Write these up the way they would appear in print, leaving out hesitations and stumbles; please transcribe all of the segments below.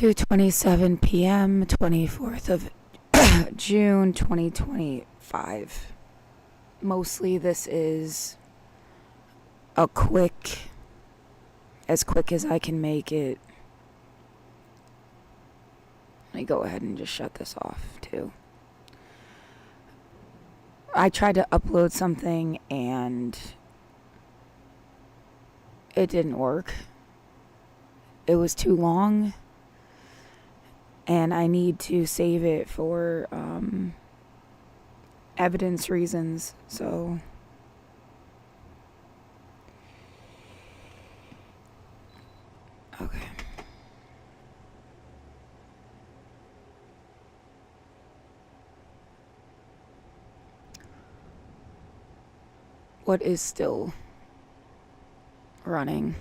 2:27 p.m., 24th of June 2025. Mostly this is a as quick as I can make it. Let me go ahead and just shut this off too. I tried to upload something and it didn't work. It was too long. And I need to save it for evidence reasons, so okay. What is still running?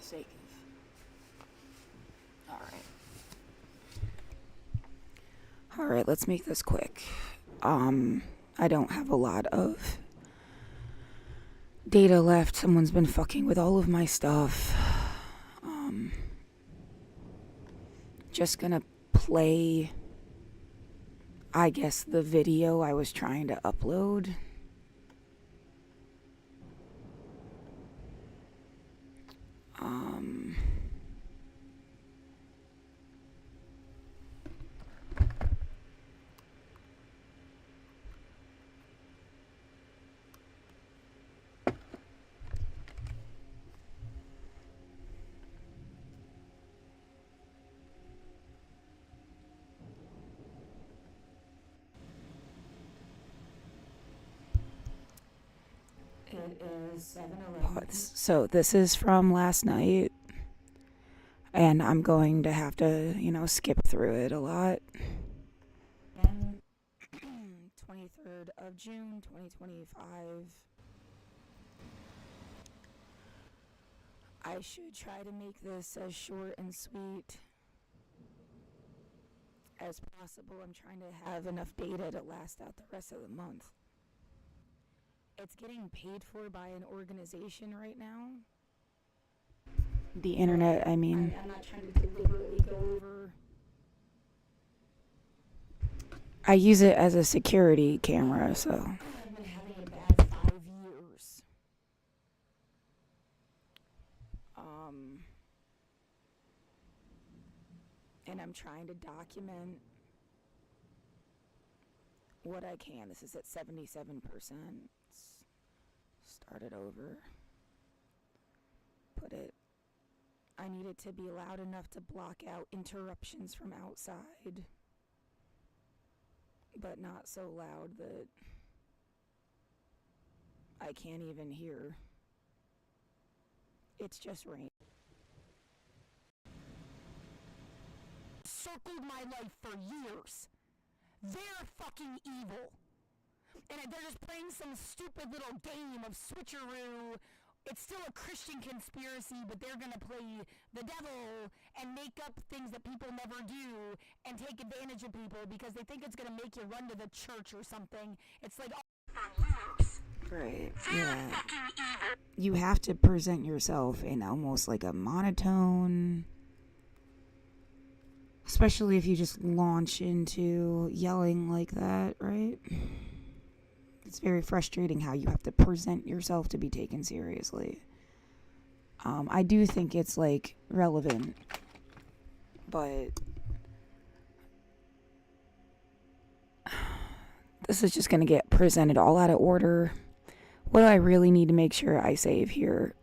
Sake of... Alright, let's make this quick. I don't have a lot of data left. Someone's been fucking with all of my stuff. Just gonna play, I guess, the video I was trying to upload. It is 7:11. So this is from last night, and I'm going to have to, skip through it a lot. 23rd of June, 2025. I should try to make this as short and sweet as possible. I'm trying to have enough data to last out the rest of the month. It's getting paid for by an organization right now. The internet, I mean. I'm not trying to deliberately go over. I use it as a security camera, so. I've been having a bad 5 years. And I'm trying to document what I can. This is at 77%. Start it over. Put it. I need it to be loud enough to block out interruptions from outside, but not so loud that I can't even hear. It's just rain. Circled my life for years. They're fucking evil. And they're just playing some stupid little game of switcheroo. It's still a Christian conspiracy, but they're gonna play the devil and make up things that people never do and take advantage of people because they think it's gonna make you run to the church or something. It's like, right, yeah. You have to present yourself in almost like a monotone. Especially if you just launch into yelling like that, right? It's very frustrating how you have to present yourself to be taken seriously. I do think it's, like, relevant, but this is just going to get presented all out of order. What do I really need to make sure I save here?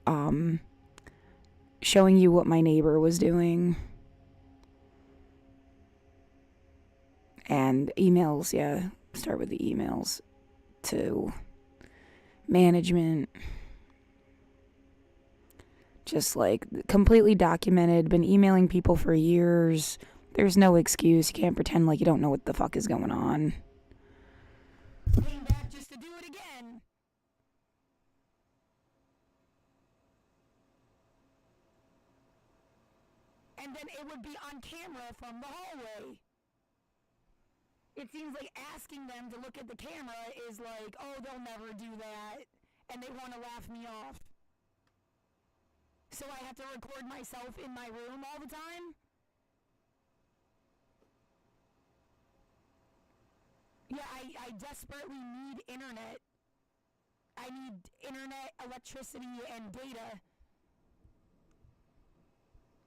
Showing you what my neighbor was doing. And emails, yeah. Start with the emails. To management, just like completely documented, been emailing people for years. There's no excuse. You can't pretend like you don't know what the fuck is going on. came back just to do it again. And then it would be on camera from the hallway. It seems like asking them to look at the camera is like, oh, they'll never do that, and they want to laugh me off. So I have to record myself in my room all the time? Yeah, I desperately need internet. I need internet, electricity, and data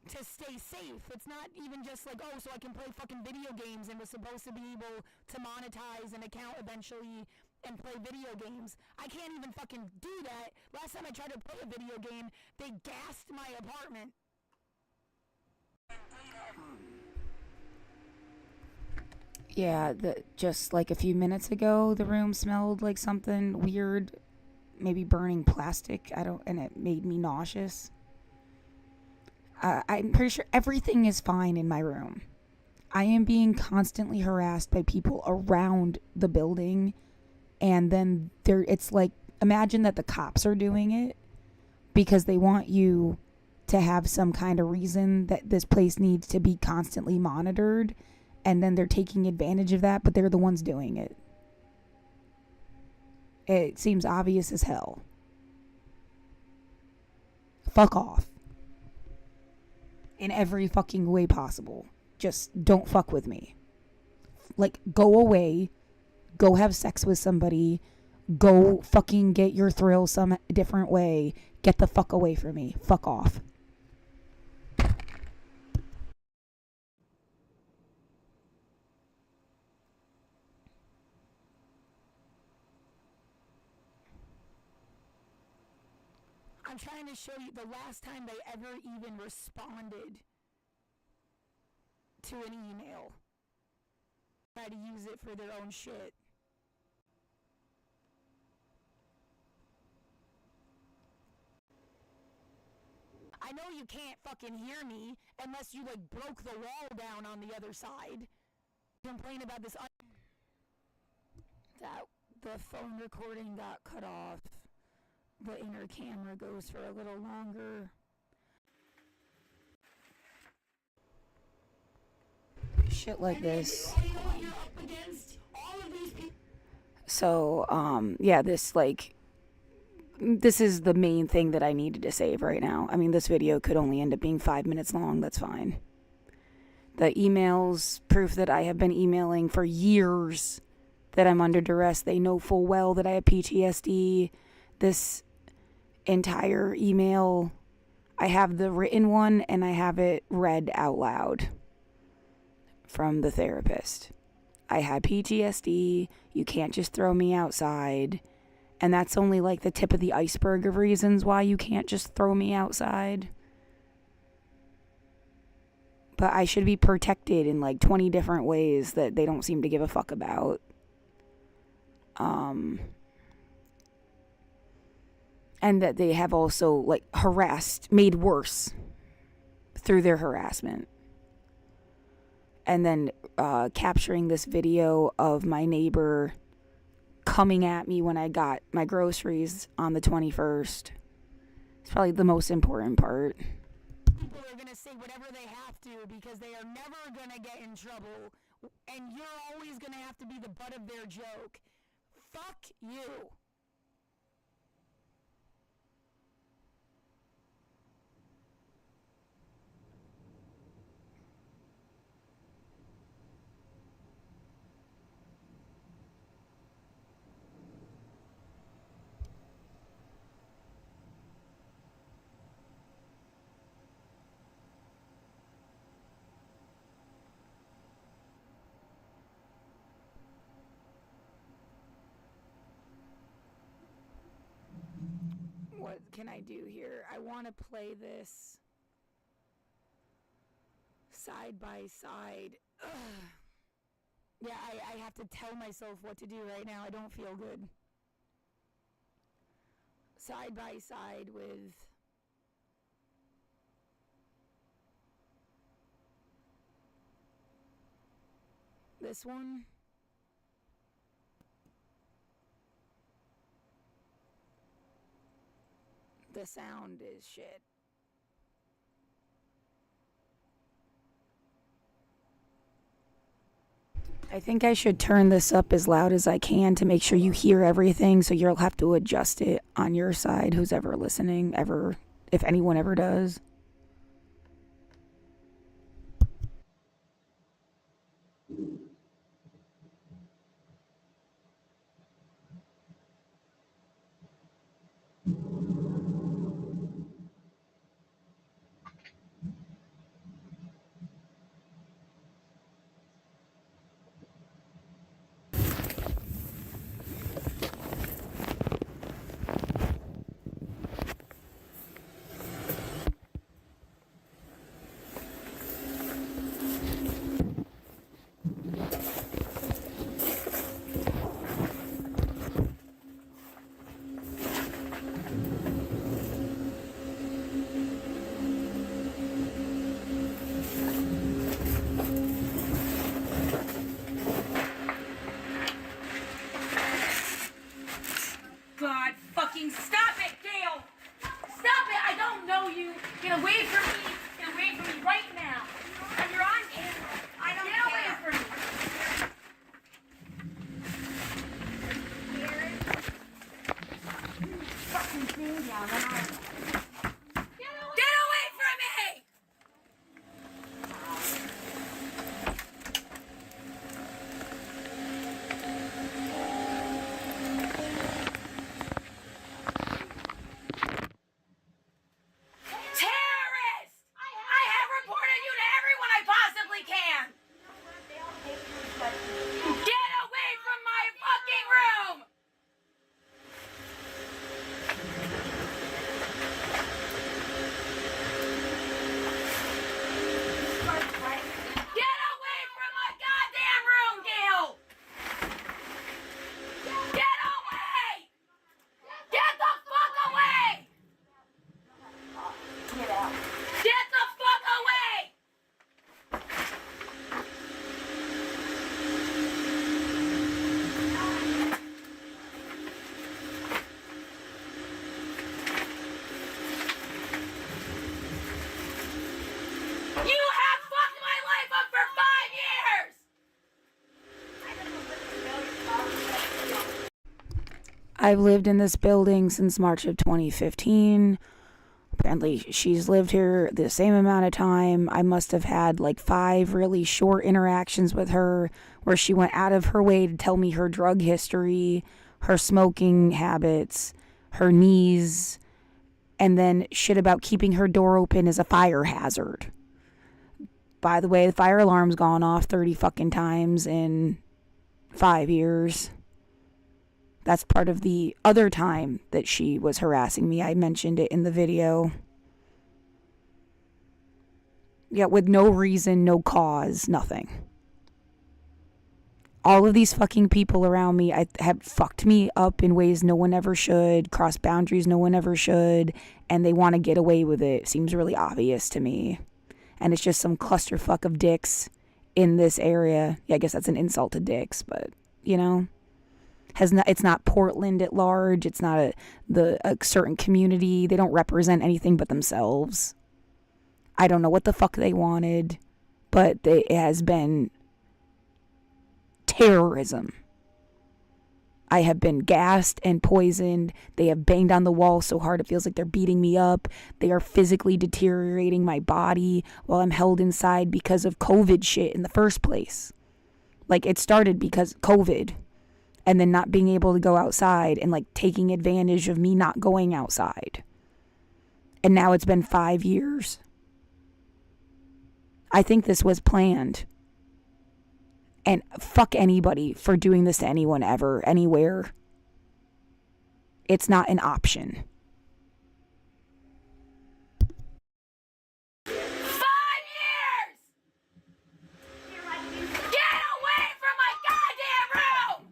to stay safe. It's not even just like, oh, so I can play fucking video games and was supposed to be able to monetize an account eventually and play video games. I can't even fucking do that. Last time I tried to play a video game, they gassed my apartment. Yeah, just like a few minutes ago, the room smelled like something weird, maybe burning plastic. And it made me nauseous. I'm pretty sure everything is fine in my room. I am being constantly harassed by people around the building, and then it's like, imagine that the cops are doing it because they want you to have some kind of reason that this place needs to be constantly monitored, and then they're taking advantage of that, but they're the ones doing it. It seems obvious as hell. Fuck off. In every fucking way possible. Just don't fuck with me. Like, go away. Go have sex with somebody. Go fucking get your thrill some different way. Get the fuck away from me. Fuck off. I'm trying to show you the last time they ever even responded to an email. Try to use it for their own shit. I know you can't fucking hear me unless you like broke the wall down on the other side. Complain about this. That the phone recording got cut off. The inner camera goes for a little longer. Shit like this. So, yeah, this is the main thing that I needed to save right now. I mean, this video could only end up being 5 minutes long. That's fine. The emails, proof that I have been emailing for years that I'm under duress. They know full well that I have PTSD. This entire email, I have the written one and I have it read out loud from the therapist. I had PTSD. You can't just throw me outside. And that's only like the tip of the iceberg of reasons why you can't just throw me outside. But I should be protected in like 20 different ways that they don't seem to give a fuck about. And that they have also like made worse through their harassment. And then capturing this video of my neighbor coming at me when I got my groceries on the 21st. It's probably the most important part. People are going to say whatever they have to because they are never going to get in trouble. And you're always going to have to be the butt of their joke. Fuck you. What can I do here? I want to play this side by side. Ugh. Yeah, I have to tell myself what to do right now. I don't feel good. Side by side with this one. the sound is shit. I think I should turn this up as loud as I can to make sure you hear everything, so you'll have to adjust it on your side, who's ever listening, if anyone ever does. God, fucking stop it, Gail! Stop it! I don't know you! Get away from me! Get away from me right now! And you're on camera! I don't Get away from me! Fucking thing down, Get away from me! Terrorist! I have reported you to everyone I possibly can! Get away from my fucking room! Get away from my goddamn room, Gail! Get away! Get the fuck away! Get out. Get the fuck away! You have fucked my life up for 5 years! I've lived in this building since March of 2015. Apparently, she's lived here the same amount of time. I must have had like 5 really short interactions with her where she went out of her way to tell me her drug history, her smoking habits, her knees, and then shit about keeping her door open as a fire hazard. By the way, the fire alarm's gone off 30 fucking times in 5 years. That's part of the other time that she was harassing me. I mentioned it in the video. Yeah, with no reason, no cause, nothing. All of these fucking people around me have fucked me up in ways no one ever should, crossed boundaries no one ever should, and they want to get away with it. Seems really obvious to me. And it's just some clusterfuck of dicks in this area. Yeah, I guess that's an insult to dicks, but, you know. It's not Portland at large. It's not a certain community. They don't represent anything but themselves. I don't know what the fuck they wanted, but it has been terrorism. I have been gassed and poisoned. They have banged on the wall so hard it feels like they're beating me up. They are physically deteriorating my body while I'm held inside because of COVID shit in the first place. Like, it started because COVID. And then not being able to go outside and like taking advantage of me not going outside. And now it's been 5 years. I think this was planned. And fuck anybody for doing this to anyone ever, anywhere. It's not an option. 5 years! Get away from my goddamn room!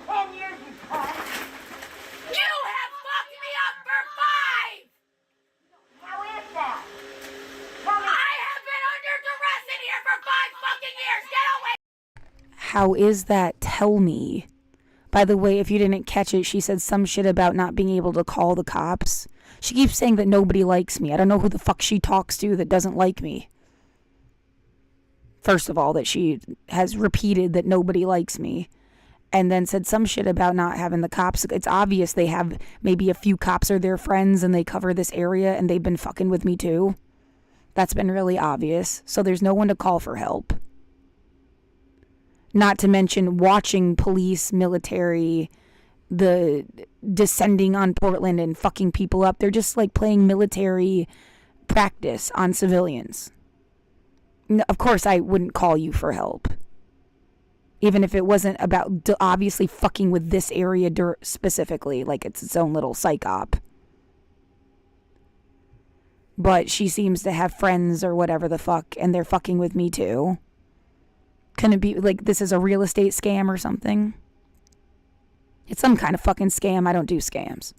10 years you cut. You have fucked me up for 5! How is that? I have been under duress in here for 5 fucking years! Get away! How is that? Tell me. By the way, if you didn't catch it, she said some shit about not being able to call the cops. She keeps saying that nobody likes me. I don't know who the fuck she talks to that doesn't like me. First of all, that she has repeated that nobody likes me. And then said some shit about not having the cops. It's obvious they have maybe a few cops are their friends and they cover this area and they've been fucking with me too. That's been really obvious. So there's no one to call for help. Not to mention watching police, military, the descending on Portland and fucking people up. They're just like playing military practice on civilians. Of course, I wouldn't call you for help. Even if it wasn't about obviously fucking with this area specifically, like it's its own little psych op. But she seems to have friends or whatever the fuck, and they're fucking with me too. Can it be like this is a real estate scam or something? It's some kind of fucking scam. I don't do scams.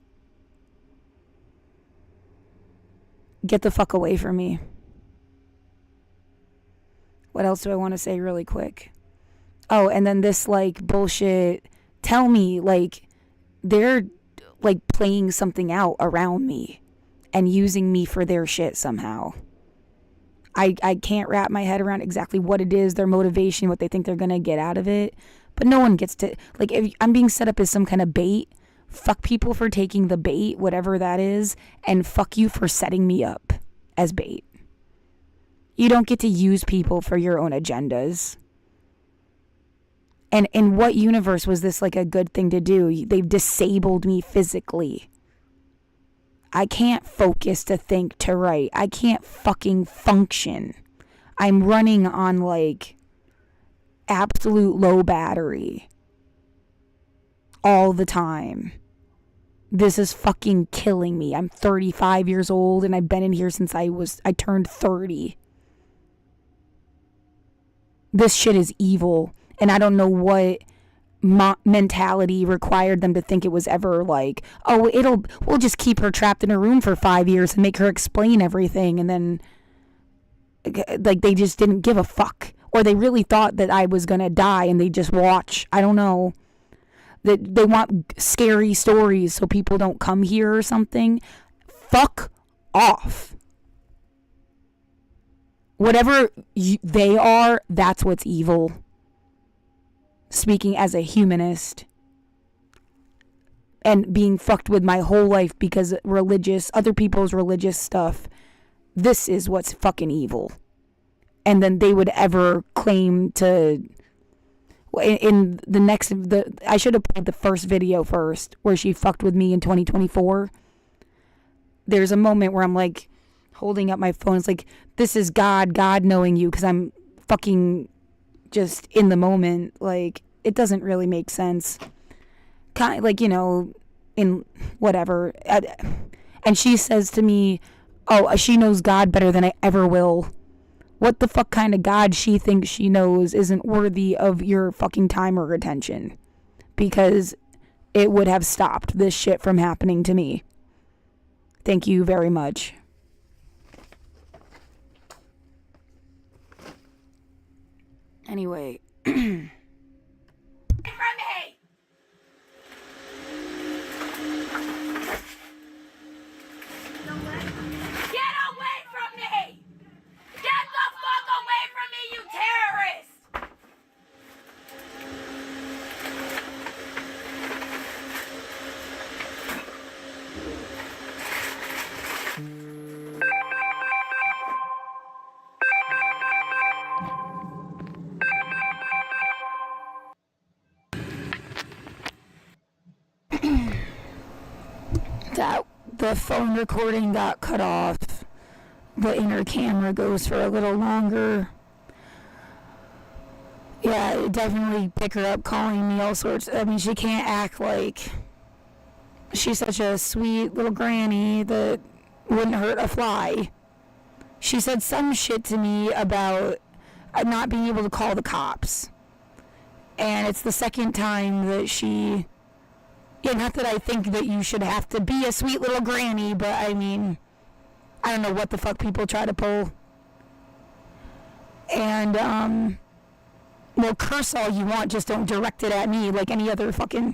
Get the fuck away from me. What else do I want to say really quick? Oh, and then this like bullshit. Tell me, like, they're like playing something out around me and using me for their shit somehow. I can't wrap my head around exactly what it is, their motivation, what they think they're going to get out of it. But no one gets to, like, if I'm being set up as some kind of bait, fuck people for taking the bait, whatever that is, and fuck you for setting me up as bait. You don't get to use people for your own agendas. And in what universe was this like a good thing to do? They've disabled me physically. I can't focus to think to write. I can't fucking function. I'm running on like absolute low battery all the time. This is fucking killing me. I'm 35 years old and I've been in here since I turned 30. This shit is evil. And I don't know what mentality required them to think it was ever like, oh, we'll just keep her trapped in a room for 5 years and make her explain everything. And then, like, they just didn't give a fuck. Or they really thought that I was going to die and they just watch. I don't know. That they want scary stories so people don't come here or something. Fuck off. Whatever they are, that's what's evil. Speaking as a humanist and being fucked with my whole life because other people's religious stuff, this is what's fucking evil. And then they would ever claim to, I should have played the first video first where she fucked with me in 2024. There's a moment where I'm like holding up my phone. It's like, this is God knowing you, because I'm fucking just in the moment. Like, it doesn't really make sense. Kind of like, you know, in whatever. And she says to me, oh, she knows God better than I ever will. What the fuck kind of God she thinks she knows isn't worthy of your fucking time or attention. Because it would have stopped this shit from happening to me. Thank you very much. Anyway. From me! Get away from me! Get the fuck away from me, you terrorist! The phone recording got cut off. The inner camera goes for a little longer. Yeah, definitely pick her up calling me all sorts. I mean, she can't act like she's such a sweet little granny that wouldn't hurt a fly. She said some shit to me about not being able to call the cops. And it's the second time that she... Yeah, not that I think that you should have to be a sweet little granny, but I mean, I don't know what the fuck people try to pull. And, well, curse all you want, just don't direct it at me like any other fucking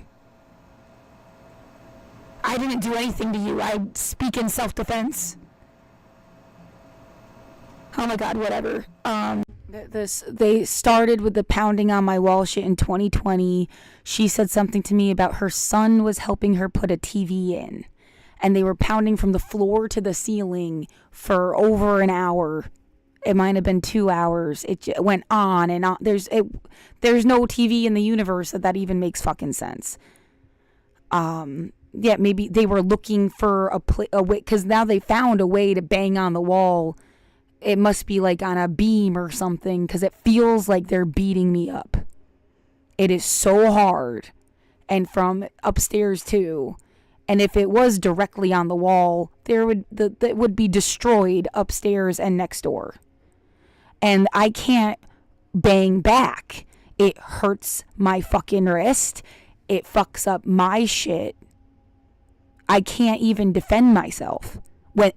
I didn't do anything to you. I speak in self-defense. Oh my god, whatever. They started with the pounding on my wall shit in 2020. She said something to me about her son was helping her put a TV in. And they were pounding from the floor to the ceiling for over an hour. It might have been 2 hours. It went on and on. There's no TV in the universe that even makes fucking sense. Yeah, maybe they were looking for a way, because now they found a way to bang on the wall. It must be like on a beam or something, because it feels like they're beating me up. It is so hard. And from upstairs too. And if it was directly on the wall, it would be destroyed upstairs and next door. And I can't bang back. It hurts my fucking wrist. It fucks up my shit. I can't even defend myself.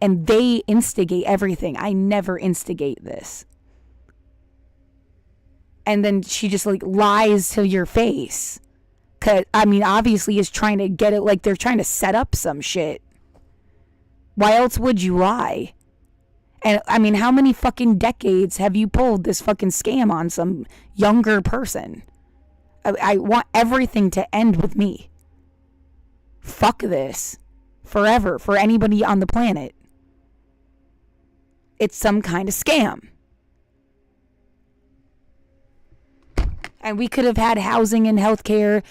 And they instigate everything. I never instigate this. And then she just like lies to your face. Cause, I mean, obviously is trying to get it, like they're trying to set up some shit. Why else would you lie? And I mean, how many fucking decades have you pulled this fucking scam on some younger person? I want everything to end with me. Fuck this. Forever. For anybody on the planet. It's some kind of scam. And we could have had housing and healthcare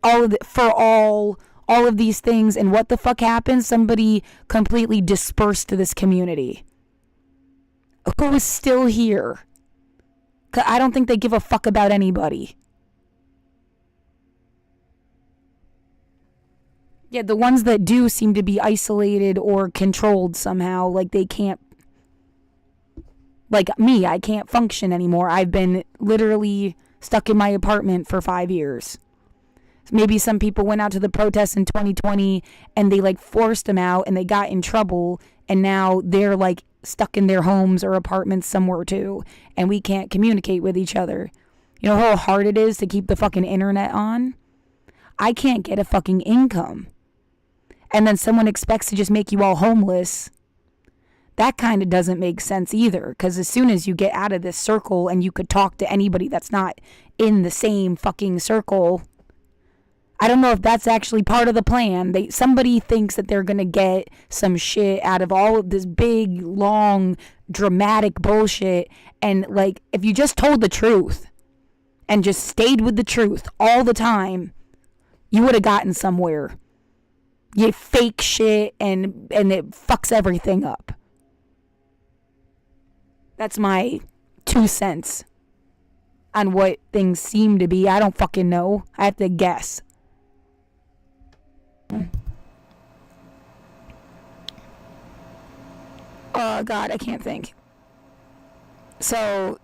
all of these things. And what the fuck happened? Somebody completely dispersed this community. Who is still here? 'Cause I don't think they give a fuck about anybody. Yeah, the ones that do seem to be isolated or controlled somehow. Like they can't. Like me, I can't function anymore. I've been literally stuck in my apartment for 5 years. Maybe some people went out to the protests in 2020 and they like forced them out and they got in trouble and now they're like stuck in their homes or apartments somewhere too and we can't communicate with each other. You know how hard it is to keep the fucking internet on? I can't get a fucking income. And then someone expects to just make you all homeless. That kind of doesn't make sense either, because as soon as you get out of this circle and you could talk to anybody that's not in the same fucking circle, I don't know if that's actually part of the plan. Somebody thinks that they're going to get some shit out of all of this big, long, dramatic bullshit. And like, if you just told the truth and just stayed with the truth all the time, you would have gotten somewhere. You fake shit and it fucks everything up. That's my 2 cents on what things seem to be. I don't fucking know. I have to guess. Oh, God, I can't think. So,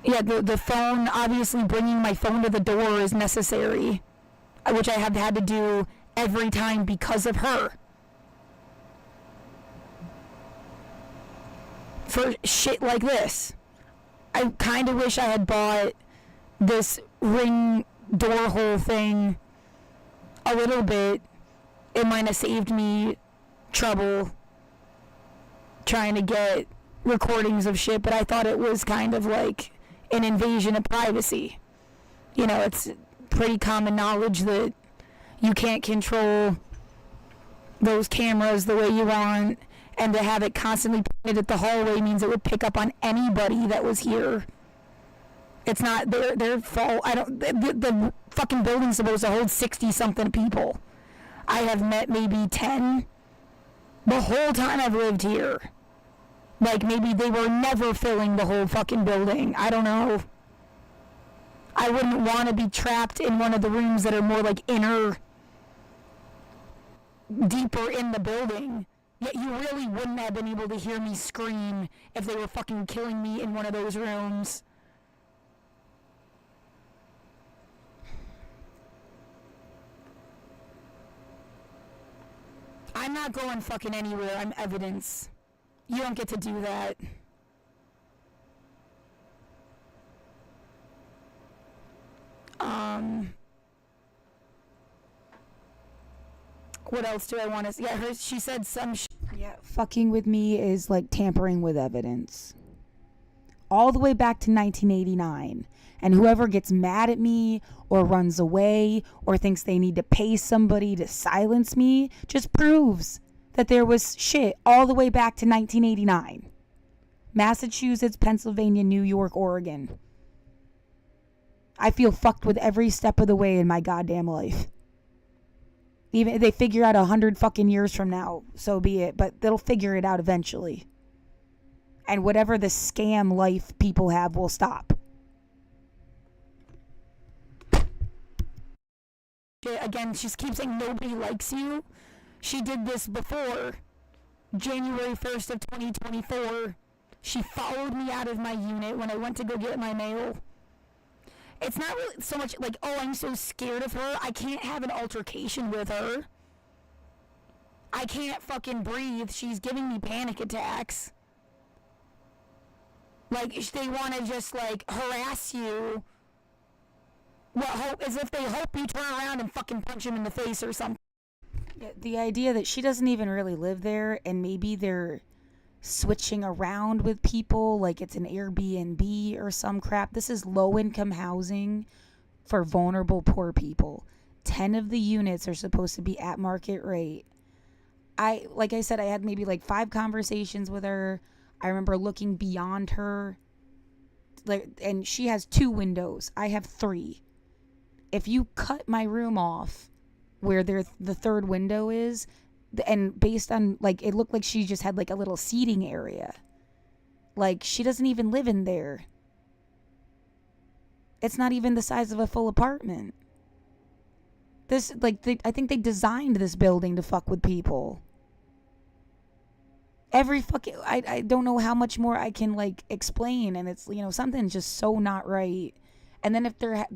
yeah, the phone, obviously bringing my phone to the door is necessary, which I have had to do every time because of her. For shit like this. I kind of wish I had bought this ring door hole thing a little bit. It might have saved me trouble trying to get recordings of shit, but I thought it was kind of like an invasion of privacy. You know, it's pretty common knowledge that you can't control those cameras the way you want, and to have it constantly pointed at the hallway means it would pick up on anybody that was here. It's not their fault. The fucking building's supposed to hold 60-something people. I have met maybe 10 the whole time I've lived here. Like, maybe they were never filling the whole fucking building. I don't know. I wouldn't want to be trapped in one of the rooms that are more like deeper in the building. Yet you really wouldn't have been able to hear me scream if they were fucking killing me in one of those rooms. I'm not going fucking anywhere. I'm evidence. You don't get to do that. What else do I want to? Yeah, she said some. Yeah, fucking with me is like tampering with evidence. All the way back to 1989. And whoever gets mad at me or runs away or thinks they need to pay somebody to silence me just proves that there was shit all the way back to 1989. Massachusetts, Pennsylvania, New York, Oregon. I feel fucked with every step of the way in my goddamn life. Even if they figure out 100 fucking years from now, so be it. But they'll figure it out eventually. And whatever the scam life people have will stop. Again, she keeps saying nobody likes you. She did this before. January 1st of 2024. She followed me out of my unit when I went to go get my mail. It's not really so much like, oh, I'm so scared of her. I can't have an altercation with her. I can't fucking breathe. She's giving me panic attacks. Like, they want to just, like, harass you. As if they hope you turn around and fucking punch him in the face or something. Yeah, the idea that she doesn't even really live there and maybe they're switching around with people like it's an Airbnb or some crap. This is low-income housing for vulnerable poor people. 10 of the units are supposed to be at market rate. Like I said, I had maybe like 5 conversations with her. I remember looking beyond her. And she has 2 windows. I have 3. If you cut my room off where the 3rd window is, and based on, like, it looked like she just had like a little seating area. Like, she doesn't even live in there. It's not even the size of a full apartment. This, like, I think they designed this building to fuck with people. Every fucking, I don't know how much more I can, like, explain, and it's, you know, something's just so not right. And then if they're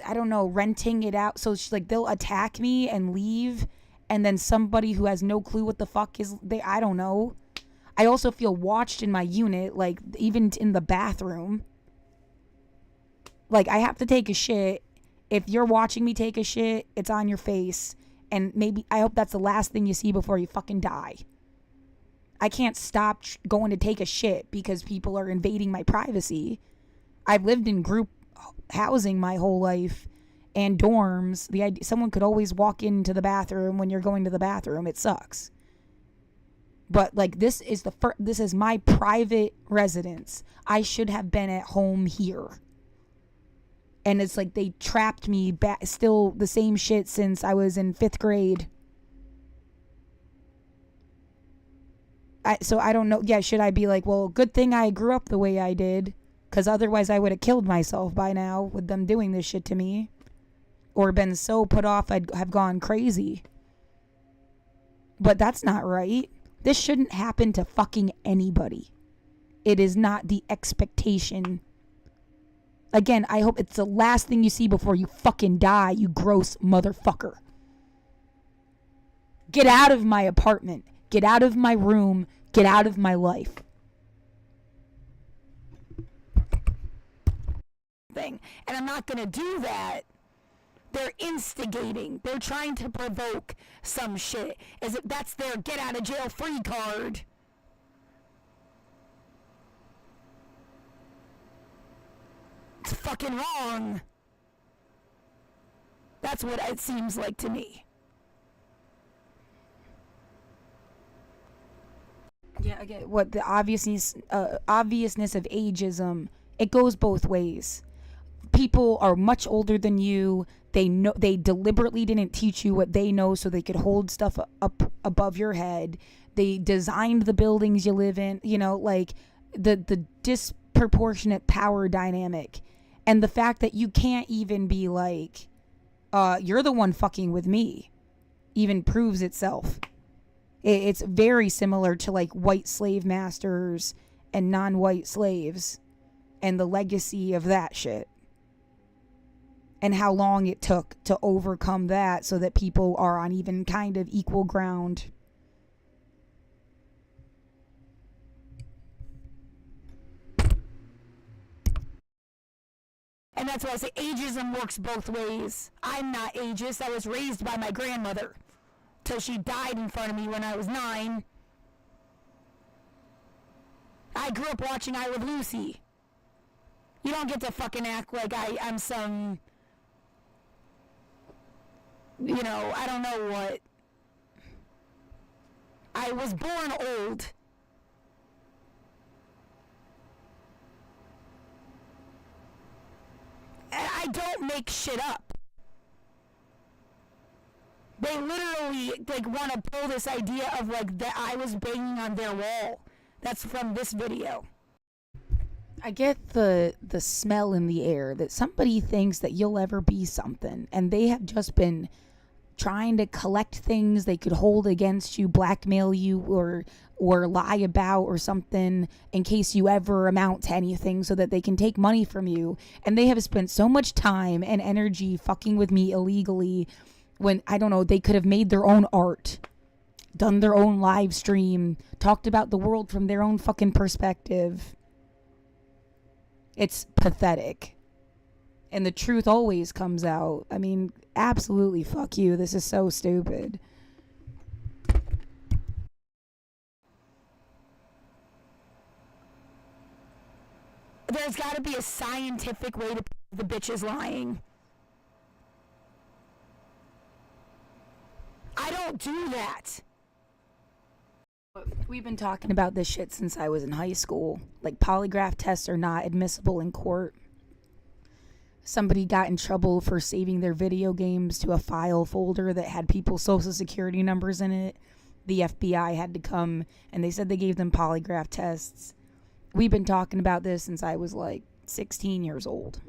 I don't know, renting it out, so she's like, they'll attack me and leave, and then somebody who has no clue what the fuck is they, I don't know. I also feel watched in my unit, like, even in the bathroom. Like, I have to take a shit. If you're watching me take a shit, it's on your face. And maybe, I hope that's the last thing you see before you fucking die. I can't stop going to take a shit because people are invading my privacy. I've lived in group housing my whole life and dorms. The idea someone could always walk into the bathroom when you're going to the bathroom. It sucks. But like, this is my private residence. I should have been at home here. And it's like they trapped me back, still the same shit since I was in 5th grade. So I don't know. Yeah, should I be like, well, good thing I grew up the way I did, because otherwise I would have killed myself by now with them doing this shit to me. Or been so put off I'd have gone crazy. But that's not right. This shouldn't happen to fucking anybody. It is not the expectation. Again, I hope it's the last thing you see before you fucking die, you gross motherfucker. Get out of my apartment. Get out of my room. Get out of my life. And I'm not going to do that. They're instigating. They're trying to provoke some shit. That's their get out of jail free card. It's fucking wrong. That's what it seems like to me. Yeah, again, what the obviousness of ageism, it goes both ways. People are much older than you. They know, they deliberately didn't teach you what they know so they could hold stuff up above your head. They designed the buildings you live in, you know, like the disproportionate power dynamic. And the fact that you can't even be like, you're the one fucking with me, even proves itself. It's very similar to like white slave masters and non-white slaves and the legacy of that shit. And how long it took to overcome that so that people are on even kind of equal ground. And that's why I say ageism works both ways. I'm not ageist. I was raised by my grandmother till she died in front of me when I was 9. I grew up watching I Love Lucy. You don't get to fucking act like I'm some, you know, I don't know what. I was born old. And I don't make shit up. They literally, like, want to pull this idea of, like, that I was banging on their wall. That's from this video. I get the smell in the air that somebody thinks that you'll ever be something, and they have just been trying to collect things they could hold against you, blackmail you, or lie about or something in case you ever amount to anything so that they can take money from you. And they have spent so much time and energy fucking with me illegally when, I don't know, they could have made their own art, done their own live stream, talked about the world from their own fucking perspective. It's pathetic. And the truth always comes out. I mean, absolutely fuck you. This is so stupid. There's got to be a scientific way to prove the bitch is lying. I don't do that. We've been talking about this shit since I was in high school. Like, polygraph tests are not admissible in court. Somebody got in trouble for saving their video games to a file folder that had people's social security numbers in it. The FBI had to come, and they said they gave them polygraph tests. We've been talking about this since I was like 16 years old.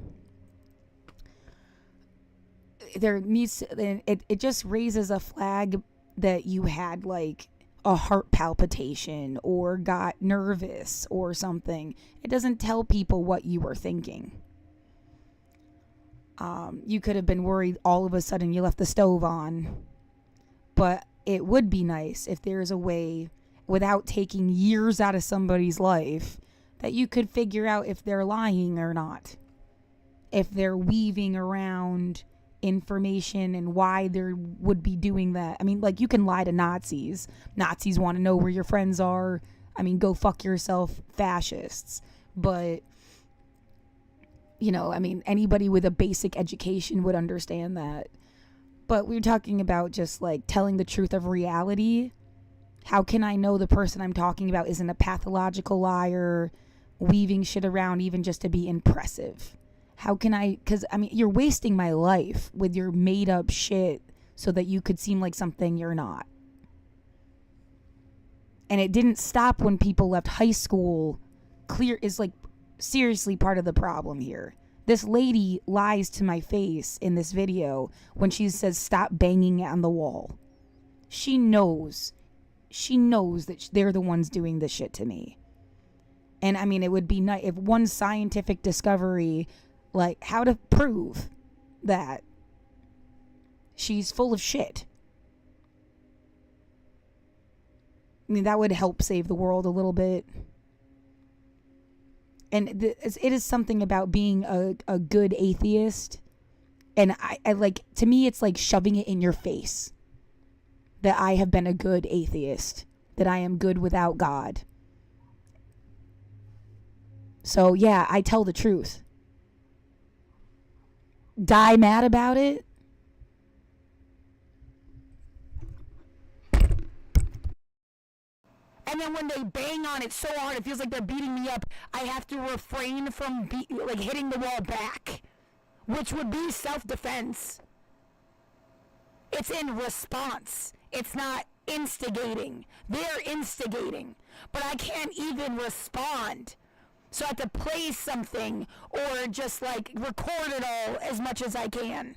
There needs it just raises a flag that you had like a heart palpitation or got nervous or something. It doesn't tell people what you were thinking. You could have been worried all of a sudden you left the stove on. But it would be nice if there's a way, without taking years out of somebody's life, that you could figure out if they're lying or not. If they're weaving around information and why they would be doing that. I mean, like, you can lie to Nazis. Nazis want to know where your friends are. I mean, go fuck yourself, fascists. But, you know, I mean, anybody with a basic education would understand that. But we're talking about just, like, telling the truth of reality. How can I know the person I'm talking about isn't a pathological liar, weaving shit around even just to be impressive? How can I, because, I mean, you're wasting my life with your made up shit so that you could seem like something you're not. And it didn't stop when people left high school. Clear is like seriously part of the problem here. This lady lies to my face in this video when she says stop banging on the wall. She knows that they're the ones doing this shit to me. And I mean, it would be nice if one scientific discovery, like how to prove that she's full of shit. I mean, that would help save the world a little bit. And it is something about being a good atheist. And I like, to me, it's like shoving it in your face that I have been a good atheist, that I am good without God. So yeah, I tell the truth. Die mad about it? And then when they bang on it so hard, it feels like they're beating me up. I have to refrain from hitting the wall back, which would be self-defense. It's in response. It's not instigating. They're instigating, but I can't even respond. So I have to play something or just like record it all as much as I can.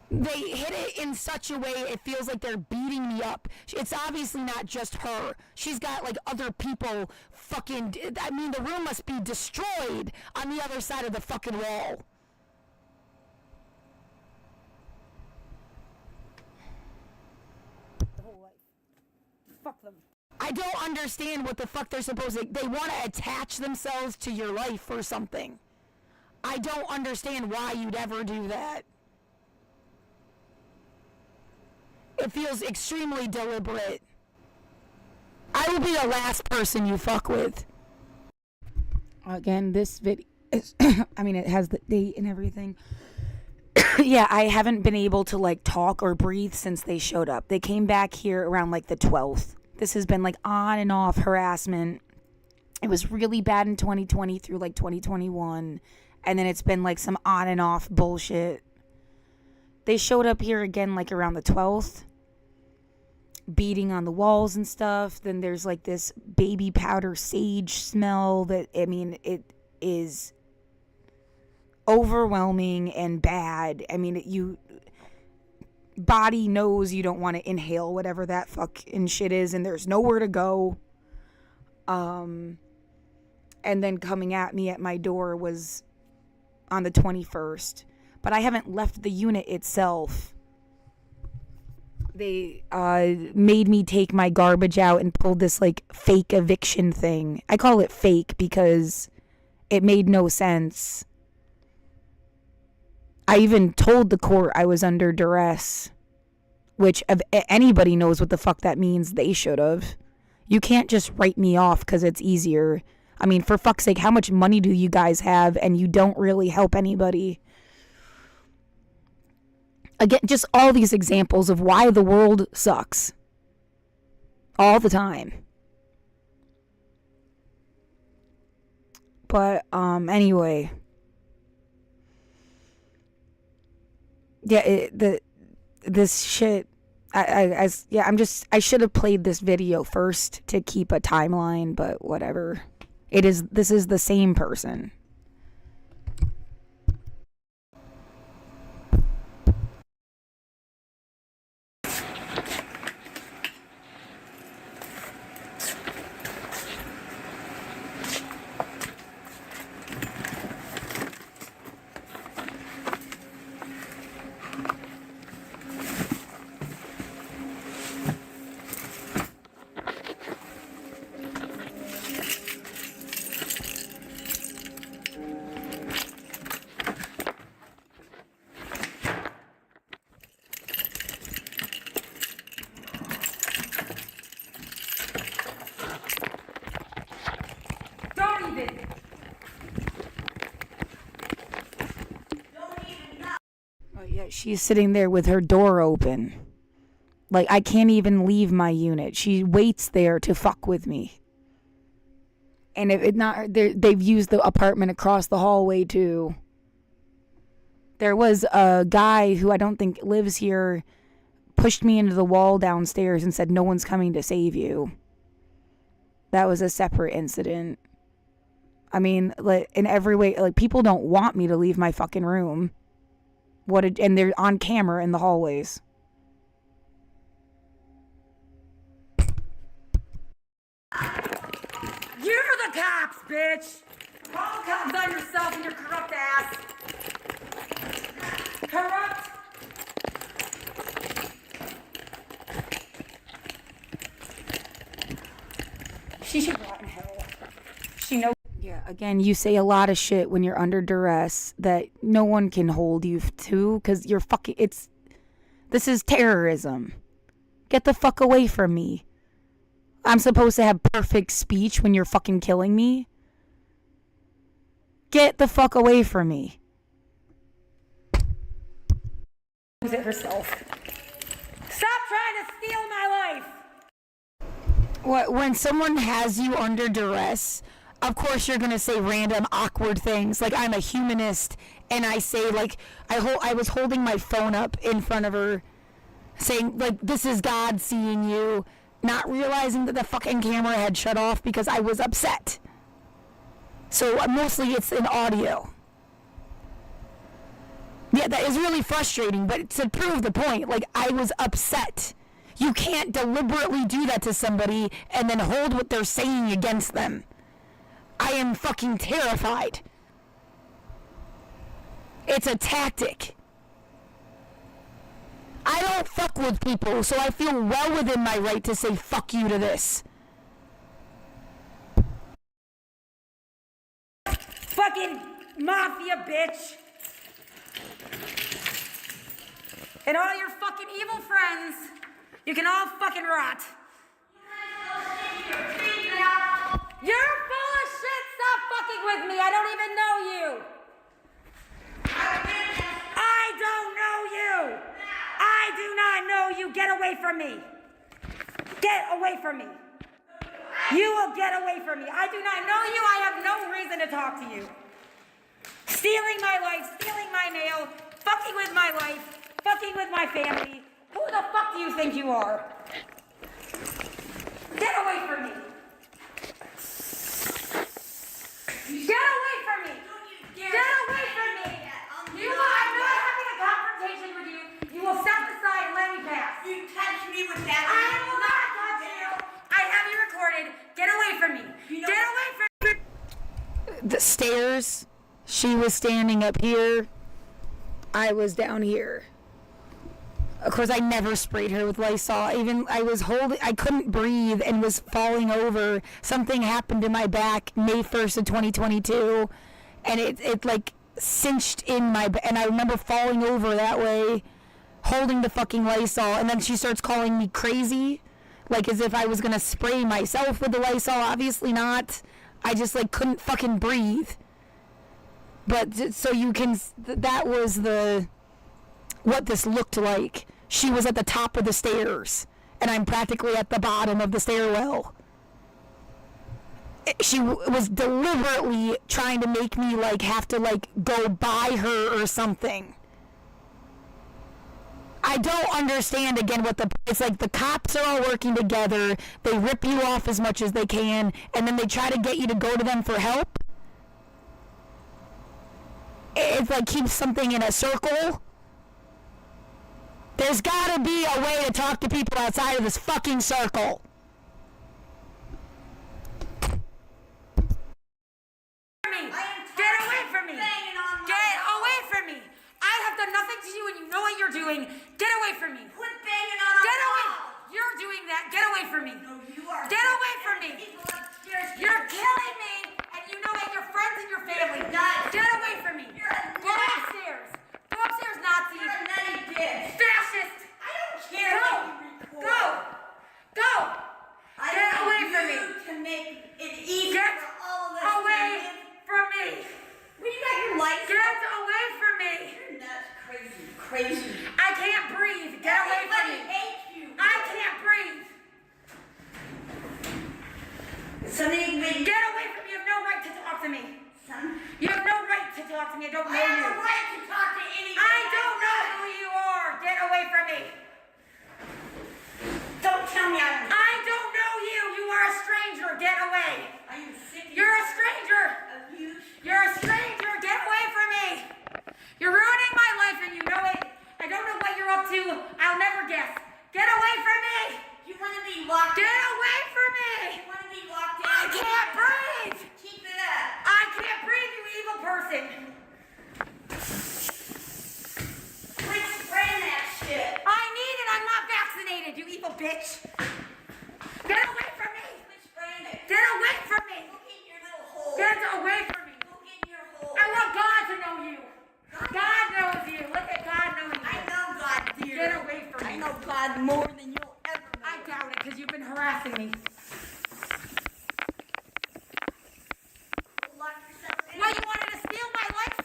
They hit it in such a way it feels like they're beating me up. It's obviously not just her. She's got like other people fucking, I mean, the room must be destroyed on the other side of the fucking wall. The whole life. Fuck them. I don't understand what the fuck they're supposed to... They want to attach themselves to your life or something. I don't understand why you'd ever do that. It feels extremely deliberate. I will be the last person you fuck with. Again, this video is... I mean, it has the date and everything. Yeah, I haven't been able to, like, talk or breathe since they showed up. They came back here around, like, the 12th. This has been, like, on and off harassment. It was really bad in 2020 through, like, 2021. And then it's been, like, some on and off bullshit. They showed up here again, like, around the 12th. Beating on the walls and stuff. Then there's, like, this baby powder sage smell that, I mean, it is overwhelming and bad. I mean, body knows you don't want to inhale whatever that fucking shit is, and there's nowhere to go. And then coming at me at my door was on the 21st, but I haven't left the unit itself. They made me take my garbage out and pull this, like, fake eviction thing. I call it fake because it made no sense. I even told the court I was under duress, which if anybody knows what the fuck that means, they should have. You can't just write me off because it's easier. I mean, for fuck's sake, how much money do you guys have and you don't really help anybody? Again, just all these examples of why the world sucks. All the time. But, anyway. Yeah, this shit, I should have played this video first to keep a timeline, but whatever. This is the same person. Oh yeah, she's sitting there with her door open. Like, I can't even leave my unit. She waits there to fuck with me. And if it not, they've used the apartment across the hallway too. There was a guy who I don't think lives here, pushed me into the wall downstairs and said, "No one's coming to save you." That was a separate incident. I mean, like, in every way, like, people don't want me to leave my fucking room. And they're on camera in the hallways. You're the cops, bitch! Call the cops on yourself and your corrupt ass! Corrupt! She should rot in hell. She knows. Yeah, again, you say a lot of shit when you're under duress that no one can hold you to because you're fucking. This is terrorism. Get the fuck away from me. I'm supposed to have perfect speech when you're fucking killing me? Get the fuck away from me. Use it herself. Stop trying to steal my life! When someone has you under duress, of course you're gonna say random awkward things. Like, I'm a humanist, and I say, like, I was holding my phone up in front of her, saying, like, "This is God seeing you," not realizing that the fucking camera had shut off because I was upset. So mostly it's in audio. Yeah, that is really frustrating, but to prove the point, like, I was upset. You can't deliberately do that to somebody and then hold what they're saying against them. I am fucking terrified. It's a tactic. I don't fuck with people, so I feel well within my right to say fuck you to this. fucking mafia bitch. And all your fucking evil friends, you can all fucking rot. You're full of shit. Stop fucking with me. I don't even know you. I don't know you. I do not know you. Get away from me. Get away from me. You will get away from me. I do not know you. I have no reason to talk to you. Stealing my life, stealing my mail, fucking with my life, fucking with my family. Who the fuck do you think you are? Get away from me. Get away from me. Get away from me. I'm not having a confrontation with you. You will step aside and let me pass. You touch me with that. I will not touch you. I have you recorded. Get away from me. Get away from me. The stairs, she was standing up here, I was down here. Of course, I never sprayed her with Lysol. Even I couldn't breathe and was falling over. Something happened to my back May 1st of 2022, and it like cinched in my back. And I remember falling over that way, holding the fucking Lysol. And then she starts calling me crazy, like as if I was gonna spray myself with the Lysol. Obviously not. I just like couldn't fucking breathe. But so you can, that was what this looked like. She was at the top of the stairs, and I'm practically at the bottom of the stairwell. She was deliberately trying to make me like have to like go by her or something. I don't understand again it's like the cops are all working together, they rip you off as much as they can, and then they try to get you to go to them for help. It's like keeps something in a circle. There's gotta be a way to talk to people outside of this fucking circle. Get away from me! Get away from me! I have done nothing to you and you know what you're doing. Get away from me! Quit banging on Get our away! wall. You're doing that. Get away from me! No, you are. Get away from me! People upstairs. You're killing me, and you know it. Your friends and your family. Get away from me! You're a Go upstairs! Go upstairs, Nazi! You're a nutty bitch. Fascist! I don't care Go! what you record. Go! Go! I Get want away from you me! to make it easy Get for all of us away to live. from me! When you got your lights Get away from me! You're nuts, crazy. I can't breathe. Get away from Everybody me! hates you. I can't breathe! Get away from me! You have no right to talk to me! You have no right to talk to me. I don't know I have you. a right to talk to anybody. I don't know who you are. Get away from me. Don't tell me I'm. I don't know you. You are a stranger. Get away. Are you sick You're a stranger. of you? You're a stranger. Get away from me. You're ruining my life and you know it. I don't know what you're up to. I'll never guess. Get away from me. You want to be locked Get in? away from me. You want to be locked in? I can't breathe. Keep it up. I can't breathe, you evil person. Quit spraying that shit. I need it. I'm not vaccinated, you evil bitch. Get away from me. Quit spraying it. Get away from me. Look in your little hole. Get away from me. Look in your hole. I want God to know you. God knows you. Look at God knowing you. I know God, dear. Get away from me. I know God more than you'll ever know. I doubt it because you've been harassing me. Lock yourself in. Well, you wanted to steal my life?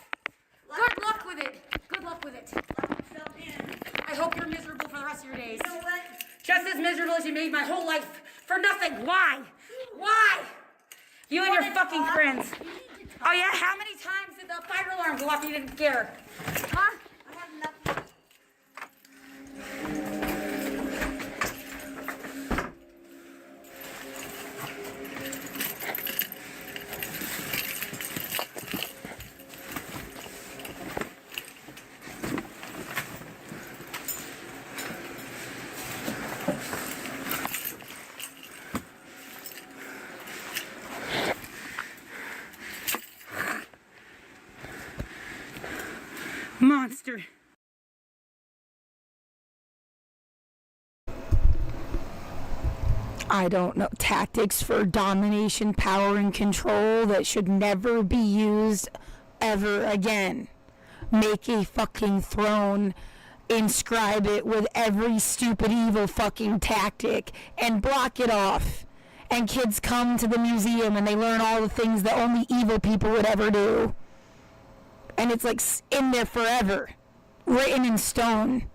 Good luck with it. Good luck with it. Lock yourself in. I hope you're miserable for the rest of your days. You know what? Just as miserable as you made my whole life for nothing. Why? Why? You and your fucking friends. Oh yeah? How many times did the fire alarm go off and you didn't care? Huh? I have nothing. Monster. I don't know, tactics for domination, power, and control that should never be used ever again. Make a fucking throne, inscribe it with every stupid evil fucking tactic, and block it off. And kids come to the museum and they learn all the things that only evil people would ever do. And it's like in there forever, written in stone.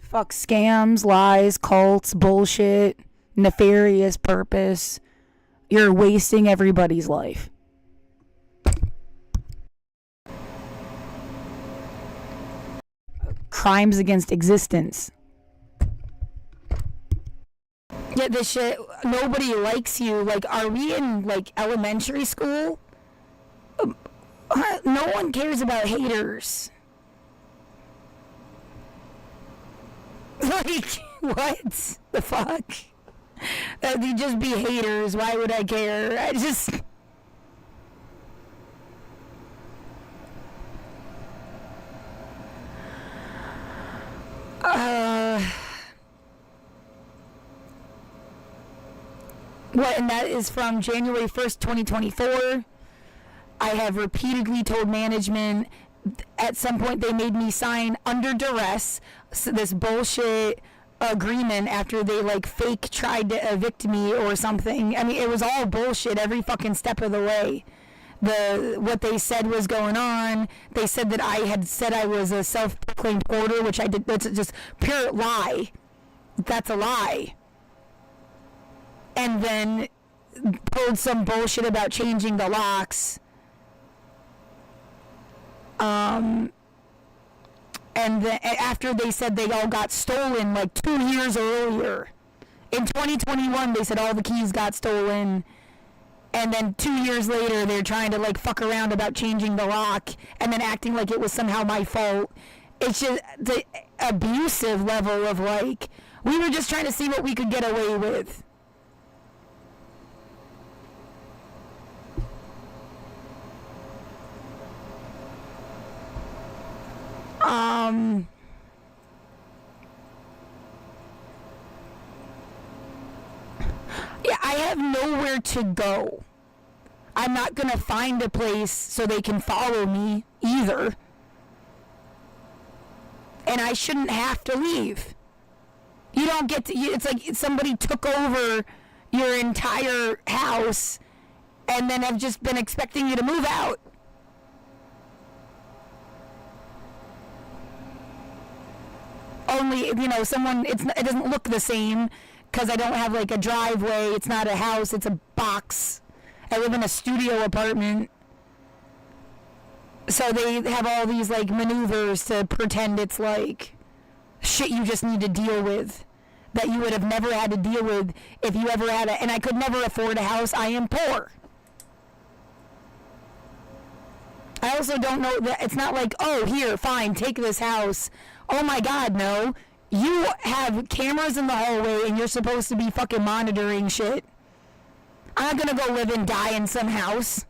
Fuck scams, lies, cults, bullshit, nefarious purpose. You're wasting everybody's life. Crimes against existence. Yeah, this shit, nobody likes you. Like, are we in, like, elementary school? No one cares about haters. Like, what the fuck? They'd just be haters. Why would I care? I just... What, and that is from January 1st, 2024. I have repeatedly told management, at some point they made me sign under duress this bullshit agreement after they like fake tried to evict me or something. I mean, it was all bullshit every fucking step of the way. What they said was going on. They said that I had said I was a self-proclaimed hoarder, which I did. That's just pure lie. That's a lie. And then pulled some bullshit about changing the locks. And then after they said they all got stolen like 2 years earlier. In 2021, they said all the keys got stolen. And then 2 years later, they're trying to like fuck around about changing the lock and then acting like it was somehow my fault. It's just the abusive level of like, we were just trying to see what we could get away with. Yeah, I have nowhere to go. I'm not gonna find a place so they can follow me either. And I shouldn't have to leave. You don't get to, it's like somebody took over your entire house and then have just been expecting you to move out. Only, you know, someone, it doesn't look the same because I don't have like a driveway. It's not a house, it's a box. I live in a studio apartment. So they have all these like maneuvers to pretend it's like shit you just need to deal with that you would have never had to deal with if you ever had and I could never afford a house. I am poor. I also don't know that it's not like, oh, here, fine, take this house. Oh my God, no. You have cameras in the hallway and you're supposed to be fucking monitoring shit. I'm not gonna go live and die in some house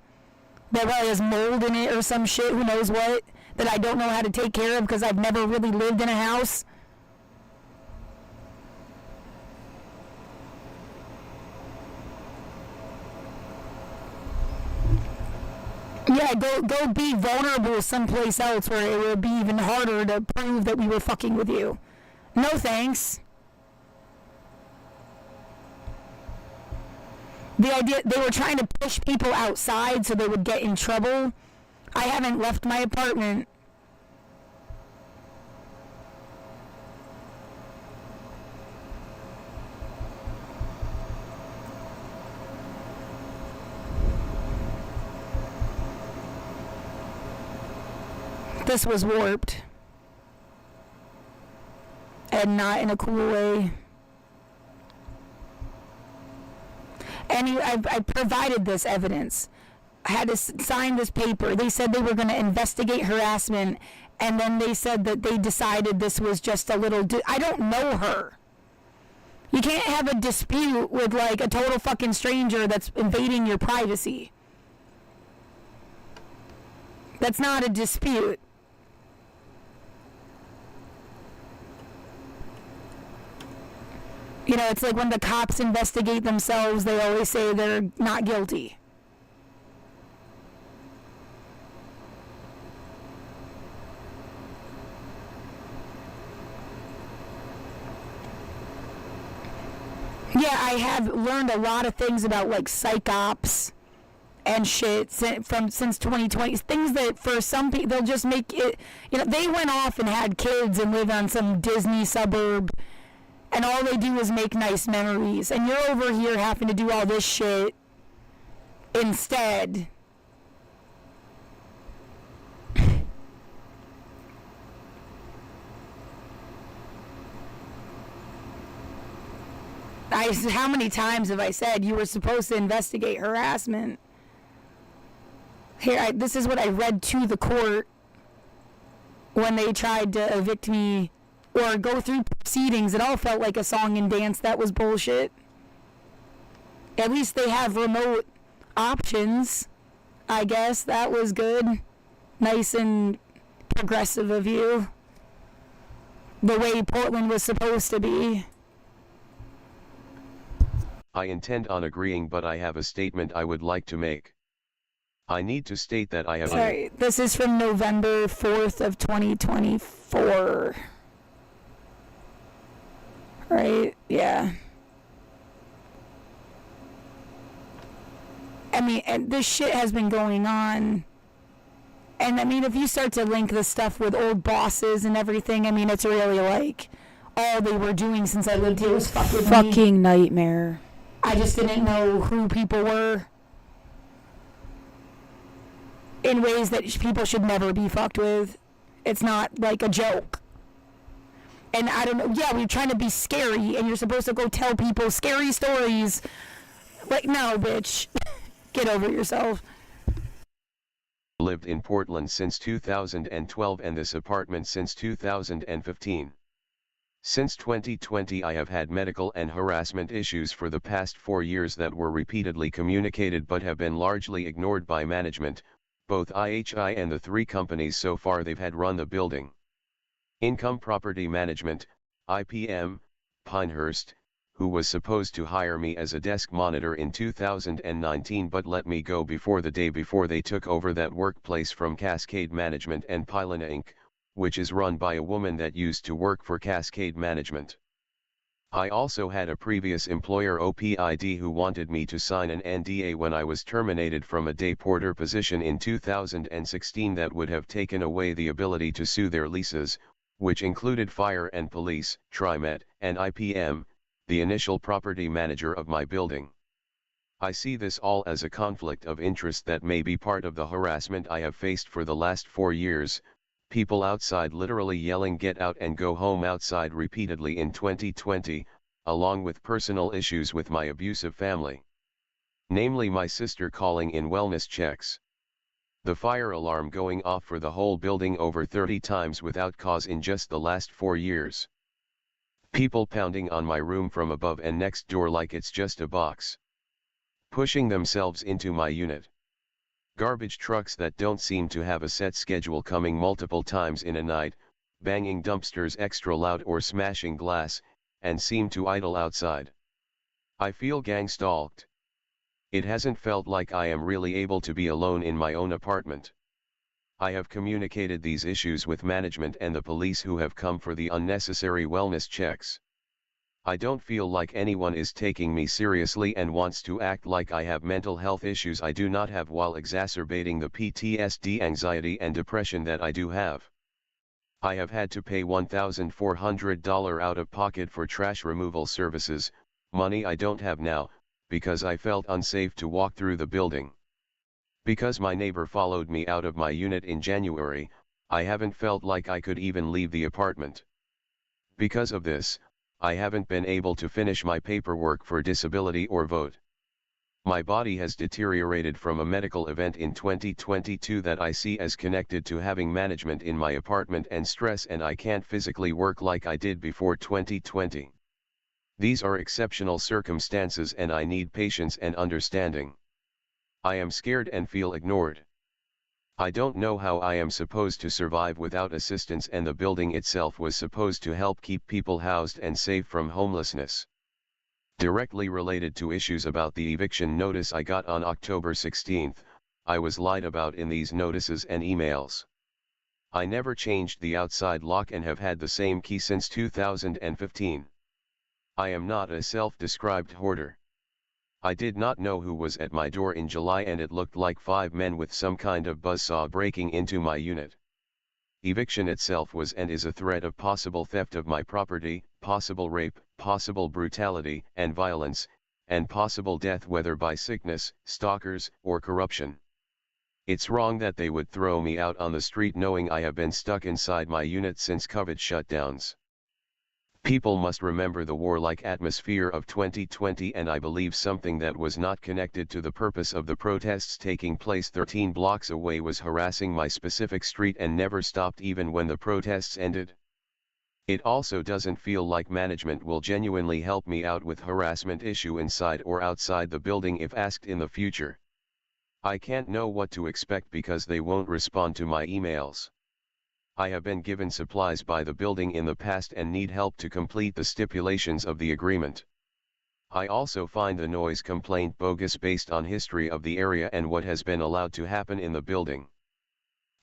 that probably has mold in it or some shit, who knows what, that I don't know how to take care of because I've never really lived in a house. Yeah, go be vulnerable someplace else where it would be even harder to prove that we were fucking with you. No thanks. The idea, they were trying to push people outside so they would get in trouble. I haven't left my apartment. This was warped. And not in a cool way. And I provided this evidence. I had to sign this paper. They said they were going to investigate harassment, and then they said that they decided this was just a little... I don't know her. You can't have a dispute with, like, a total fucking stranger that's invading your privacy. That's not a dispute. You know, it's like when the cops investigate themselves, they always say they're not guilty. Yeah, I have learned a lot of things about like psych ops and shit since 2020. Things that for some people, they'll just make it, you know, they went off and had kids and live on some Disney suburb, and all they do is make nice memories. And you're over here having to do all this shit instead. How many times have I said you were supposed to investigate harassment? Here, this is what I read to the court when they tried to evict me or go through proceedings. It all felt like a song and dance. That was bullshit. At least they have remote options, I guess. That was good. Nice and progressive of you. The way Portland was supposed to be. I intend on agreeing, but I have a statement I would like to make. I need to state that I have... Sorry, this is from November 4th of 2024. Right? Yeah. I mean, and this shit has been going on. And I mean, if you start to link this stuff with old bosses and everything, I mean, it's really like all they were doing since I lived here was fuck with me. Fucking nightmare. I just didn't know who people were in ways that people should never be fucked with. It's not like a joke. And I don't know, yeah, we're trying to be scary and you're supposed to go tell people scary stories. Like, no, bitch. Get over yourself. Lived in Portland since 2012 and this apartment since 2015. Since 2020 I have had medical and harassment issues for the past 4 years that were repeatedly communicated but have been largely ignored by management, both IHI and the 3 companies so far they've had run the building. Income Property Management, IPM, Pinehurst, who was supposed to hire me as a desk monitor in 2019 but let me go before the day before they took over that workplace from Cascade Management and Pylona Inc., which is run by a woman that used to work for Cascade Management. I also had a previous employer OPID who wanted me to sign an NDA when I was terminated from a day porter position in 2016 that would have taken away the ability to sue their leases, which included fire and police, TriMet, and IPM, the initial property manager of my building. I see this all as a conflict of interest that may be part of the harassment I have faced for the last 4 years. People outside literally yelling "get out and go home" outside repeatedly in 2020, along with personal issues with my abusive family. Namely my sister calling in wellness checks. The fire alarm going off for the whole building over 30 times without cause in just the last 4 years. People pounding on my room from above and next door like it's just a box. Pushing themselves into my unit. Garbage trucks that don't seem to have a set schedule coming multiple times in a night, banging dumpsters extra loud or smashing glass, and seem to idle outside. I feel gang-stalked. It hasn't felt like I am really able to be alone in my own apartment. I have communicated these issues with management and the police who have come for the unnecessary wellness checks. I don't feel like anyone is taking me seriously and wants to act like I have mental health issues I do not have while exacerbating the PTSD, anxiety and depression that I do have. I have had to pay $1,400 out of pocket for trash removal services, money I don't have now, because I felt unsafe to walk through the building. Because my neighbor followed me out of my unit in January, I haven't felt like I could even leave the apartment. Because of this, I haven't been able to finish my paperwork for disability or vote. My body has deteriorated from a medical event in 2022 that I see as connected to having management in my apartment and stress, and I can't physically work like I did before 2020. These are exceptional circumstances and I need patience and understanding. I am scared and feel ignored. I don't know how I am supposed to survive without assistance, and the building itself was supposed to help keep people housed and safe from homelessness. Directly related to issues about the eviction notice I got on October 16, I was lied about in these notices and emails. I never changed the outside lock and have had the same key since 2015. I am not a self-described hoarder. I did not know who was at my door in July, and it looked like 5 men with some kind of buzzsaw breaking into my unit. Eviction itself was and is a threat of possible theft of my property, possible rape, possible brutality and violence, and possible death, whether by sickness, stalkers, or corruption. It's wrong that they would throw me out on the street knowing I have been stuck inside my unit since COVID shutdowns. People must remember the warlike atmosphere of 2020, and I believe something that was not connected to the purpose of the protests taking place 13 blocks away was harassing my specific street and never stopped even when the protests ended. It also doesn't feel like management will genuinely help me out with harassment issue inside or outside the building if asked in the future. I can't know what to expect because they won't respond to my emails. I have been given supplies by the building in the past and need help to complete the stipulations of the agreement. I also find the noise complaint bogus based on history of the area and what has been allowed to happen in the building.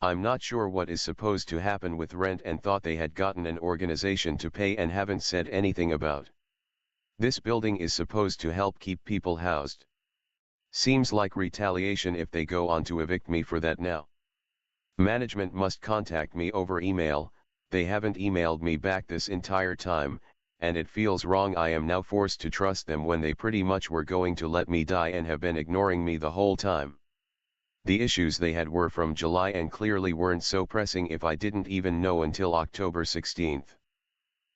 I'm not sure what is supposed to happen with rent and thought they had gotten an organization to pay and haven't said anything about. This building is supposed to help keep people housed. Seems like retaliation if they go on to evict me for that now. Management must contact me over email. They haven't emailed me back this entire time, and it feels wrong. I am now forced to trust them when they pretty much were going to let me die and have been ignoring me the whole time. The issues they had were from July and clearly weren't so pressing if I didn't even know until October 16.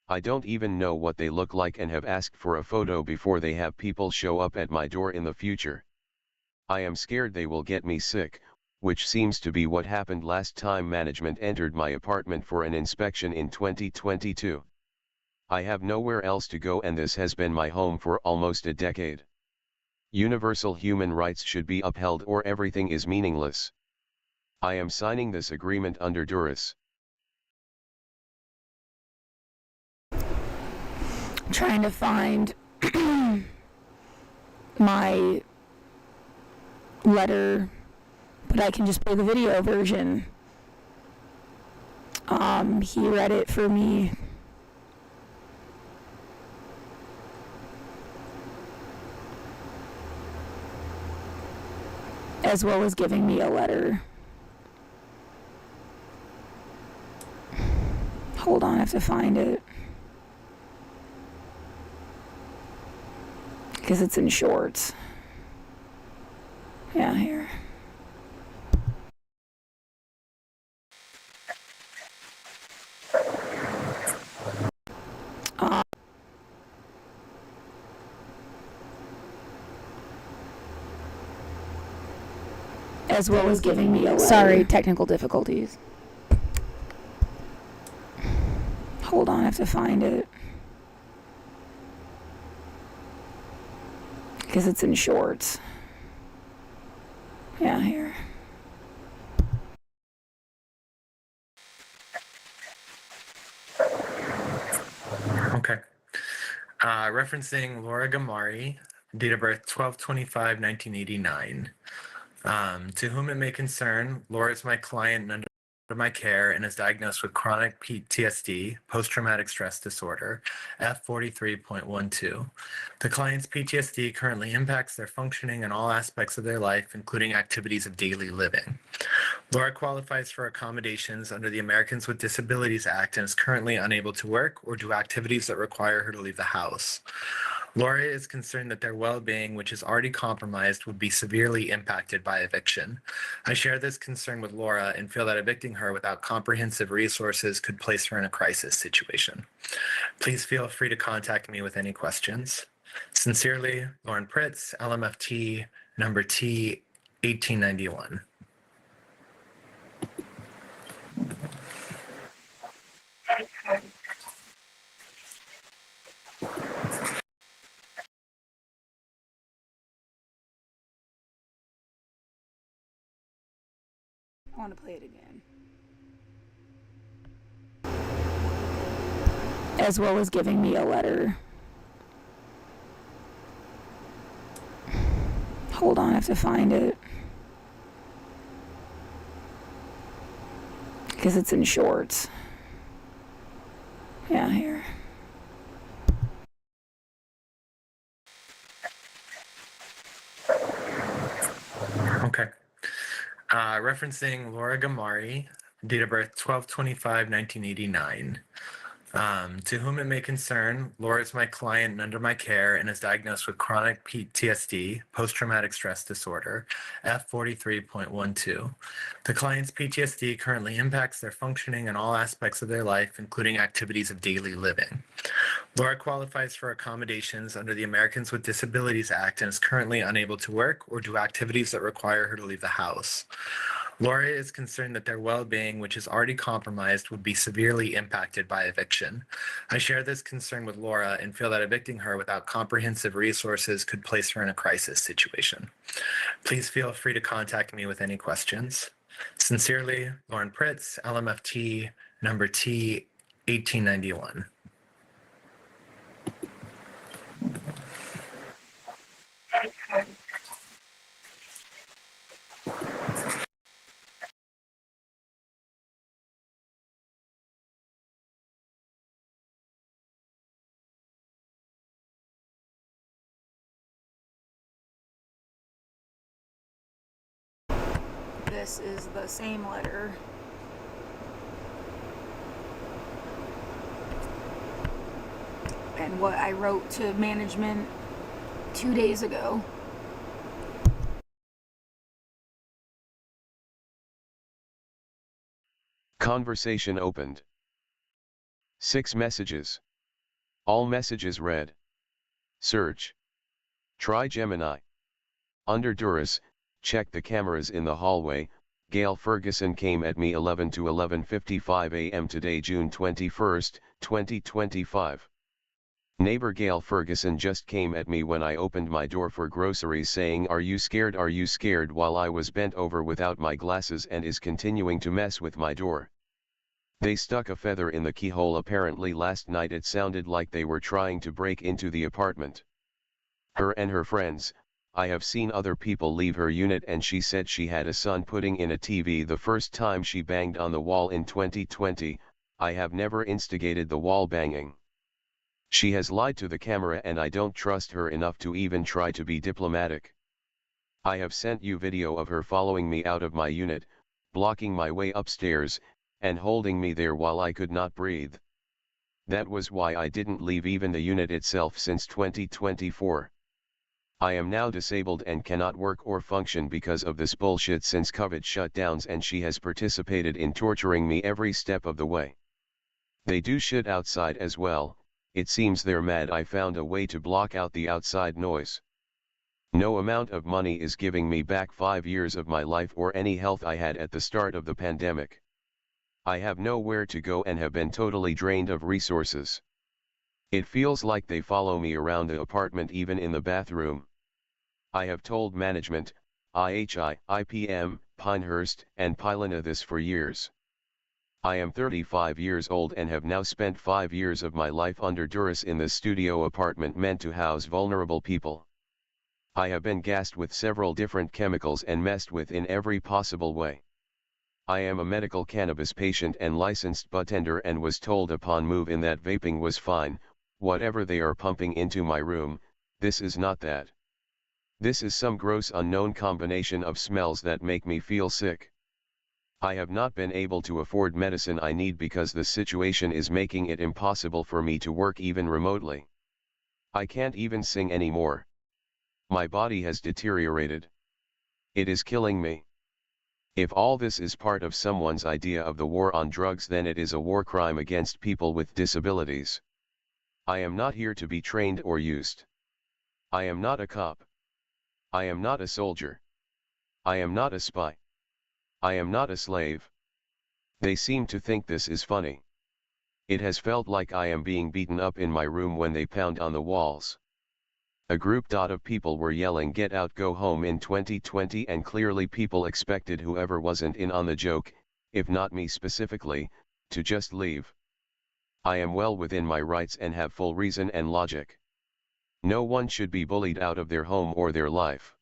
I don't even know what they look like and have asked for a photo before they have people show up at my door in the future. I am scared they will get me sick, which seems to be what happened last time management entered my apartment for an inspection in 2022. I have nowhere else to go, and this has been my home for almost a decade. Universal human rights should be upheld or everything is meaningless. I am signing this agreement under DURESS. Trying to find my letter, but I can just play the video version. He read it for me. As well as giving me a letter. Hold on, I have to find it. Because it's in shorts. Yeah, here. As well as giving me a letter. Sorry, technical difficulties. Hold on, I have to find it. Because it's in shorts. Yeah, here. Okay. Referencing Laura Gamari, date of birth 12/25/1989. To whom it may concern, Laura is my client and under my care and is diagnosed with chronic PTSD, post-traumatic stress disorder, F43.12. The client's PTSD currently impacts their functioning in all aspects of their life, including activities of daily living. Laura qualifies for accommodations under the Americans with Disabilities Act and is currently unable to work or do activities that require her to leave the house. Laura is concerned that their well-being, which is already compromised, would be severely impacted by eviction. I share this concern with Laura and feel that evicting her without comprehensive resources could place her in a crisis situation. Please feel free to contact me with any questions. Sincerely, Lauren Pritz, LMFT, number T, 1891. want to play it again. As well as giving me a letter. Hold on, I have to find it. Because it's in shorts. Yeah, here. Okay. Referencing Laura Gamari, date of birth 12/25/1989. To whom it may concern, Laura is my client and under my care and is diagnosed with chronic PTSD, post-traumatic stress disorder, F43.12. The client's PTSD currently impacts their functioning in all aspects of their life, including activities of daily living. Laura qualifies for accommodations under the Americans with Disabilities Act and is currently unable to work or do activities that require her to leave the house. Laura is concerned that their well-being, which is already compromised, would be severely impacted by eviction. I share this concern with Laura and feel that evicting her without comprehensive resources could place her in a crisis situation. Please feel free to contact me with any questions. Sincerely, Lauren Pritz, LMFT, number T, 1891. This is the same letter. And what I wrote to management 2 days ago. Conversation opened. 6 messages. All messages read. Search. Try Gemini. Under DURESS, check the cameras in the hallway. Gail Ferguson came at me 11 to 11:55 a.m. today, June 21, 2025. Neighbor Gail Ferguson just came at me when I opened my door for groceries saying, "Are you scared? Are you scared?" while I was bent over without my glasses, and is continuing to mess with my door. They stuck a feather in the keyhole. Apparently last night it sounded like they were trying to break into the apartment. Her and her friends. I have seen other people leave her unit, and she said she had a son putting in a TV the first time she banged on the wall in 2020. I have never instigated the wall banging. She has lied to the camera, and I don't trust her enough to even try to be diplomatic. I have sent you video of her following me out of my unit, blocking my way upstairs, and holding me there while I could not breathe. That was why I didn't leave even the unit itself since 2024. I am now disabled and cannot work or function because of this bullshit since COVID shutdowns, and she has participated in torturing me every step of the way. They do shit outside as well. It seems they're mad I found a way to block out the outside noise. No amount of money is giving me back 5 years of my life or any health I had at the start of the pandemic. I have nowhere to go and have been totally drained of resources. It feels like they follow me around the apartment, even in the bathroom. I have told management, IHI, IPM, Pinehurst, and Pylina this for years. I am 35 years old and have now spent 5 years of my life under duress in this studio apartment meant to house vulnerable people. I have been gassed with several different chemicals and messed with in every possible way. I am a medical cannabis patient and licensed budtender, and was told upon move-in that vaping was fine. Whatever they are pumping into my room, this is not that. This is some gross unknown combination of smells that make me feel sick. I have not been able to afford medicine I need because the situation is making it impossible for me to work even remotely. I can't even sing anymore. My body has deteriorated. It is killing me. If all this is part of someone's idea of the war on drugs, then it is a war crime against people with disabilities. I am not here to be trained or used. I am not a cop. I am not a soldier. I am not a spy. I am not a slave. They seem to think this is funny. It has felt like I am being beaten up in my room when they pound on the walls. A group of people were yelling "Get out, go home" in 2020, and clearly people expected whoever wasn't in on the joke, if not me specifically, to just leave. I am well within my rights and have full reason and logic. No one should be bullied out of their home or their life.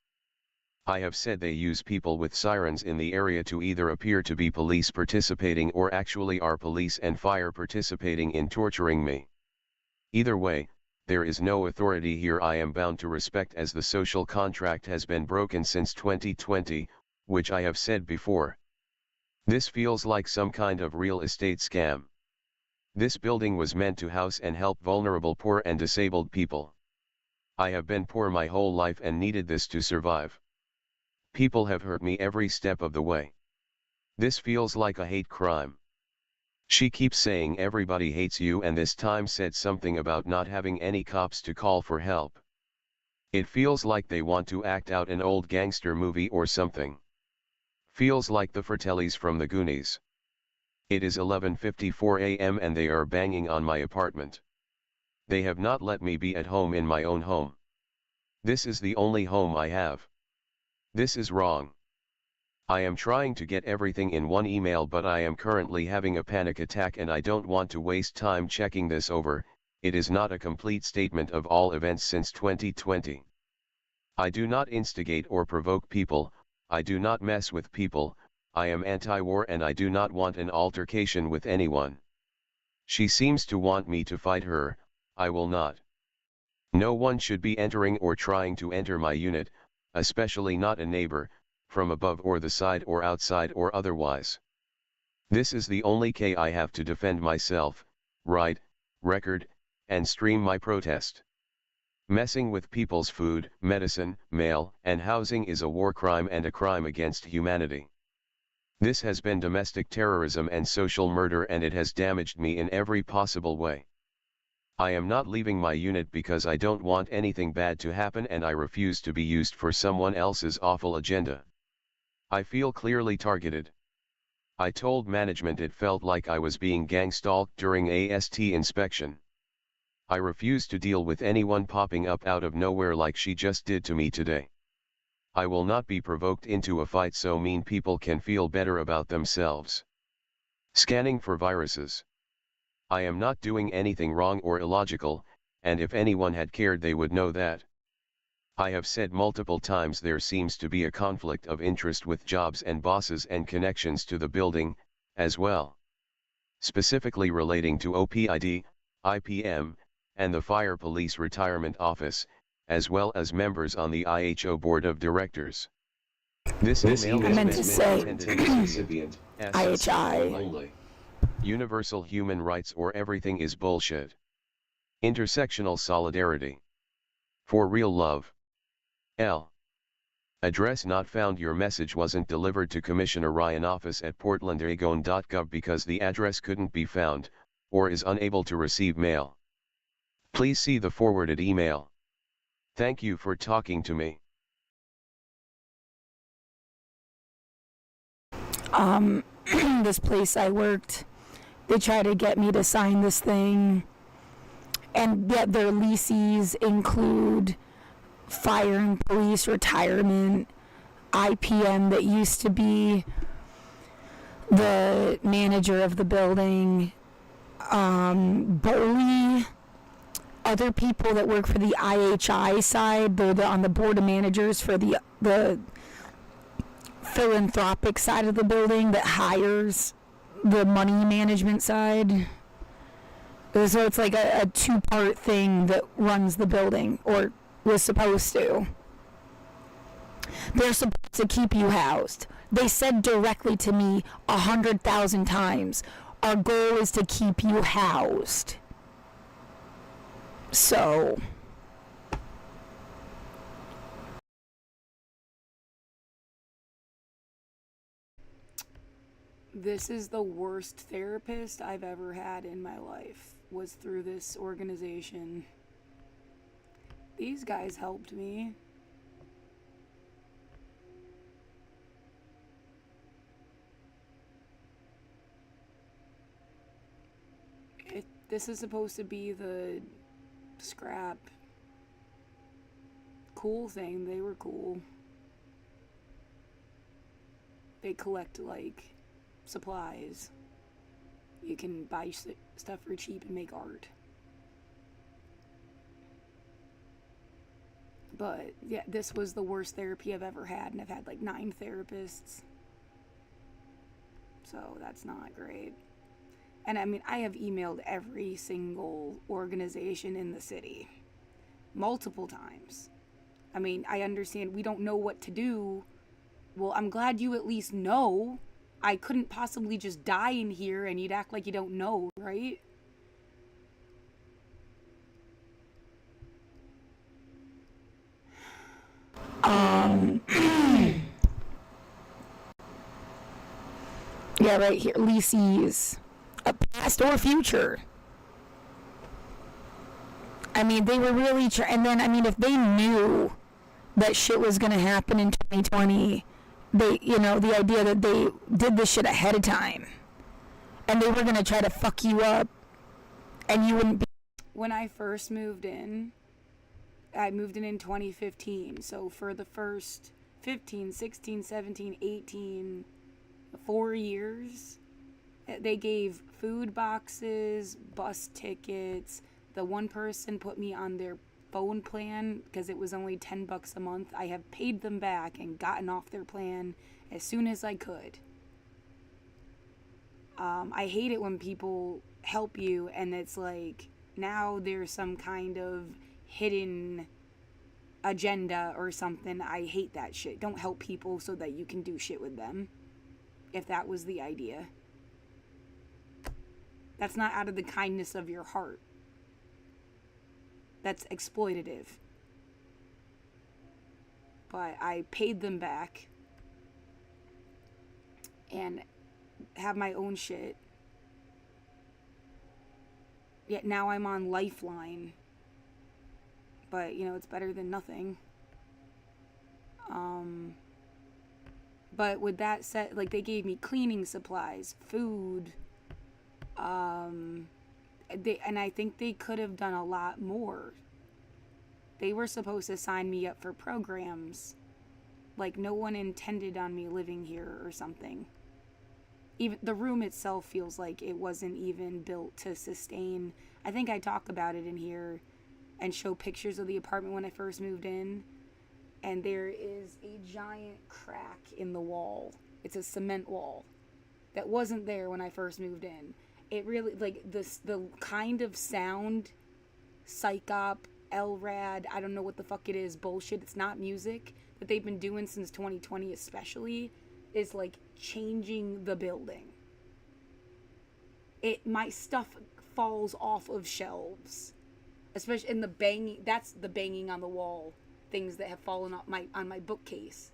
I have said they use people with sirens in the area to either appear to be police participating or actually are police and fire participating in torturing me. Either way, there is no authority here I am bound to respect, as the social contract has been broken since 2020, which I have said before. This feels like some kind of real estate scam. This building was meant to house and help vulnerable poor and disabled people. I have been poor my whole life and needed this to survive. People have hurt me every step of the way. This feels like a hate crime. She keeps saying everybody hates you, and this time said something about not having any cops to call for help. It feels like they want to act out an old gangster movie or something. Feels like the Fratellis from the Goonies. It is 11:54 a.m. and they are banging on my apartment. They have not let me be at home in my own home. This is the only home I have. This is wrong. I am trying to get everything in one email, but I am currently having a panic attack and I don't want to waste time checking this over. It is not a complete statement of all events since 2020. I do not instigate or provoke people, I do not mess with people, I am anti-war and I do not want an altercation with anyone. She seems to want me to fight her, I will not. No one should be entering or trying to enter my unit, especially not a neighbor, from above or the side or outside or otherwise. This is the only key I have to defend myself, write, record, and stream my protest. Messing with people's food, medicine, mail, and housing is a war crime and a crime against humanity. This has been domestic terrorism and social murder, and it has damaged me in every possible way. I am not leaving my unit because I don't want anything bad to happen, and I refuse to be used for someone else's awful agenda. I feel clearly targeted. I told management it felt like I was being gang-stalked during AST inspection. I refuse to deal with anyone popping up out of nowhere like she just did to me today. I will not be provoked into a fight so mean people can feel better about themselves. Scanning for viruses. I am not doing anything wrong or illogical, and if anyone had cared they would know that. I have said multiple times there seems to be a conflict of interest with jobs and bosses and connections to the building, as well. Specifically relating to OPID, IPM, and the Fire Police Retirement Office, as well as members on the IHO Board of Directors. This email I meant to say IHI. IHI. Universal human rights or everything is bullshit. Intersectional solidarity. For real love. L. Address not found. Your message wasn't delivered to Commissioner Ryan office at portlandagon.gov because the address couldn't be found, or is unable to receive mail. Please see the forwarded email. Thank you for talking to me. This place I worked, they tried to get me to sign this thing, and yet their leases include fire and police retirement, IPM that used to be the manager of the building, Bowley, other people that work for the IHI side, they're on the board of managers for the philanthropic side of the building that hires the money management side. So it's like a two-part thing that runs the building, or was supposed to. They're supposed to keep you housed. They said directly to me 100,000 times, our goal is to keep you housed. So this is the worst therapist I've ever had in my life, was through this organization. These guys helped me. This is supposed to be the scrap. cool thing. They were cool. They collect, like, supplies. You can buy stuff for cheap and make art. But, yeah, this was the worst therapy I've ever had, and I've had, like, 9 therapists. So, that's not great. And, I mean, I have emailed every single organization in the city. Multiple times. I mean, I understand we don't know what to do. Well, I'm glad you at least know. I couldn't possibly just die in here and you'd act like you don't know, right? Yeah, right here. Leases. A past or future. I mean, they were really and then, I mean, if they knew that shit was gonna happen in 2020, they, you know, the idea that they did this shit ahead of time, and they were gonna try to fuck you up, and you wouldn't be. When I first moved in, I moved in 2015, so for the first 15, 16, 17, 18, 4 years, they gave food boxes, bus tickets. The one person put me on their phone plan because it was only $10 a month. I have paid them back and gotten off their plan as soon as I could. I hate it when people help you and it's like now there's some kind of hidden agenda or something. I hate that shit. Don't help people so that you can do shit with them. If that was the idea. That's not out of the kindness of your heart. That's exploitative. But I paid them back and have my own shit. Yet now I'm on Lifeline. But, you know, it's better than nothing. But with that said, like, they gave me cleaning supplies, food, and I think they could have done a lot more. They were supposed to sign me up for programs. Like, no one intended on me living here or something. Even the room itself feels like it wasn't even built to sustain. I think I talk about it in here and show pictures of the apartment when I first moved in. And there is a giant crack in the wall. It's a cement wall that wasn't there when I first moved in. It really, like, the kind of sound, psych-op, LRAD, I don't know what the fuck it is, bullshit, it's not music, that they've been doing since 2020 especially, is, like, changing the building. My stuff falls off of shelves. Especially in the banging, that's the banging on the wall. Things that have fallen off on my bookcase.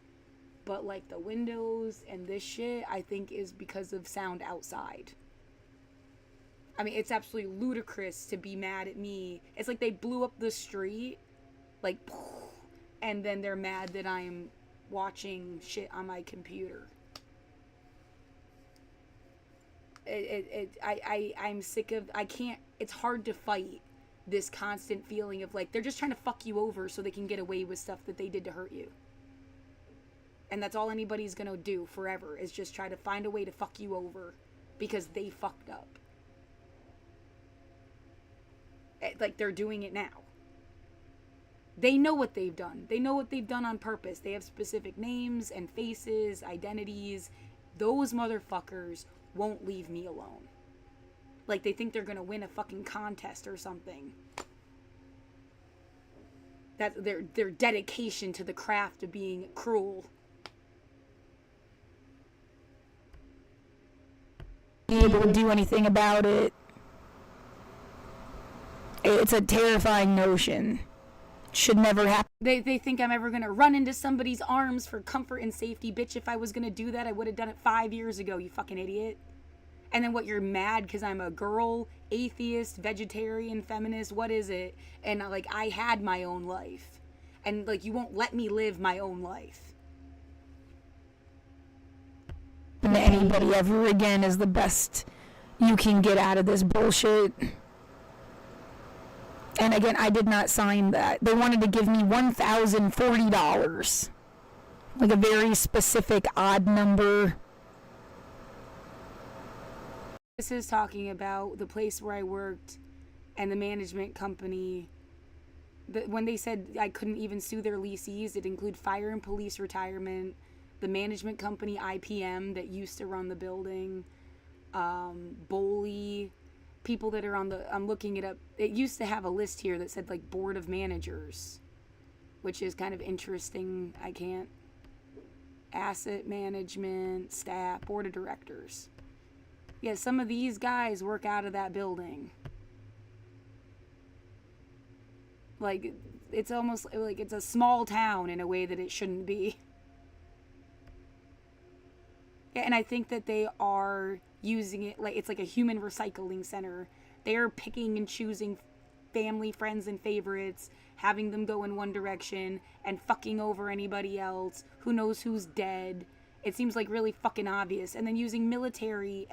But, like, the windows and this shit, I think is because of sound outside. I mean, it's absolutely ludicrous to be mad at me. It's like they blew up the street, like, and then they're mad that I'm watching shit on my computer. I'm sick of, it's hard to fight this constant feeling of, like, they're just trying to fuck you over so they can get away with stuff that they did to hurt you. And that's all anybody's gonna do forever, is just try to find a way to fuck you over because they fucked up. Like, they're doing it now. They know what they've done. They know what they've done on purpose. They have specific names and faces, identities. Those motherfuckers won't leave me alone. Like, they think they're gonna win a fucking contest or something. That's their dedication to the craft of being cruel. Be able to do anything about it. It's a terrifying notion. Should never happen. They think I'm ever gonna run into somebody's arms for comfort and safety. Bitch, if I was gonna do that, I would have done it 5 years ago, you fucking idiot. And then what, you're mad because I'm a girl, atheist, vegetarian, feminist, what is it? And, like, I had my own life. And, like, you won't let me live my own life. Anybody ever again is the best you can get out of this bullshit. And again, I did not sign that. They wanted to give me $1,040. Like a very specific odd number. This is talking about the place where I worked and the management company. When they said I couldn't even sue their lessees, it include fire and police retirement, the management company IPM that used to run the building, Boley, people that are on the, I'm looking it up. It used to have a list here that said like board of managers, which is kind of interesting. I can't. Asset management, staff, board of directors. Yeah, some of these guys work out of that building. Like, it's almost like it's a small town in a way that it shouldn't be. Yeah, and I think that they are using it like it's like a human recycling center. They are picking and choosing family, friends, and favorites, having them go in one direction and fucking over anybody else. Who knows who's dead? It seems like really fucking obvious. And then using military,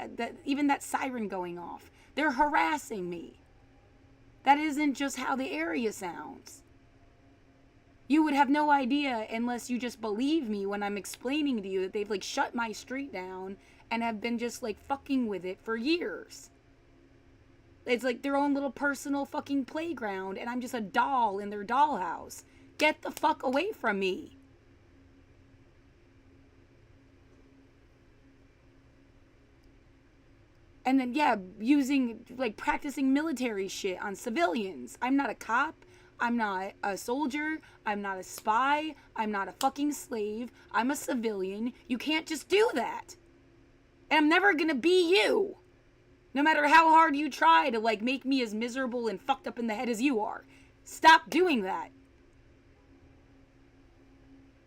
even that siren going off. They're harassing me. That isn't just how the area sounds. You would have no idea unless you just believe me when I'm explaining to you that they've like shut my street down and have been just like fucking with it for years. It's like their own little personal fucking playground, and I'm just a doll in their dollhouse. Get the fuck away from me. And then, yeah, like, practicing military shit on civilians. I'm not a cop. I'm not a soldier. I'm not a spy. I'm not a fucking slave. I'm a civilian. You can't just do that. And I'm never gonna be you. No matter how hard you try to, like, make me as miserable and fucked up in the head as you are. Stop doing that.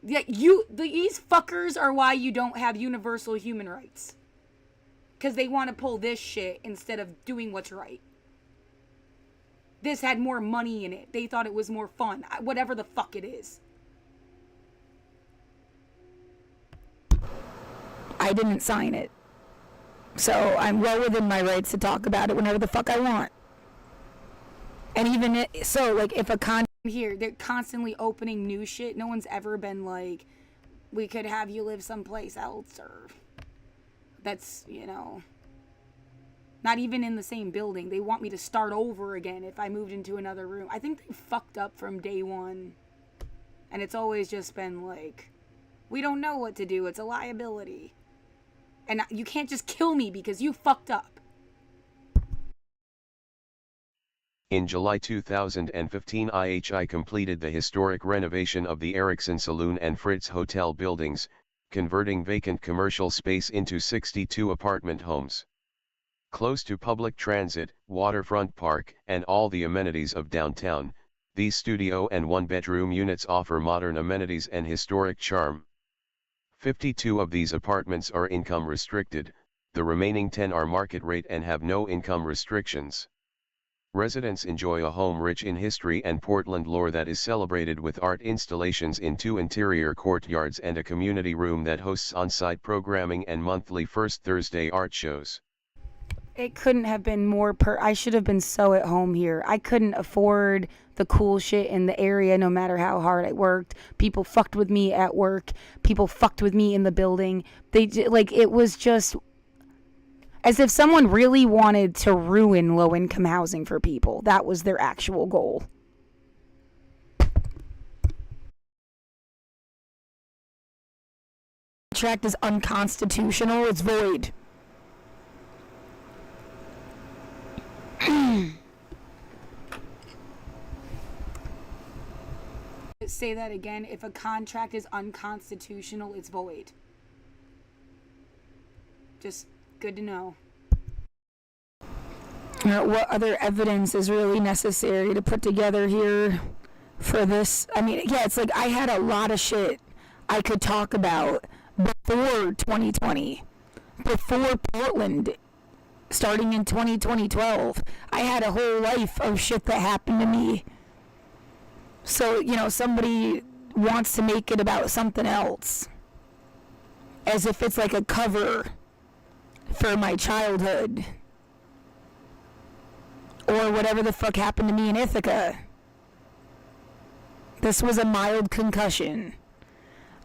Yeah, these fuckers are why you don't have universal human rights. Because they want to pull this shit instead of doing what's right. This had more money in it. They thought it was more fun. Whatever the fuck it is. I didn't sign it. So I'm well within my rights to talk about it whenever the fuck I want. And even like if a here, they're constantly opening new shit. No one's ever been like, we could have you live someplace else, or that's, not even in the same building. They want me to start over again if I moved into another room. I think they fucked up from day one. And it's always just been like, we don't know what to do. It's a liability. And you can't just kill me because you fucked up. In July 2015, IHI completed the historic renovation of the Erickson Saloon and Friendz Hotel buildings, converting vacant commercial space into 62 apartment homes. Close to public transit, waterfront park, and all the amenities of downtown, these studio and one-bedroom units offer modern amenities and historic charm. 52 of these apartments are income restricted, the remaining 10 are market rate and have no income restrictions. Residents enjoy a home rich in history and Portland lore that is celebrated with art installations in 2 interior courtyards and a community room that hosts on-site programming and monthly First Thursday art shows. It couldn't have been more I should have been so at home here. I couldn't afford the cool shit in the area no matter how hard I worked. People fucked with me at work. People fucked with me in the building. It was just as if someone really wanted to ruin low-income housing for people. That was their actual goal. The contract is unconstitutional. It's void. Say that again. If a contract is unconstitutional, it's void. Just good to know. What other evidence is really necessary to put together here for this? I mean, yeah, it's like I had a lot of shit I could talk about before 2020, before Portland. Starting in 2012, I had a whole life of shit that happened to me. So, somebody wants to make it about something else. As if it's like a cover for my childhood. or whatever the fuck happened to me in Ithaca. This was a mild concussion.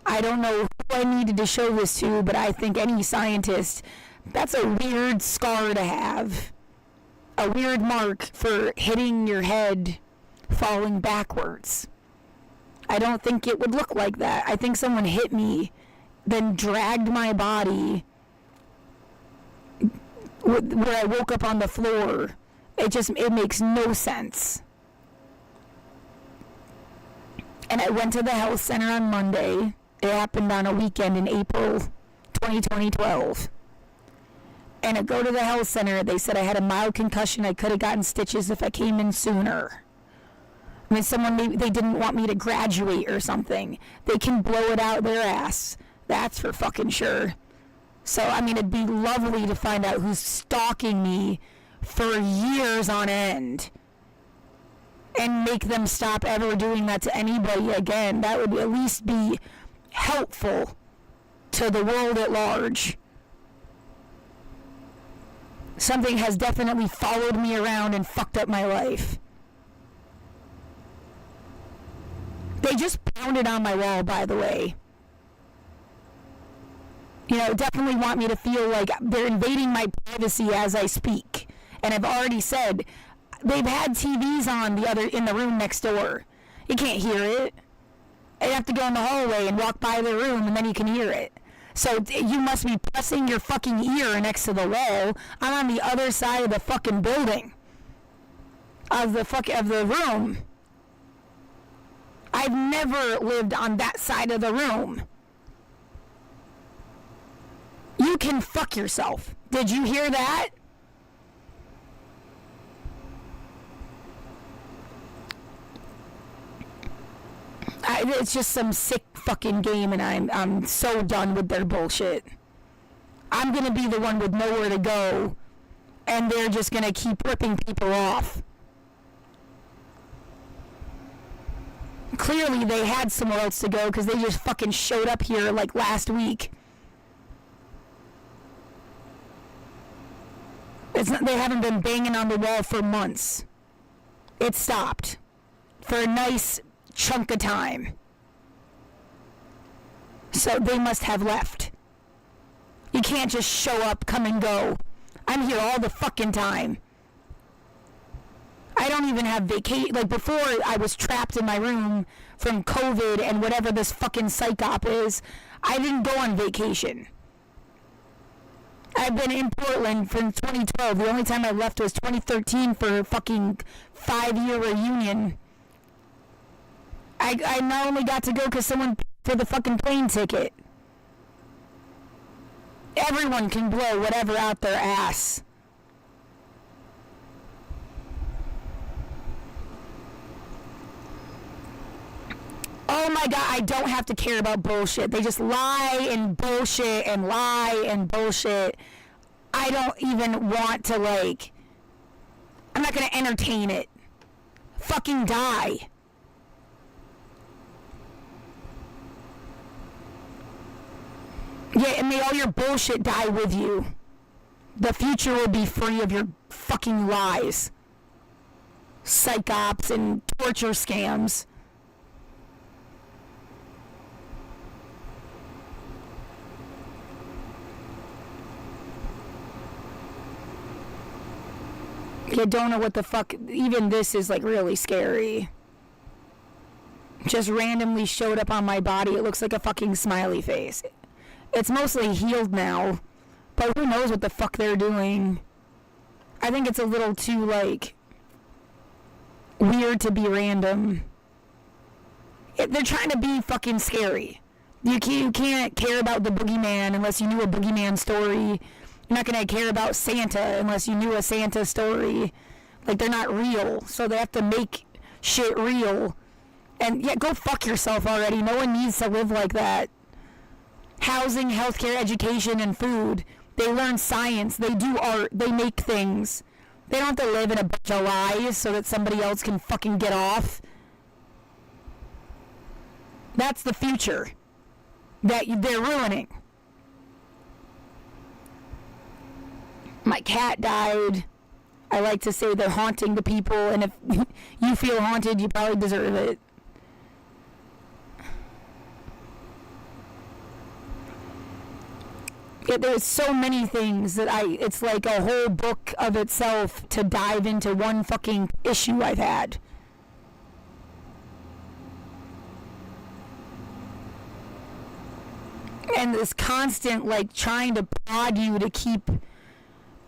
I don't know who I needed to show this to, but I think any scientist, that's a weird scar to have. A weird mark for hitting your head falling backwards. I don't think it would look like that. I think someone hit me, then dragged my body where I woke up on the floor. It makes no sense. And I went to the health center on Monday. It happened on a weekend in April 2012. And I go to the health center. They said I had a mild concussion. I could have gotten stitches if I came in sooner. I mean, maybe they didn't want me to graduate or something. They can blow it out their ass. That's for fucking sure. So, I mean, it'd be lovely to find out who's stalking me for years on end. And make them stop ever doing that to anybody again. That would at least be helpful to the world at large. Something has definitely followed me around and fucked up my life. They just pounded on my wall, by the way. You know, definitely want me to feel like they're invading my privacy as I speak. And I've already said, they've had TVs on in the room next door. You can't hear it. You have to go in the hallway and walk by the room, and then you can hear it. So you must be pressing your fucking ear next to the wall. I'm on the other side of the fucking building. Of the room. I've never lived on that side of the room. You can fuck yourself. Did you hear that? It's just some sick fucking game, and I'm so done with their bullshit. I'm gonna be the one with nowhere to go, and they're just gonna keep ripping people off. Clearly, they had somewhere else to go because they just fucking showed up here like last week. They haven't been banging on the wall for months. It stopped for a nice chunk of time. So they must have left. You can't just show up, come and go. I'm here all the fucking time. I don't even have vacation. Like, before I was trapped in my room from COVID and whatever this fucking psych-op is, I didn't go on vacation. I've been in Portland from 2012. The only time I left was 2013 for a fucking 5-year reunion. I not only got to go because someone paid for the fucking plane ticket. Everyone can blow whatever out their ass. Oh my God, I don't have to care about bullshit. They just lie and bullshit and lie and bullshit. I don't even want to, I'm not going to entertain it. Fucking die. Yeah, and may all your bullshit die with you. The future will be free of your fucking lies. Psych ops and torture scams. You don't know what the fuck, even this is really scary. Just randomly showed up on my body. It looks like a fucking smiley face. It's mostly healed now, but who knows what the fuck they're doing. I think it's a little too, weird to be random. They're trying to be fucking scary. You can't care about the boogeyman unless you knew a boogeyman story. You're not going to care about Santa unless you knew a Santa story. They're not real, so they have to make shit real. And, yeah, go fuck yourself already. No one needs to live like that. Housing, healthcare, education, and food. They learn science. They do art. They make things. They don't have to live in a bunch of lies so that somebody else can fucking get off. That's the future that they're ruining. My cat died. I like to say they're haunting the people, and if you feel haunted, you probably deserve it. There's so many things that it's like a whole book of itself to dive into one fucking issue I've had. And this constant, like, trying to prod you to keep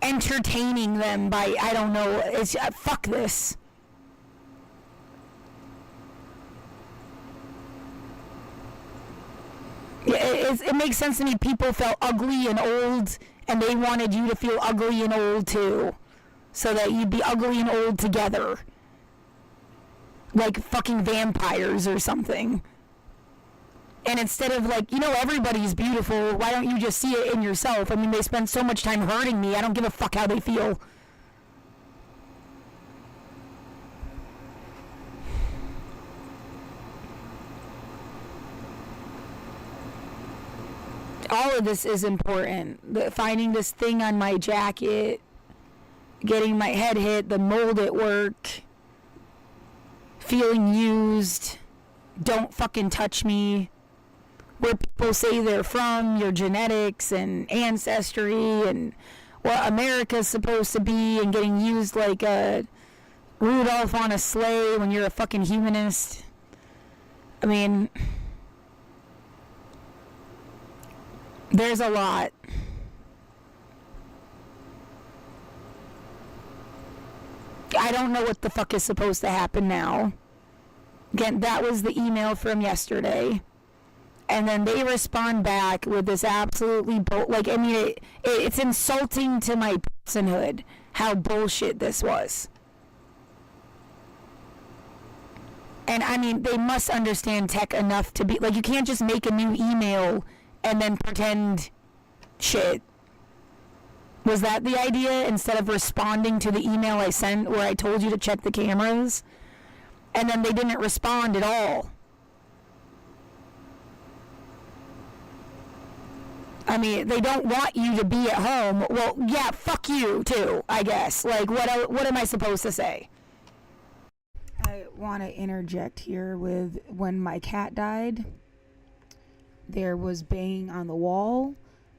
entertaining them by, I don't know, it's, fuck this. It makes sense to me. People felt ugly and old, and they wanted you to feel ugly and old too, so that you'd be ugly and old together, like fucking vampires or something. And instead of, like, you know, everybody's beautiful, why don't you just see it in yourself? I mean, they spend so much time hurting me, I don't give a fuck how they feel. All of this is important. Finding this thing on my jacket, getting my head hit, the mold at work, feeling used, don't fucking touch me, where people say they're from, your genetics and ancestry and what America's supposed to be, and getting used like a Rudolph on a sleigh when you're a fucking humanist. I mean, there's a lot. I don't know what the fuck is supposed to happen now. Again, that was the email from yesterday. And then they respond back with this absolutely like, I mean, it's insulting to my personhood how bullshit this was. And I mean, they must understand tech enough to be, like, you can't just make a new email and then pretend shit. Was that the idea? Instead of responding to the email I sent where I told you to check the cameras? And then they didn't respond at all. I mean, they don't want you to be at home. Well, yeah, fuck you too, I guess. Like, what am I supposed to say? I want to interject here with, when my cat died, there was banging on the wall.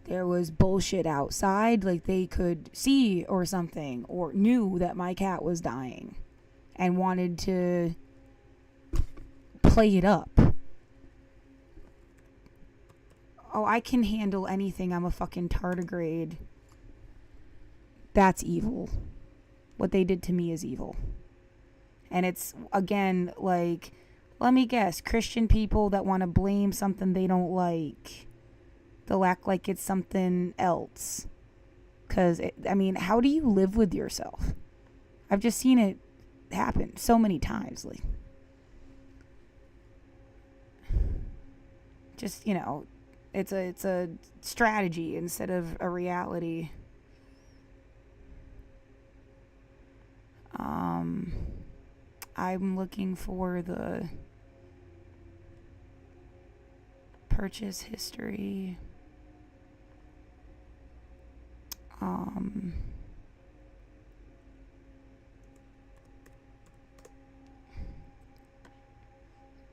There was bullshit outside, like they could see or something, or knew that my cat was dying and wanted to play it up. Oh, I can handle anything. I'm a fucking tardigrade. That's evil. What they did to me is evil. And it's, again, like, let me guess, Christian people that want to blame something they don't like, they'll act like it's something else. Because, I mean, how do you live with yourself? I've just seen it happen so many times. Like, just, you know, it's a strategy instead of a reality. I'm looking for the purchase history.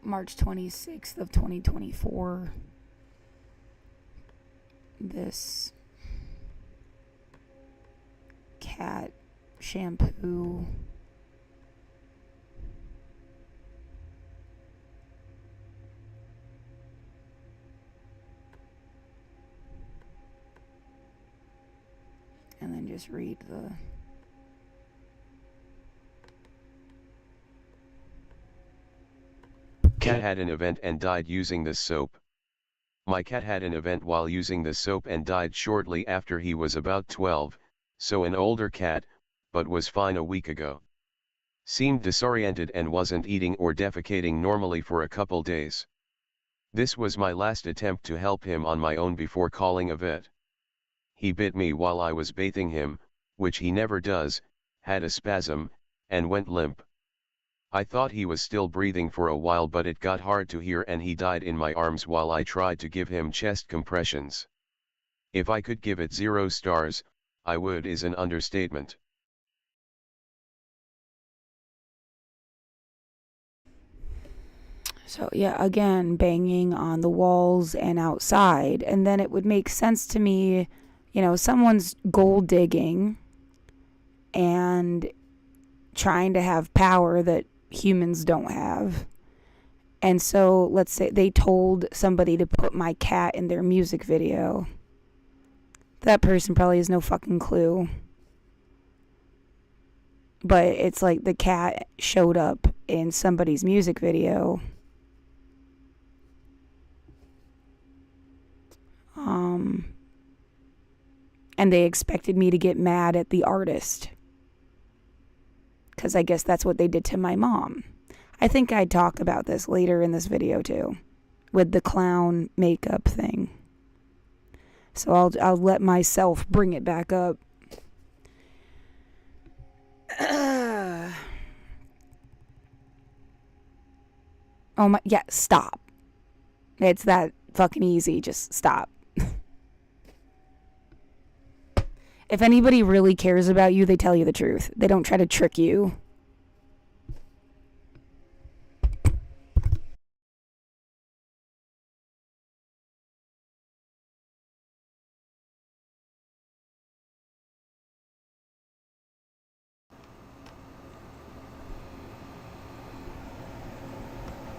March 26th of 2024. This cat shampoo. And then just read the Cat had an event and died using this soap. My cat had an event while using the soap and died shortly after. He was about 12, so an older cat, but was fine a week ago. Seemed disoriented and wasn't eating or defecating normally for a couple days. This was my last attempt to help him on my own before calling a vet. He bit me while I was bathing him, which he never does, had a spasm, and went limp. I thought he was still breathing for a while, but it got hard to hear and he died in my arms while I tried to give him chest compressions. If I could give it 0 stars, I would, is an understatement. So, yeah, again, banging on the walls and outside. And then it would make sense to me, you know, someone's gold digging and trying to have power that humans don't have. And so, let's say they told somebody to put my cat in their music video. That person probably has no fucking clue. But it's like the cat showed up in somebody's music video. And they expected me to get mad at the artist. Because I guess that's what they did to my mom. I think I talk about this later in this video too. With the clown makeup thing. So I'll let myself bring it back up. Oh my, yeah, stop. It's that fucking easy, just stop. If anybody really cares about you, they tell you the truth. They don't try to trick you.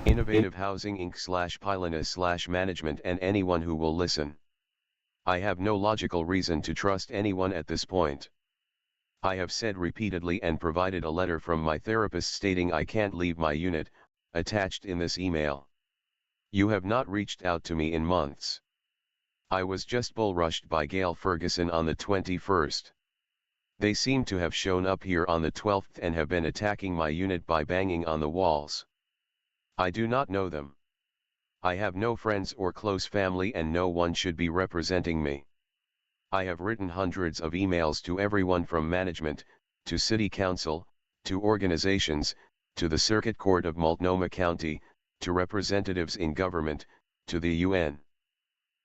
Innovative Housing Inc. /Pilinus /management and anyone who will listen. I have no logical reason to trust anyone at this point. I have said repeatedly and provided a letter from my therapist stating I can't leave my unit, attached in this email. You have not reached out to me in months. I was just bull rushed by Gail Ferguson on the 21st. They seem to have shown up here on the 12th and have been attacking my unit by banging on the walls. I do not know them. I have no friends or close family and no one should be representing me. I have written hundreds of emails to everyone from management, to city council, to organizations, to the Circuit Court of Multnomah County, to representatives in government, to the UN.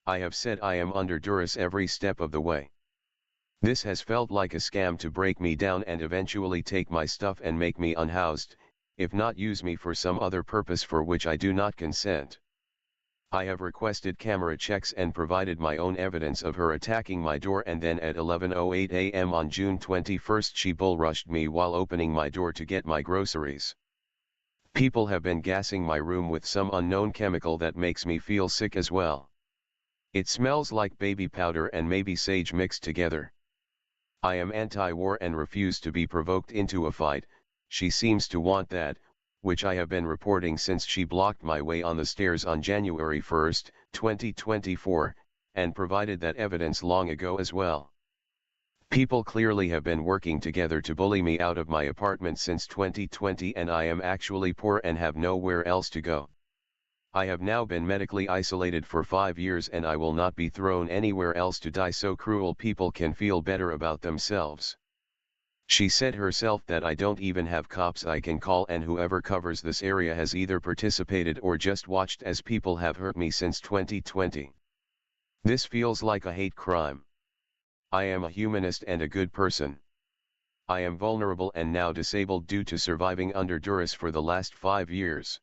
I have said I am under duress every step of the way. This has felt like a scam to break me down and eventually take my stuff and make me unhoused, if not use me for some other purpose for which I do not consent. I have requested camera checks and provided my own evidence of her attacking my door, and then at 11:08 a.m. on June 21st she bull rushed me while opening my door to get my groceries. People have been gassing my room with some unknown chemical that makes me feel sick as well. It smells like baby powder and maybe sage mixed together. I am anti-war and refuse to be provoked into a fight. She seems to want that, which I have been reporting since she blocked my way on the stairs on January 1, 2024, and provided that evidence long ago as well. People clearly have been working together to bully me out of my apartment since 2020, and I am actually poor and have nowhere else to go. I have now been medically isolated for 5 years and I will not be thrown anywhere else to die so cruel people can feel better about themselves. She said herself that I don't even have cops I can call, and whoever covers this area has either participated or just watched as people have hurt me since 2020. This feels like a hate crime. I am a humanist and a good person. I am vulnerable and now disabled due to surviving under duress for the last 5 years.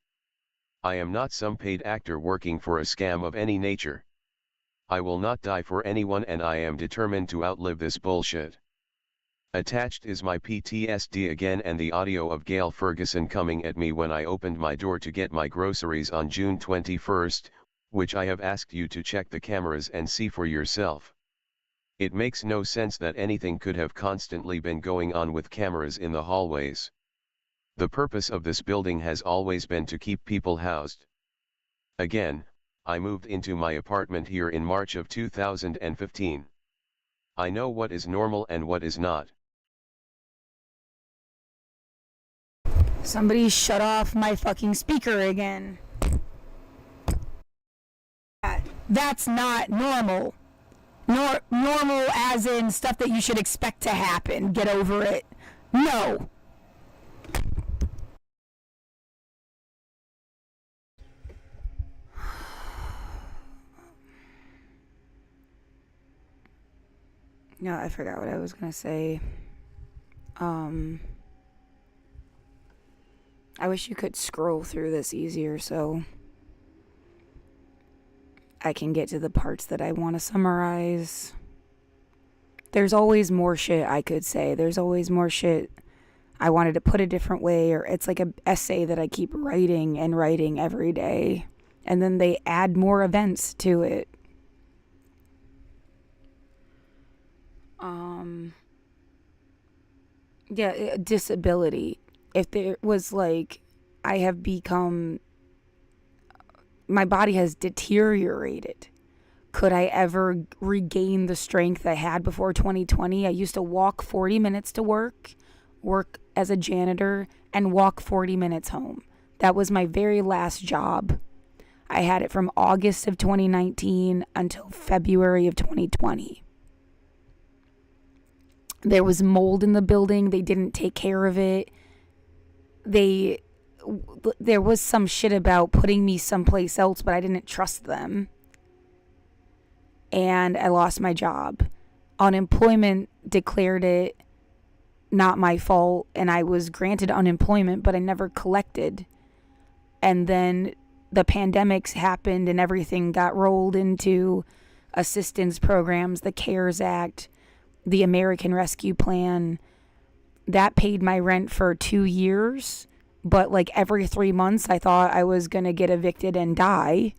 I am not some paid actor working for a scam of any nature. I will not die for anyone and I am determined to outlive this bullshit. Attached is my PTSD again and the audio of Gail Ferguson coming at me when I opened my door to get my groceries on June 21st, which I have asked you to check the cameras and see for yourself. It makes no sense that anything could have constantly been going on with cameras in the hallways. The purpose of this building has always been to keep people housed. Again, I moved into my apartment here in March of 2015. I know what is normal and what is not. Somebody shut off my fucking speaker again. That's not normal. Normal as in stuff that you should expect to happen. Get over it. No. No, I forgot what I was gonna say. I wish you could scroll through this easier, so I can get to the parts that I want to summarize. There's always more shit I could say. There's always more shit I wanted to put a different way, or it's like an essay that I keep writing and writing every day. And then they add more events to it. Yeah, disability. If there was like, I have become, my body has deteriorated. Could I ever regain the strength I had before 2020? I used to walk 40 minutes to work as a janitor, and walk 40 minutes home. That was my very last job. I had it from August of 2019 until February of 2020. There was mold in the building. They didn't take care of it. There was some shit about putting me someplace else, but I didn't trust them. And I lost my job. Unemployment declared it not my fault, and I was granted unemployment, but I never collected. And then the pandemics happened and everything got rolled into assistance programs, the CARES Act, the American Rescue Plan. That paid my rent for 2 years, but like every 3 months I thought I was going to get evicted and die.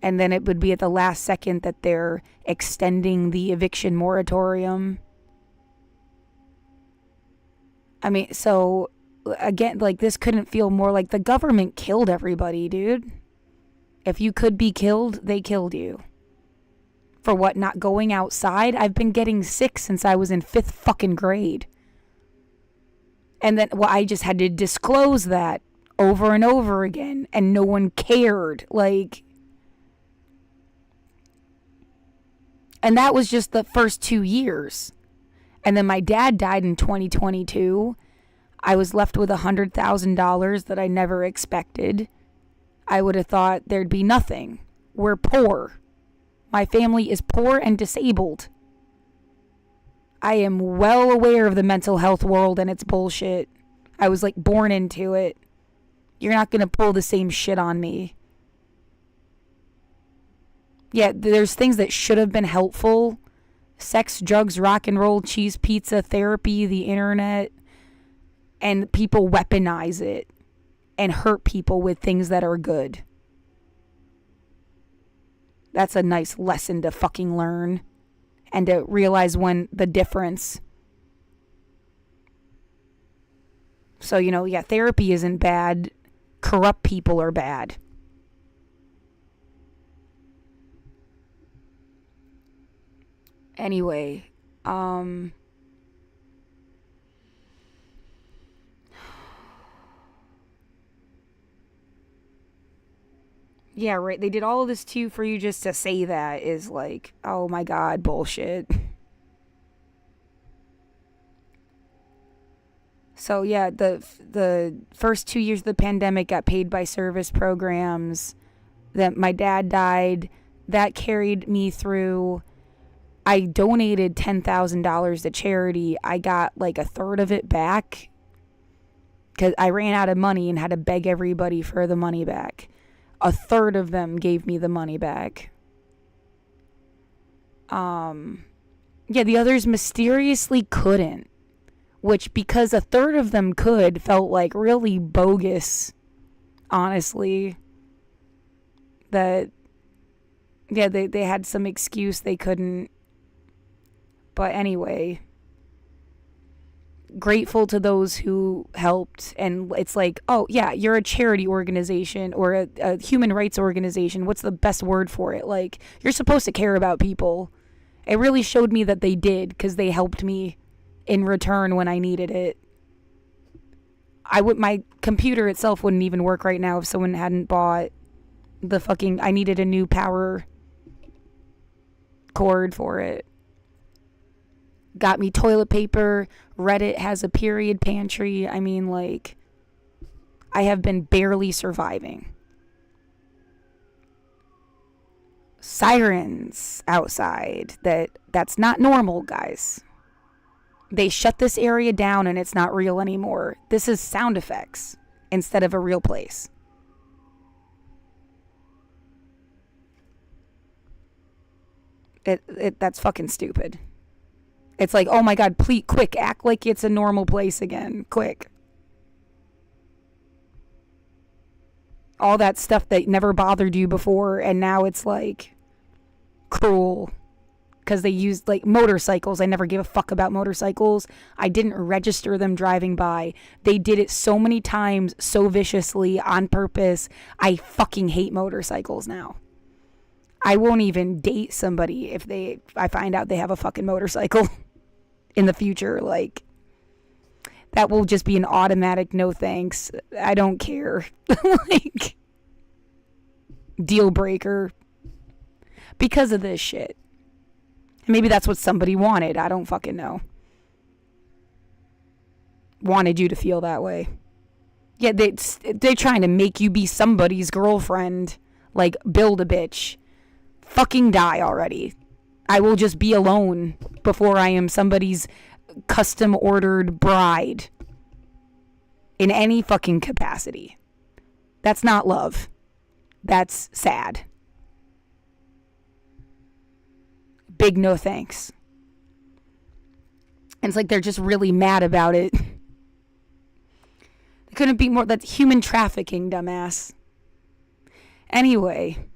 And then it would be at the last second that they're extending the eviction moratorium. I mean, so again, like, this couldn't feel more like the government killed everybody, dude. If you could be killed, they killed you. For what, not going outside? I've been getting sick since I was in 5th fucking grade. And then, well, I just had to disclose that over and over again, and no one cared. Like, and that was just the first 2 years. And then my dad died in 2022. I was left with $100,000 that I never expected. I would have thought there'd be nothing. We're poor. My family is poor and disabled. I am well aware of the mental health world and its bullshit. I was like born into it. You're not going to pull the same shit on me. Yeah, there's things that should have been helpful. Sex, drugs, rock and roll, cheese pizza, therapy, the internet. And people weaponize it and hurt people with things that are good. That's a nice lesson to fucking learn. And to realize when the difference. So, you know, yeah, therapy isn't bad. Corrupt people are bad. Anyway, yeah, right. They did all of this too for you just to say that is like, oh my God, bullshit. So yeah, the first 2 years of the pandemic got paid by service programs. That my dad died. That carried me through. I donated $10,000 to charity. I got like a third of it back because I ran out of money and had to beg everybody for the money back. A third of them gave me the money back. Yeah, the others mysteriously couldn't, which, because a third of them could, felt like really bogus, honestly. That, yeah, they had some excuse they couldn't. But anyway, grateful to those who helped. And it's like, oh yeah, you're a charity organization or a human rights organization. What's the best word for it? Like, you're supposed to care about people. It really showed me that they did, because they helped me in return when I needed it. My computer itself wouldn't even work right now if someone hadn't bought the fucking, I needed a new power cord for it. Got me toilet paper. Reddit has a period pantry. I mean, like, I have been barely surviving. Sirens outside. That's not normal, guys. They shut this area down and it's not real anymore. This is sound effects instead of a real place. That's fucking stupid. It's like, oh my God, please, quick, act like it's a normal place again. Quick. All that stuff that never bothered you before, and now it's like cruel. Because they used like motorcycles. I never gave a fuck about motorcycles. I didn't register them driving by. They did it so many times, so viciously, on purpose. I fucking hate motorcycles now. I won't even date somebody if I find out they have a fucking motorcycle in the future. Like, that will just be an automatic no thanks. I don't care. Like, deal breaker. Because of this shit. Maybe that's what somebody wanted. I don't fucking know. Wanted you to feel that way. Yeah, they're trying to make you be somebody's girlfriend. Like, build a bitch. Fucking die already. I will just be alone before I am somebody's custom ordered bride. In any fucking capacity. That's not love. That's sad. Big no thanks. And it's like they're just really mad about it. They couldn't be more. That's human trafficking, dumbass. Anyway.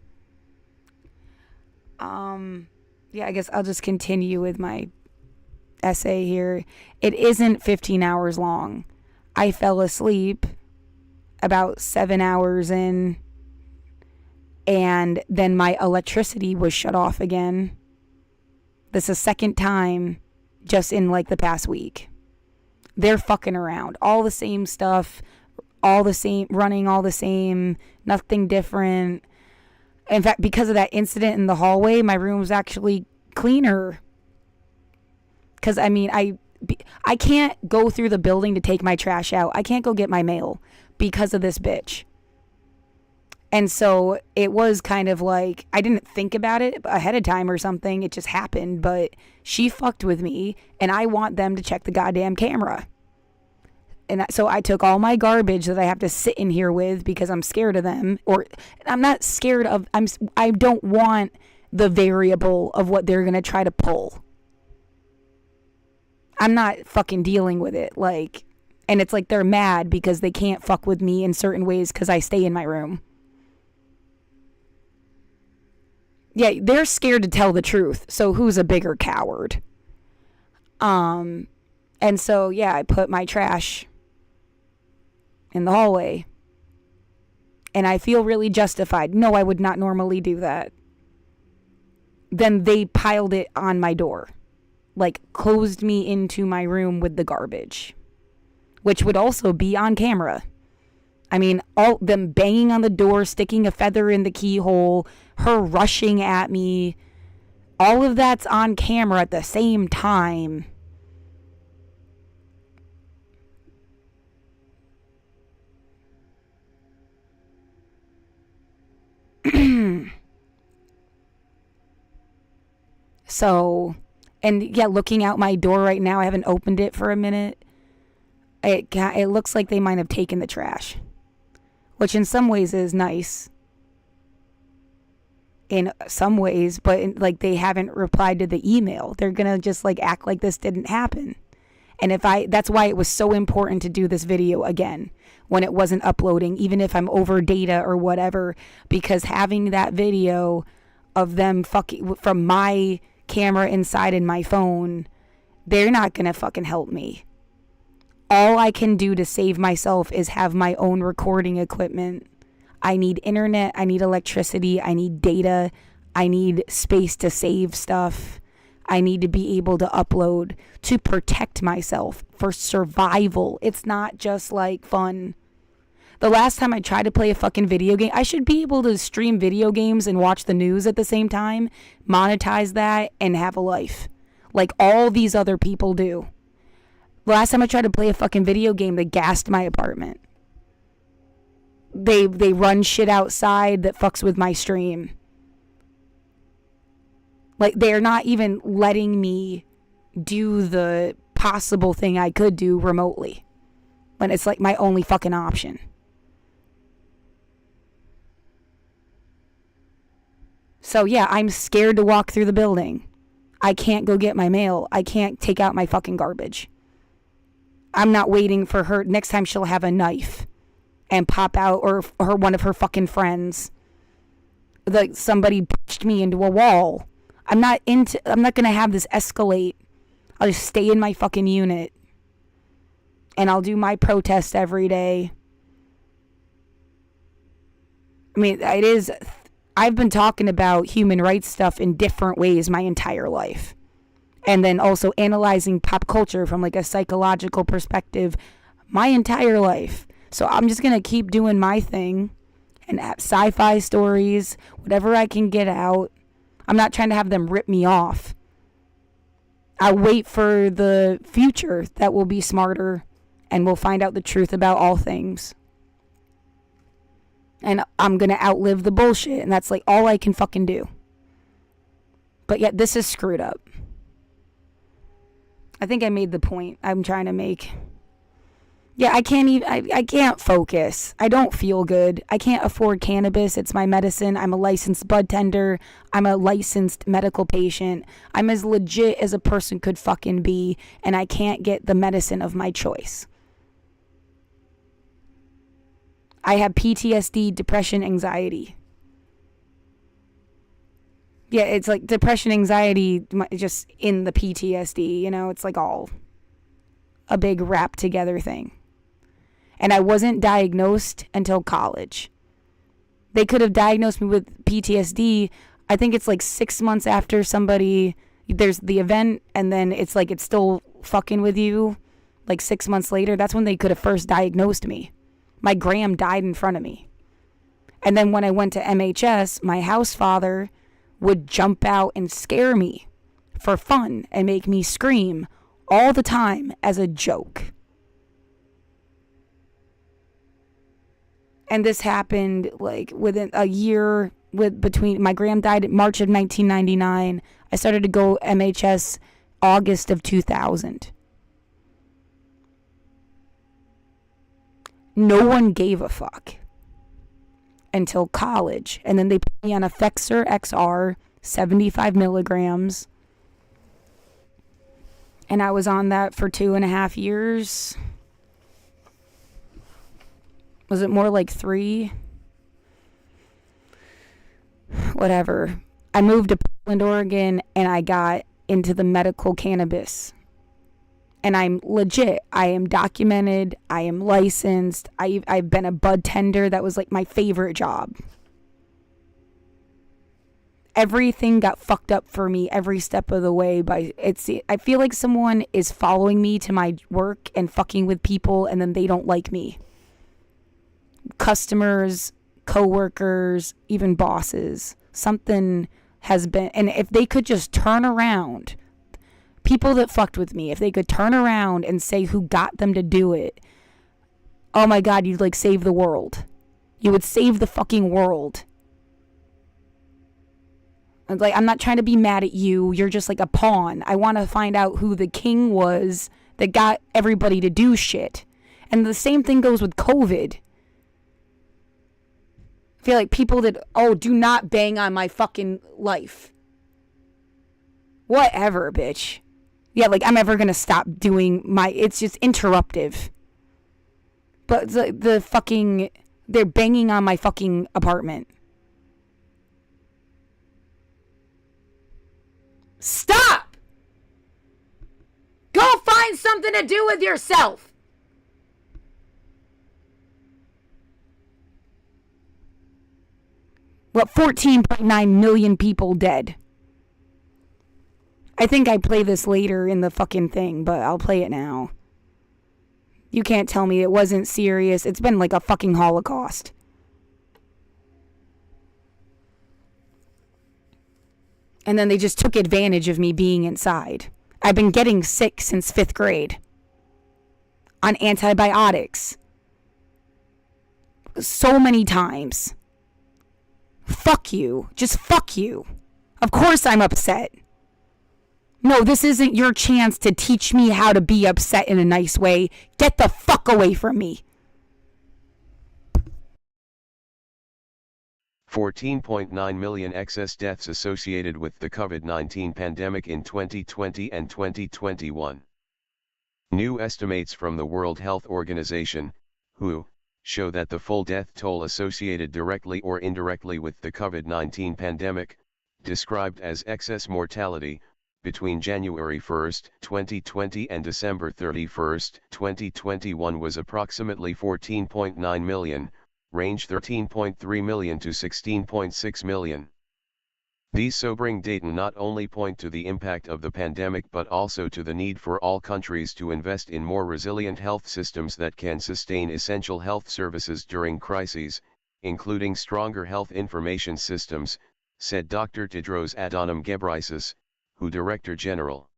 Yeah, I guess I'll just continue with my essay here. It isn't 15 hours long. I fell asleep about 7 hours in, and then my electricity was shut off again. This is the second time just in like the past week. They're fucking around. All the same stuff, all the same, running all the same, nothing different. In fact, because of that incident in the hallway, my room was actually cleaner. Because, I mean, I can't go through the building to take my trash out. I can't go get my mail because of this bitch. And so it was kind of like, I didn't think about it ahead of time or something. It just happened. But she fucked with me, and I want them to check the goddamn camera. And so I took all my garbage that I have to sit in here with because I'm scared of them. Or I'm not scared of, I don't want the variable of what they're going to try to pull. I'm not fucking dealing with it. Like, and it's like they're mad because they can't fuck with me in certain ways because I stay in my room. Yeah, they're scared to tell the truth. So who's a bigger coward? And so, yeah, I put my trash in the hallway. And I feel really justified. No, I would not normally do that. Then they piled it on my door. Like, closed me into my room with the garbage. Which would also be on camera. I mean, all them banging on the door, sticking a feather in the keyhole, her rushing at me. All of that's on camera at the same time. So, and yeah, looking out my door right now, I haven't opened it for a minute. It looks like they might have taken the trash, which in some ways is nice. In some ways, but like they haven't replied to the email. They're gonna just like act like this didn't happen. And that's why it was so important to do this video again when it wasn't uploading, even if I'm over data or whatever, because having that video of them fucking from my camera inside in my phone, they're not gonna fucking help me. All I can do to save myself is have my own recording equipment. I need internet, I need electricity, I need data, I need space to save stuff. I need to be able to upload to protect myself for survival. It's not just like fun. The last time I tried to play a fucking video game, I should be able to stream video games and watch the news at the same time, monetize that, and have a life. Like all these other people do. The last time I tried to play a fucking video game, they gassed my apartment. They run shit outside that fucks with my stream. Like, they're not even letting me do the possible thing I could do remotely. When it's like my only fucking option. So yeah, I'm scared to walk through the building. I can't go get my mail. I can't take out my fucking garbage. I'm not waiting for her. Next time she'll have a knife and pop out, or one of her fucking friends. Like somebody pushed me into a wall. I'm not going to have this escalate. I'll just stay in my fucking unit. And I'll do my protest every day. I mean, I've been talking about human rights stuff in different ways my entire life. And then also analyzing pop culture from like a psychological perspective my entire life. So I'm just going to keep doing my thing and sci-fi stories, whatever I can get out. I'm not trying to have them rip me off. I'll wait for the future that will be smarter and we'll find out the truth about all things. And I'm going to outlive the bullshit. And that's like all I can fucking do. But yet this is screwed up. I think I made the point I'm trying to make. Yeah, I can't focus. I don't feel good. I can't afford cannabis. It's my medicine. I'm a licensed bud tender. I'm a licensed medical patient. I'm as legit as a person could fucking be. And I can't get the medicine of my choice. I have PTSD, depression, anxiety. Yeah, it's like depression, anxiety, just in the PTSD, you know, it's like all a big wrapped together thing. And I wasn't diagnosed until college. They could have diagnosed me with PTSD. I think it's like 6 months after there's the event, and then it's like it's still fucking with you. Like 6 months later, that's when they could have first diagnosed me. My gram died in front of me. And then when I went to MHS, my house father would jump out and scare me for fun and make me scream all the time as a joke. And this happened like within a year between my gram died in March of 1999. I started to go MHS August of 2000. No one gave a fuck until college. And then they put me on Effexor XR, 75 milligrams. And I was on that for 2.5 years. Was it more like 3? Whatever. I moved to Portland, Oregon, and I got into the medical cannabis. And I'm legit. I am documented. I am licensed. I've been a bud tender. That was like my favorite job. Everything got fucked up for me every step of the way. I feel like someone is following me to my work and fucking with people, and then they don't like me. Customers, co-workers, even bosses. Something has been... And if they could just turn around... People that fucked with me, if they could turn around and say who got them to do it, oh my God, you'd like save the world. You would save the fucking world. And like, I'm not trying to be mad at you. You're just like a pawn. I want to find out who the king was that got everybody to do shit. And the same thing goes with COVID. I feel like people that, do not bang on my fucking life. Whatever, bitch. Yeah, like I'm ever gonna stop doing it's just interruptive. But the fucking, they're banging on my fucking apartment. Stop! Go find something to do with yourself. What, 14.9 million people dead. I think I play this later in the fucking thing, but I'll play it now. You can't tell me it wasn't serious. It's been like a fucking Holocaust. And then they just took advantage of me being inside. I've been getting sick since 5th grade. On antibiotics. So many times. Fuck you. Just fuck you. Of course I'm upset. No, this isn't your chance to teach me how to be upset in a nice way. Get the fuck away from me. 14.9 million excess deaths associated with the COVID-19 pandemic in 2020 and 2021. New estimates from the World Health Organization, WHO, show that the full death toll associated directly or indirectly with the COVID-19 pandemic, described as excess mortality, between January 1, 2020 and December 31, 2021 was approximately 14.9 million, range 13.3 million to 16.6 million. These sobering data not only point to the impact of the pandemic but also to the need for all countries to invest in more resilient health systems that can sustain essential health services during crises, including stronger health information systems, said Dr. Tedros Adhanom Ghebreyesus, WHO Director General,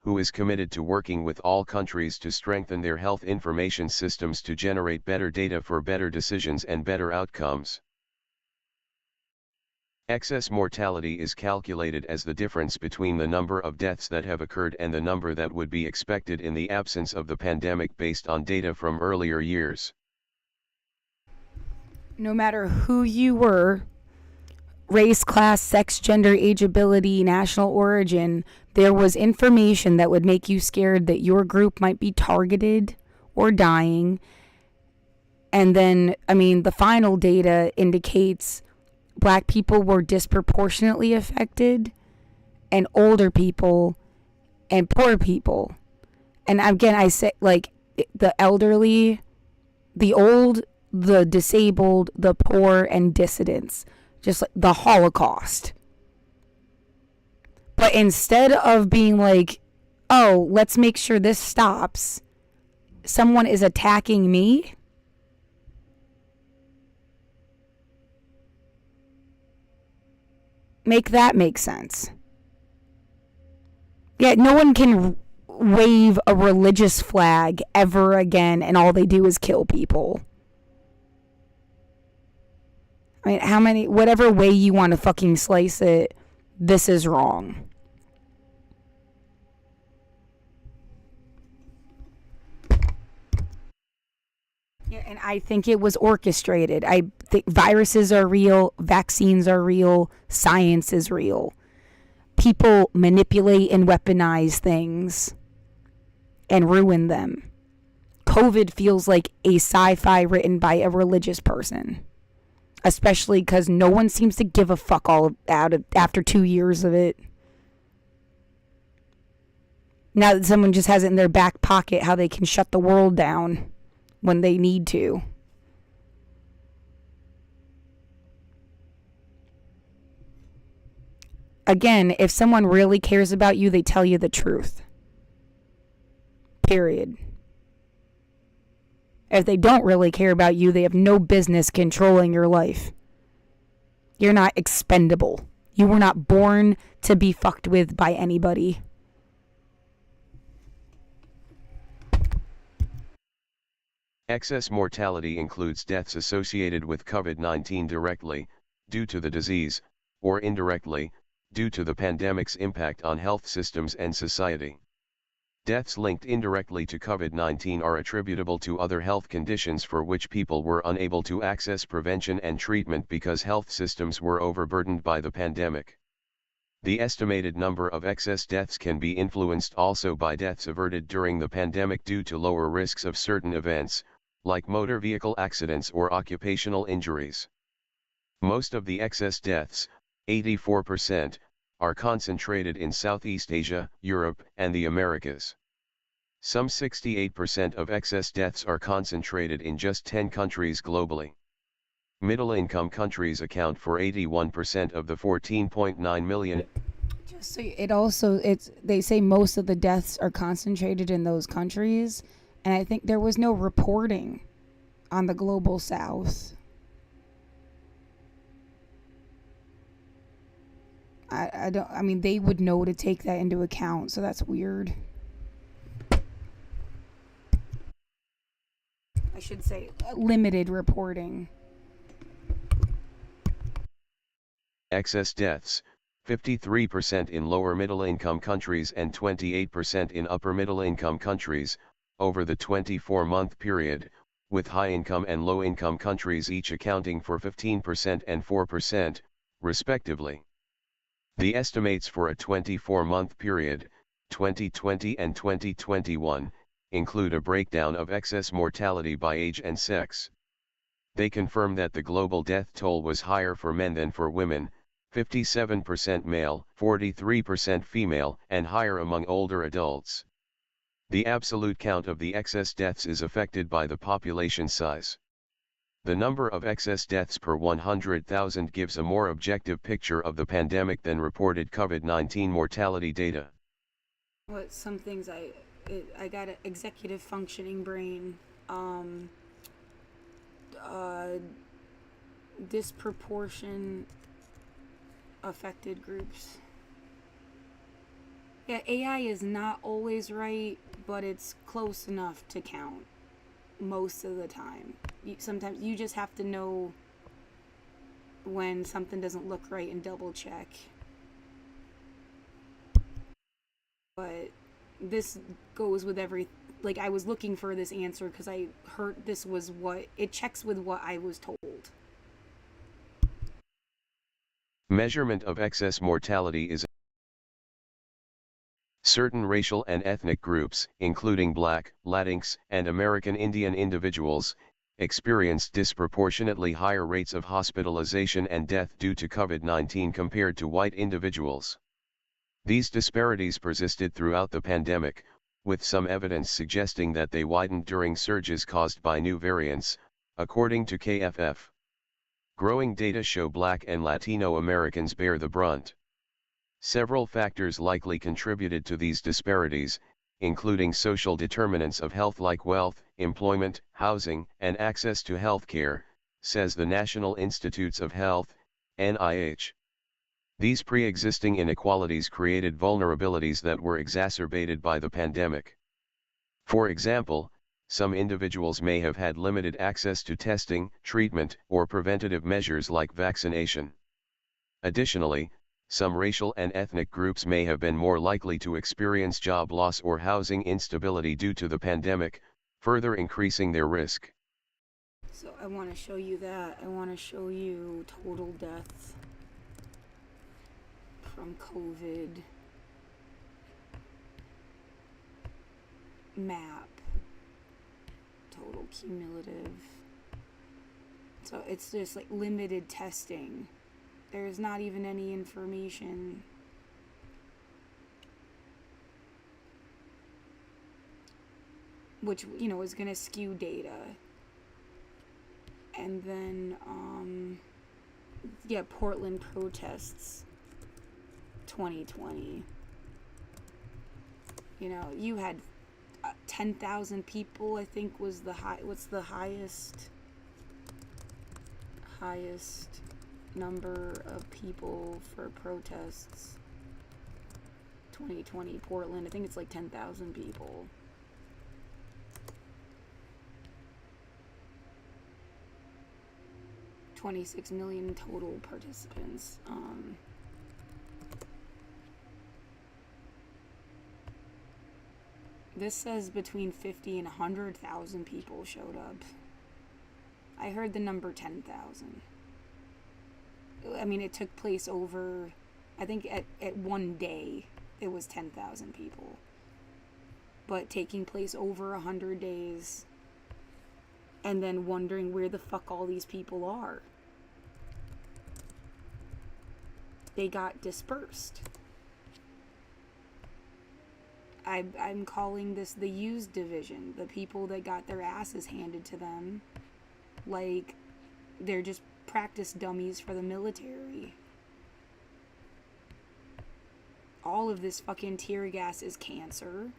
who is committed to working with all countries to strengthen their health information systems to generate better data for better decisions and better outcomes. Excess mortality is calculated as the difference between the number of deaths that have occurred and the number that would be expected in the absence of the pandemic based on data from earlier years. No matter who you were, race, class, sex, gender, age, ability, national origin, there was information that would make you scared that your group might be targeted or dying. And then, the final data indicates Black people were disproportionately affected, and older people and poor people. And again, I say, the elderly, the old, the disabled, the poor, and dissidents. Just like the Holocaust. But instead of being like, oh, let's make sure this stops, someone is attacking me. Make that make sense. Yeah, no one can wave a religious flag ever again and all they do is kill people. Whatever way you want to fucking slice it, this is wrong. Yeah, and I think it was orchestrated. I think viruses are real, vaccines are real, science is real. People manipulate and weaponize things and ruin them. COVID feels like a sci-fi written by a religious person. Especially because no one seems to give a fuck after 2 years of it. Now that someone just has it in their back pocket how they can shut the world down when they need to. Again, if someone really cares about you, they tell you the truth. Period. If they don't really care about you, they have no business controlling your life. You're not expendable. You were not born to be fucked with by anybody. Excess mortality includes deaths associated with COVID-19 directly, due to the disease, or indirectly, due to the pandemic's impact on health systems and society. Deaths linked indirectly to COVID-19 are attributable to other health conditions for which people were unable to access prevention and treatment because health systems were overburdened by the pandemic. The estimated number of excess deaths can be influenced also by deaths averted during the pandemic due to lower risks of certain events, like motor vehicle accidents or occupational injuries. Most of the excess deaths, 84%, are concentrated in Southeast Asia, Europe, and the Americas. Some 68% of excess deaths are concentrated in just 10 countries globally. Middle-income countries account for 81% of the 14.9 million. Just so they say most of the deaths are concentrated in those countries, and I think there was no reporting on the global south. They would know to take that into account, so that's weird. I should say limited reporting. Excess deaths, 53% in lower middle-income countries and 28% in upper middle-income countries, over the 24-month period, with high-income and low-income countries each accounting for 15% and 4%, respectively. The estimates for a 24-month period, 2020 and 2021, include a breakdown of excess mortality by age and sex. They confirm that the global death toll was higher for men than for women, 57% male, 43% female, and higher among older adults. The absolute count of the excess deaths is affected by the population size. The number of excess deaths per 100,000 gives a more objective picture of the pandemic than reported COVID-19 mortality data. What some things I got an executive functioning brain, disproportion affected groups. Yeah, AI is not always right, but it's close enough to count most of the time. Sometimes you just have to know when something doesn't look right and double check. But this goes with like I was looking for this answer because I heard this was what it checks with what I was told. Measurement of excess mortality is certain racial and ethnic groups, including Black, Latinx, and American Indian individuals, experienced disproportionately higher rates of hospitalization and death due to COVID-19 compared to white individuals. These disparities persisted throughout the pandemic, with some evidence suggesting that they widened during surges caused by new variants, according to KFF. Growing data show Black and Latino Americans bear the brunt. Several factors likely contributed to these disparities, including social determinants of health like wealth, employment, housing, and access to health care, says the National Institutes of Health, NIH. These pre-existing inequalities created vulnerabilities that were exacerbated by the pandemic. For example, some individuals may have had limited access to testing, treatment, or preventative measures like vaccination. Additionally, some racial and ethnic groups may have been more likely to experience job loss or housing instability due to the pandemic, further increasing their risk. So I want to show you that. I want to show you total deaths from COVID map, total cumulative. So it's just like limited testing. There's not even any information. Which, you know, is going to skew data. And then, yeah, Portland protests 2020. You know, you had 10,000 people, I think, was the what's the highest number of people for protests? 2020 Portland, I think it's like 10,000 people. $26 million total participants. This says between 50 and 100,000 people showed up. I heard the number 10,000. I mean, it took place over, I think at one day, it was 10,000 people. But taking place over 100 days, and then wondering where the fuck all these people are. They got dispersed. I'm calling this the used division. The people that got their asses handed to them. Like, they're just practice dummies for the military. All of this fucking tear gas is cancer.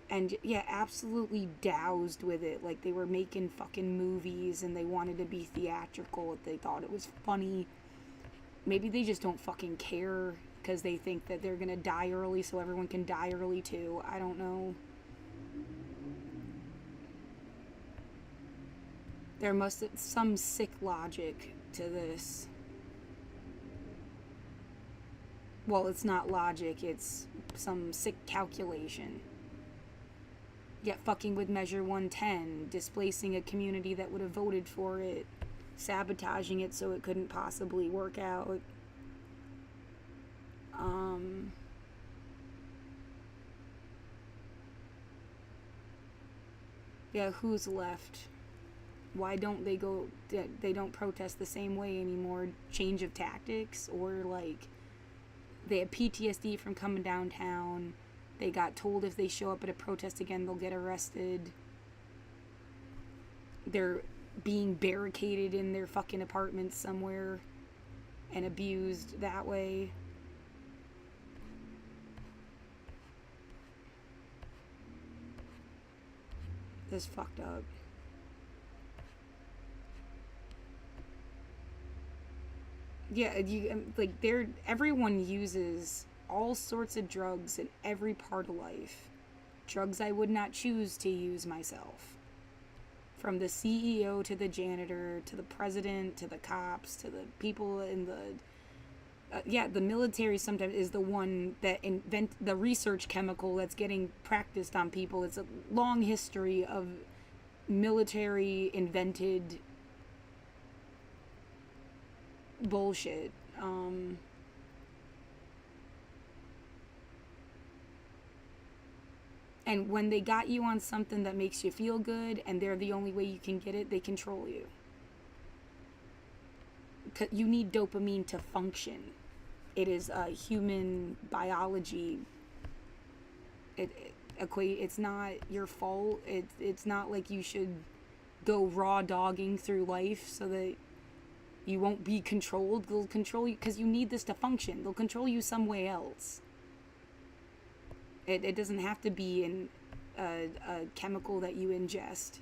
And yeah, absolutely doused with it. Like they were making fucking movies and they wanted to be theatrical. They thought it was funny. Maybe they just don't fucking care because they think that they're gonna die early so everyone can die early too. I don't know. There must be some sick logic to this. Well, it's not logic, it's some sick calculation. Yeah, fucking with Measure 110, displacing a community that would have voted for it, sabotaging it so it couldn't possibly work out. Yeah, who's left? Why don't they don't protest the same way anymore? Change of tactics? Or like, they have PTSD from coming downtown. They got told if they show up at a protest again, they'll get arrested. They're being barricaded in their fucking apartments somewhere and abused that way. This fucked up. Yeah, everyone uses all sorts of drugs in every part of life. Drugs I would not choose to use myself. From the CEO to the janitor to the president to the cops to the people in the the military sometimes is the one that invent the research chemical that's getting practiced on people. It's a long history of military invented bullshit. And when they got you on something that makes you feel good and they're the only way you can get it, they control you. You need dopamine to function. It is a human biology. It's not your fault. It's not like you should go raw dogging through life so that you won't be controlled. They'll control you because you need this to function. They'll control you some way else. It doesn't have to be in a chemical that you ingest.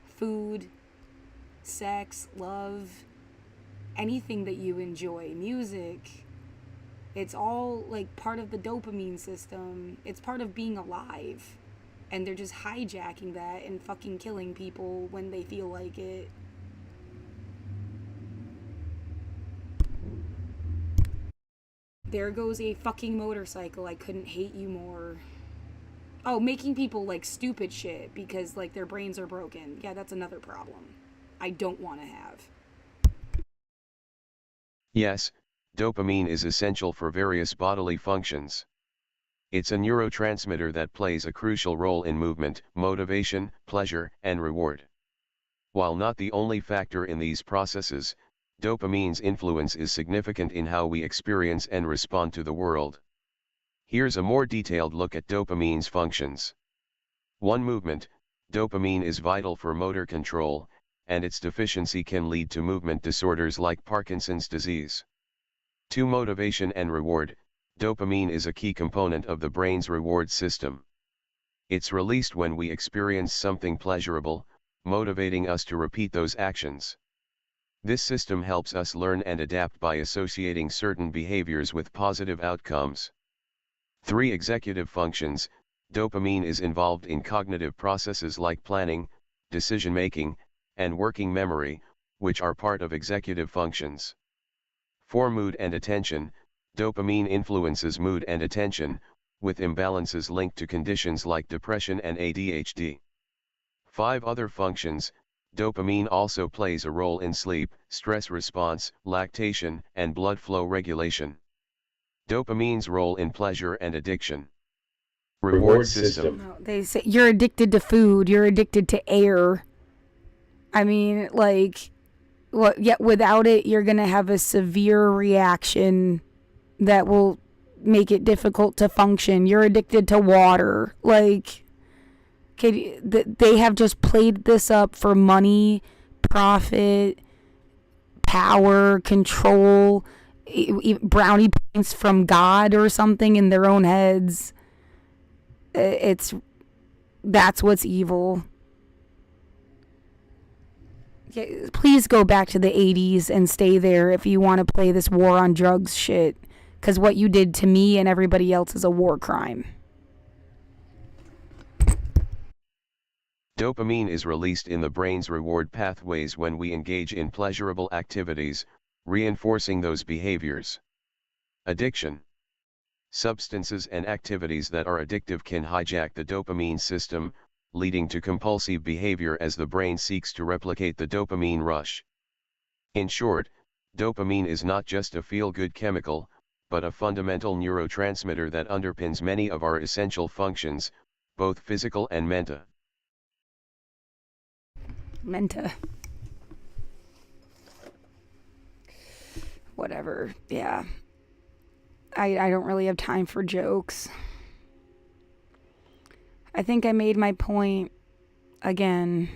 Food, sex, love, anything that you enjoy, music. It's all like part of the dopamine system. It's part of being alive. And they're just hijacking that and fucking killing people when they feel like it. There goes a fucking motorcycle. I couldn't hate you more. Oh, making people like stupid shit because like their brains are broken. Yeah, that's another problem I don't want to have. Yes, dopamine is essential for various bodily functions. It's a neurotransmitter that plays a crucial role in movement, motivation, pleasure, and reward. While not the only factor in these processes, dopamine's influence is significant in how we experience and respond to the world. Here's a more detailed look at dopamine's functions. 1. Movement. Dopamine is vital for motor control, and its deficiency can lead to movement disorders like Parkinson's disease. 2. Motivation and reward. Dopamine is a key component of the brain's reward system. It's released when we experience something pleasurable, motivating us to repeat those actions. This system helps us learn and adapt by associating certain behaviors with positive outcomes. 3. Executive functions. Dopamine is involved in cognitive processes like planning, decision-making, and working memory, which are part of executive functions. 4. Mood and attention. Dopamine influences mood and attention, with imbalances linked to conditions like depression and ADHD. 5. Other functions. Dopamine also plays a role in sleep, stress response, lactation, and blood flow regulation. Dopamine's role in pleasure and addiction. Reward system. No, they say you're addicted to food, you're addicted to air. I mean, like, without it, you're going to have a severe reaction that will make it difficult to function. You're addicted to water. Like, okay, they have just played this up for money, profit, power, control, brownie points from God or something in their own heads. That's what's evil. Please go back to the 80s and stay there if you want to play this war on drugs shit. Because what you did to me and everybody else is a war crime. Dopamine is released in the brain's reward pathways when we engage in pleasurable activities, reinforcing those behaviors. Addiction. Substances and activities that are addictive can hijack the dopamine system, leading to compulsive behavior as the brain seeks to replicate the dopamine rush. In short, dopamine is not just a feel-good chemical, but a fundamental neurotransmitter that underpins many of our essential functions, both physical and mental. Whatever, yeah. I don't really have time for jokes. I think I made my point again.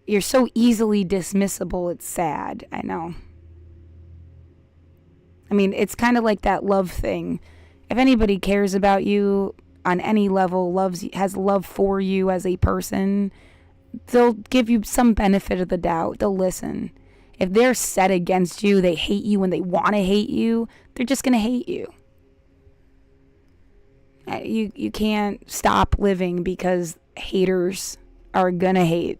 You're so easily dismissible, it's sad, I know. I mean, it's kind of like that love thing. If anybody cares about you on any level, has love for you as a person, they'll give you some benefit of the doubt. They'll listen. If they're set against you, they hate you and they want to hate you, they're just going to hate you. You can't stop living because haters are going to hate.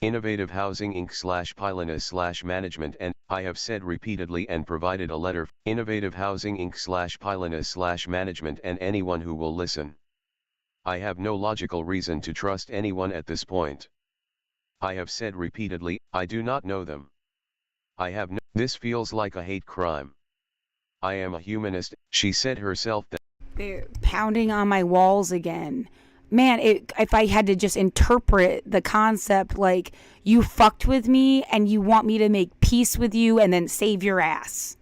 Innovative Housing Inc. /Pilinus /management and I have said repeatedly and provided a letter. Innovative Housing Inc. /Pilinus /management and anyone who will listen. I have no logical reason to trust anyone at this point. I have said repeatedly, I do not know them. This feels like a hate crime. I am a humanist, she said herself that. They're pounding on my walls again. Man, if I had to just interpret the concept like you fucked with me and you want me to make peace with you and then save your ass.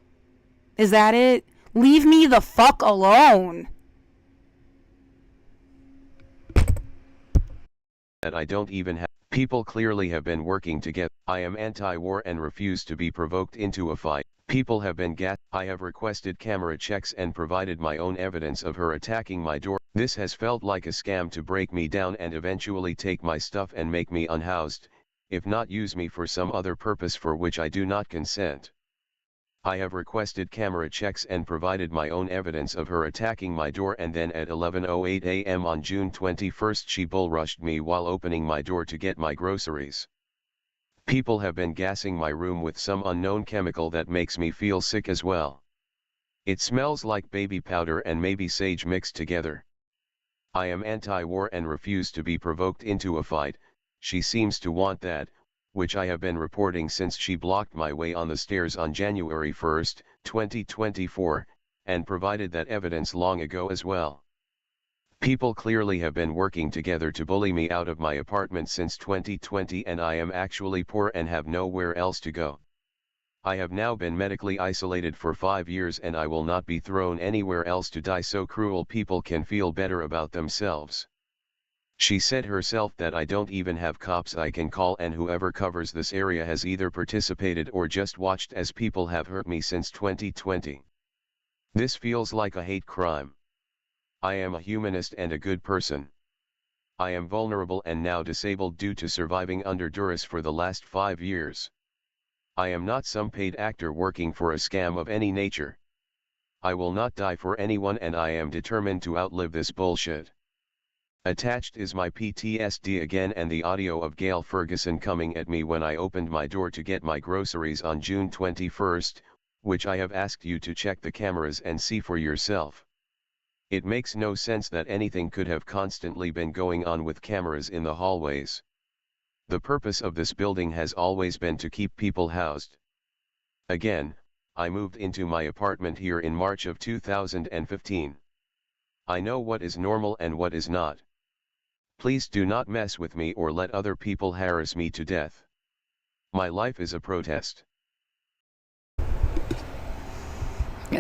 Is that it? Leave me the fuck alone. That I don't even have. People clearly have been working together. I am anti-war and refuse to be provoked into a fight. People have been I have requested camera checks and provided my own evidence of her attacking my door. This has felt like a scam to break me down and eventually take my stuff and make me unhoused, if not use me for some other purpose for which I do not consent. I have requested camera checks and provided my own evidence of her attacking my door, and then at 11:08 a.m. on June 21st she bull rushed me while opening my door to get my groceries. People have been gassing my room with some unknown chemical that makes me feel sick as well. It smells like baby powder and maybe sage mixed together. I am anti-war and refuse to be provoked into a fight. She seems to want that, which I have been reporting since she blocked my way on the stairs on January 1st, 2024, and provided that evidence long ago as well. People clearly have been working together to bully me out of my apartment since 2020, and I am actually poor and have nowhere else to go. I have now been medically isolated for 5 years and I will not be thrown anywhere else to die so cruel people can feel better about themselves. She said herself that I don't even have cops I can call, and whoever covers this area has either participated or just watched as people have hurt me since 2020. This feels like a hate crime. I am a humanist and a good person. I am vulnerable and now disabled due to surviving under DURESS for the last 5 years. I am not some paid actor working for a scam of any nature. I will not die for anyone and I am determined to outlive this bullshit. Attached is my PTSD again and the audio of Gail Ferguson coming at me when I opened my door to get my groceries on June 21st, which I have asked you to check the cameras and see for yourself. It makes no sense that anything could have constantly been going on with cameras in the hallways. The purpose of this building has always been to keep people housed. Again, I moved into my apartment here in March of 2015. I know what is normal and what is not. Please do not mess with me or let other people harass me to death. My life is a protest.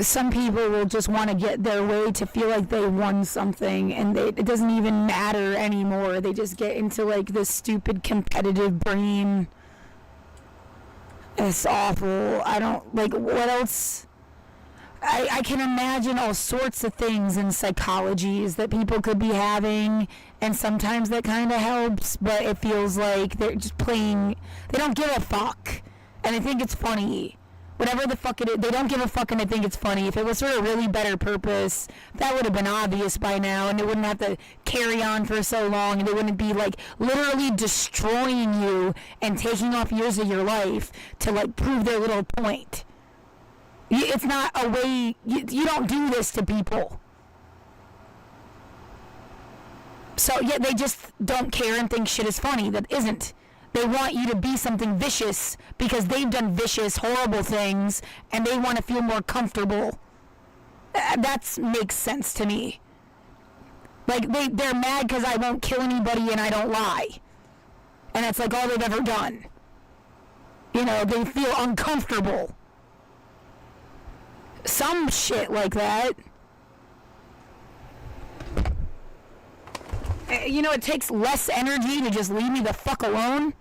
Some people will just want to get their way to feel like they won something, and it doesn't even matter anymore. They just get into like this stupid competitive brain. It's awful. I don't like what else. I can imagine all sorts of things in psychologies that people could be having, and sometimes that kind of helps, but it feels like they're just playing. They don't give a fuck, and I think it's funny. whatever the fuck it is. They don't give a fuck and they think it's funny. If it was for a really better purpose, that would have been obvious by now, and they wouldn't have to carry on for so long, and they wouldn't be like literally destroying you and taking off years of your life to like prove their little point. It's not a way, you don't do this to people. So yeah, they just don't care and think shit is funny. That isn't. They want you to be something vicious because they've done vicious, horrible things, and they want to feel more comfortable. That makes sense to me. Like, they're mad because I won't kill anybody and I don't lie. And that's like all they've ever done. You know, they feel uncomfortable. Some shit like that. You know, it takes less energy to just leave me the fuck alone.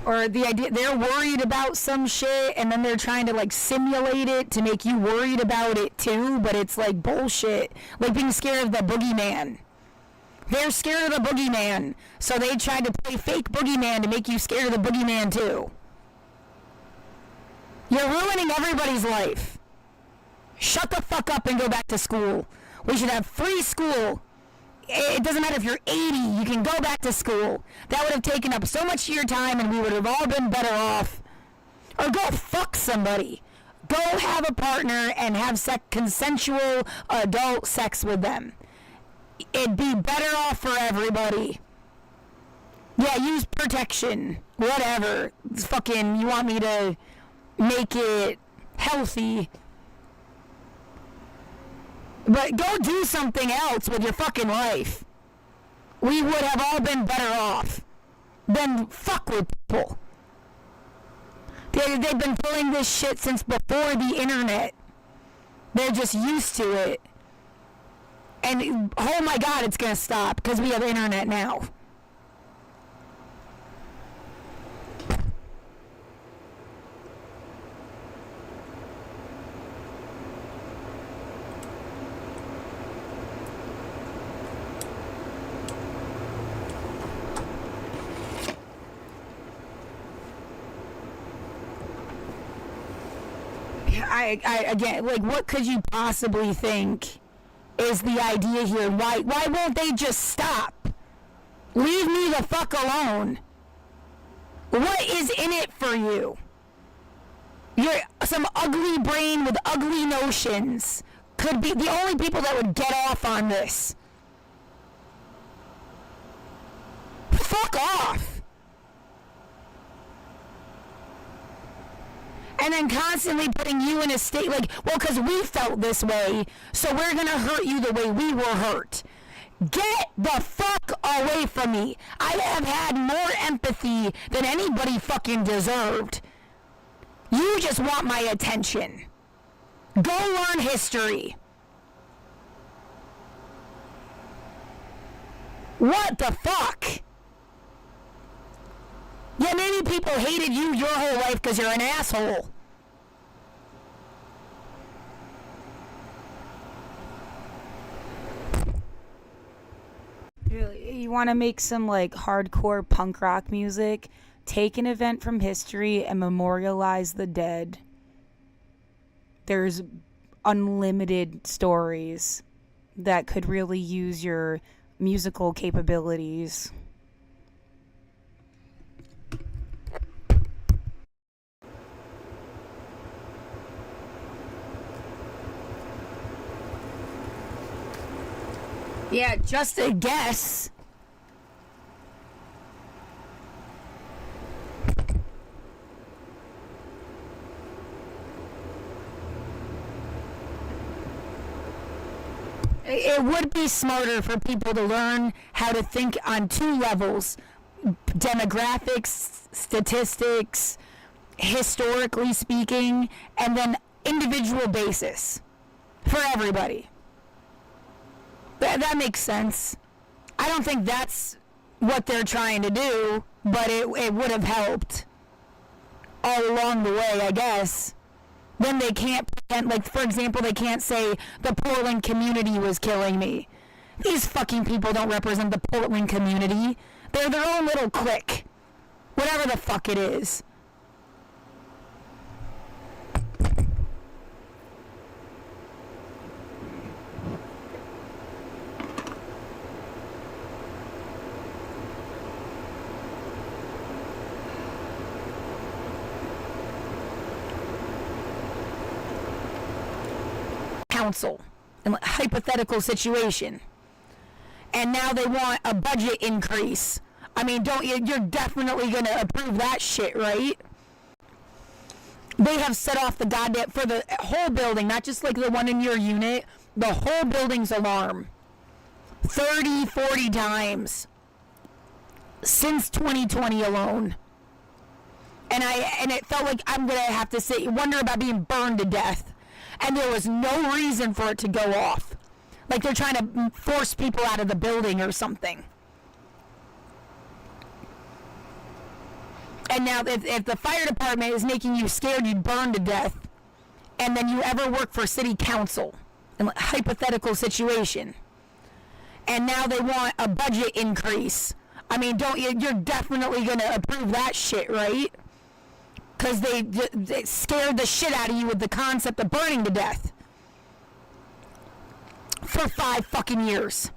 Or the idea, they're worried about some shit and then they're trying to like simulate it to make you worried about it too, but it's like bullshit. Like being scared of the boogeyman. They're scared of the boogeyman, so they tried to play fake boogeyman to make you scared of the boogeyman too. You're ruining everybody's life. Shut the fuck up and go back to school. We should have free school. It doesn't matter if you're 80, you can go back to school. That would have taken up so much of your time and we would have all been better off. Or go fuck somebody. Go have a partner and have consensual adult sex with them. It'd be better off for everybody. Yeah, use protection. Whatever. It's fucking, you want me to make it healthy. But go do something else with your fucking life. We would have all been better off than fuck with people. They've been pulling this shit since before the internet. They're just used to it. And oh my god, it's gonna stop because we have internet now. I again, like, what could you possibly think is the idea here? Why won't they just stop? Leave me the fuck alone. What is in it for you? You're some ugly brain with ugly notions. Could be the only people that would get off on this. Fuck off. And then constantly putting you in a state like, well, because we felt this way, so we're going to hurt you the way we were hurt. Get the fuck away from me. I have had more empathy than anybody fucking deserved. You just want my attention. Go learn history. What the fuck? Yeah, maybe people hated you your whole life because you're an asshole. You want to make some like hardcore punk rock music? Take an event from history and memorialize the dead. There's unlimited stories that could really use your musical capabilities. Yeah, just a guess. It would be smarter for people to learn how to think on two levels: demographics, statistics, historically speaking, and then individual basis for everybody. That makes sense. I don't think that's what they're trying to do, but it would have helped all along the way, I guess. Then they can't pretend, like, for example, they can't say the Portland community was killing me. These fucking people don't represent the Portland community. They're their own little clique. Whatever the fuck it is. Council in a hypothetical situation, and now they want a budget increase. I mean, you're definitely gonna approve that shit, right? They have set off the goddamn, for the whole building, not just like the one in your unit, the whole building's alarm 30, 40 times since 2020 alone. And it felt like I'm gonna have to wonder about being burned to death. And there was no reason for it to go off. Like they're trying to force people out of the building or something. And now if the fire department is making you scared you'd burn to death, and then you ever work for city council, in a hypothetical situation, and now they want a budget increase. I mean, you're definitely going to approve that shit, right? Because they scared the shit out of you with the concept of burning to death for 5 fucking years.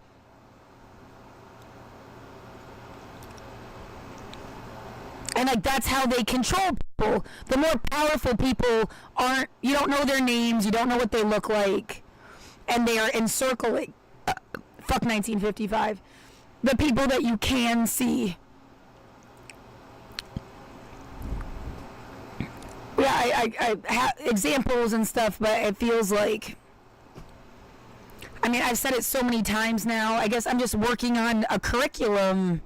And like that's how they control people. The more powerful people you don't know their names, you don't know what they look like, and they are encircling, fuck 1955, the people that you can see. Yeah, I have examples and stuff, but it feels like, I mean, I've said it so many times now. I guess I'm just working on a curriculum.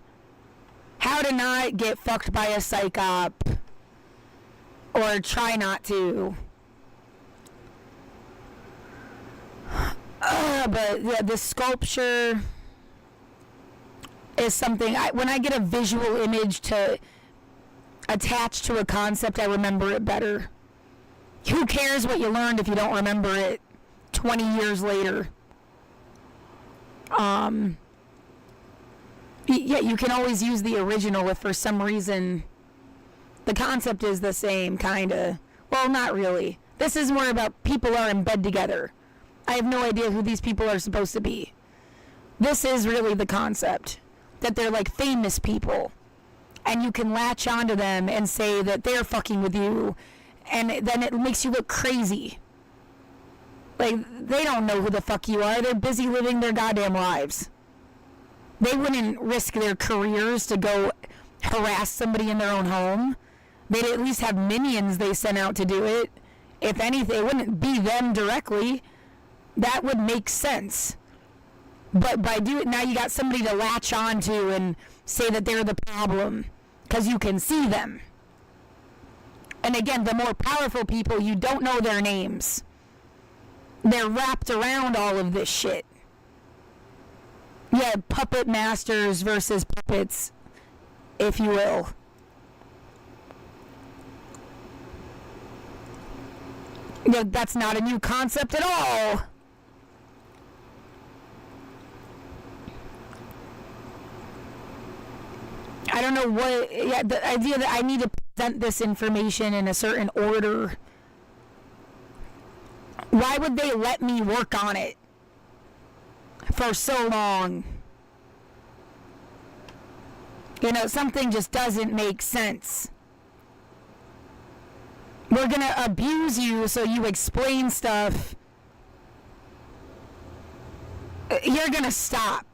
How to not get fucked by a psych op. Or try not to. But yeah, the sculpture is something, when I get a visual image to attached to a concept, I remember it better. Who cares what you learned if you don't remember it 20 years later? Yeah, you can always use the original if for some reason the concept is the same, kinda. Well, not really. This is more about people are in bed together. I have no idea who these people are supposed to be. This is really the concept. That they're like famous people. And you can latch onto them and say that they're fucking with you, and then it makes you look crazy. Like, they don't know who the fuck you are. They're busy living their goddamn lives. They wouldn't risk their careers to go harass somebody in their own home. They'd at least have minions they sent out to do it. If anything, it wouldn't be them directly. That would make sense. But by doing, now you got somebody to latch on to and say that they're the problem, because you can see them. And again, the more powerful people, you don't know their names. They're wrapped around all of this shit. Yeah, puppet masters versus puppets, if you will. Yeah, that's not a new concept at all. I don't know what, yeah, the idea that I need to present this information in a certain order. Why would they let me work on it for so long? You know, something just doesn't make sense. We're gonna abuse you so you explain stuff. You're gonna stop.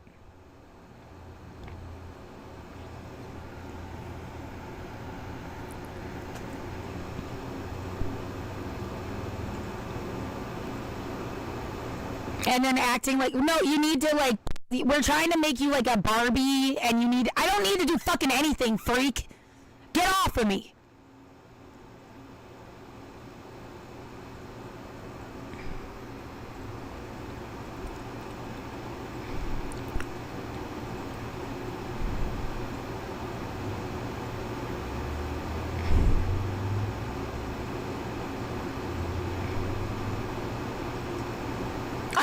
And then acting like, no, you need to like, we're trying to make you like a Barbie, and you need, I don't need to do fucking anything, freak. Get off of me.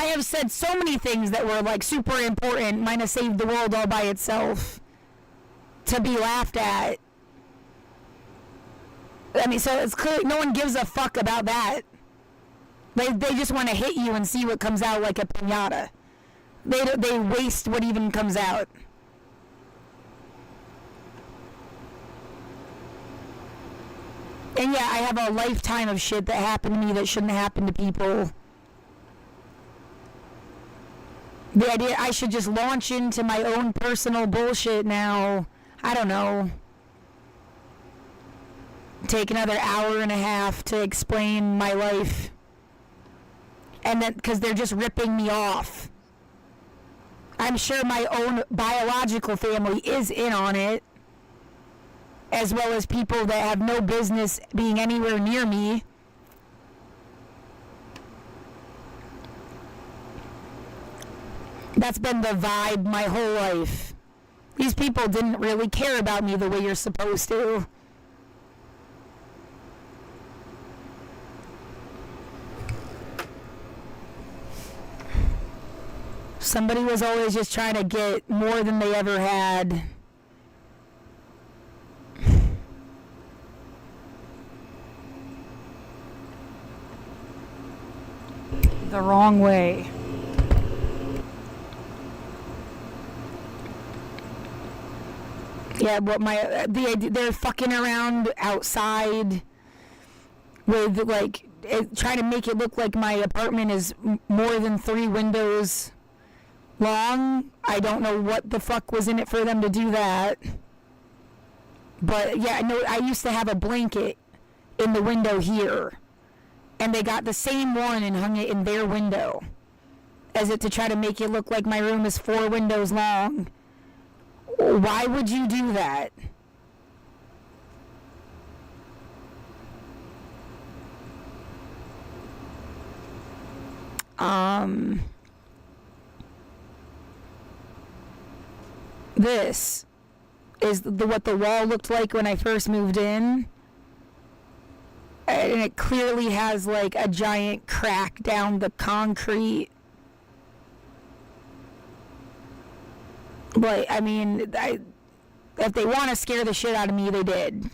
I have said so many things that were like super important, might have saved the world all by itself, to be laughed at. I mean, so it's clear no one gives a fuck about that. They just want to hit you and see what comes out like a piñata. They waste what even comes out. And yeah, I have a lifetime of shit that happened to me that shouldn't happen to people. The idea I should just launch into my own personal bullshit now. I don't know. Take another hour and a half to explain my life. And then, because they're just ripping me off. I'm sure my own biological family is in on it. As well as people that have no business being anywhere near me. That's been the vibe my whole life. These people didn't really care about me the way you're supposed to. Somebody was always just trying to get more than they ever had. The wrong way. Yeah, what they're fucking around outside with like trying to make it look like my apartment is more than 3 windows long. I don't know what the fuck was in it for them to do that. But yeah, no, I used to have a blanket in the window here. And they got the same one and hung it in their window. As it to try to make it look like my room is 4 windows long. Why would you do that? This is what the wall looked like when I first moved in. And it clearly has like a giant crack down the concrete. But, I mean, if they want to scare the shit out of me, they did.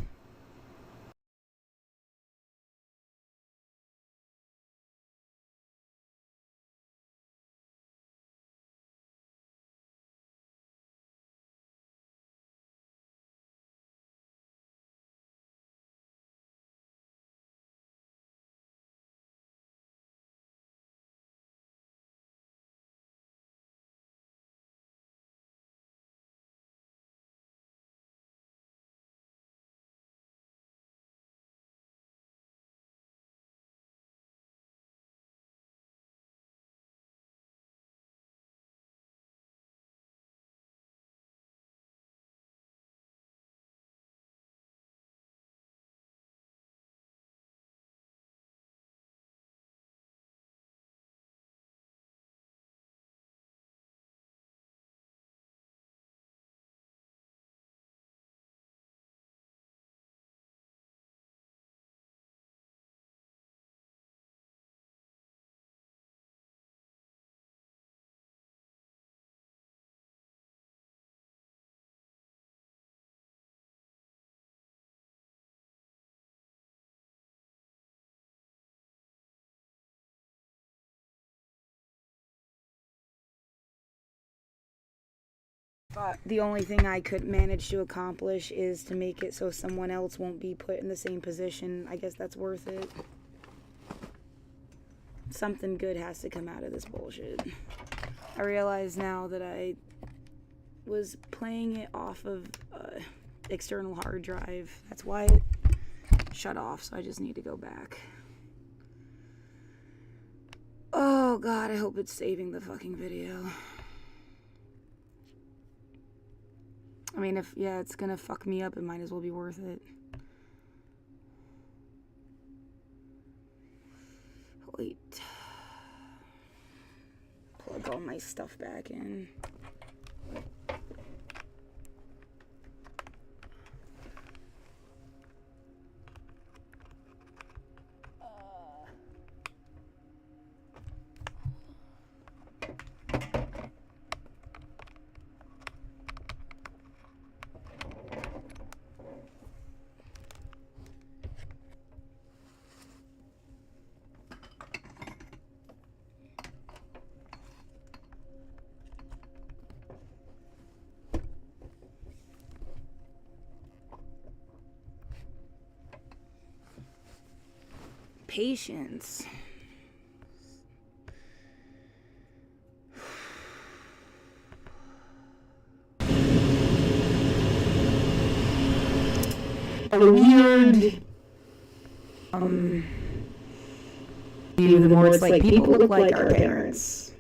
But the only thing I could manage to accomplish is to make it so someone else won't be put in the same position. I guess that's worth it. Something good has to come out of this bullshit. I realize now that I was playing it off of external hard drive. That's why it shut off, so I just need to go back. Oh god, I hope it's saving the fucking video. I mean, if, yeah, it's gonna fuck me up, it might as well be worth it. Wait. Plug all my stuff back in. Patience. A weird view, the more it's like people look like our parents.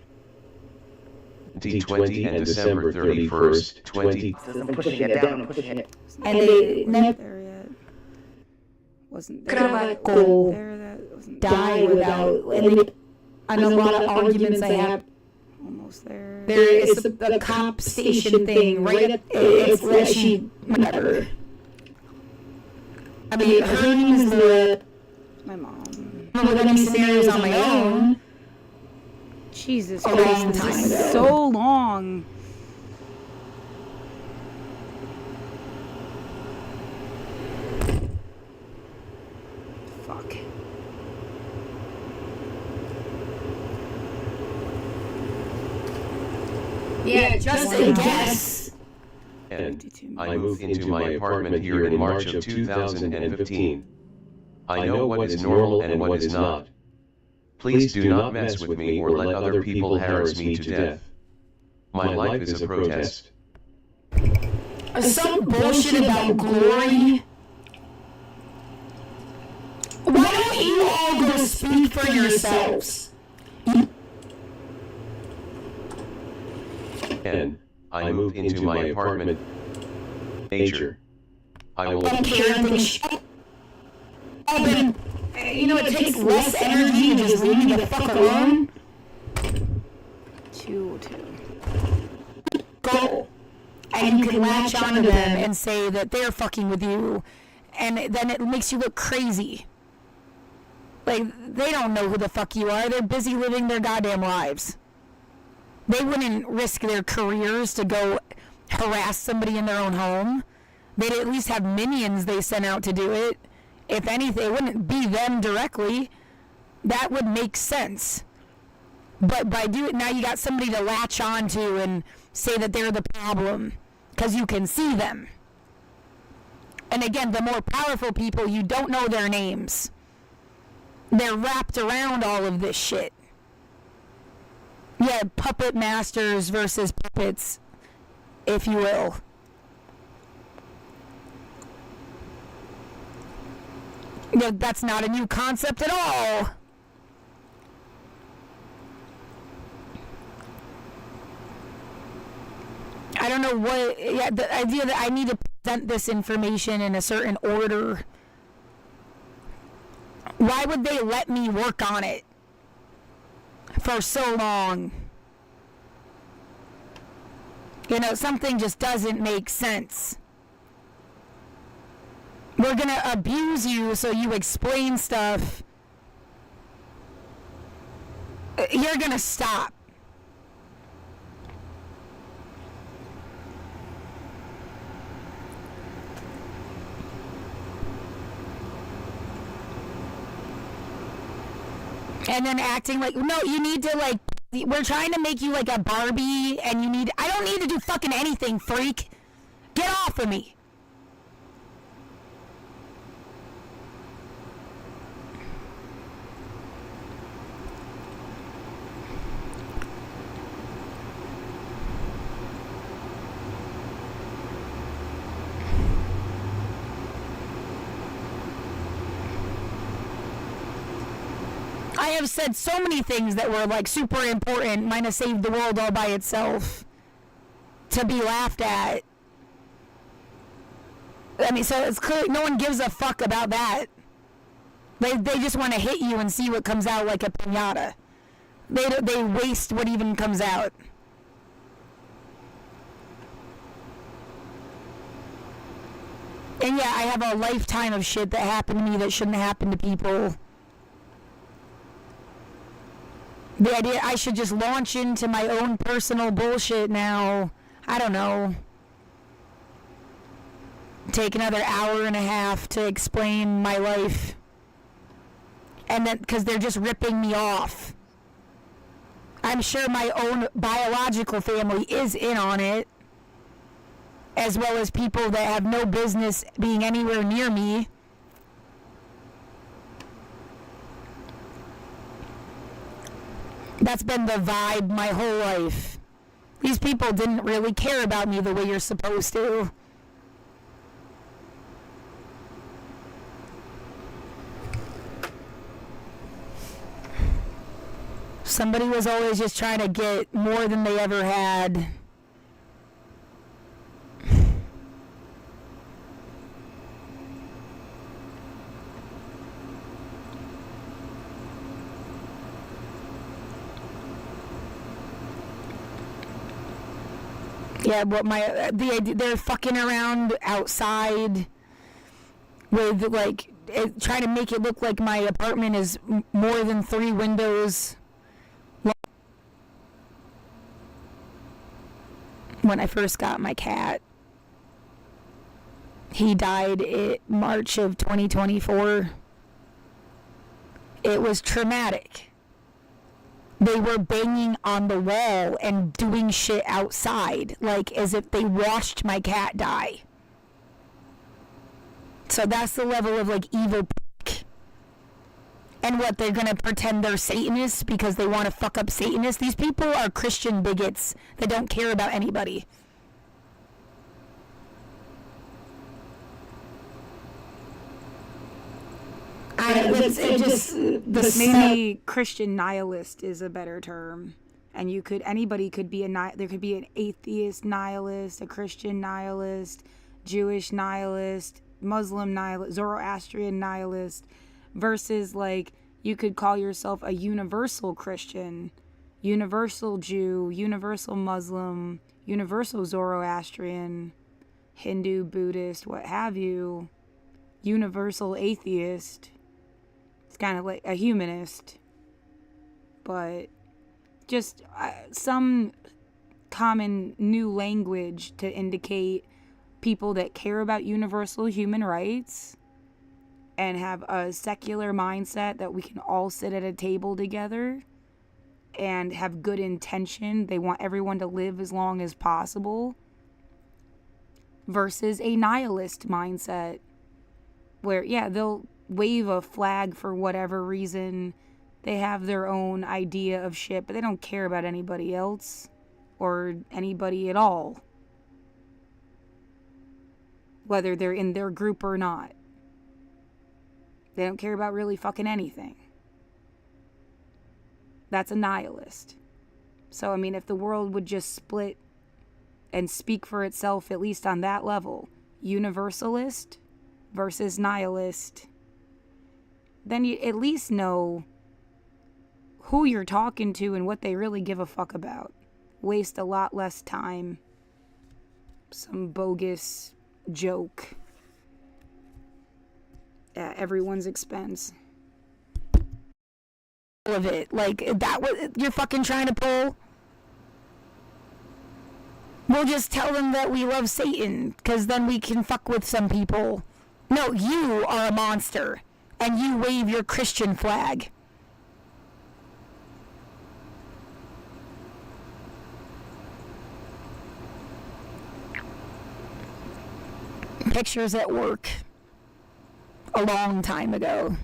D20 and December 31st, 20. I'm pushing it down, I'm pushing it. And they never there yet. Wasn't there. Go there, that wasn't die without. And they, I know a lot of arguments I have. Almost there. There is a cop station thing right at. It's where she whatever. I mean, her name is the. My mom. I don't know any scenarios on my own. Jesus Christ, so long. Fuck. Yeah, just a guess. And I moved into my apartment here in March of 2015. I know what is normal and what is not. Please do not mess with me or let other people harass me to death. My life is a protest. Some bullshit about glory. Why don't you all go speak for yourselves? And I moved into my apartment. Nature. I will. Don't care anything. Oh, then, you know, it takes less energy to just leave me the fuck alone. 2. Go. And you can latch onto them and say that they're fucking with you, and then it makes you look crazy. Like, they don't know who the fuck you are. They're busy living their goddamn lives. They wouldn't risk their careers to go harass somebody in their own home. They'd at least have minions they sent out to do it. If anything, it wouldn't be them directly. That would make sense. But by doing it, now you got somebody to latch on to and say that they're the problem. Because you can see them. And again, the more powerful people, you don't know their names. They're wrapped around all of this shit. Yeah, puppet masters versus puppets, if you will. No, that's not a new concept at all. I don't know what, yeah, the idea that I need to present this information in a certain order. Why would they let me work on it for so long? You know, something just doesn't make sense. We're gonna abuse you so you explain stuff. You're gonna stop. And then acting like, no, you need to like, we're trying to make you like a Barbie and you need, I don't need to do fucking anything, freak. Get off of me. I have said so many things that were like super important, might have saved the world all by itself, to be laughed at. I mean, so it's clear no one gives a fuck about that. They just want to hit you and see what comes out like a piñata. They waste what even comes out. And yeah, I have a lifetime of shit that happened to me that shouldn't happen to people. The idea I should just launch into my own personal bullshit now. I don't know. Take another hour and a half to explain my life. And then, because they're just ripping me off. I'm sure my own biological family is in on it. As well as people that have no business being anywhere near me. That's been the vibe my whole life. These people didn't really care about me the way you're supposed to. Somebody was always just trying to get more than they ever had. Yeah, what the idea, they're fucking around outside with like trying to make it look like my apartment is more than 3 windows. When I first got my cat, he died in March of 2024. It was traumatic. They were banging on the wall and doing shit outside, like as if they watched my cat die. So that's the level of like evil. And what, they're gonna pretend they're Satanists because they want to fuck up Satanists? These people are Christian bigots that don't care about anybody. Maybe Christian nihilist is a better term. And anybody could be there could be an atheist nihilist, a Christian nihilist, Jewish nihilist, Muslim nihilist, Zoroastrian nihilist, versus like you could call yourself a universal Christian, universal Jew, universal Muslim, universal Zoroastrian, Hindu, Buddhist, what have you, universal atheist. It's kind of like a humanist, but just some common new language to indicate people that care about universal human rights and have a secular mindset that we can all sit at a table together and have good intention. They want everyone to live as long as possible, versus a nihilist mindset where, yeah, they'll wave a flag for whatever reason. They have their own idea of shit, but they don't care about anybody else or anybody at all, whether they're in their group or not. They don't care about really fucking anything. That's a nihilist. So, I mean, if the world would just split and speak for itself, at least on that level, universalist versus nihilist, then you at least know who you're talking to and what they really give a fuck about. Waste a lot less time. Some bogus joke at everyone's expense. All of it. Like, that what you're fucking trying to pull? We'll just tell them that we love Satan, because then we can fuck with some people. No, you are a monster, and you wave your Christian flag. Pictures at work a long time ago.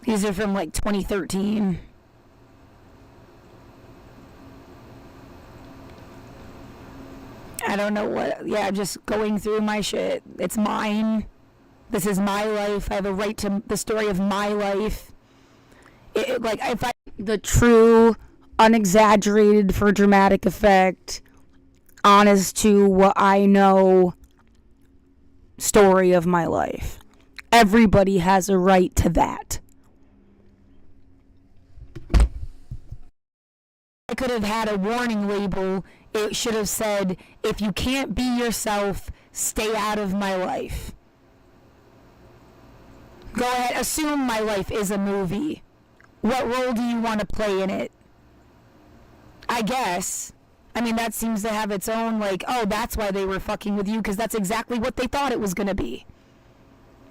These are from like 2013. I don't know what, yeah, just going through my shit. It's mine. This is my life. I have a right to the story of my life. Like, if the true, unexaggerated for dramatic effect, honest to what I know story of my life. Everybody has a right to that. I could have had a warning label. It should have said, if you can't be yourself, stay out of my life. Go ahead, assume my life is a movie. What role do you want to play in it? I guess. I mean, that seems to have its own, like, oh, that's why they were fucking with you, because that's exactly what they thought it was going to be.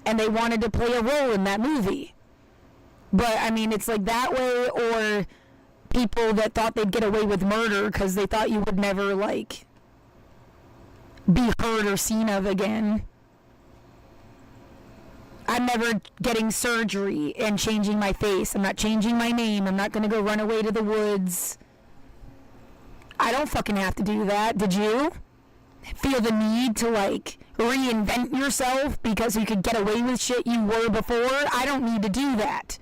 And they wanted to play a role in that movie. But, I mean, it's like that way, or people that thought they'd get away with murder because they thought you would never, like, be heard or seen of again. I'm never getting surgery and changing my face. I'm not changing my name. I'm not going to go run away to the woods. I don't fucking have to do that. Did you? Feel the need to, like, reinvent yourself because you could get away with shit you were before? I don't need to do that.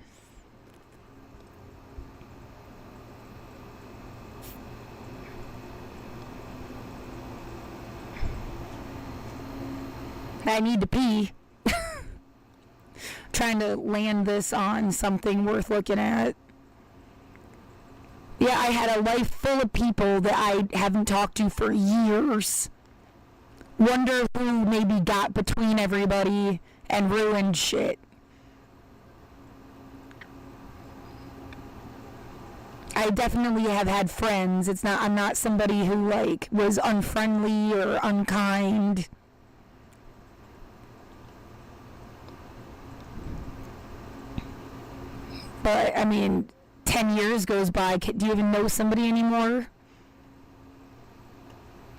I need to pee. Trying to land this on something worth looking at. Yeah, I had a life full of people that I haven't talked to for years. Wonder who maybe got between everybody and ruined shit. I definitely have had friends. I'm not somebody who, like, was unfriendly or unkind. But, I mean, 10 years goes by. Do you even know somebody anymore?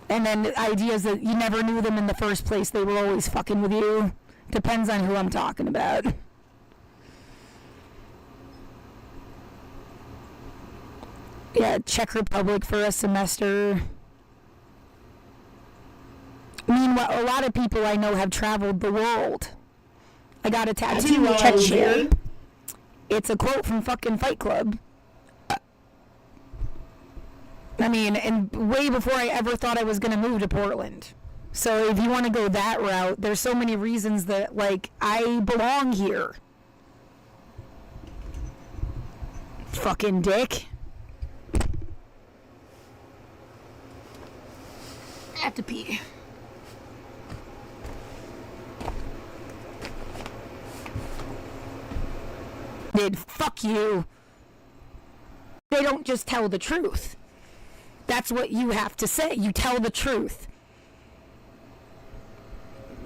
And then the idea is that you never knew them in the first place. They were always fucking with you. Depends on who I'm talking about. Yeah, Czech Republic for a semester. Meanwhile, a lot of people I know have traveled the world. I got a tattoo in Czechia. It's a quote from fucking Fight Club. I mean, and way before I ever thought I was going to move to Portland. So if you want to go that route, there's so many reasons that, like, I belong here. Fucking dick. I have to pee. Fuck you. They don't just tell the truth. That's what you have to say. You tell the truth.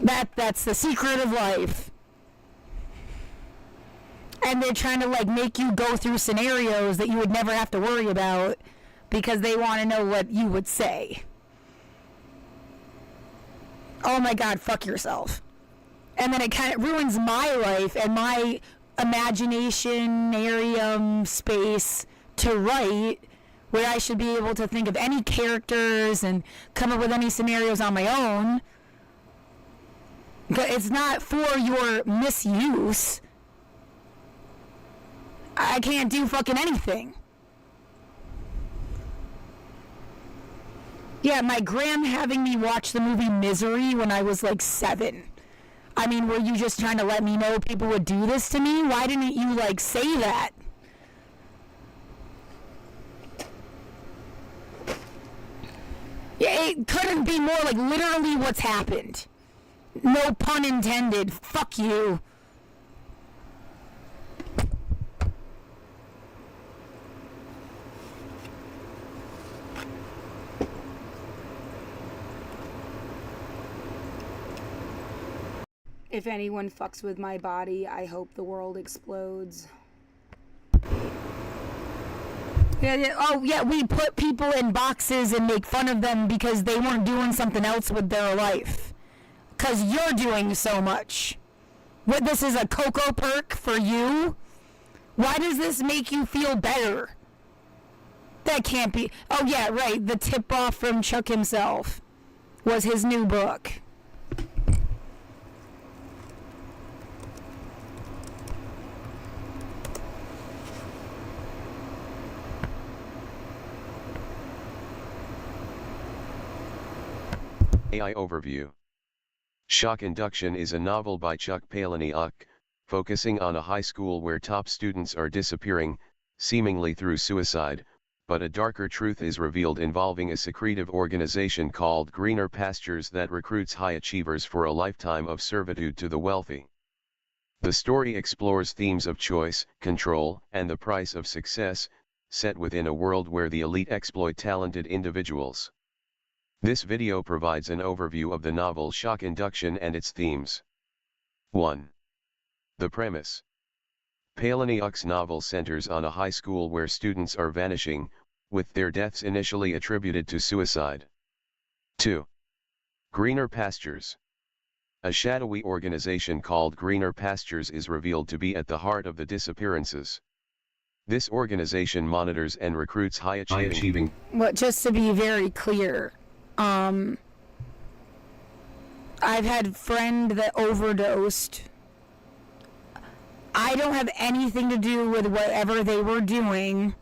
That's the secret of life. And they're trying to, like, make you go through scenarios that you would never have to worry about because they want to know what you would say. Oh my God, fuck yourself. And then it kind of ruins my life and my imagination space to write, where I should be able to think of any characters and come up with any scenarios on my own. It's not for your misuse. I can't do fucking anything. Yeah, my gram having me watch the movie Misery when I was like 7. I mean, were you just trying to let me know people would do this to me? Why didn't you, like, say that? It couldn't be more like literally what's happened. No pun intended. Fuck you. If anyone fucks with my body, I hope the world explodes. Yeah, oh, yeah, we put people in boxes and make fun of them because they weren't doing something else with their life. Because you're doing so much. What, this is a cocoa perk for you? Why does this make you feel better? That can't be. Oh, yeah, right. The tip-off from Chuck himself was his new book. AI Overview. Shock Induction is a novel by Chuck Palahniuk, focusing on a high school where top students are disappearing, seemingly through suicide, but a darker truth is revealed involving a secretive organization called Greener Pastures that recruits high achievers for a lifetime of servitude to the wealthy. The story explores themes of choice, control, and the price of success, set within a world where the elite exploit talented individuals. This video provides an overview of the novel Shock Induction and its themes. 1. The premise. Palahniuk's novel centers on a high school where students are vanishing, with their deaths initially attributed to suicide. 2. Greener Pastures. A shadowy organization called Greener Pastures is revealed to be at the heart of the disappearances. This organization monitors and recruits high-achieving. Well, just to be very clear, I've had a friend that overdosed. I don't have anything to do with whatever they were doing.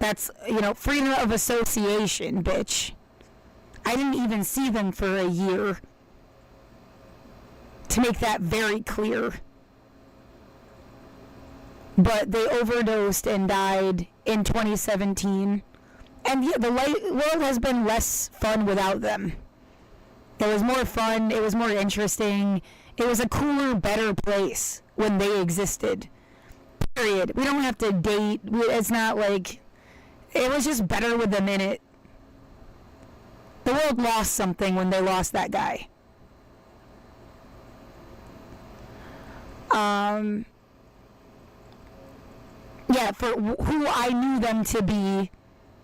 That's, freedom of association, bitch. I didn't even see them for a year. To make that very clear. But they overdosed and died in 2017. And yeah, the world has been less fun without them. It was more fun. It was more interesting. It was a cooler, better place when they existed. Period. We don't have to date. It's not like... It was just better with them in it. The world lost something when they lost that guy. Yeah, for who I knew them to be,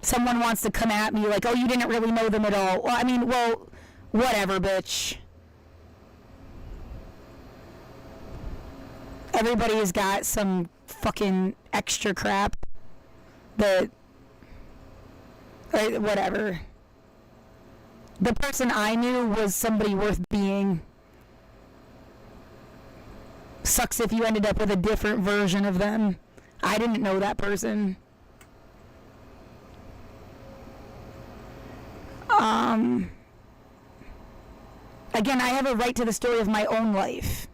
someone wants to come at me like, oh, you didn't really know them at all. Well, whatever, bitch. Everybody's got some fucking extra crap that, whatever. The person I knew was somebody worth being. Sucks if you ended up with a different version of them. I didn't know that person. Again, I have a right to the story of my own life.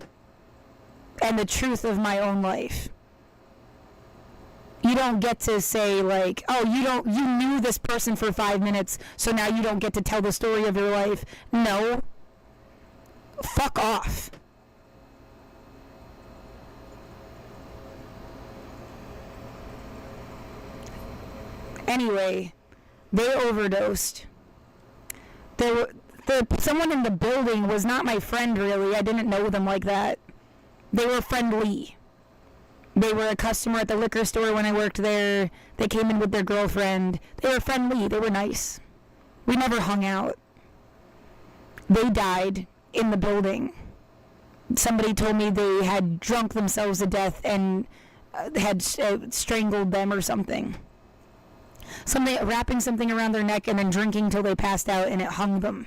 And the truth of my own life. You don't get to say like, oh, you knew this person for 5 minutes, so now you don't get to tell the story of your life. No. Fuck off. Anyway, they overdosed. Someone in the building was not my friend, really. I didn't know them like that. They were friendly. They were a customer at the liquor store when I worked there. They came in with their girlfriend. They were friendly. They were nice. We never hung out. They died in the building. Somebody told me they had drunk themselves to death and had strangled them or something. Wrapping something around their neck and then drinking till they passed out and it hung them.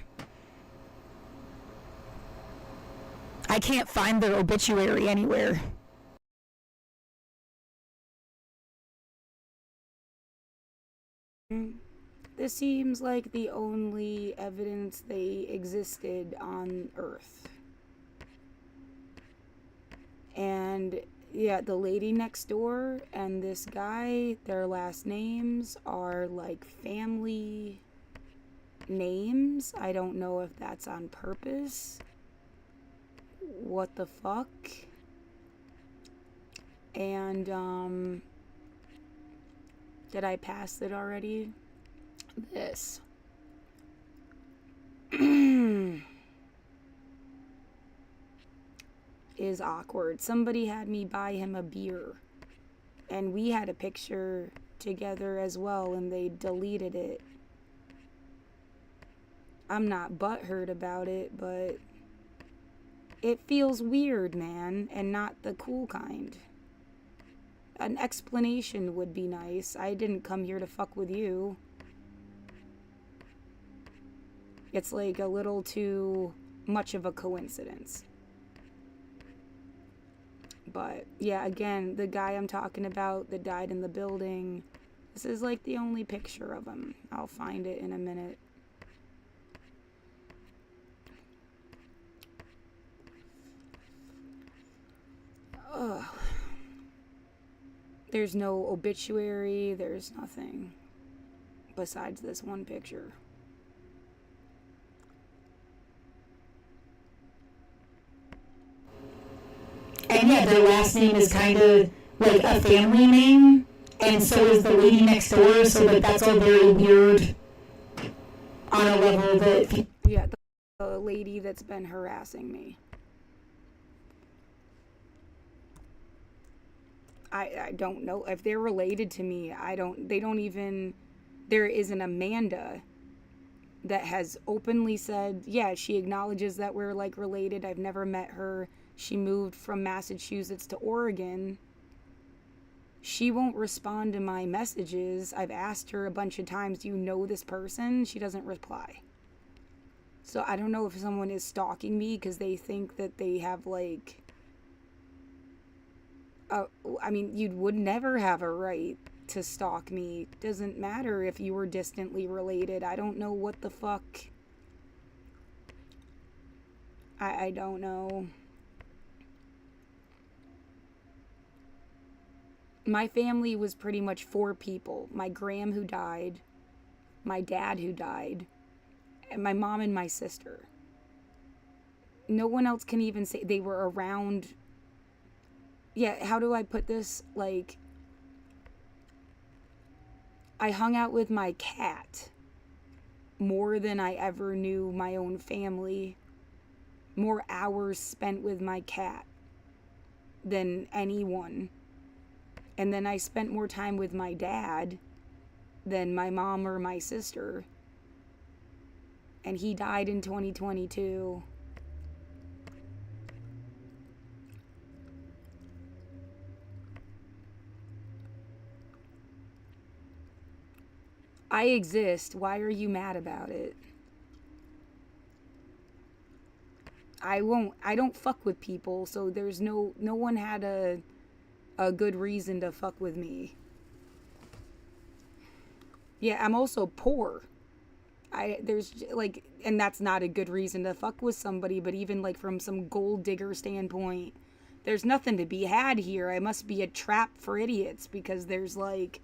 I can't find their obituary anywhere. This seems like the only evidence they existed on Earth. And yeah, the lady next door and this guy, their last names are like family names. I don't know if that's on purpose. What the fuck? And, did I pass it already? This. Is awkward. Somebody had me buy him a beer. And we had a picture together as well, and they deleted it. I'm not butthurt about it, but it feels weird, man, and not the cool kind. An explanation would be nice. I didn't come here to fuck with you. It's like a little too much of a coincidence. But yeah, again, the guy I'm talking about that died in the building, this is like the only picture of him. I'll find it in a minute. Ugh. There's no obituary, there's nothing besides this one picture. And yeah, their last name is kind of like a family name, and so is the lady next door, so that's all very weird on a level that... Yeah, the lady that's been harassing me. I don't know if they're related to me. They don't even, there is an Amanda that has openly said, yeah, she acknowledges that we're like related. I've never met her. She moved from Massachusetts to Oregon. She won't respond to my messages. I've asked her a bunch of times, do you know this person? She doesn't reply. So I don't know if someone is stalking me because they think that they have like, I mean, you would never have a right to stalk me. Doesn't matter if you were distantly related. I don't know what the fuck. I don't know. My family was pretty much 4 people. My gram who died, my dad who died, and my mom and my sister. No one else can even say they were around. Yeah, how do I put this? Like, I hung out with my cat more than I ever knew my own family. More hours spent with my cat than anyone. And then I spent more time with my dad than my mom or my sister. And he died in 2022. I exist. Why are you mad about it? I don't fuck with people, so there's no one had a good reason to fuck with me. Yeah, I'm also poor. There's like, and that's not a good reason to fuck with somebody, but even like from some gold digger standpoint, there's nothing to be had here. I must be a trap for idiots because there's like,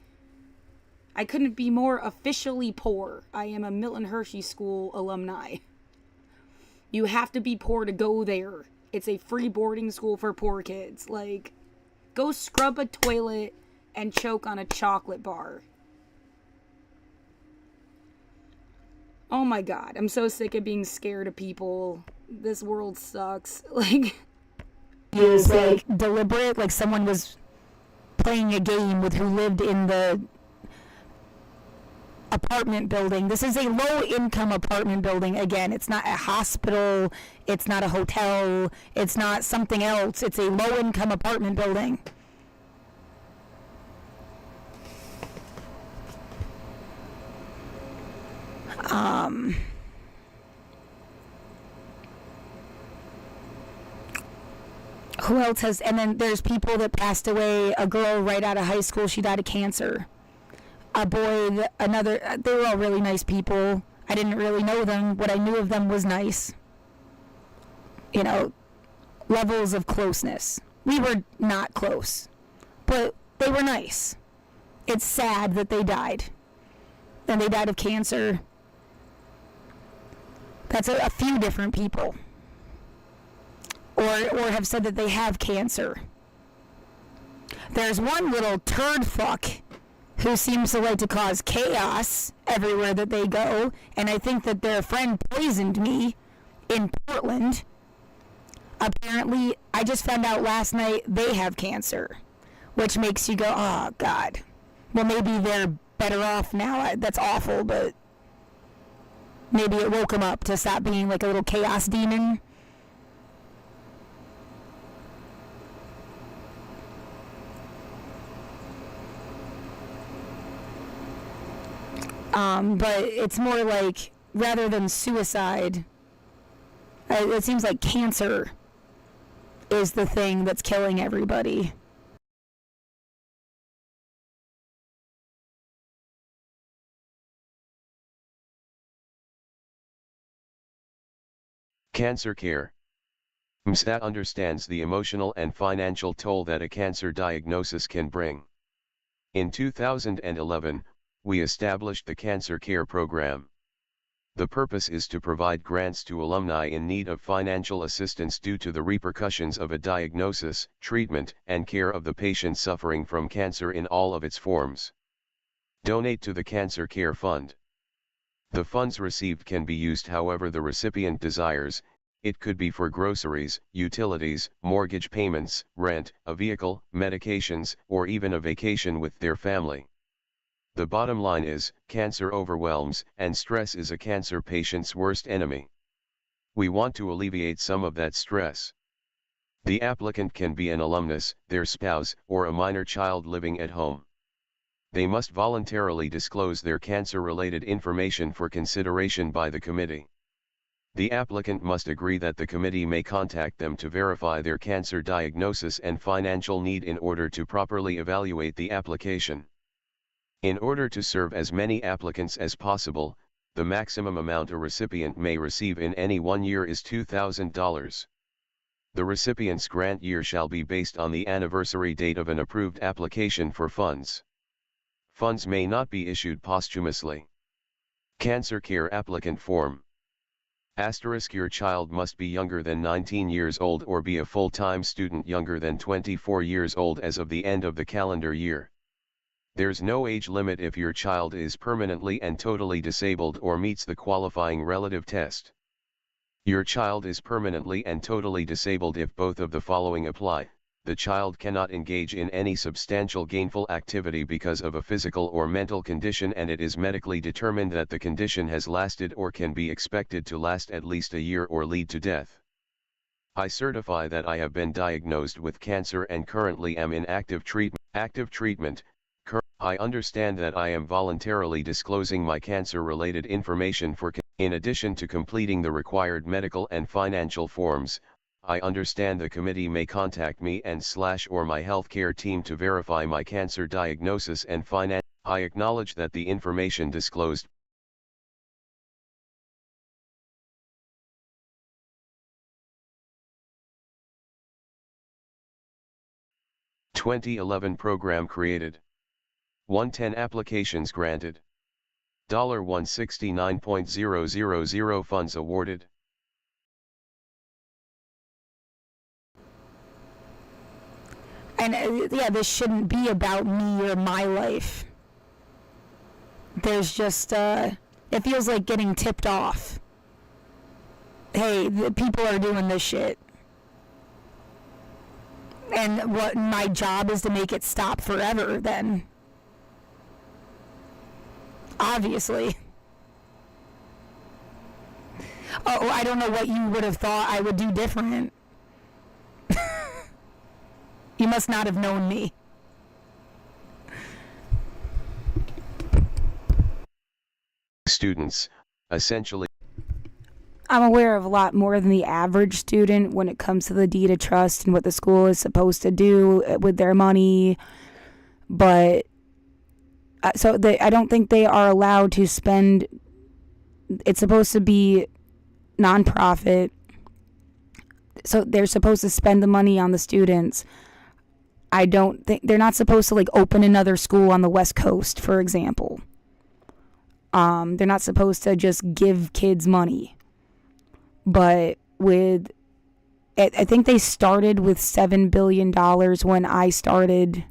I couldn't be more officially poor. I am a Milton Hershey School alumni. You have to be poor to go there. It's a free boarding school for poor kids. Like, go scrub a toilet and choke on a chocolate bar. Oh my god, I'm so sick of being scared of people. This world sucks. Like, It was like deliberate, like someone was playing a game with who lived in the apartment building. This is a low-income apartment building. Again, it's not a hospital, it's not a hotel, it's not something else. It's a low-income apartment building. Who else has, and then there's people that passed away. A girl right out of high school, she died of cancer. A boy, another, they were all really nice people. I didn't really know them. What I knew of them was nice. You know, levels of closeness. We were not close, but they were nice. It's sad that they died. And they died of cancer. That's a few different people. Or have said that they have cancer. There's one little turd fuck who seems to like to cause chaos everywhere that they go, and I think that their friend poisoned me in Portland. Apparently, I just found out last night they have cancer, which makes you go, oh, God. Well, maybe they're better off now. That's awful, but maybe it woke them up to stop being like a little chaos demon. But it's more like, rather than suicide, it seems like cancer is the thing that's killing everybody. Cancer care. MSA understands the emotional and financial toll that a cancer diagnosis can bring. In 2011, we established the Cancer Care Program. The purpose is to provide grants to alumni in need of financial assistance due to the repercussions of a diagnosis, treatment, and care of the patient suffering from cancer in all of its forms. Donate to the Cancer Care Fund. The funds received can be used however the recipient desires. It could be for groceries, utilities, mortgage payments, rent, a vehicle, medications, or even a vacation with their family. The bottom line is, cancer overwhelms, and stress is a cancer patient's worst enemy. We want to alleviate some of that stress. The applicant can be an alumnus, their spouse, or a minor child living at home. They must voluntarily disclose their cancer-related information for consideration by the committee. The applicant must agree that the committee may contact them to verify their cancer diagnosis and financial need in order to properly evaluate the application. In order to serve as many applicants as possible, the maximum amount a recipient may receive in any 1 year is $2,000. The recipient's grant year shall be based on the anniversary date of an approved application for funds. Funds may not be issued posthumously. Cancer Care Applicant Form. * Your child must be younger than 19 years old or be a full-time student younger than 24 years old as of the end of the calendar year. There's no age limit if your child is permanently and totally disabled or meets the qualifying relative test. Your child is permanently and totally disabled if both of the following apply. The child cannot engage in any substantial gainful activity because of a physical or mental condition, and it is medically determined that the condition has lasted or can be expected to last at least a year or lead to death. I certify that I have been diagnosed with cancer and currently am in active treatment. I understand that I am voluntarily disclosing my cancer-related information in addition to completing the required medical and financial forms. I understand the committee may contact me and/or my healthcare team to verify my cancer diagnosis and finance. I acknowledge that the information disclosed 2011 program created. 110 applications granted. $169.000 funds awarded. And yeah, this shouldn't be about me or my life. There's just, it feels like getting tipped off. Hey, the people are doing this shit. And what my job is to make it stop forever then. Obviously. Oh, I don't know what you would have thought I would do different. You must not have known me. Students, essentially. I'm aware of a lot more than the average student when it comes to the deed of trust and what the school is supposed to do with their money. But, I don't think they are allowed to spend, it's supposed to be nonprofit. So they're supposed to spend the money on the students. I don't think they're not supposed to like open another school on the West Coast, for example. They're not supposed to just give kids money. But I think they started with $7 billion when I started.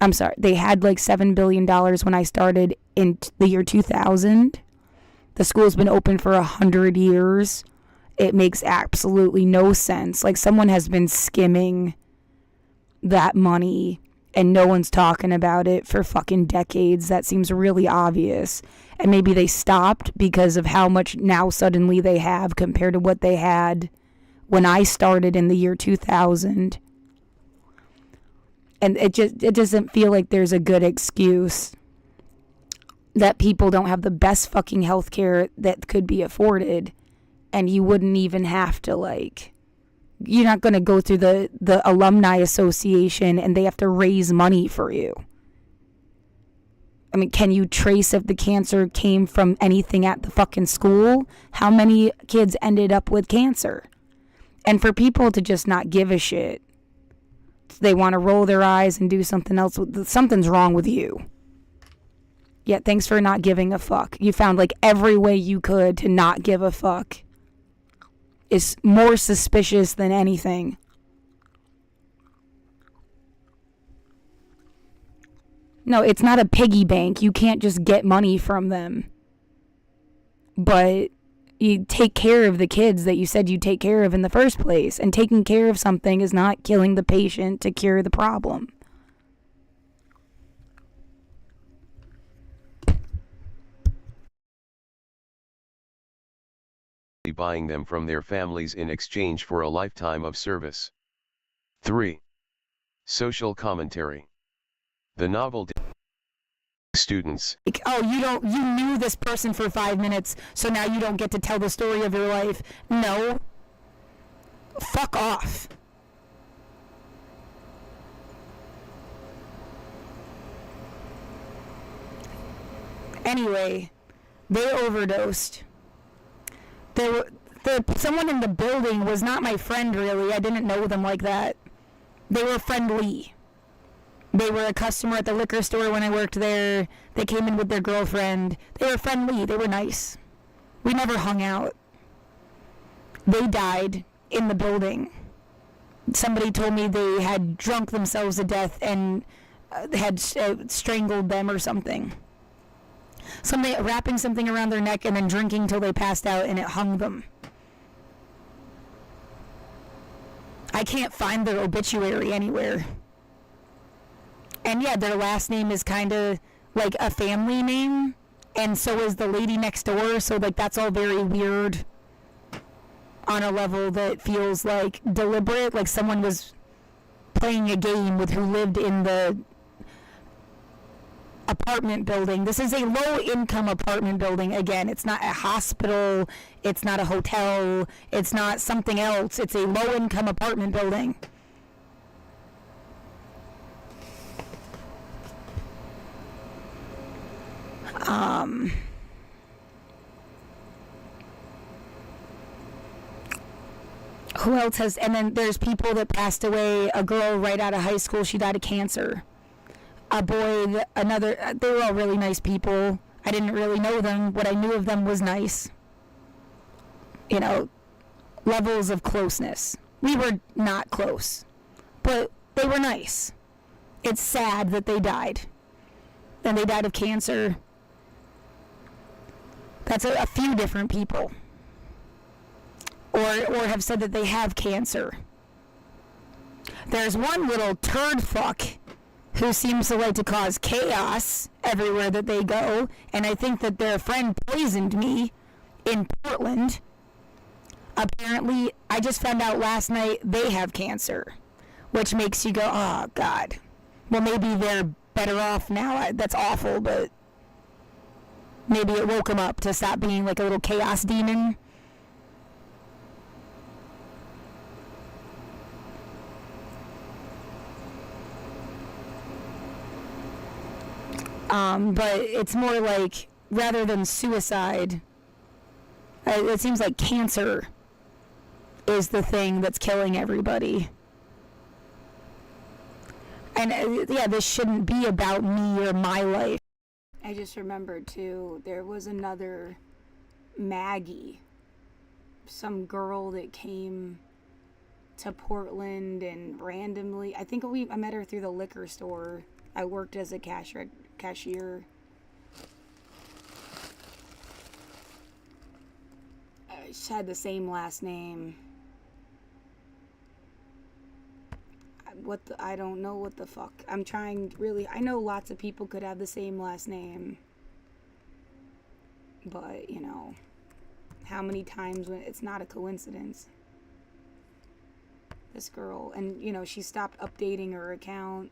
I'm sorry, they had like $7 billion when I started in the year 2000. The school's been open for 100 years. It makes absolutely no sense. Like someone has been skimming that money and no one's talking about it for fucking decades. That seems really obvious. And maybe they stopped because of how much now suddenly they have compared to what they had when I started in the year 2000. And it doesn't feel like there's a good excuse that people don't have the best fucking healthcare that could be afforded, and you wouldn't even have to you're not going to go through the alumni association and they have to raise money for you. I mean, can you trace if the cancer came from anything at the fucking school? How many kids ended up with cancer? And for people to just not give a shit, they want to roll their eyes and do something else. Something's wrong with you. Yeah, thanks for not giving a fuck. You found like every way you could to not give a fuck. Is more suspicious than anything. No, it's not a piggy bank. You can't just get money from them. But you take care of the kids that you said you'd take care of in the first place. And taking care of something is not killing the patient to cure the problem. buying them from their families in exchange for a lifetime of service. 3. Social commentary. The novel students. Like, oh, you knew this person for 5 minutes, so now you don't get to tell the story of your life. No. Fuck off. Anyway, they overdosed. Someone in the building was not my friend, really. I didn't know them like that. They were friendly. They were a customer at the liquor store when I worked there. They came in with their girlfriend. They were friendly. They were nice. We never hung out. They died in the building. Somebody told me they had drunk themselves to death and had strangled them or something. Somebody wrapping something around their neck and then drinking till they passed out and it hung them. I can't find their obituary anywhere. And yeah, their last name is kind of like a family name, and so is the lady next door, so like that's all very weird on a level that feels like deliberate, like someone was playing a game with who lived in the apartment building. This is a low-income apartment building. Again, it's not a hospital, it's not a hotel, it's not something else. It's a low-income apartment building. Who else has, and then there's people that passed away. A girl right out of high school, she died of cancer. A boy, another, they were all really nice people. I didn't really know them. What I knew of them was nice. You know, levels of closeness. We were not close, but they were nice. It's sad that they died. And they died of cancer. That's a few different people. Or have said that they have cancer. There's one little turd fuck who seems to like to cause chaos everywhere that they go, and I think that their friend poisoned me in Portland. Apparently, I just found out last night they have cancer, which makes you go, oh, God. Well, maybe they're better off now. That's awful, but maybe it woke them up to stop being like a little chaos demon. But it's more like, rather than suicide, it seems like cancer is the thing that's killing everybody. And yeah, this shouldn't be about me or my life. I just remembered too, there was another Maggie, some girl that came to Portland and randomly, I think I met her through the liquor store. I worked as a cashier. She had the same last name. I don't know what the fuck. I'm trying really, I know lots of people could have the same last name. But, you know, how many times when it's not a coincidence. This girl, and you know, she stopped updating her account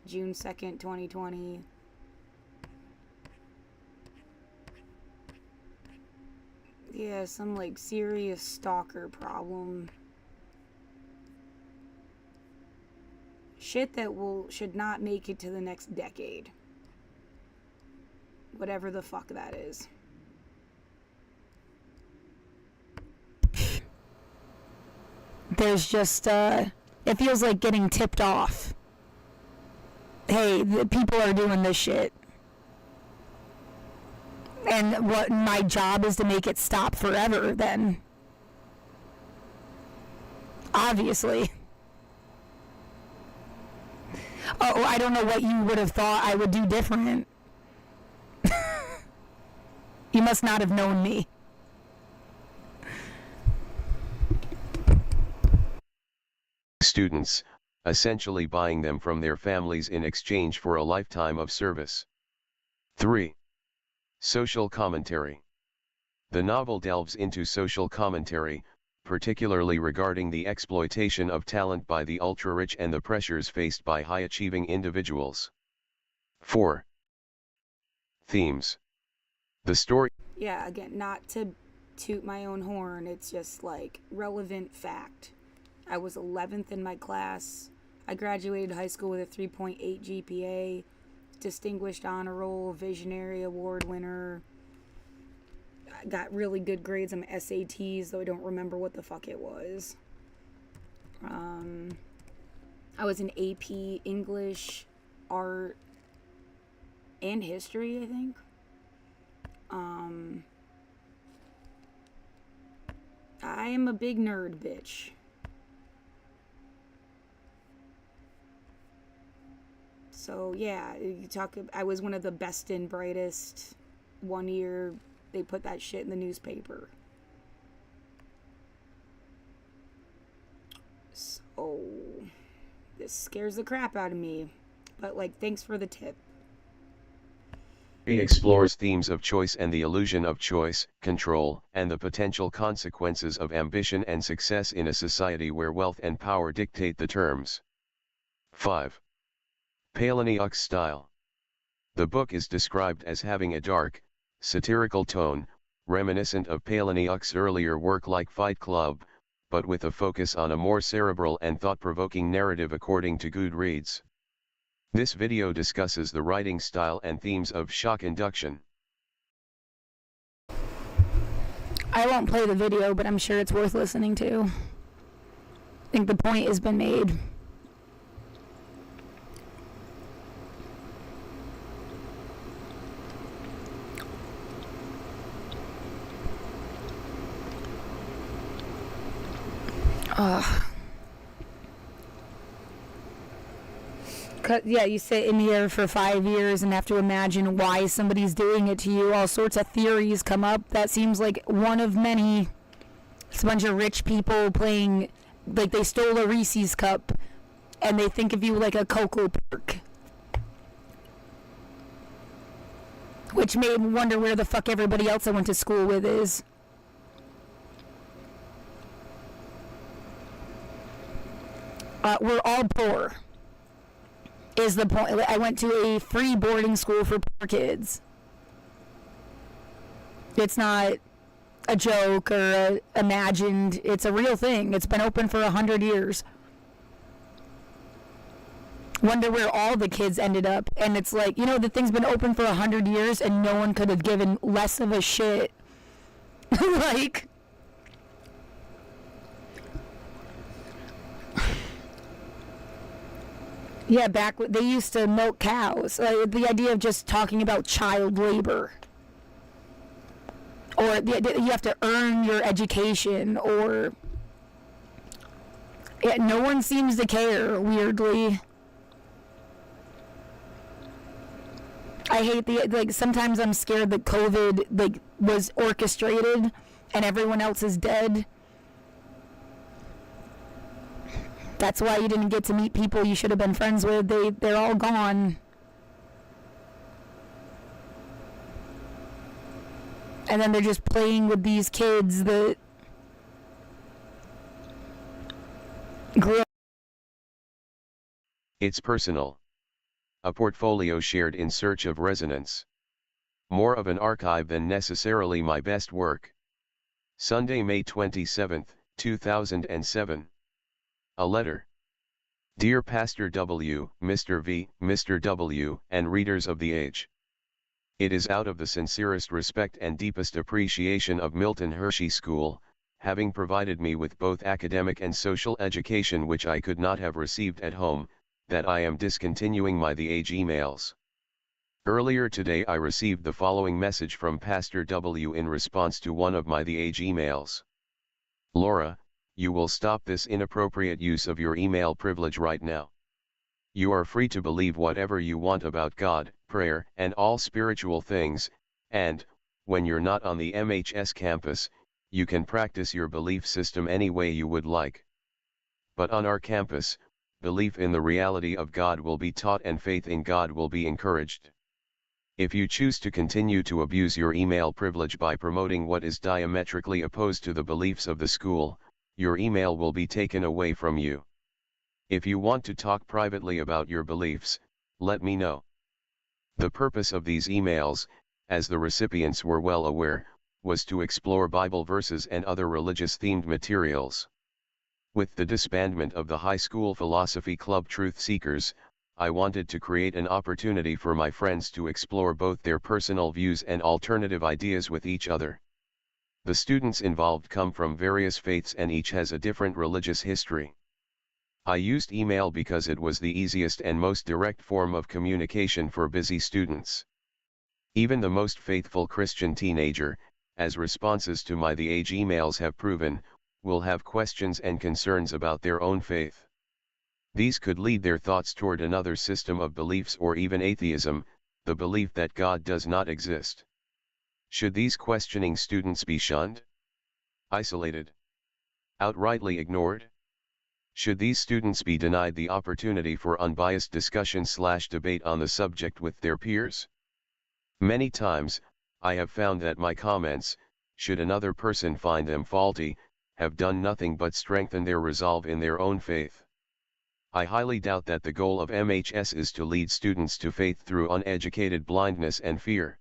June 2nd, 2020. Yeah, some like serious stalker problem. Shit that should not make it to the next decade. Whatever the fuck that is. There's just, it feels like getting tipped off. Hey, the people are doing this shit. And what my job is to make it stop forever, then. Obviously. Oh, I don't know what you would have thought I would do different. You must not have known me. Students, essentially buying them from their families in exchange for a lifetime of service. 3. Social commentary. The novel delves into social commentary, particularly regarding the exploitation of talent by the ultra-rich and the pressures faced by high-achieving individuals. 4. Themes. The story. Yeah, again, not to toot my own horn, it's just like relevant fact. I was 11th in my class. I graduated high school with a 3.8 GPA, distinguished honor roll, visionary award winner. I got really good grades on my SATs, though I don't remember what the fuck it was. I was in AP English, art, and history, I think. I am a big nerd, bitch. So yeah, I was one of the best and brightest. One year, they put that shit in the newspaper. So, this scares the crap out of me. But like, thanks for the tip. He explores themes of choice and the illusion of choice, control, and the potential consequences of ambition and success in a society where wealth and power dictate the terms. 5. Palahniuk's style. The book is described as having a dark, satirical tone, reminiscent of Palahniuk's earlier work like Fight Club, but with a focus on a more cerebral and thought-provoking narrative according to Goodreads. This video discusses the writing style and themes of shock induction. I won't play the video, but I'm sure it's worth listening to. I think the point has been made. Yeah, you sit in here for 5 years and have to imagine why somebody's doing it to you. All sorts of theories come up. That seems like one of many. It's a bunch of rich people playing, like they stole a Reese's cup and they think of you like a Cocoa Perk. Which made me wonder where the fuck everybody else I went to school with is. We're all poor. Is the point. I went to a free boarding school for poor kids. It's not a joke or imagined. It's a real thing. It's been open for 100 years. Wonder where all the kids ended up. And it's like, the thing's been open for 100 years and no one could have given less of a shit. Like... Yeah, they used to milk cows. The idea of just talking about child labor. Or you have to earn your education, or... Yeah, no one seems to care, weirdly. I hate sometimes I'm scared that COVID, was orchestrated and everyone else is dead. That's why you didn't get to meet people you should have been friends with. They're all gone. And then they're just playing with these kids that grew up. It's personal. A portfolio shared in search of resonance. More of an archive than necessarily my best work. Sunday, May 27, 2007. A letter. Dear Pastor W, Mr. V, Mr. W, and readers of the age. It is out of the sincerest respect and deepest appreciation of Milton Hershey School, having provided me with both academic and social education which I could not have received at home, that I am discontinuing my The Age emails. Earlier today I received the following message from Pastor W in response to one of my The Age emails. Laura, you will stop this inappropriate use of your email privilege right now. You are free to believe whatever you want about God, prayer, and all spiritual things, and, when you're not on the MHS campus, you can practice your belief system any way you would like. But on our campus, belief in the reality of God will be taught and faith in God will be encouraged. If you choose to continue to abuse your email privilege by promoting what is diametrically opposed to the beliefs of the school, your email will be taken away from you. If you want to talk privately about your beliefs, let me know. The purpose of these emails, as the recipients were well aware, was to explore Bible verses and other religious-themed materials. With the disbandment of the high school philosophy club Truth Seekers, I wanted to create an opportunity for my friends to explore both their personal views and alternative ideas with each other. The students involved come from various faiths and each has a different religious history. I used email because it was the easiest and most direct form of communication for busy students. Even the most faithful Christian teenager, as responses to my The Age emails have proven, will have questions and concerns about their own faith. These could lead their thoughts toward another system of beliefs or even atheism, the belief that God does not exist. Should these questioning students be shunned? Isolated? Outrightly ignored? Should these students be denied the opportunity for unbiased discussion/debate on the subject with their peers? Many times, I have found that my comments, should another person find them faulty, have done nothing but strengthen their resolve in their own faith. I highly doubt that the goal of MHS is to lead students to faith through uneducated blindness and fear.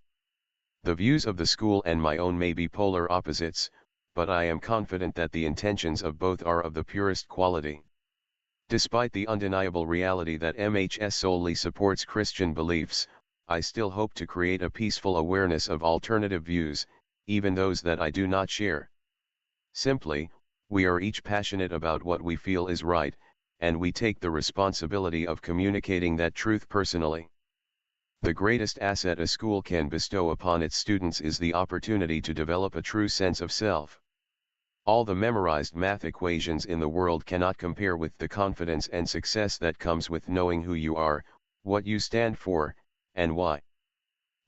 The views of the school and my own may be polar opposites, but I am confident that the intentions of both are of the purest quality. Despite the undeniable reality that MHS solely supports Christian beliefs, I still hope to create a peaceful awareness of alternative views, even those that I do not share. Simply, we are each passionate about what we feel is right, and we take the responsibility of communicating that truth personally. The greatest asset a school can bestow upon its students is the opportunity to develop a true sense of self. All the memorized math equations in the world cannot compare with the confidence and success that comes with knowing who you are, what you stand for, and why.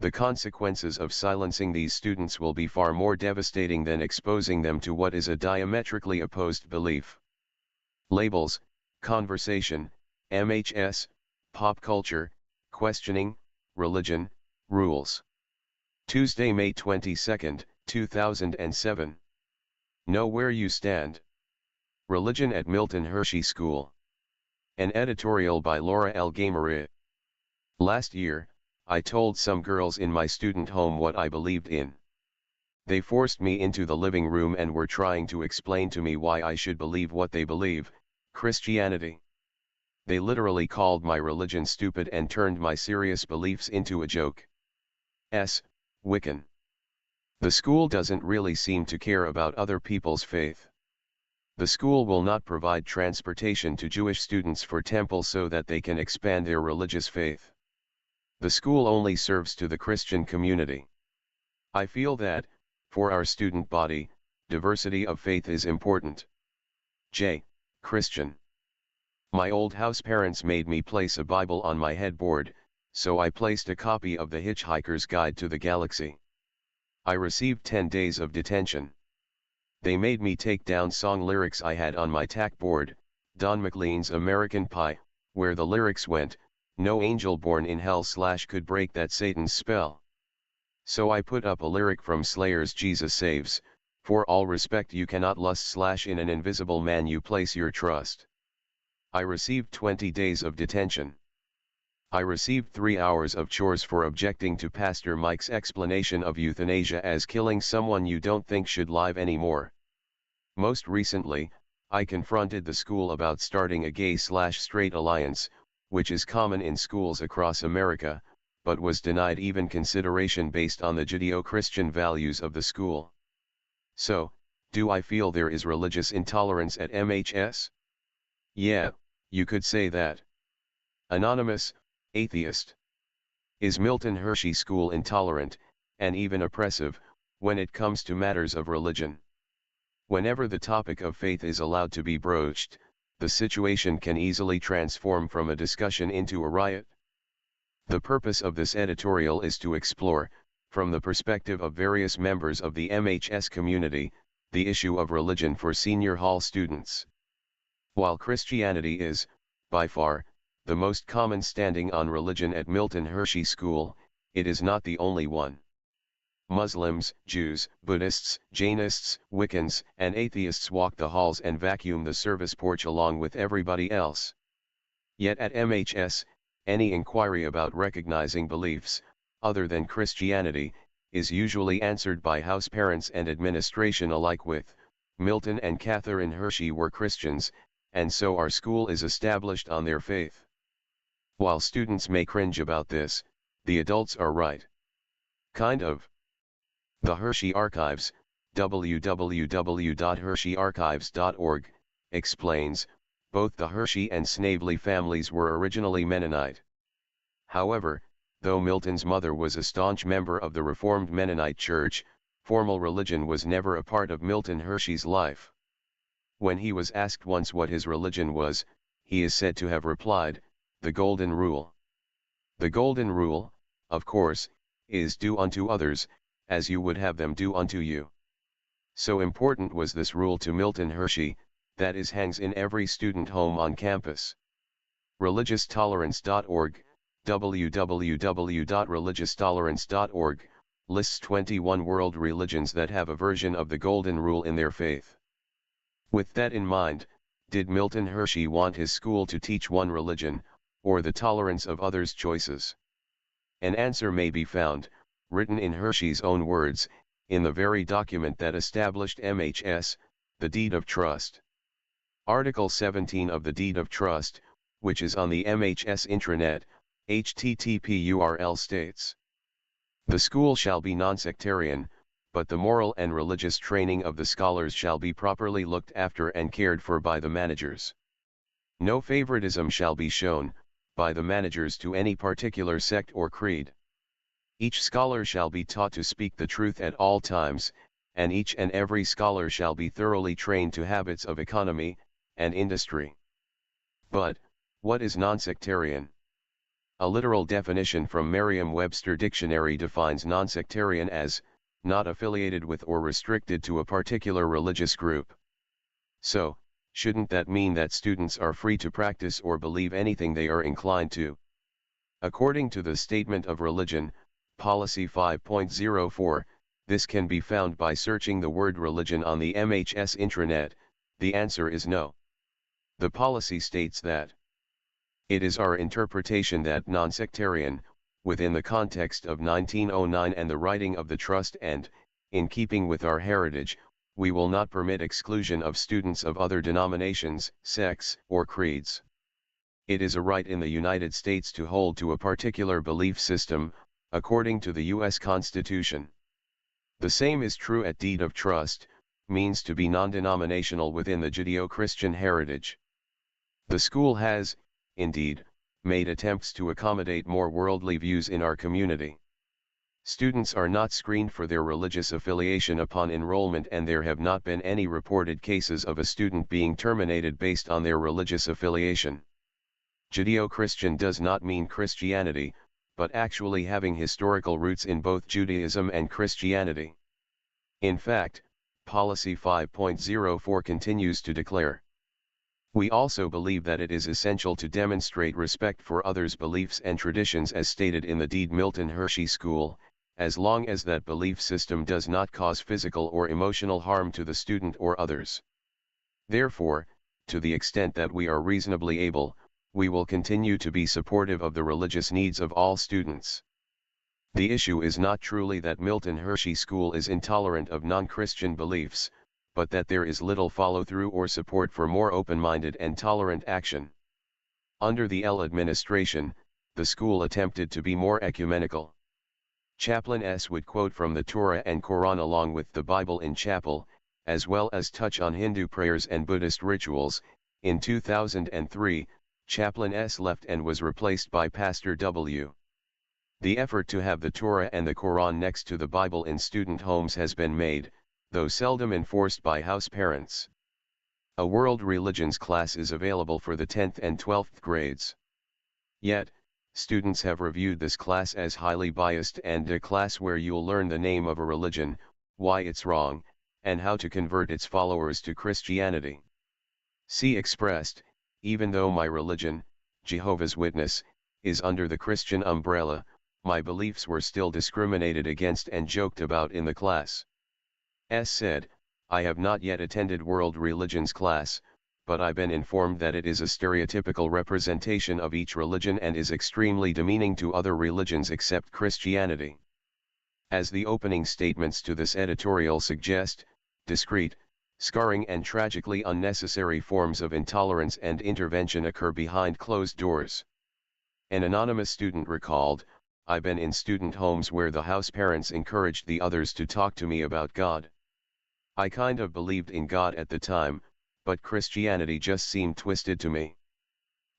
The consequences of silencing these students will be far more devastating than exposing them to what is a diametrically opposed belief. Labels, conversation, MHS, pop culture, questioning, religion, rules. Tuesday, May 22, 2007. Know where you stand. Religion at Milton Hershey School. An editorial by Laura L. Gamery. Last year, I told some girls in my student home what I believed in. They forced me into the living room and were trying to explain to me why I should believe what they believe, Christianity. They literally called my religion stupid and turned my serious beliefs into a joke. Wiccan. The school doesn't really seem to care about other people's faith. The school will not provide transportation to Jewish students for temple so that they can expand their religious faith. The school only serves to the Christian community. I feel that, for our student body, diversity of faith is important. Christian. My old house parents made me place a Bible on my headboard, so I placed a copy of The Hitchhiker's Guide to the Galaxy. I received 10 days of detention. They made me take down song lyrics I had on my tack board, Don McLean's American Pie, where the lyrics went, "No angel born in hell / could break that Satan's spell." So I put up a lyric from Slayer's Jesus Saves, "For all respect you cannot lust / in an invisible man you place your trust." I received 20 days of detention. I received 3 hours of chores for objecting to Pastor Mike's explanation of euthanasia as killing someone you don't think should live anymore. Most recently, I confronted the school about starting a gay/straight alliance, which is common in schools across America, but was denied even consideration based on the Judeo-Christian values of the school. So, do I feel there is religious intolerance at MHS? Yeah, you could say that. Anonymous, atheist. Is Milton Hershey School intolerant, and even oppressive, when it comes to matters of religion? Whenever the topic of faith is allowed to be broached, the situation can easily transform from a discussion into a riot. The purpose of this editorial is to explore, from the perspective of various members of the MHS community, the issue of religion for senior hall students. While Christianity is, by far, the most common standing on religion at Milton Hershey School, it is not the only one. Muslims, Jews, Buddhists, Jainists, Wiccans, and atheists walk the halls and vacuum the service porch along with everybody else. Yet at MHS, any inquiry about recognizing beliefs, other than Christianity, is usually answered by house parents and administration alike with, Milton and Catherine Hershey were Christians, and so our school is established on their faith. While students may cringe about this, the adults are right. Kind of. The Hershey Archives, www.hersheyarchives.org, explains, both the Hershey and Snavely families were originally Mennonite. However, though Milton's mother was a staunch member of the Reformed Mennonite Church, formal religion was never a part of Milton Hershey's life. When he was asked once what his religion was, he is said to have replied, "The Golden Rule." The Golden Rule, of course, is do unto others, as you would have them do unto you. So important was this rule to Milton Hershey, that it hangs in every student home on campus. ReligiousTolerance.org, www.religioustolerance.org, lists 21 world religions that have a version of the Golden Rule in their faith. With that in mind, did Milton Hershey want his school to teach one religion, or the tolerance of others' choices? An answer may be found, written in Hershey's own words, in the very document that established MHS, the Deed of Trust. Article 17 of the Deed of Trust, which is on the MHS intranet, http URL states, "The school shall be non-sectarian, but the moral and religious training of the scholars shall be properly looked after and cared for by the managers. No favoritism shall be shown, by the managers to any particular sect or creed. Each scholar shall be taught to speak the truth at all times, and each and every scholar shall be thoroughly trained to habits of economy and industry." But, what is non-sectarian? A literal definition from Merriam-Webster Dictionary defines non-sectarian as, not affiliated with or restricted to a particular religious group. So, shouldn't that mean that students are free to practice or believe anything they are inclined to? According to the Statement of Religion, Policy 5.04, this can be found by searching the word religion on the MHS intranet. The answer is no. The policy states that it is our interpretation that non-sectarian, within the context of 1909 and the writing of the trust and, in keeping with our heritage, we will not permit exclusion of students of other denominations, sects, or creeds. It is a right in the United States to hold to a particular belief system, according to the U.S. Constitution. The same is true at Deed of Trust, means to be non-denominational within the Judeo-Christian heritage. The school has, indeed, made attempts to accommodate more worldly views in our community. Students are not screened for their religious affiliation upon enrollment, and there have not been any reported cases of a student being terminated based on their religious affiliation. Judeo-Christian does not mean Christianity, but actually having historical roots in both Judaism and Christianity. In fact, Policy 5.04 continues to declare, "We also believe that it is essential to demonstrate respect for others' beliefs and traditions as stated in the Deed Milton Hershey School, as long as that belief system does not cause physical or emotional harm to the student or others. Therefore, to the extent that we are reasonably able, we will continue to be supportive of the religious needs of all students." The issue is not truly that Milton Hershey School is intolerant of non-Christian beliefs, but that there is little follow-through or support for more open-minded and tolerant action. Under the L administration, the school attempted to be more ecumenical. Chaplain S. would quote from the Torah and Quran along with the Bible in chapel, as well as touch on Hindu prayers and Buddhist rituals. In 2003, Chaplain S. left and was replaced by Pastor W. The effort to have the Torah and the Quran next to the Bible in student homes has been made, though seldom enforced by house parents. A world religions class is available for the 10th and 12th grades. Yet, students have reviewed this class as highly biased and a class where you'll learn the name of a religion, why it's wrong, and how to convert its followers to Christianity. See expressed, even though my religion, Jehovah's Witness, is under the Christian umbrella, my beliefs were still discriminated against and joked about in the class. S said, I have not yet attended world religions class, but I've been informed that it is a stereotypical representation of each religion and is extremely demeaning to other religions except Christianity. As the opening statements to this editorial suggest, discrete, scarring and tragically unnecessary forms of intolerance and intervention occur behind closed doors. An anonymous student recalled, I've been in student homes where the house parents encouraged the others to talk to me about God. I kind of believed in God at the time, but Christianity just seemed twisted to me.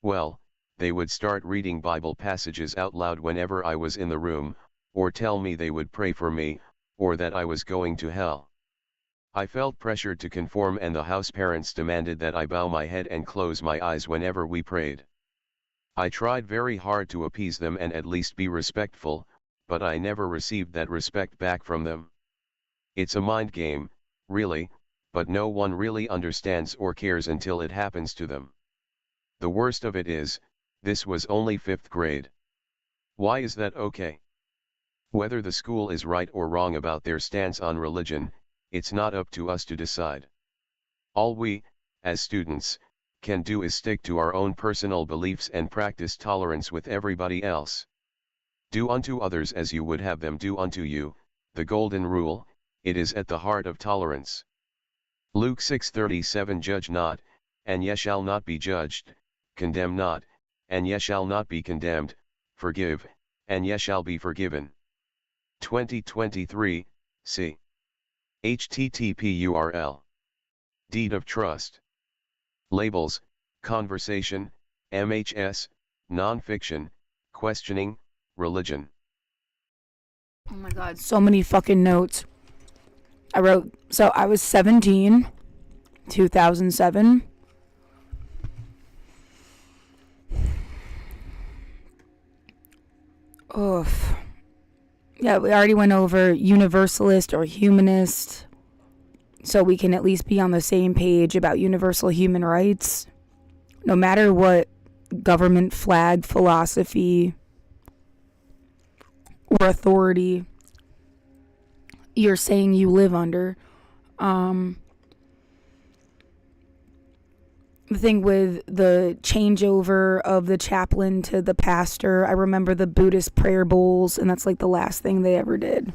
Well, they would start reading Bible passages out loud whenever I was in the room, or tell me they would pray for me, or that I was going to hell. I felt pressured to conform and the house parents demanded that I bow my head and close my eyes whenever we prayed. I tried very hard to appease them and at least be respectful, but I never received that respect back from them. It's a mind game, really, but no one really understands or cares until it happens to them. The worst of it is, this was only 5th grade. Why is that okay? Whether the school is right or wrong about their stance on religion, it's not up to us to decide. All we, as students, can do is stick to our own personal beliefs and practice tolerance with everybody else. Do unto others as you would have them do unto you, the golden rule, it is at the heart of tolerance. Luke 6:37 Judge not, and ye shall not be judged, condemn not, and ye shall not be condemned, forgive, and ye shall be forgiven. 2023, c. http URL. Deed of Trust. Labels, Conversation, MHS, Nonfiction, Questioning, Religion. Oh my god, so many fucking notes. I was 17, 2007. Oof. Yeah, we already went over universalist or humanist, so we can at least be on the same page about universal human rights. No matter what government flag, philosophy, or authority you're saying you live under. The thing with the changeover of the chaplain to the pastor, I remember the Buddhist prayer bowls, and that's like the last thing they ever did.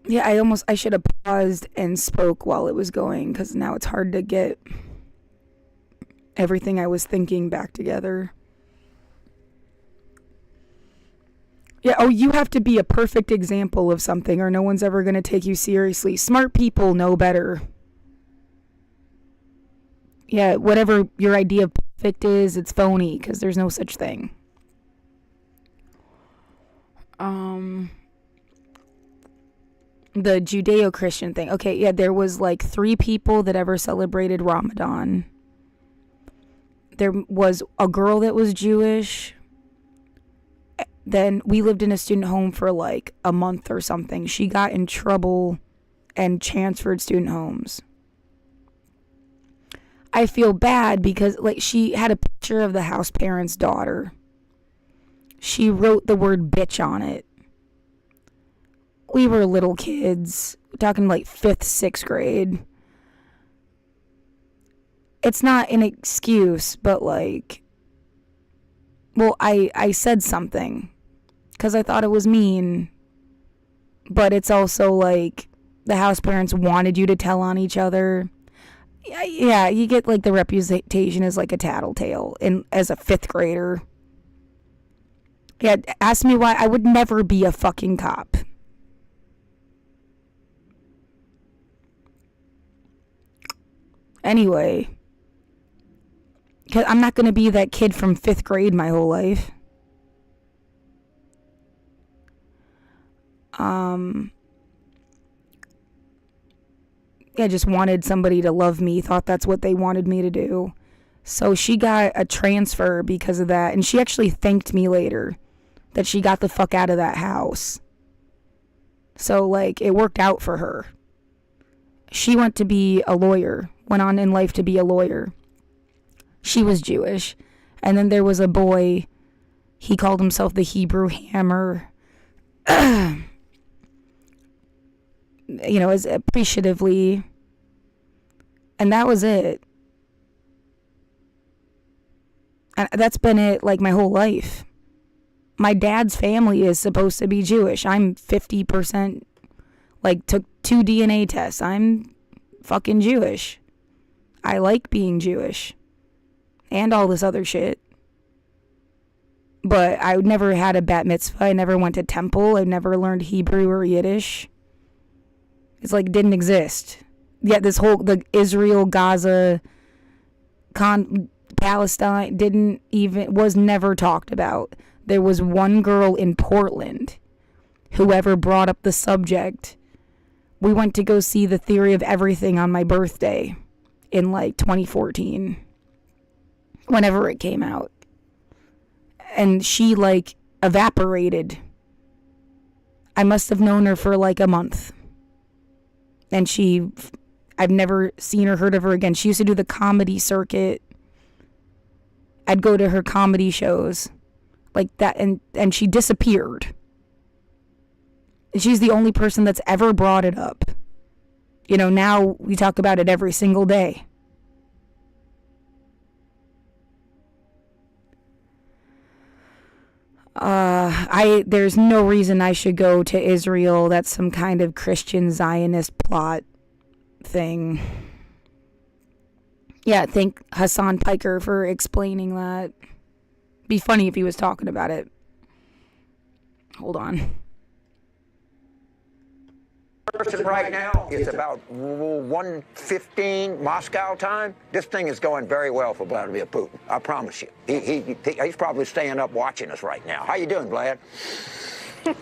Yeah, I should have paused and spoke while it was going, because now it's hard to get everything I was thinking back together. Yeah, oh, you have to be a perfect example of something or no one's ever going to take you seriously. Smart people know better. Yeah, whatever your idea of perfect is, it's phony because there's no such thing. The Judeo-Christian thing. Okay, yeah, there was like 3 people that ever celebrated Ramadan. There was a girl that was Jewish. Then we lived in a student home for like a month or something. She got in trouble and transferred student homes. I feel bad because like she had a picture of the house parent's daughter. She wrote the word bitch on it. We were little kids, talking like 5th, 6th grade. It's not an excuse, but like, well, I said something because I thought it was mean, but it's also like the house parents wanted you to tell on each other. Yeah, you get like the reputation as like a tattletale as a 5th grader. Yeah, ask me why. I would never be a fucking cop. Anyway, because I'm not going to be that kid from 5th grade my whole life. I just wanted somebody to love me, thought that's what they wanted me to do. So she got a transfer because of that, and she actually thanked me later that she got the fuck out of that house. So, like, it worked out for her. She went to be a lawyer went on in life to be a lawyer. She was Jewish. And then there was a boy, he called himself the Hebrew Hammer. You know, as appreciatively. And that was it. And that's been it, like, my whole life. My dad's family is supposed to be Jewish. I'm 50%, like, took 2 DNA tests. I'm fucking Jewish. I like being Jewish. And all this other shit. But I never had a bat mitzvah. I never went to temple. I never learned Hebrew or Yiddish. It's like, didn't exist. Yet this whole, the Israel, Gaza, Palestine was never talked about. There was one girl in Portland, whoever brought up the subject. We went to go see The Theory of Everything on my birthday in like 2014, whenever it came out. And she like evaporated. I must have known her for like a month. And I've never seen or heard of her again. She used to do the comedy circuit. I'd go to her comedy shows like that, and she disappeared. And she's the only person that's ever brought it up. You know, now we talk about it every single day. There's no reason I should go to Israel. That's some kind of Christian Zionist plot thing. Yeah, thank Hassan Piker for explaining that. Be funny if he was talking about it. Hold on. Right now, it's about 1:15 Moscow time. This thing is going very well for Vladimir Putin. I promise you. He's probably staying up watching us right now. How you doing, Vlad?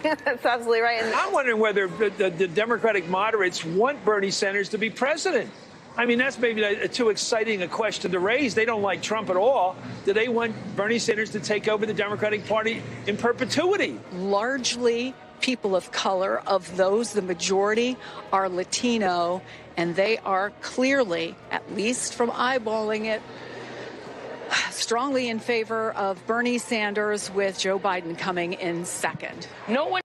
That's absolutely right. And I'm wondering whether the Democratic moderates want Bernie Sanders to be president. I mean, that's maybe too exciting a question to raise. They don't like Trump at all. Do they want Bernie Sanders to take over the Democratic Party in perpetuity? largely people of color. Of those, the majority are Latino, and they are clearly, at least from eyeballing it, strongly in favor of Bernie Sanders, with Joe Biden coming in second. No one.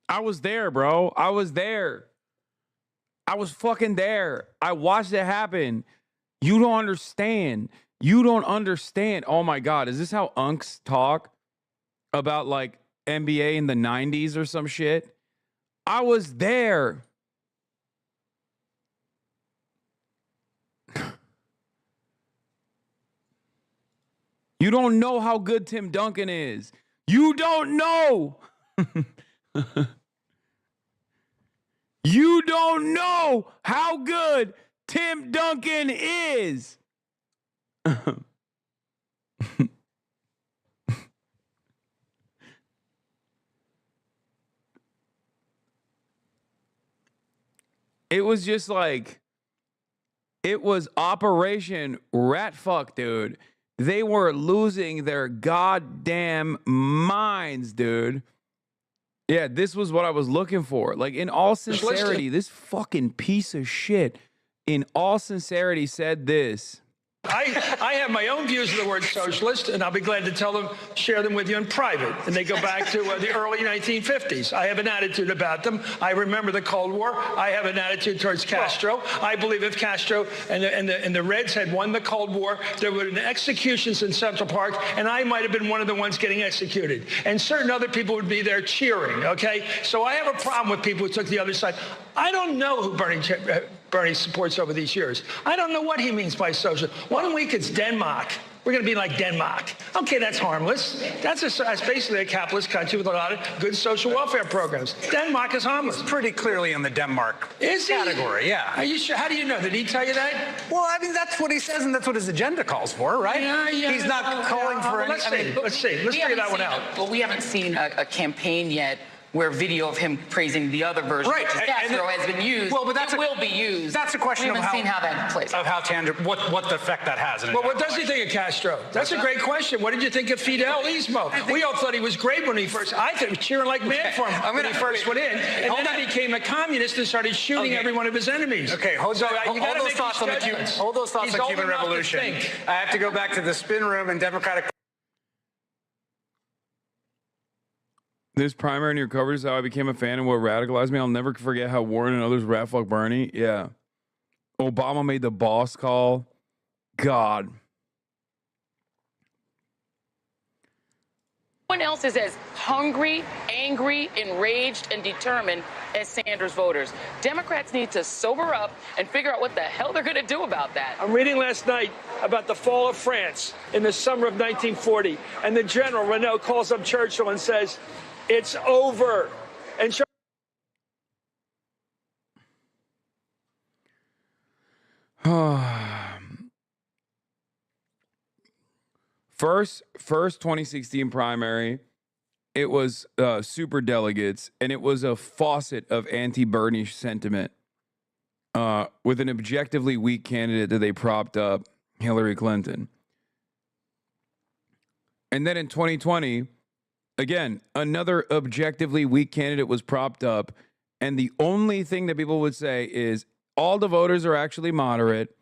I was there, bro. I was there. I was fucking there. I watched it happen. You don't understand. You don't understand. Oh my God. Is this how unks talk about like NBA in the 90s or some shit? I was there. You don't know how good Tim Duncan is. You don't know. You don't know how good Tim Duncan is. It was just like, it was Operation Rat Fuck, dude. They were losing their goddamn minds, dude. Yeah, this was what I was looking for. Like, in all sincerity, this fucking piece of shit, in all sincerity, said this. I have my own views of the word socialist, and I'll be glad to share them with you in private. And they go back to the early 1950s. I have an attitude about them. I remember the Cold War. I have an attitude towards Castro. I believe if Castro and the Reds had won the Cold War, there would have been executions in Central Park, and I might have been one of the ones getting executed. And certain other people would be there cheering, okay? So I have a problem with people who took the other side. I don't know who Bernie supports over these years. I don't know what he means by social. 1 week it's Denmark. We're going to be like Denmark. Okay, that's harmless. That's basically a capitalist country with a lot of good social welfare programs. Denmark is harmless. He's pretty clearly in the Denmark category, yeah. Are you sure? How do you know? Did he tell you that? Well, I mean, that's what he says, and that's what his agenda calls for, right? Yeah. He's not calling for any... Let's see. Let's figure that one out. Well, we haven't seen a campaign yet where video of him praising the other version, Right. which is Castro, has been used. Well, but it will be used. That's a question we of haven't seen how that plays out. Of how tangible, what the effect that has. Well, what does he think of Castro? That's a great question. What did you think of Fidelismo? We all thought he was great when he first. I thought he was cheering like mad for him when he first went in, and then he became a communist and started shooting every one of his enemies. Okay, hold those thoughts on the Cuban Revolution. I have to go back to the spin room and Democratic. This primary in your coverage is how I became a fan and what radicalized me. I'll never forget how Warren and others rat fuck Bernie. Yeah. Obama made the boss call. God. No one else is as hungry, angry, enraged, and determined as Sanders voters. Democrats need to sober up and figure out what the hell they're going to do about that. I'm reading last night about the fall of France in the summer of 1940, and the general, Renault, calls up Churchill and says, "It's over." And First 2016 primary, it was super delegates, and it was a faucet of anti-Bernie sentiment with an objectively weak candidate that they propped up, Hillary Clinton. And then in 2020, again, another objectively weak candidate was propped up, and the only thing that people would say is all the voters are actually moderate,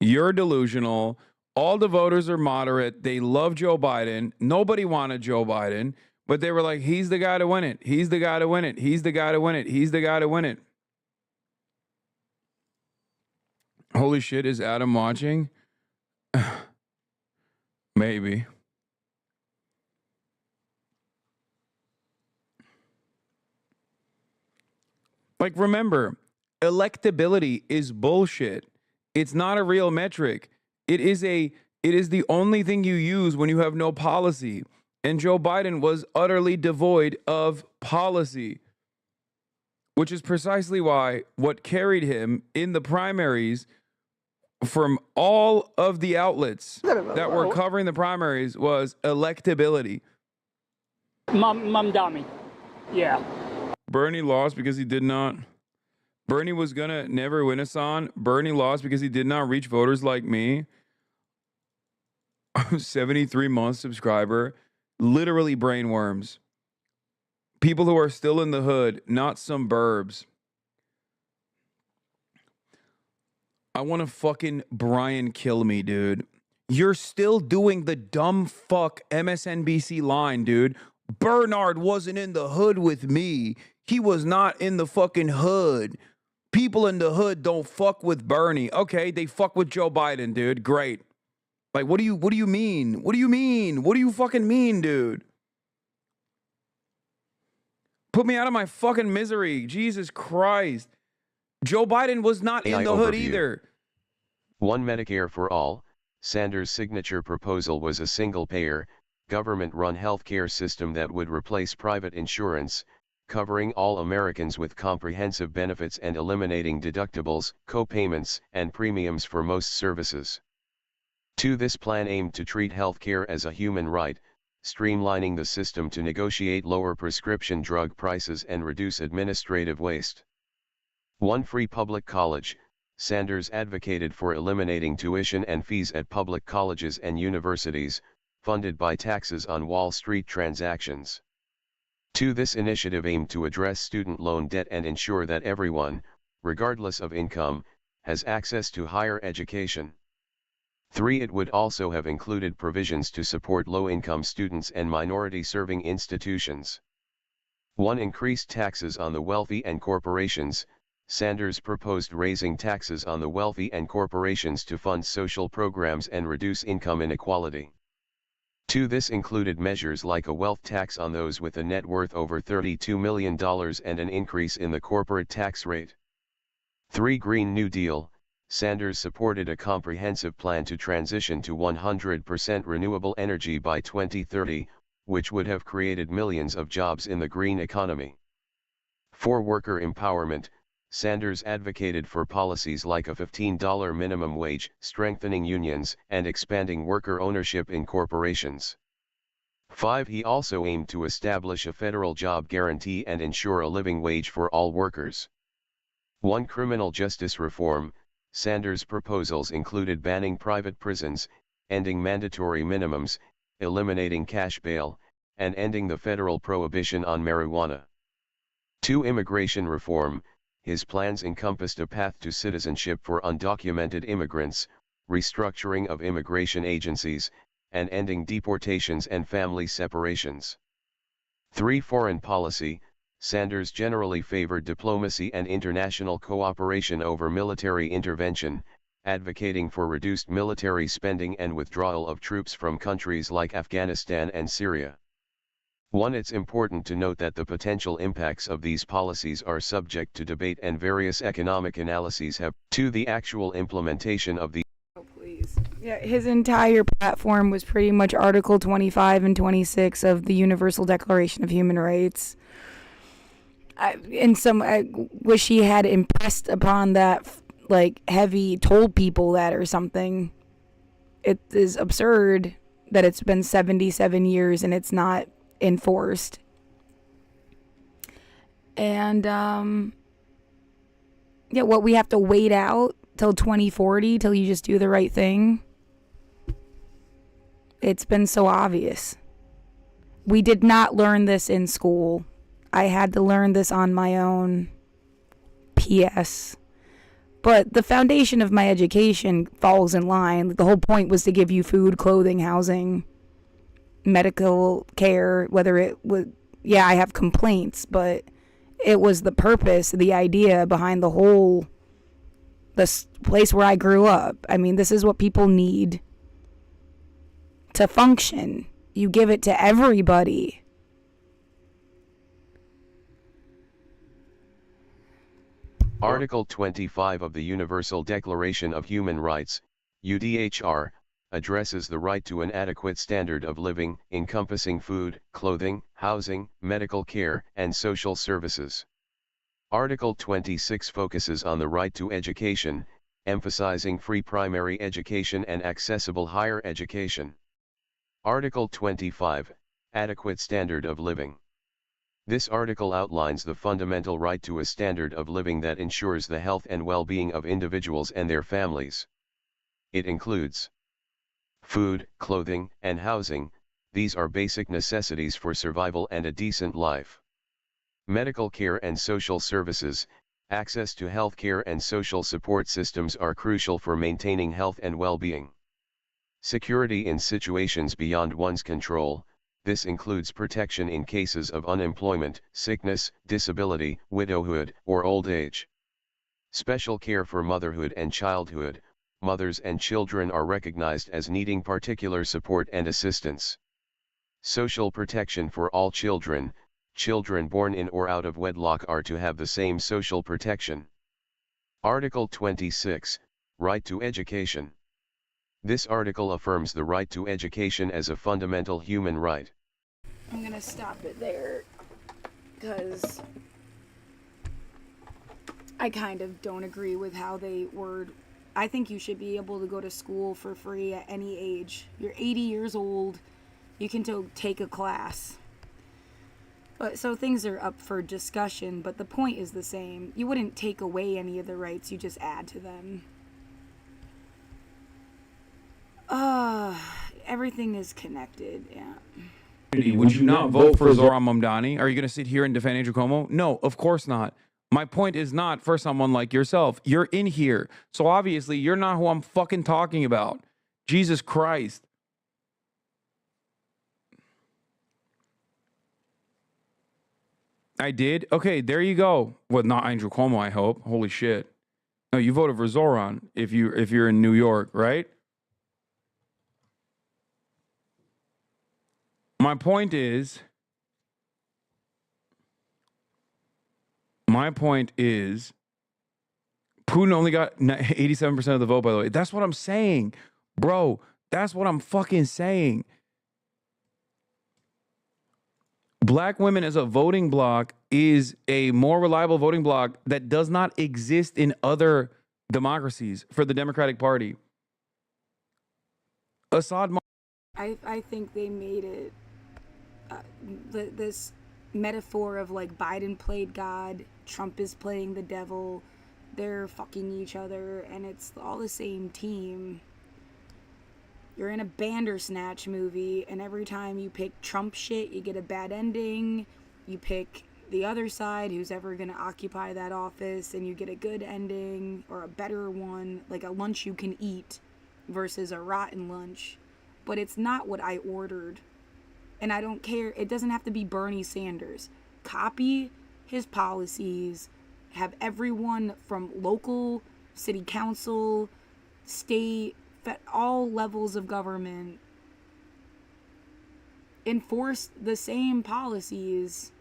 you're delusional, all the voters are moderate, they love Joe Biden, nobody wanted Joe Biden, but they were like, he's the guy to win it, he's the guy to win it, he's the guy to win it, he's the guy to win it. Holy shit, is Adam watching? Maybe. Like, remember, electability is bullshit. It's not a real metric. It is the only thing you use when you have no policy. And Joe Biden was utterly devoid of policy, which is precisely why what carried him in the primaries from all of the outlets that were covering the primaries was electability. Mamdami. Yeah. Bernie lost because he did not. Bernie was going to never win us on. Bernie lost because he did not reach voters like me. 73-month subscriber. Literally brainworms. People who are still in the hood, not some burbs. I want to fucking Brian kill me, dude. You're still doing the dumb fuck MSNBC line, dude. Bernard wasn't in the hood with me. He was not in the fucking hood. People in the hood don't fuck with Bernie. Okay, they fuck with Joe Biden, dude. Great. Like, what do you mean? What do you mean? What do you fucking mean, dude? Put me out of my fucking misery. Jesus Christ. Joe Biden was not in the hood either. One Medicare for all, Sanders' signature proposal was a single-payer, government-run healthcare system that would replace private insurance, covering all Americans with comprehensive benefits and eliminating deductibles, co-payments, and premiums for most services. 2. This plan aimed to treat healthcare as a human right, streamlining the system to negotiate lower prescription drug prices and reduce administrative waste. 1. Free public college. Sanders advocated for eliminating tuition and fees at public colleges and universities, funded by taxes on Wall Street transactions. 2. This initiative aimed to address student loan debt and ensure that everyone, regardless of income, has access to higher education. 3. It would also have included provisions to support low-income students and minority-serving institutions. 1. Increased taxes on the wealthy and corporations. Sanders proposed raising taxes on the wealthy and corporations to fund social programs and reduce income inequality. 2. This included measures like a wealth tax on those with a net worth over $32 million and an increase in the corporate tax rate. 3. Green New Deal. Sanders supported a comprehensive plan to transition to 100% renewable energy by 2030, which would have created millions of jobs in the green economy. 4. Worker empowerment. Sanders advocated for policies like a $15 minimum wage, strengthening unions, and expanding worker ownership in corporations. 5. He also aimed to establish a federal job guarantee and ensure a living wage for all workers. 1. Criminal justice reform. Sanders' proposals included banning private prisons, ending mandatory minimums, eliminating cash bail, and ending the federal prohibition on marijuana. 2. Immigration reform. His plans encompassed a path to citizenship for undocumented immigrants, restructuring of immigration agencies, and ending deportations and family separations. 3. Foreign policy. Sanders generally favored diplomacy and international cooperation over military intervention, advocating for reduced military spending and withdrawal of troops from countries like Afghanistan and Syria. 1. It's important to note that the potential impacts of these policies are subject to debate and various economic analyses have. 2. The actual implementation of the Yeah, his entire platform was pretty much Article 25 and 26 of the Universal Declaration of Human Rights. I wish he had impressed upon that, like, heavy, told people that or something. It is absurd that it's been 77 years and it's not enforced. And, yeah, what, we have to wait out till 2040 till you just do the right thing? It's been so obvious. We did not learn this in school. I had to learn this on my own. P.S. But the foundation of my education falls in line. The whole point was to give you food, clothing, housing, medical care, whether it was, yeah, I have complaints, but it was the purpose, the idea behind the whole, this place where I grew up. I mean, this is what people need to function. You give it to everybody. Article 25 of the Universal Declaration of Human Rights, UDHR, addresses the right to an adequate standard of living, encompassing food, clothing, housing, medical care, and social services. Article 26 focuses on the right to education, emphasizing free primary education and accessible higher education. Article 25, Adequate Standard of Living. This article outlines the fundamental right to a standard of living that ensures the health and well-being of individuals and their families. It includes food, clothing, and housing. These are basic necessities for survival and a decent life. Medical care and social services. Access to health care and social support systems are crucial for maintaining health and well-being. Security in situations beyond one's control. This includes protection in cases of unemployment, sickness, disability, widowhood, or old age. Special care for motherhood and childhood. Mothers and children are recognized as needing particular support and assistance. Social protection for all children. Children born in or out of wedlock are to have the same social protection. Article 26, Right to Education. This article affirms the right to education as a fundamental human right. I'm gonna stop it there, because I kind of don't agree with how they word. I think you should be able to go to school for free at any age. You're 80 years old, you can take a class. But so things are up for discussion, but the point is the same. You wouldn't take away any of the rights, you just add to them. Everything is connected, yeah. Would you not vote for Zoran Mamdani? Are you going to sit here and defend Andrew Cuomo? No, of course not. My point is not for someone like yourself. You're in here. So obviously you're not who I'm fucking talking about. Jesus Christ. I did? Okay, there you go. Well, not Andrew Cuomo, I hope. Holy shit. No, you voted for Zoran if you're in New York, right? My point is, Putin only got 87% of the vote, by the way. That's what I'm saying, bro. That's what I'm fucking saying. Black women as a voting bloc is a more reliable voting bloc that does not exist in other democracies for the Democratic Party. I think they made it this metaphor of like Biden played God, Trump is playing the devil, they're fucking each other, and it's all the same team. You're in a Bandersnatch movie, and every time you pick Trump shit, you get a bad ending. You pick the other side, who's ever going to occupy that office, and you get a good ending, or a better one, like a lunch you can eat versus a rotten lunch. But it's not what I ordered. And I don't care. It doesn't have to be Bernie Sanders. Copy his policies. Have everyone from local, city council, state, all levels of government enforce the same policies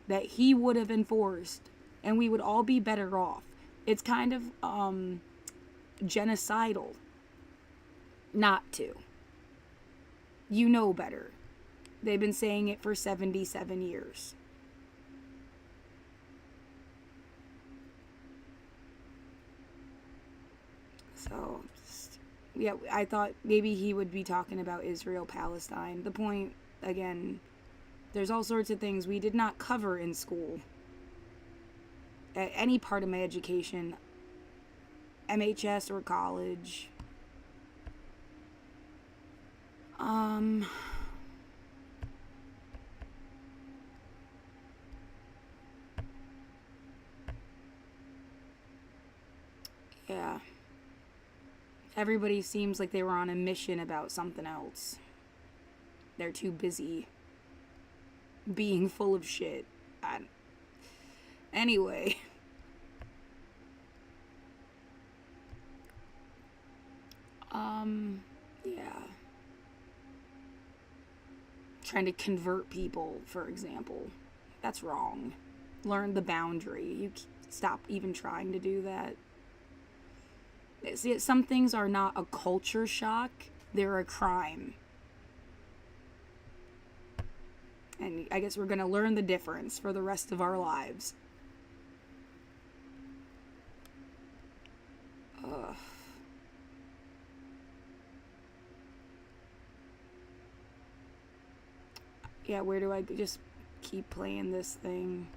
that he would have enforced, and we would all be better off. It's kind of genocidal not to. You know better. They've been saying it for 77 years. So, yeah, I thought maybe he would be talking about Israel-Palestine. The point, again, there's all sorts of things we did not cover in school. At any part of my education, MHS or college. Yeah. Everybody seems like they were on a mission about something else. They're too busy being full of shit. Anyway. Yeah. Trying to convert people, for example. That's wrong. Learn the boundary. You stop even trying to do that. See, some things are not a culture shock, they're a crime. And I guess we're gonna learn the difference for the rest of our lives. Ugh. Yeah, where do I just keep playing this thing?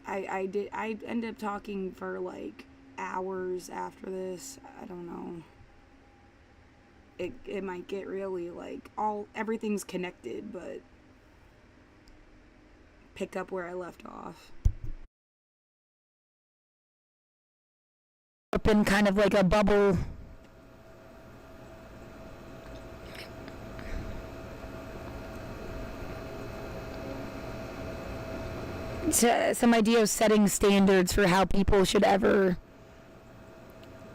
I ended up talking for like hours after this. I don't know. It might get really like everything's connected, but pick up where I left off. Up in kind of like a bubble. Some idea of setting standards for how people should ever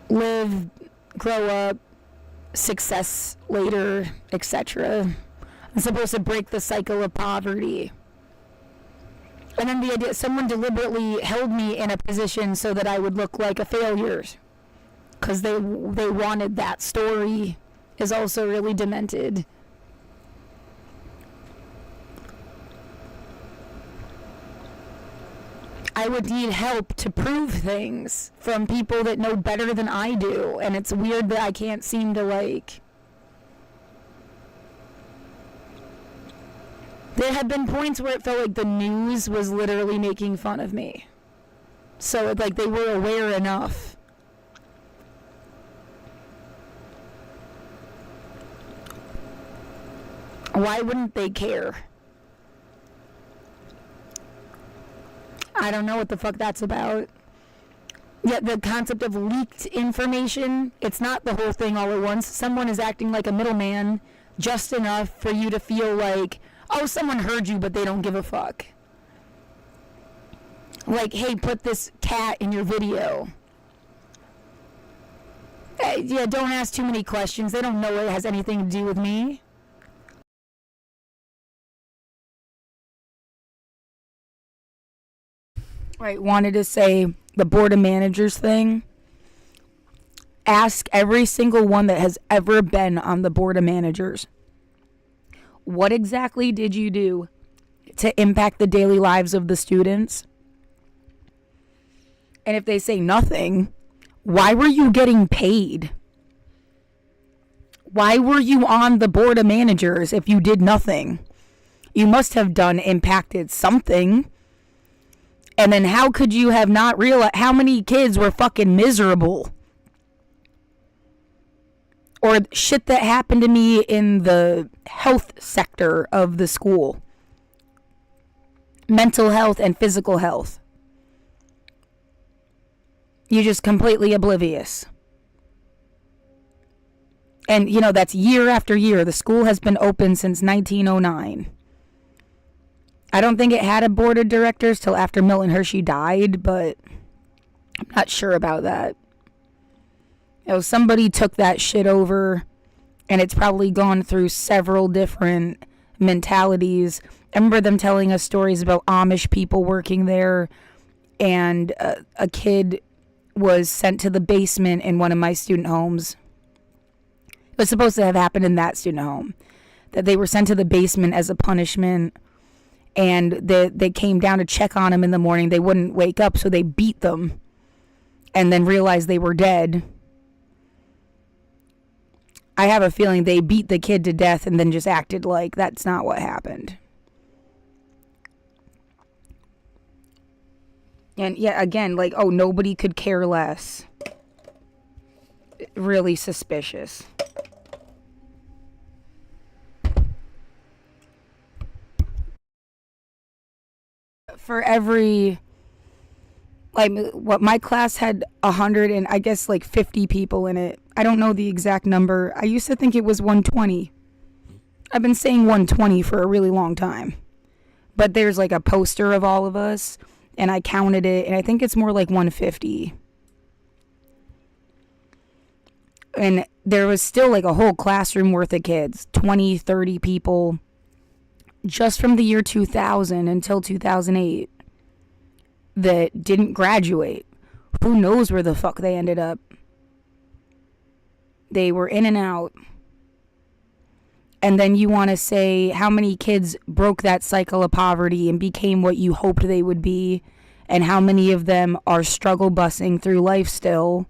live, grow up, success later, etc. I'm supposed to break the cycle of poverty. And then the idea someone deliberately held me in a position so that I would look like a failure, because they wanted that story, is also really demented. I would need help to prove things from people that know better than I do, and it's weird that I can't seem to like. There have been points where it felt like the news was literally making fun of me. So like they were aware enough. Why wouldn't they care? I don't know what the fuck that's about. Yet the concept of leaked information, it's not the whole thing all at once. Someone is acting like a middleman just enough for you to feel like, oh, someone heard you, but they don't give a fuck. Like, hey, put this cat in your video. Yeah, don't ask too many questions. They don't know it has anything to do with me. Right, wanted to say the board of managers thing. Ask every single one that has ever been on the board of managers. What exactly did you do to impact the daily lives of the students? And if they say nothing, why were you getting paid? Why were you on the board of managers if you did nothing? You must have impacted something. And then how could you have not realized how many kids were fucking miserable? Or shit that happened to me in the health sector of the school. Mental health and physical health. You're just completely oblivious. And, you know, that's year after year. The school has been open since 1909. I don't think it had a board of directors till after Milton Hershey died, but I'm not sure about that. You know, somebody took that shit over, and it's probably gone through several different mentalities. I remember them telling us stories about Amish people working there, and a kid was sent to the basement in one of my student homes. It was supposed to have happened in that student home, that they were sent to the basement as a punishment, and they came down to check on him in the morning. They wouldn't wake up, so they beat them and then realized they were dead. I have a feeling they beat the kid to death and then just acted like that's not what happened. And yeah, again, like, oh, nobody could care less. Really suspicious. For every, like, what my class had 100 and I guess like 50 people in it. I don't know the exact number. I used to think it was 120. I've been saying 120 for a really long time. But there's like a poster of all of us, and I counted it, and I think it's more like 150. And there was still like a whole classroom worth of kids, 20, 30 people, just from the year 2000 until 2008 that didn't graduate. Who knows where the fuck they ended up? They were in and out. And then you want to say how many kids broke that cycle of poverty and became what you hoped they would be, and how many of them are struggle busing through life still.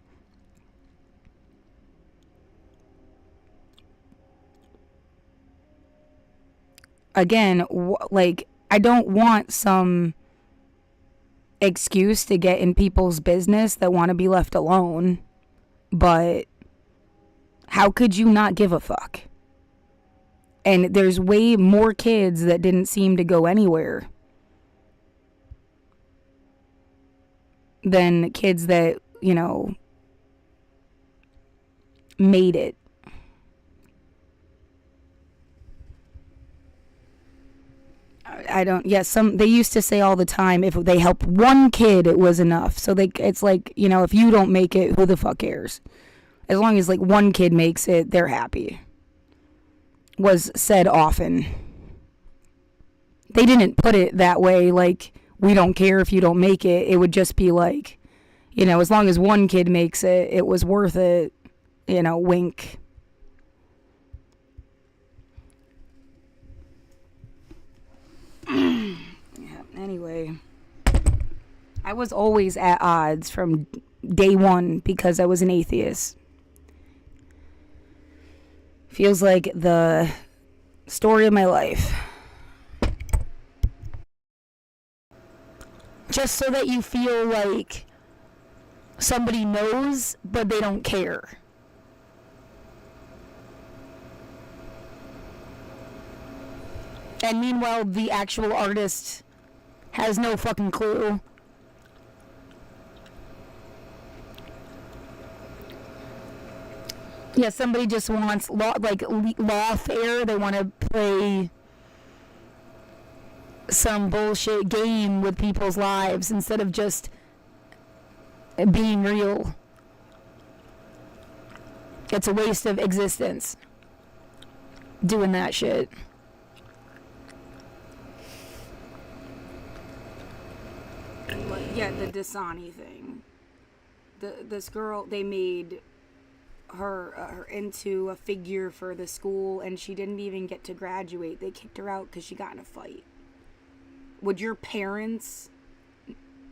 Again, like, I don't want some excuse to get in people's business that want to be left alone, but how could you not give a fuck? And there's way more kids that didn't seem to go anywhere than kids that, you know, made it. They used to say all the time, if they helped one kid, it was enough. So it's like, you know, if you don't make it, who the fuck cares? As long as like one kid makes it, they're happy. Was said often. They didn't put it that way, like, we don't care if you don't make it. It would just be like, you know, as long as one kid makes it, it was worth it. You know, wink. Yeah, anyway, I was always at odds from day one because I was an atheist. Feels like the story of my life. Just so that you feel like somebody knows, but they don't care. And meanwhile, the actual artist has no fucking clue. Yeah, somebody just wants lawfare. They want to play some bullshit game with people's lives instead of just being real. It's a waste of existence doing that shit. Yeah, the Dasani thing. This girl, they made her into a figure for the school, and she didn't even get to graduate. They kicked her out because she got in a fight. Would your parents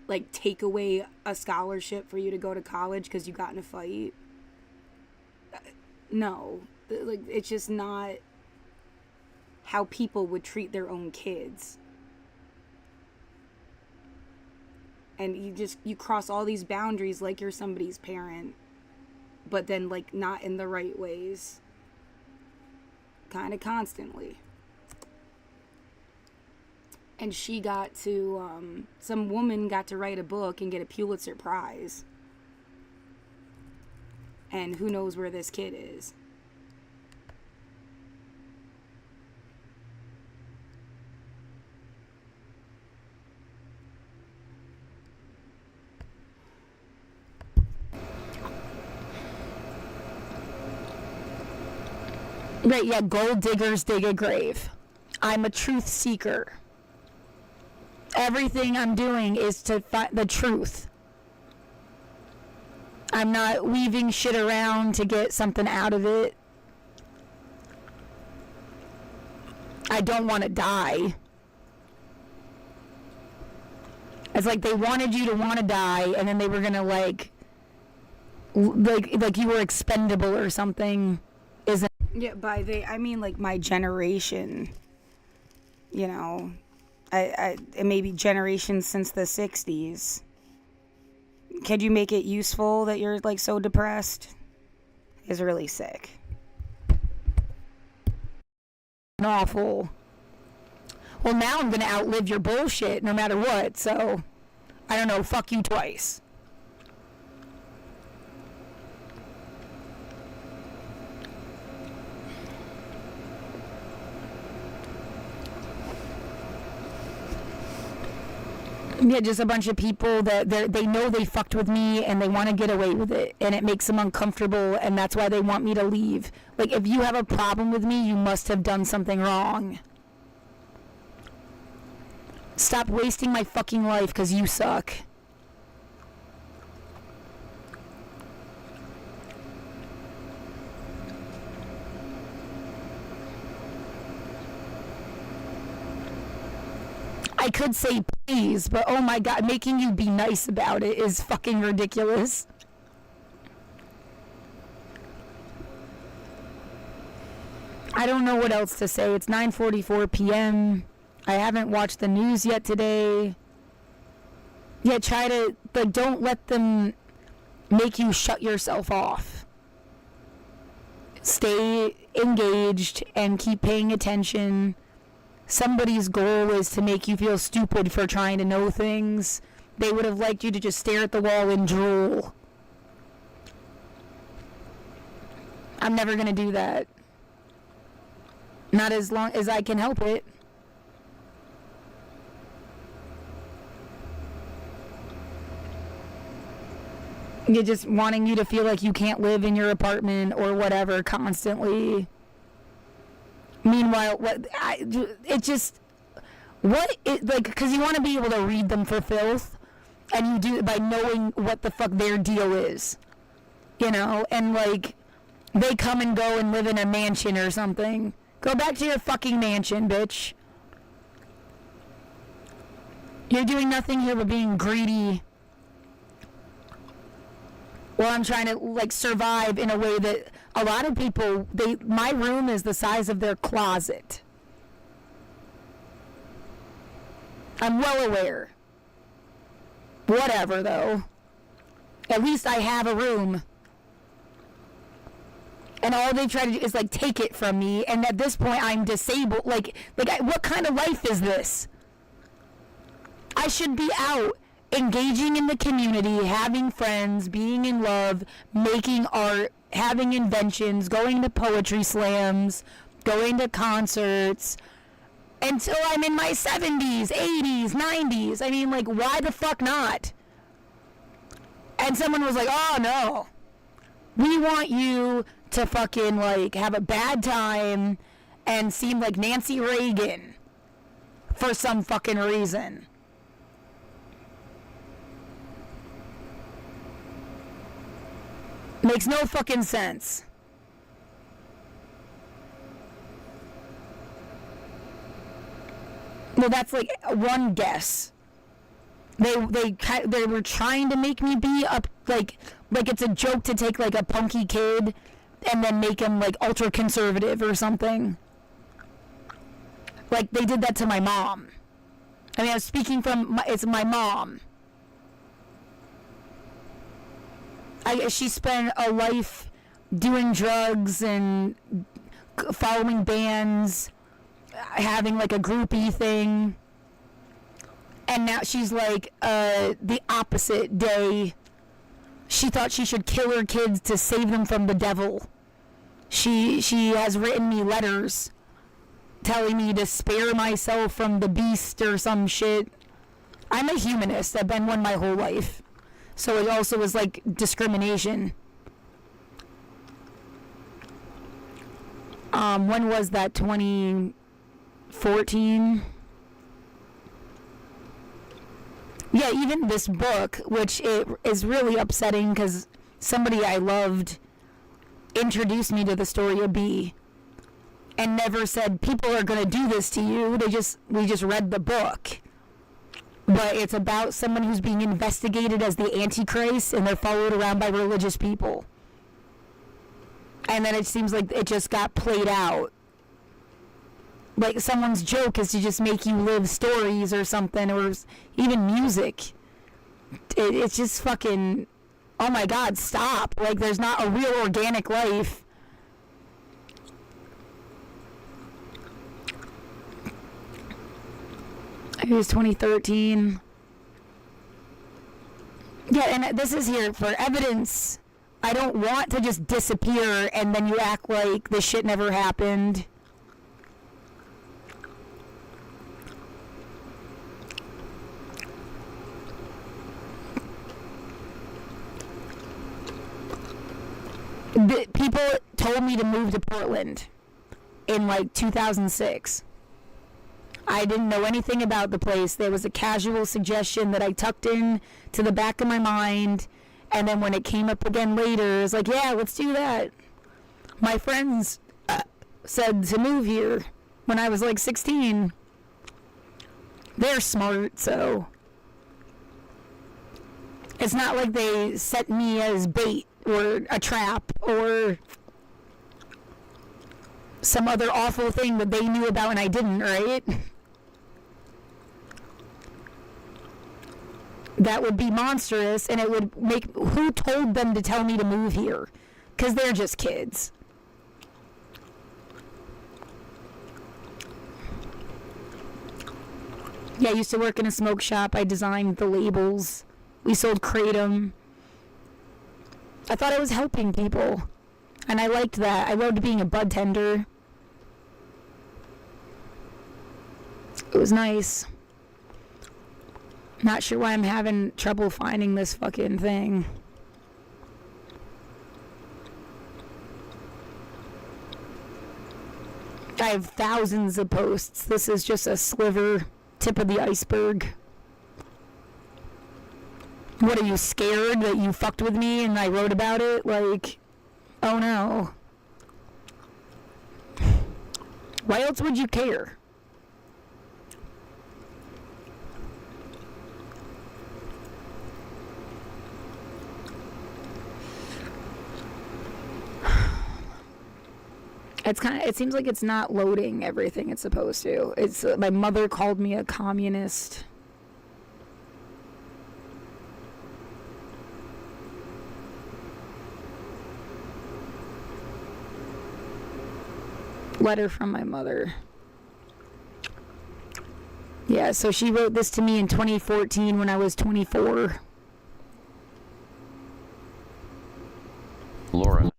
like take away a scholarship for you to go to college because you got in a fight? No. Like, it's just not how people would treat their own kids. And you cross all these boundaries like you're somebody's parent, but then, like, not in the right ways. Kind of constantly. And she got to, some woman got to write a book and get a Pulitzer Prize. And who knows where this kid is. Right, yeah, gold diggers dig a grave. I'm a truth seeker. Everything I'm doing is to find the truth. I'm not weaving shit around to get something out of it. I don't want to die. It's like they wanted you to want to die, and then they were gonna like you were expendable or something. Isn't? Yeah, by they I mean like my generation. You know, it may be generations since the 60s. Could you make it useful that you're like so depressed? Is really sick. Awful. Well, now I'm gonna outlive your bullshit no matter what, so I don't know, fuck you twice. Yeah, just a bunch of people that they know they fucked with me and they want to get away with it, and it makes them uncomfortable, and that's why they want me to leave. Like, if you have a problem with me, you must have done something wrong. Stop wasting my fucking life because you suck. I could say please, but oh my god, making you be nice about it is fucking ridiculous. I don't know what else to say. It's 9:44 p.m. I haven't watched the news yet today. Yeah, try to, but don't let them make you shut yourself off. Stay engaged and keep paying attention. Somebody's goal is to make you feel stupid for trying to know things. They would have liked you to just stare at the wall and drool. I'm never gonna do that. Not as long as I can help it. You're just wanting you to feel like you can't live in your apartment or whatever constantly. Meanwhile, because you want to be able to read them for filth, and you do it by knowing what the fuck their deal is, you know, and like, they come and go and live in a mansion or something. Go back to your fucking mansion, bitch. You're doing nothing here but being greedy. Well, I'm trying to like survive in a way that a lot of people, my room is the size of their closet. I'm well aware. Whatever, though. At least I have a room. And all they try to do is like take it from me, and at this point I'm disabled. What kind of life is this? I should be out engaging in the community, having friends, being in love, making art, having inventions, going to poetry slams, going to concerts, until I'm in my 70s, 80s, 90s. I mean, like, why the fuck not? And someone was like, oh no, we want you to fucking, like, have a bad time and seem like Nancy Reagan for some fucking reason. Makes no fucking sense. Well, that's like one guess. They were trying to make me be up like it's a joke to take like a punky kid and then make him like ultra conservative or something. Like they did that to my mom. I mean, I'm speaking from it's my mom. She spent a life doing drugs and following bands, having like a groupie thing. And now she's like the opposite day. She thought she should kill her kids to save them from the devil. She has written me letters telling me to spare myself from the beast or some shit. I'm a humanist. I've been one my whole life. So it also was like discrimination. When was that? 2014? Yeah, even this book, which it is really upsetting because somebody I loved introduced me to the story of B and never said people are going to do this to you. We just read the book. But it's about someone who's being investigated as the Antichrist and they're followed around by religious people. And then it seems like it just got played out. Like someone's joke is to just make you live stories or something, or even music. It's just fucking, oh my God, stop. Like there's not a real organic life. It was 2013. Yeah, and this is here for evidence. I don't want to just disappear and then you act like this shit never happened. People told me to move to Portland in like 2006. I didn't know anything about the place. There was a casual suggestion that I tucked in to the back of my mind, and then when it came up again later, it was like, yeah, let's do that. My friends said to move here when I was like 16. They're smart, so it's not like they set me as bait or a trap or some other awful thing that they knew about and I didn't, right? That would be monstrous, and it would make... Who told them to tell me to move here? Because they're just kids. Yeah, I used to work in a smoke shop. I designed the labels. We sold Kratom. I thought I was helping people, and I liked that. I loved being a bud tender. It was nice. Not sure why I'm having trouble finding this fucking thing. I have thousands of posts. This is just a sliver, tip of the iceberg. What, are you scared that you fucked with me and I wrote about it? Like, oh no. Why else would you care? It seems like it's not loading everything it's supposed to. My mother called me a communist. Letter from my mother. Yeah, so she wrote this to me in 2014 when I was 24. Laura,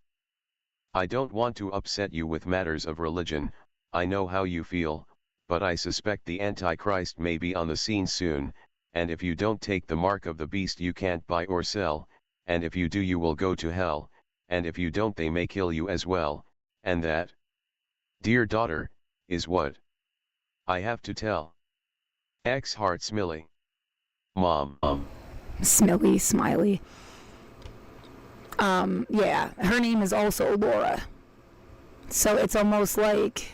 I don't want to upset you with matters of religion. I know how you feel, but I suspect the Antichrist may be on the scene soon, and if you don't take the mark of the beast you can't buy or sell, and if you do you will go to hell, and if you don't they may kill you as well, and that, dear daughter, is what I have to tell. X heart Smiley. Mom. Smiley, smiley. Yeah, her name is also Laura. So it's almost like...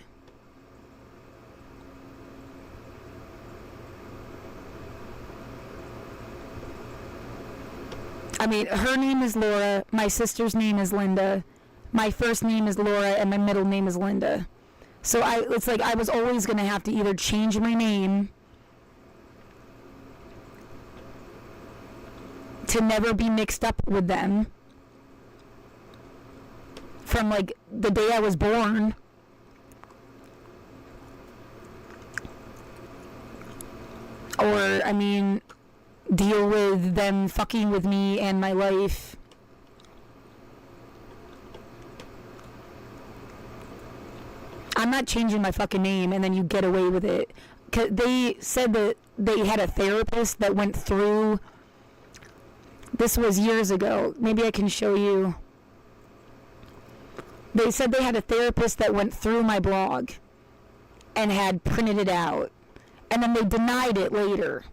I mean, her name is Laura, my sister's name is Linda, my first name is Laura and my middle name is Linda. So it's like I was always going to have to either change my name to never be mixed up with them from like the day I was born, or I mean deal with them fucking with me and my life. I'm not changing my fucking name and then you get away with it. 'Cause they said that they had a therapist that went through, this was years ago, maybe I can show you. They said they had a therapist that went through my blog and had printed it out, and then they denied it later.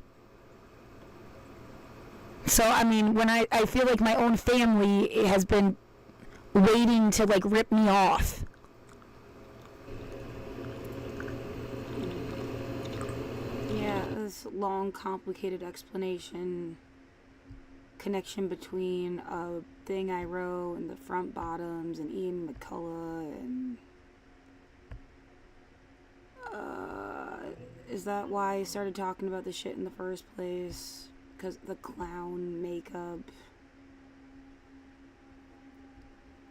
So I mean, when I feel like my own family has been waiting to like rip me off. Yeah, this long, complicated explanation, connection between a thing I wrote and the front bottoms and Ian McCullough and is that why I started talking about this shit in the first place? Because the clown makeup.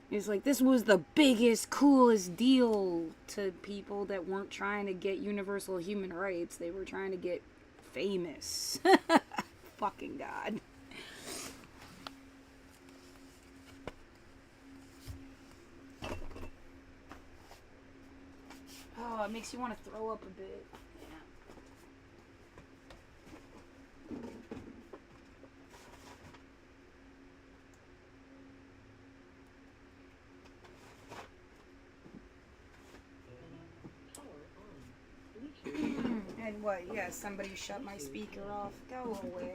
It's like, this was the biggest, coolest deal to people that weren't trying to get universal human rights. They were trying to get famous. Fucking God. Oh, it makes you want to throw up a bit. And what? Yeah, somebody shut my speaker off. Go away.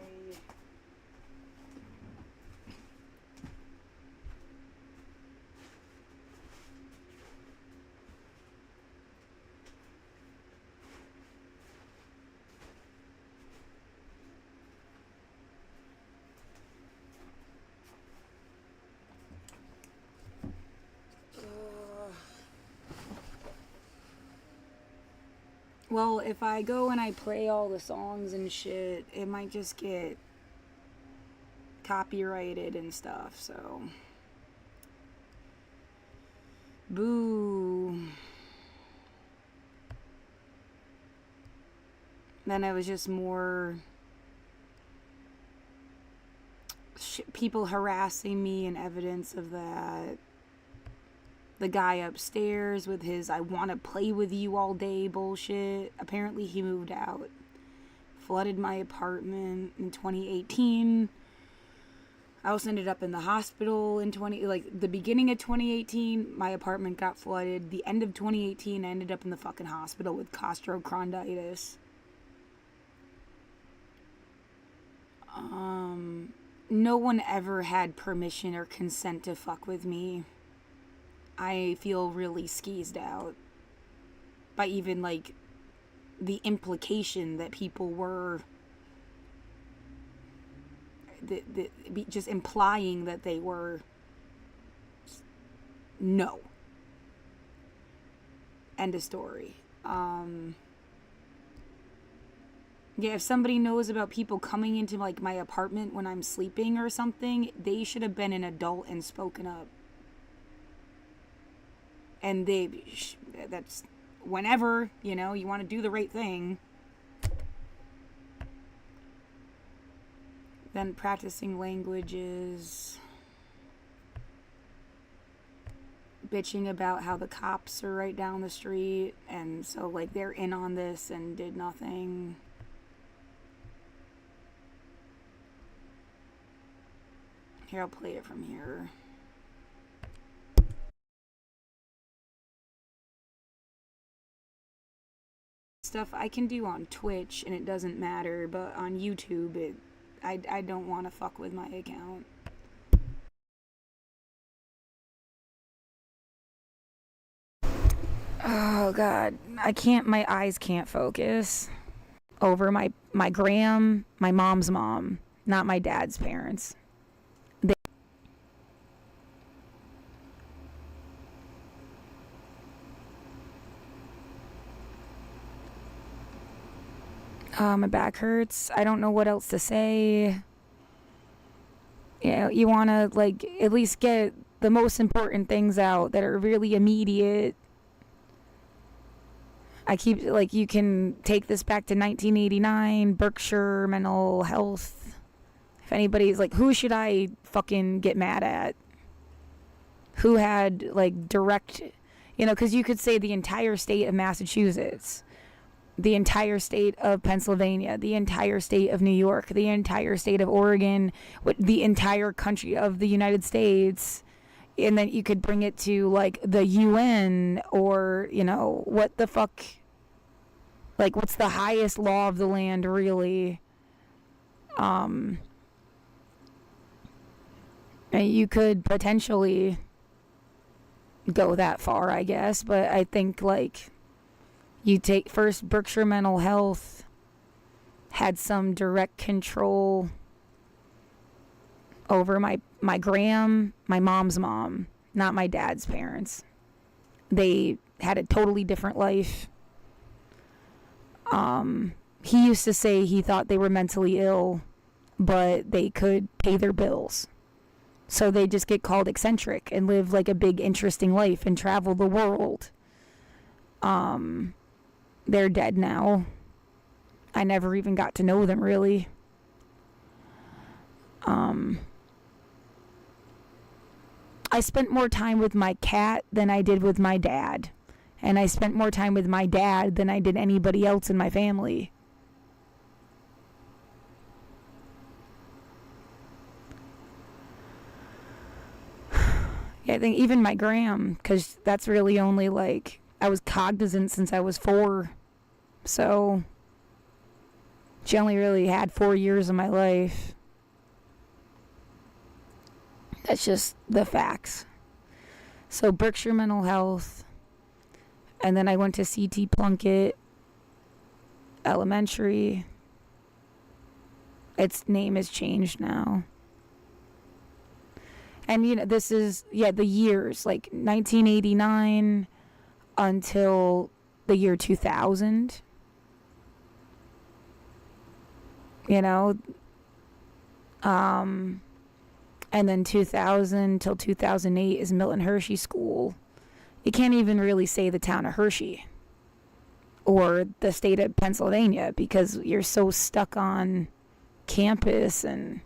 Well, if I go and I play all the songs and shit, it might just get copyrighted and stuff, so. Boo. Then it was just more people harassing me and evidence of that. The guy upstairs with his "I want to play with you all day" bullshit. Apparently he moved out. Flooded my apartment in 2018. I also ended up in the hospital in the beginning of 2018, my apartment got flooded. The end of 2018, I ended up in the fucking hospital with costochondritis. No one ever had permission or consent to fuck with me. I feel really skeezed out by even like the implication that people were just implying that they were. No. End of story. Yeah, if somebody knows about people coming into like my apartment when I'm sleeping or something, they should have been an adult and spoken up. And that's whenever, you know, you want to do the right thing. Then practicing languages. Bitching about how the cops are right down the street. And so, like, they're in on this and did nothing. Here, I'll play it from here. Stuff I can do on Twitch and it doesn't matter, but on YouTube I don't want to fuck with my account. Oh God, my eyes can't focus over my gram, my mom's mom, not my dad's parents. My back hurts. I don't know what else to say. You want to, like, at least get the most important things out that are really immediate. I keep, like, you can take this back to 1989, Berkshire Mental Health. If anybody's like, who should I fucking get mad at? Who had, like, direct, because you could say the entire state of Massachusetts, the entire state of Pennsylvania, the entire state of New York, the entire state of Oregon, the entire country of the United States, and then you could bring it to, like, the UN, or, what the fuck, like, what's the highest law of the land, really? And you could potentially go that far, I guess, but I think, like, you take first Berkshire Mental Health had some direct control over my mom's mom, not my dad's parents. They had a totally different life. He used to say he thought they were mentally ill, but they could pay their bills. So they just get called eccentric and live, like, a big interesting life and travel the world. They're dead now. I never even got to know them, really. I spent more time with my cat than I did with my dad. And I spent more time with my dad than I did anybody else in my family. Yeah, I think even my gram, because that's really only, like, I was cognizant since I was 4. So she only really had 4 years of my life. That's just the facts. So Berkshire Mental Health. And then I went to C.T. Plunkett Elementary. Its name has changed now. And, this is, the years, like 1989 until the year 2000. And then 2000 till 2008 is Milton Hershey School. You can't even really say the town of Hershey or the state of Pennsylvania because you're so stuck on campus and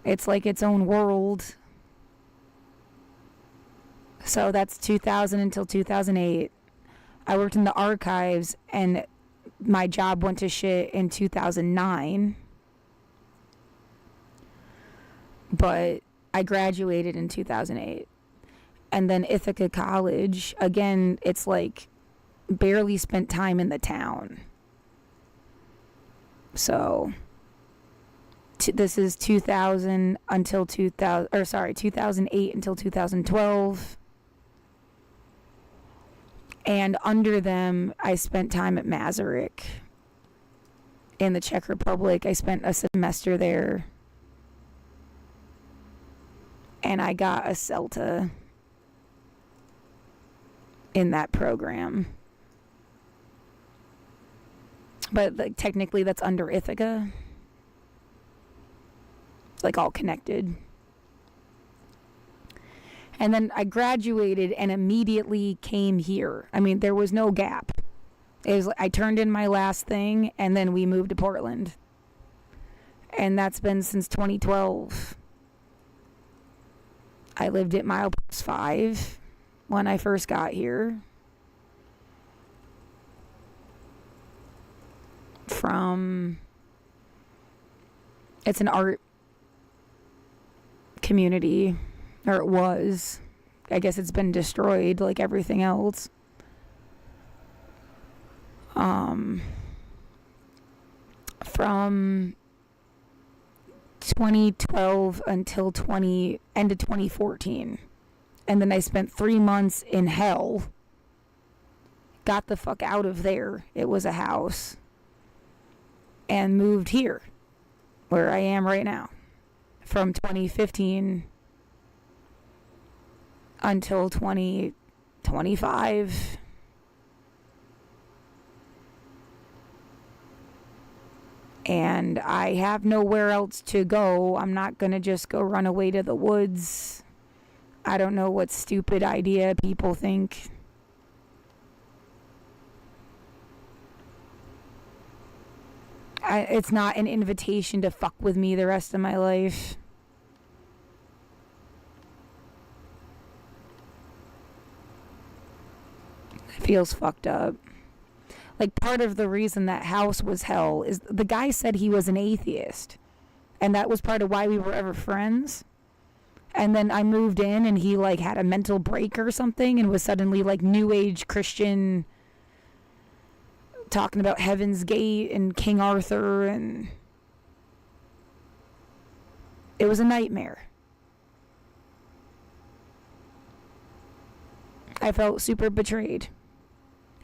it's like its own world. So that's 2000 until 2008. I worked in the archives and my job went to shit in 2009. But I graduated in 2008. And then Ithaca College, again, it's like barely spent time in the town. So this is 2000 until 2008 until 2012. And under them, I spent time at Masaryk in the Czech Republic. I spent a semester there. And I got a CELTA in that program. But, like, technically that's under Ithaca. It's, like, all connected. And then I graduated and immediately came here. I mean, there was no gap. It was I turned in my last thing and then we moved to Portland. And that's been since 2012. I lived at milepost 5 when I first got here. It's an art community, or it was. I guess it's been destroyed like everything else. From 2012 until end of 2014. And then I spent 3 months in hell. Got the fuck out of there. It was a house. And moved here, where I am right now. From 2015 until 2025. And I have nowhere else to go. I'm not going to just go run away to the woods. I don't know what stupid idea people think. It's not an invitation to fuck with me the rest of my life. It feels fucked up. Like, part of the reason that house was hell is the guy said he was an atheist. And that was part of why we were ever friends. And then I moved in and he, like, had a mental break or something and was suddenly, like, New Age Christian, talking about Heaven's Gate and King Arthur, and it was a nightmare. I felt super betrayed.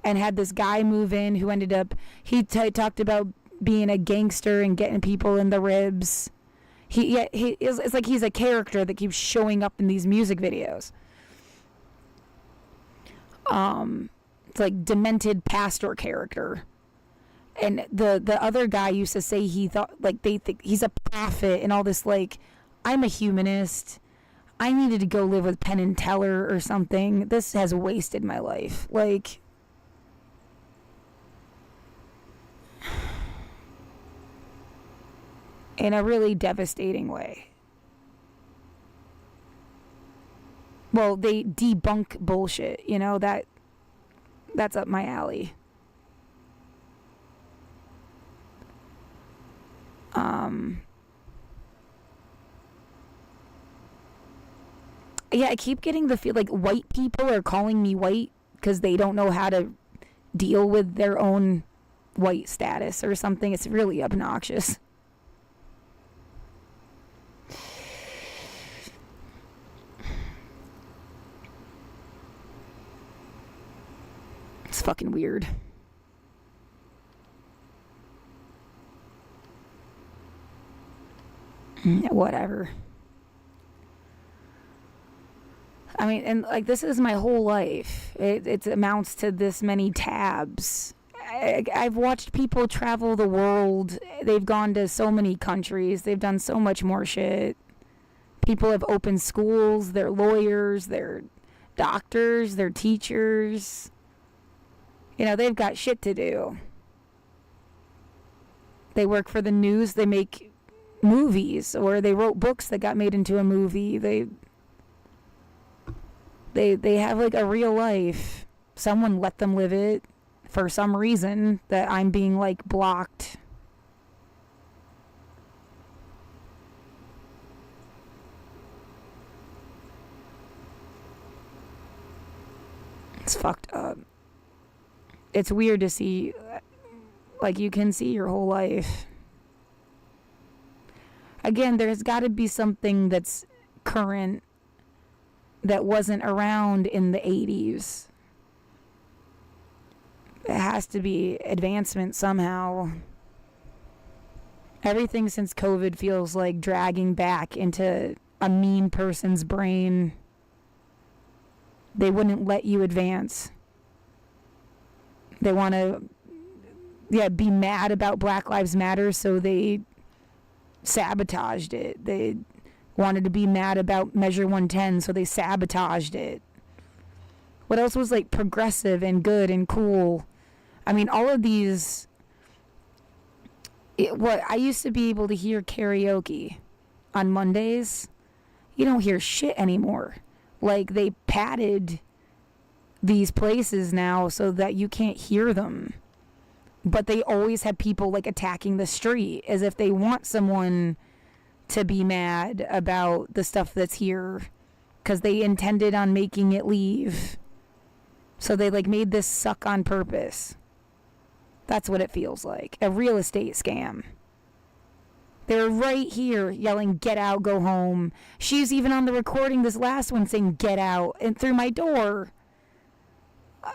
And had this guy move in who ended up, he talked about being a gangster and getting people in the ribs. It's like he's a character that keeps showing up in these music videos. It's like demented pastor character. And the other guy used to say he thought, like, they think he's a prophet and all this, like, I'm a humanist. I needed to go live with Penn and Teller or something. This has wasted my life. Like, in a really devastating way. Well, they debunk bullshit, you know, that's up my alley. Yeah, I keep getting the feel like white people are calling me white because they don't know how to deal with their own white status or something. It's really obnoxious. It's fucking weird. Whatever. I mean, and like, this is my whole life. It amounts to this many tabs. I've watched people travel the world. They've gone to so many countries. They've done so much more shit. People have opened schools. They're lawyers. They're doctors. They're teachers. You know, they've got shit to do. They work for the news. They make movies, or they wrote books that got made into a movie. They have, like, a real life. Someone let them live it for some reason that I'm being, like, blocked. It's fucked up. It's weird to see, like, you can see your whole life. Again, there's got to be something that's current that wasn't around in the 80s. It has to be advancement somehow. Everything since COVID feels like dragging back into a mean person's brain. They wouldn't let you advance. They want to, be mad about Black Lives Matter, so they sabotaged it. They wanted to be mad about Measure 110, so they sabotaged it. What else was, like, progressive and good and cool? I mean, all of these... I used to be able to hear karaoke on Mondays. You don't hear shit anymore. Like, they padded these places now so that you can't hear them. But they always have people, like, attacking the street as if they want someone to be mad about the stuff that's here because they intended on making it leave. So they, like, made this suck on purpose. That's what it feels like. A real estate scam. They're right here yelling, "Get out, go home." She's even on the recording, this last one, saying, "Get out," and through my door.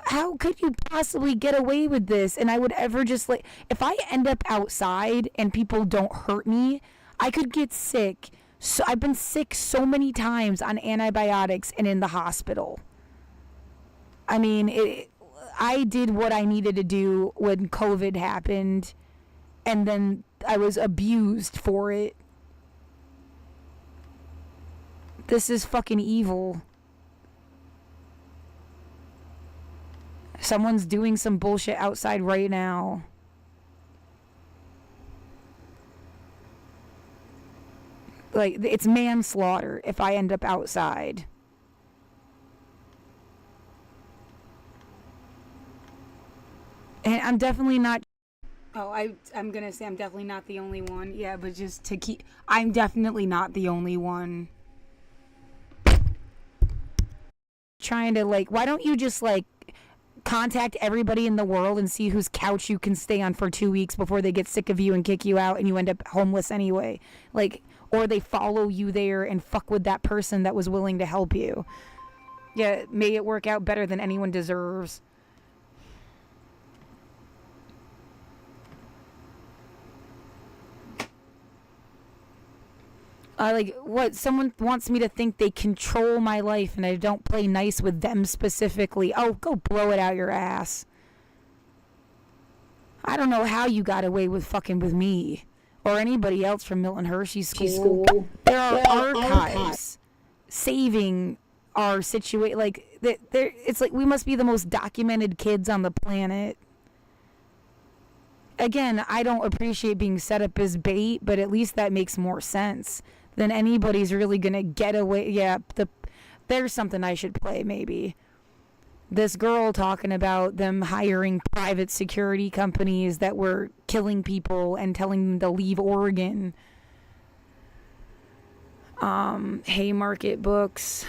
How could you possibly get away with this? And I would ever just, like, if I end up outside and people don't hurt me, I could get sick. So I've been sick so many times on antibiotics and in the hospital. I mean, I did what I needed to do when COVID happened, and then I was abused for it. This is fucking evil. Someone's doing some bullshit outside right now. Like, it's manslaughter if I end up outside. And I'm definitely not... Oh, I'm gonna say I'm definitely not the only one. Yeah, but just to keep... I'm definitely not the only one. Trying to, like... Why don't you just, like, contact everybody in the world and see whose couch you can stay on for 2 weeks before they get sick of you and kick you out and you end up homeless anyway? Like, or they follow you there and fuck with that person that was willing to help you. Yeah, may it work out better than anyone deserves. Like, what? Someone wants me to think they control my life and I don't play nice with them specifically. Oh, go blow it out your ass. I don't know how you got away with fucking with me. Or anybody else from Milton Hershey School. There are archives saving our situation. Like, it's like we must be the most documented kids on the planet. Again, I don't appreciate being set up as bait, but at least that makes more sense than anybody's really gonna get away. Yeah, there's something I should play, maybe. This girl talking about them hiring private security companies that were killing people and telling them to leave Oregon. Haymarket Books.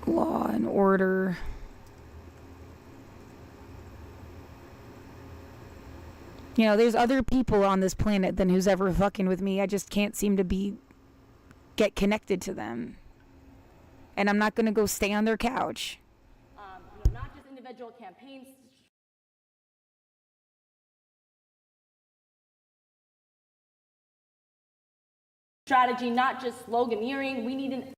Law and Order. You know, there's other people on this planet than who's ever fucking with me. I just can't seem to get connected to them. And I'm not going to go stay on their couch. Not just individual campaigns. Strategy, not just sloganeering. We need an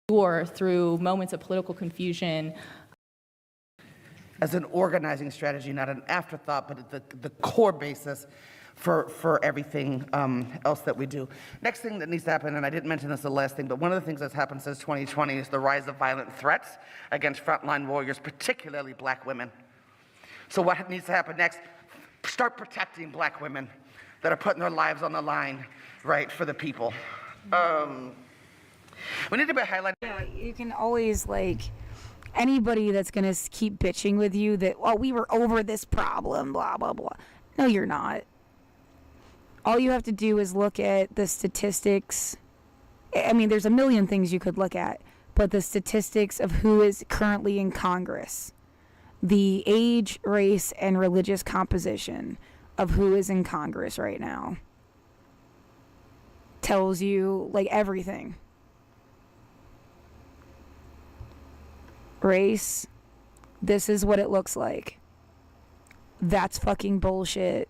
or through moments of political confusion. As an organizing strategy, not an afterthought, but the core basis for everything else that we do. Next thing that needs to happen, and I didn't mention this the last thing, but one of the things that's happened since 2020 is the rise of violent threats against frontline warriors, particularly black women. So what needs to happen next? Start protecting black women that are putting their lives on the line, right, for the people. We need to be highlighting. Yeah, you can always, like, anybody that's gonna keep bitching with you that, oh, we were over this problem, blah, blah, blah. No, you're not. All you have to do is look at the statistics. I mean, there's a million things you could look at, but the statistics of who is currently in Congress, the age, race, and religious composition of who is in Congress right now tells you, like, everything. Race, this is what it looks like. That's fucking bullshit.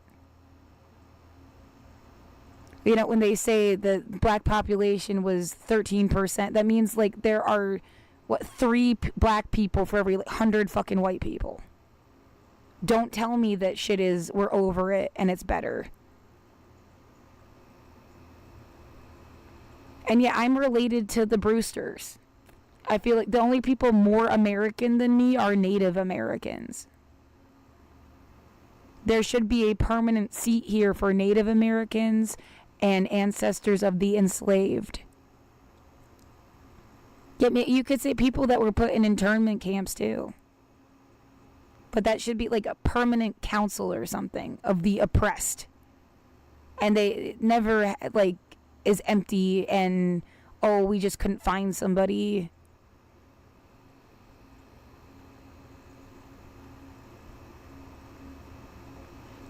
You know, when they say the black population was 13%, that means, like, there are, 3 black people for every 100 fucking white people. Don't tell me that shit is, we're over it and it's better. And yeah, I'm related to the Brewsters. I feel like the only people more American than me are Native Americans. There should be a permanent seat here for Native Americans and ancestors of the enslaved. Yeah, you could say people that were put in internment camps too. But that should be like a permanent council or something of the oppressed. And they never, like, is empty and, oh, we just couldn't find somebody.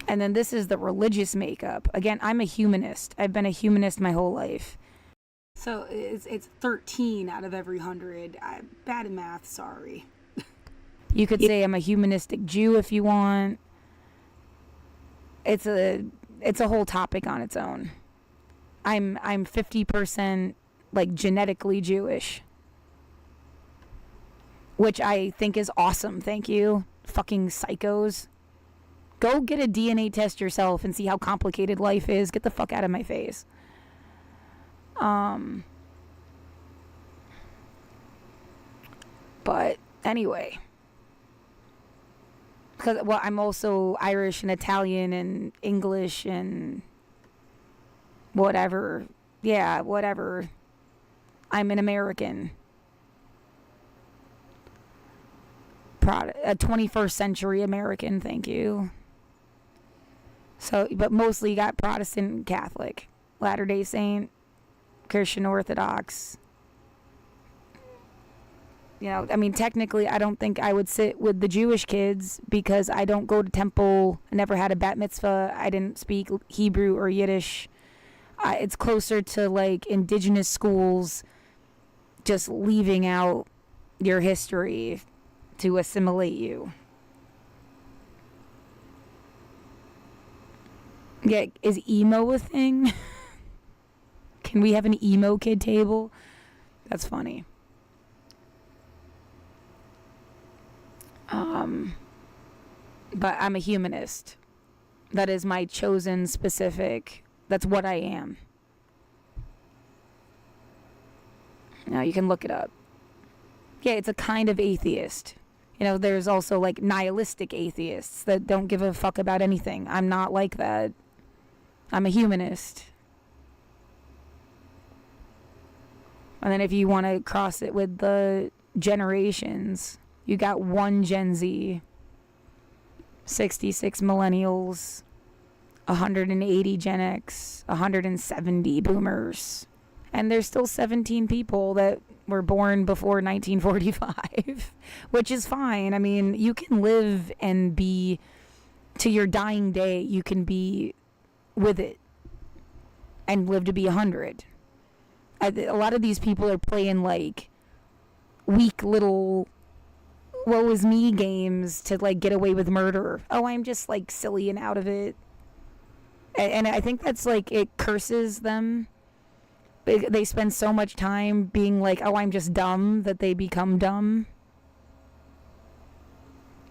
And then this is the religious makeup. Again, I'm a humanist. I've been a humanist my whole life. So it's 13 out of every 100. I'm bad at math, sorry. You could say I'm a humanistic Jew if you want. It's a whole topic on its own. I'm 50% like genetically Jewish. which I think is awesome. Thank you. Fucking psychos. Go get a DNA test yourself and see how complicated life is. Get the fuck out of my face. But anyway, because well, I'm also Irish and Italian and English and whatever. Yeah, whatever. I'm an American. A 21st century American, thank you. So, but mostly got Protestant and Catholic, Latter-day Saint, Christian Orthodox. You know, I mean, technically, I don't think I would sit with the Jewish kids because I don't go to temple. I never had a bat mitzvah. I didn't speak Hebrew or Yiddish. It's closer to like indigenous schools, just leaving out your history to assimilate you. Yeah, is emo a thing? Can we have an emo kid table? That's funny. But I'm a humanist. That is my chosen specific. That's what I am. Now you can look it up. Yeah, it's a kind of atheist. You know, there's also like nihilistic atheists that don't give a fuck about anything. I'm not like that. I'm a humanist. And then if you want to cross it with the generations, you got one Gen Z, 66 millennials, 180 Gen X, 170 boomers. And there's still 17 people that were born before 1945, which is fine. I mean, you can live and be, to your dying day, you can be with it and live to be 100. A lot of these people are playing like weak little woe is me games to like get away with murder. Oh, I'm just like silly and out of it. And I think that's like, it curses them. They spend so much time being like, oh, I'm just dumb, that they become dumb.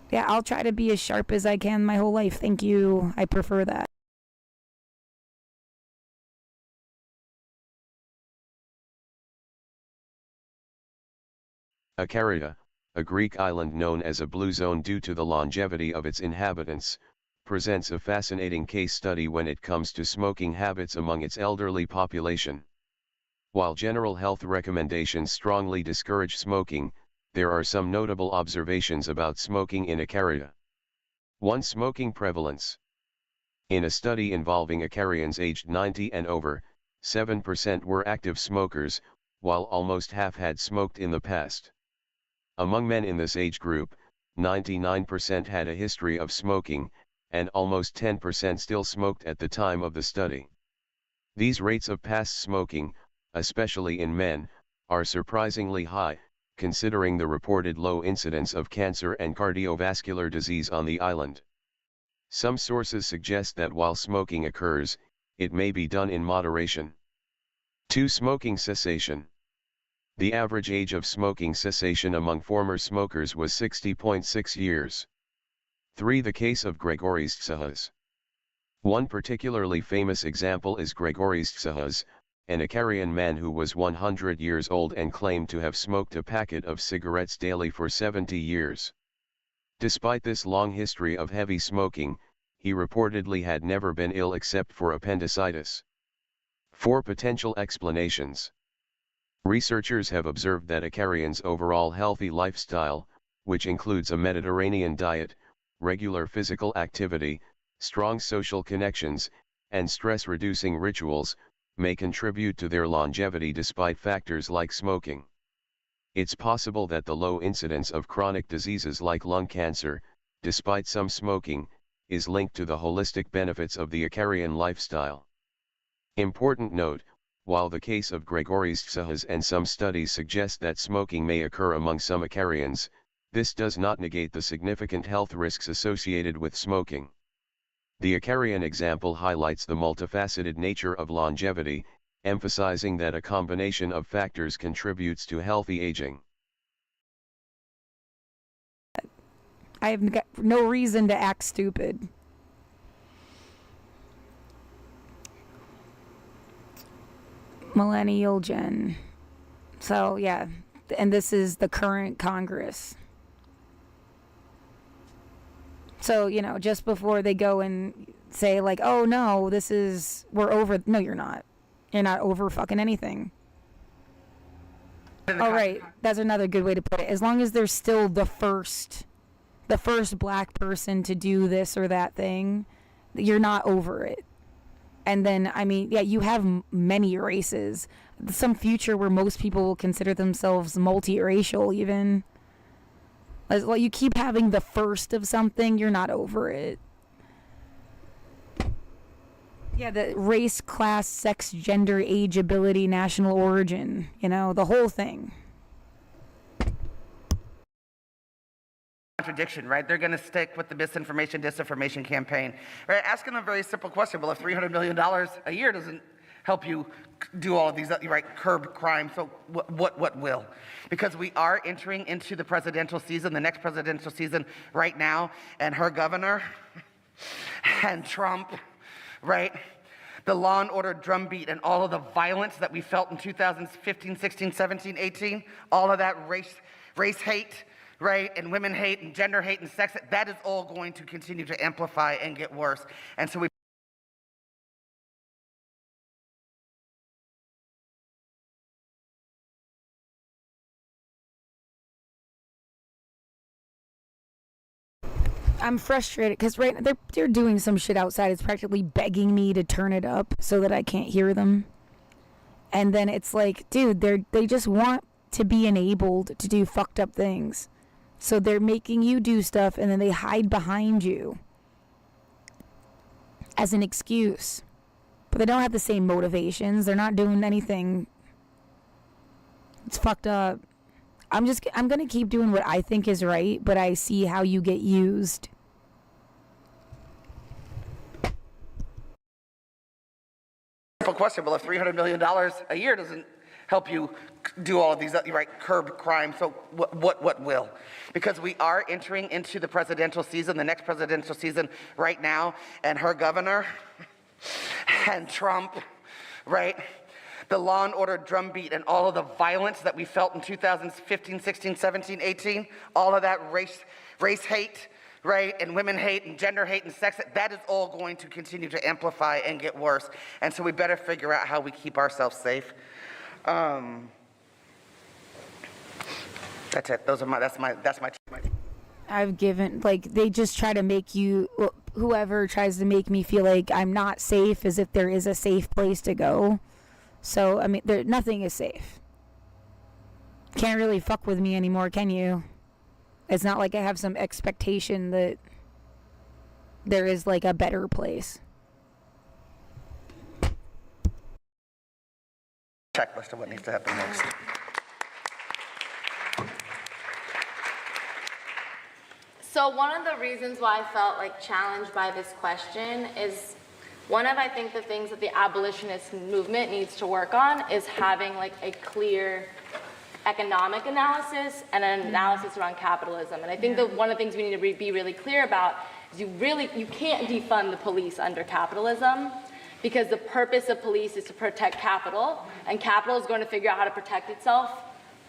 Yeah, I'll try to be as sharp as I can my whole life. Thank you. I prefer that. Ikaria, a Greek island known as a blue zone due to the longevity of its inhabitants, presents a fascinating case study when it comes to smoking habits among its elderly population. While general health recommendations strongly discourage smoking, there are some notable observations about smoking in Ikaria. 1. Smoking prevalence. In a study involving Icarians aged 90 and over, 7% were active smokers, while almost half had smoked in the past. Among men in this age group, 99% had a history of smoking, and almost 10% still smoked at the time of the study. These rates of past smoking, especially in men, are surprisingly high, considering the reported low incidence of cancer and cardiovascular disease on the island. Some sources suggest that while smoking occurs, it may be done in moderation. 2. Smoking cessation. The average age of smoking cessation among former smokers was 60.6 years. 3. The case of Grigoris Tsahas. One particularly famous example is Grigoris Tsahas, an Icarian man who was 100 years old and claimed to have smoked a packet of cigarettes daily for 70 years. Despite this long history of heavy smoking, he reportedly had never been ill except for appendicitis. 4. Potential explanations. Researchers have observed that Icarians' overall healthy lifestyle, which includes a Mediterranean diet, regular physical activity, strong social connections, and stress-reducing rituals, may contribute to their longevity despite factors like smoking. It's possible that the low incidence of chronic diseases like lung cancer, despite some smoking, is linked to the holistic benefits of the Icarian lifestyle. Important note, while the case of Grigoris Tsahas and some studies suggest that smoking may occur among some Icarians, this does not negate the significant health risks associated with smoking. The Icarian example highlights the multifaceted nature of longevity, emphasizing that a combination of factors contributes to healthy aging. I have got no reason to act stupid. Millennial Gen. So, yeah. And this is the current Congress. So, you know, just before they go and say, like, oh, no, we're over. No, you're not. You're not over fucking anything. All right. That's another good way to put it. As long as there's still the first black person to do this or that thing, you're not over it. And then, I mean, yeah, you have many races. Some future where most people will consider themselves multiracial even. Well, you keep having the first of something, you're not over it. Yeah, the race, class, sex, gender, age, ability, national origin, you know, the whole thing. Contradiction, right? They're going to stick with the misinformation, disinformation campaign, right? Asking them a very simple question. Well, if $300 million a year doesn't help you do all of these, right, curb crime, so what will? Because we are entering into the presidential season, the next presidential season right now, and her governor and Trump, right? The law and order drumbeat and all of the violence that we felt in 2015, 16, 17, 18, all of that race hate, right, and women hate and gender hate and sex, that is all going to continue to amplify and get worse. And so I'm frustrated because they're doing some shit outside. It's practically begging me to turn it up so that I can't hear them. And then it's like, dude, they just want to be enabled to do fucked up things. So they're making you do stuff and then they hide behind you as an excuse. But they don't have the same motivations. They're not doing anything. It's fucked up. I'm going to keep doing what I think is right, but I see how you get used. simple question. Well, if $300 million a year doesn't help you do all of these, right, curb crime, so what will? Because we are entering into the presidential season, the next presidential season right now, and her governor and Trump, right? The law and order drumbeat and all of the violence that we felt in 2015, 16, 17, 18, all of that race hate, right, and women hate and gender hate and sex, that is all going to continue to amplify and get worse. And so we better figure out how we keep ourselves safe. That's it. That's my. I've given, like, they just try to make you, whoever tries to make me feel like I'm not safe, as if there is a safe place to go. So, I mean, nothing is safe. Can't really fuck with me anymore, can you? It's not like I have some expectation that there is, like, a better place. Checklist of what needs to happen next. So one of the reasons why I felt like challenged by this question is one of, I think, the things that the abolitionist movement needs to work on is having like a clear economic analysis and an analysis around capitalism. And I think that one of the things we need to be really clear about is you can't defund the police under capitalism, because the purpose of police is to protect capital, and capital is going to figure out how to protect itself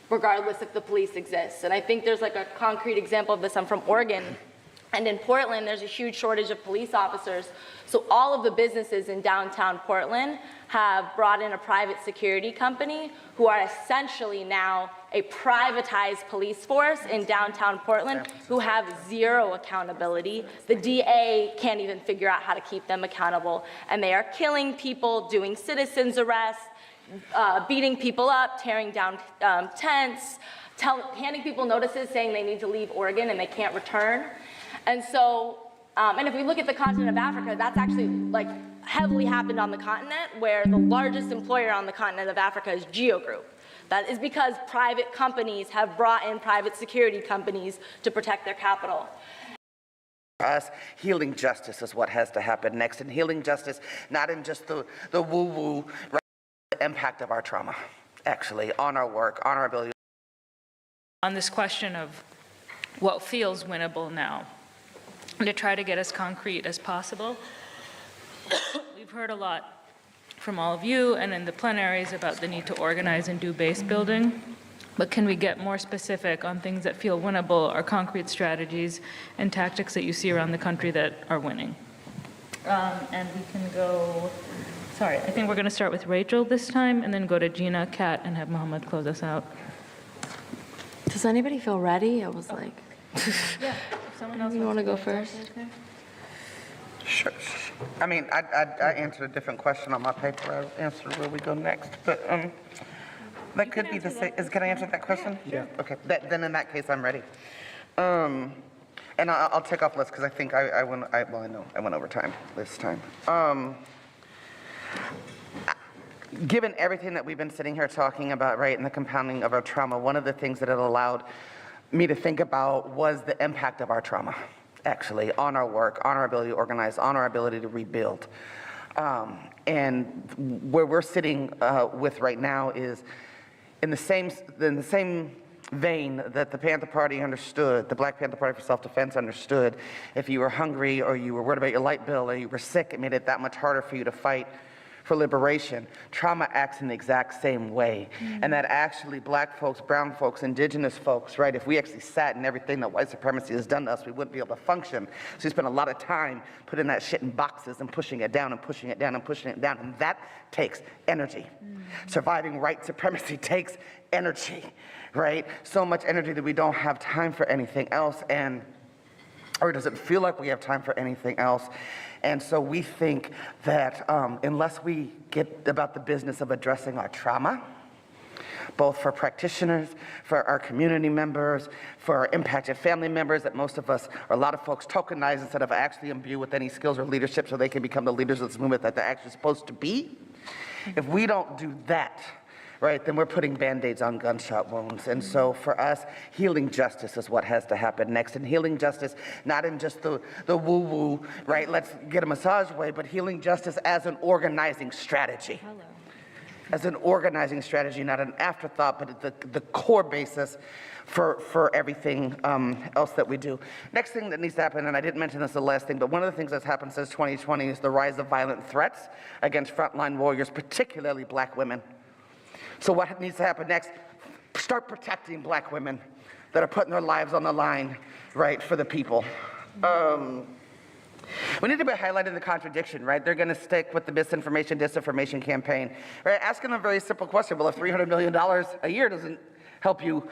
regardless if the police exists. And I think there's like a concrete example of this. I'm from Oregon, and in Portland there's a huge shortage of police officers. So all of the businesses in downtown Portland have brought in a private security company who are essentially now a privatized police force in downtown Portland who have zero accountability. The DA can't even figure out how to keep them accountable. And they are killing people, doing citizens arrests, beating people up, tearing down tents, handing people notices saying they need to leave Oregon and they can't return. And so, and if we look at the continent of Africa, that's actually like heavily happened on the continent, where the largest employer on the continent of Africa is Geo Group. That is because private companies have brought in private security companies to protect their capital. For us, healing justice is what has to happen next, and healing justice not in just the woo-woo, right? The impact of our trauma, actually, on our work, on our ability. On this question of what feels winnable now. And to try to get as concrete as possible, we've heard a lot from all of you and in the plenaries about the need to organize and do base building. But can we get more specific on things that feel winnable or concrete strategies and tactics that you see around the country that are winning? And we can go, sorry, I think we're going to start with Rachel this time and then go to Gina, Kat, and have Mohammed close us out. Does anybody feel ready? I was like, yeah, if someone else you want to go first? Sure. I mean, I answered a different question on my paper. I answered where we go next, but that could be the same. Can I answer that question? Yeah. Okay. Then in that case, I'm ready. And I'll take off list because I think I went over time this time. Given everything that we've been sitting here talking about, right, and the compounding of our trauma, one of the things that it allowed me to think about was the impact of our trauma, actually, on our work, on our ability to organize, on our ability to rebuild. And where we're sitting with right now is in the same vein that the Panther Party understood, the Black Panther Party for Self-Defense understood, if you were hungry or you were worried about your light bill or you were sick, it made it that much harder for you to fight for liberation. Trauma acts in the exact same way. And that actually black folks, brown folks, indigenous folks, right, if we actually sat in everything that white supremacy has done to us, we wouldn't be able to function. So we spend a lot of time putting that shit in boxes and pushing it down and pushing it down and pushing it down, and that takes energy. Surviving white supremacy takes energy, right? So much energy that we don't have time for anything else, or does it feel like we have time for anything else? And so we think that unless we get about the business of addressing our trauma, both for practitioners, for our community members, for our impacted family members that most of us, or a lot of folks, tokenize instead of actually imbue with any skills or leadership so they can become the leaders of this movement that they're actually supposed to be. If we don't do that, right, then we're putting Band-Aids on gunshot wounds. And so for us, healing justice is what has to happen next. And healing justice, not in just the woo-woo, right, let's get a massage way, but healing justice as an organizing strategy. As an organizing strategy, not an afterthought, but the core basis for everything else that we do. Next thing that needs to happen, and I didn't mention this the last thing, but one of the things that's happened since 2020 is the rise of violent threats against frontline warriors, particularly black women. So what needs to happen next? Start protecting black women that are putting their lives on the line, right, for the people. We need to be highlighting the contradiction, right? They're gonna stick with the misinformation, disinformation campaign, right? Asking them a very simple question, well, if $300 million a year doesn't help you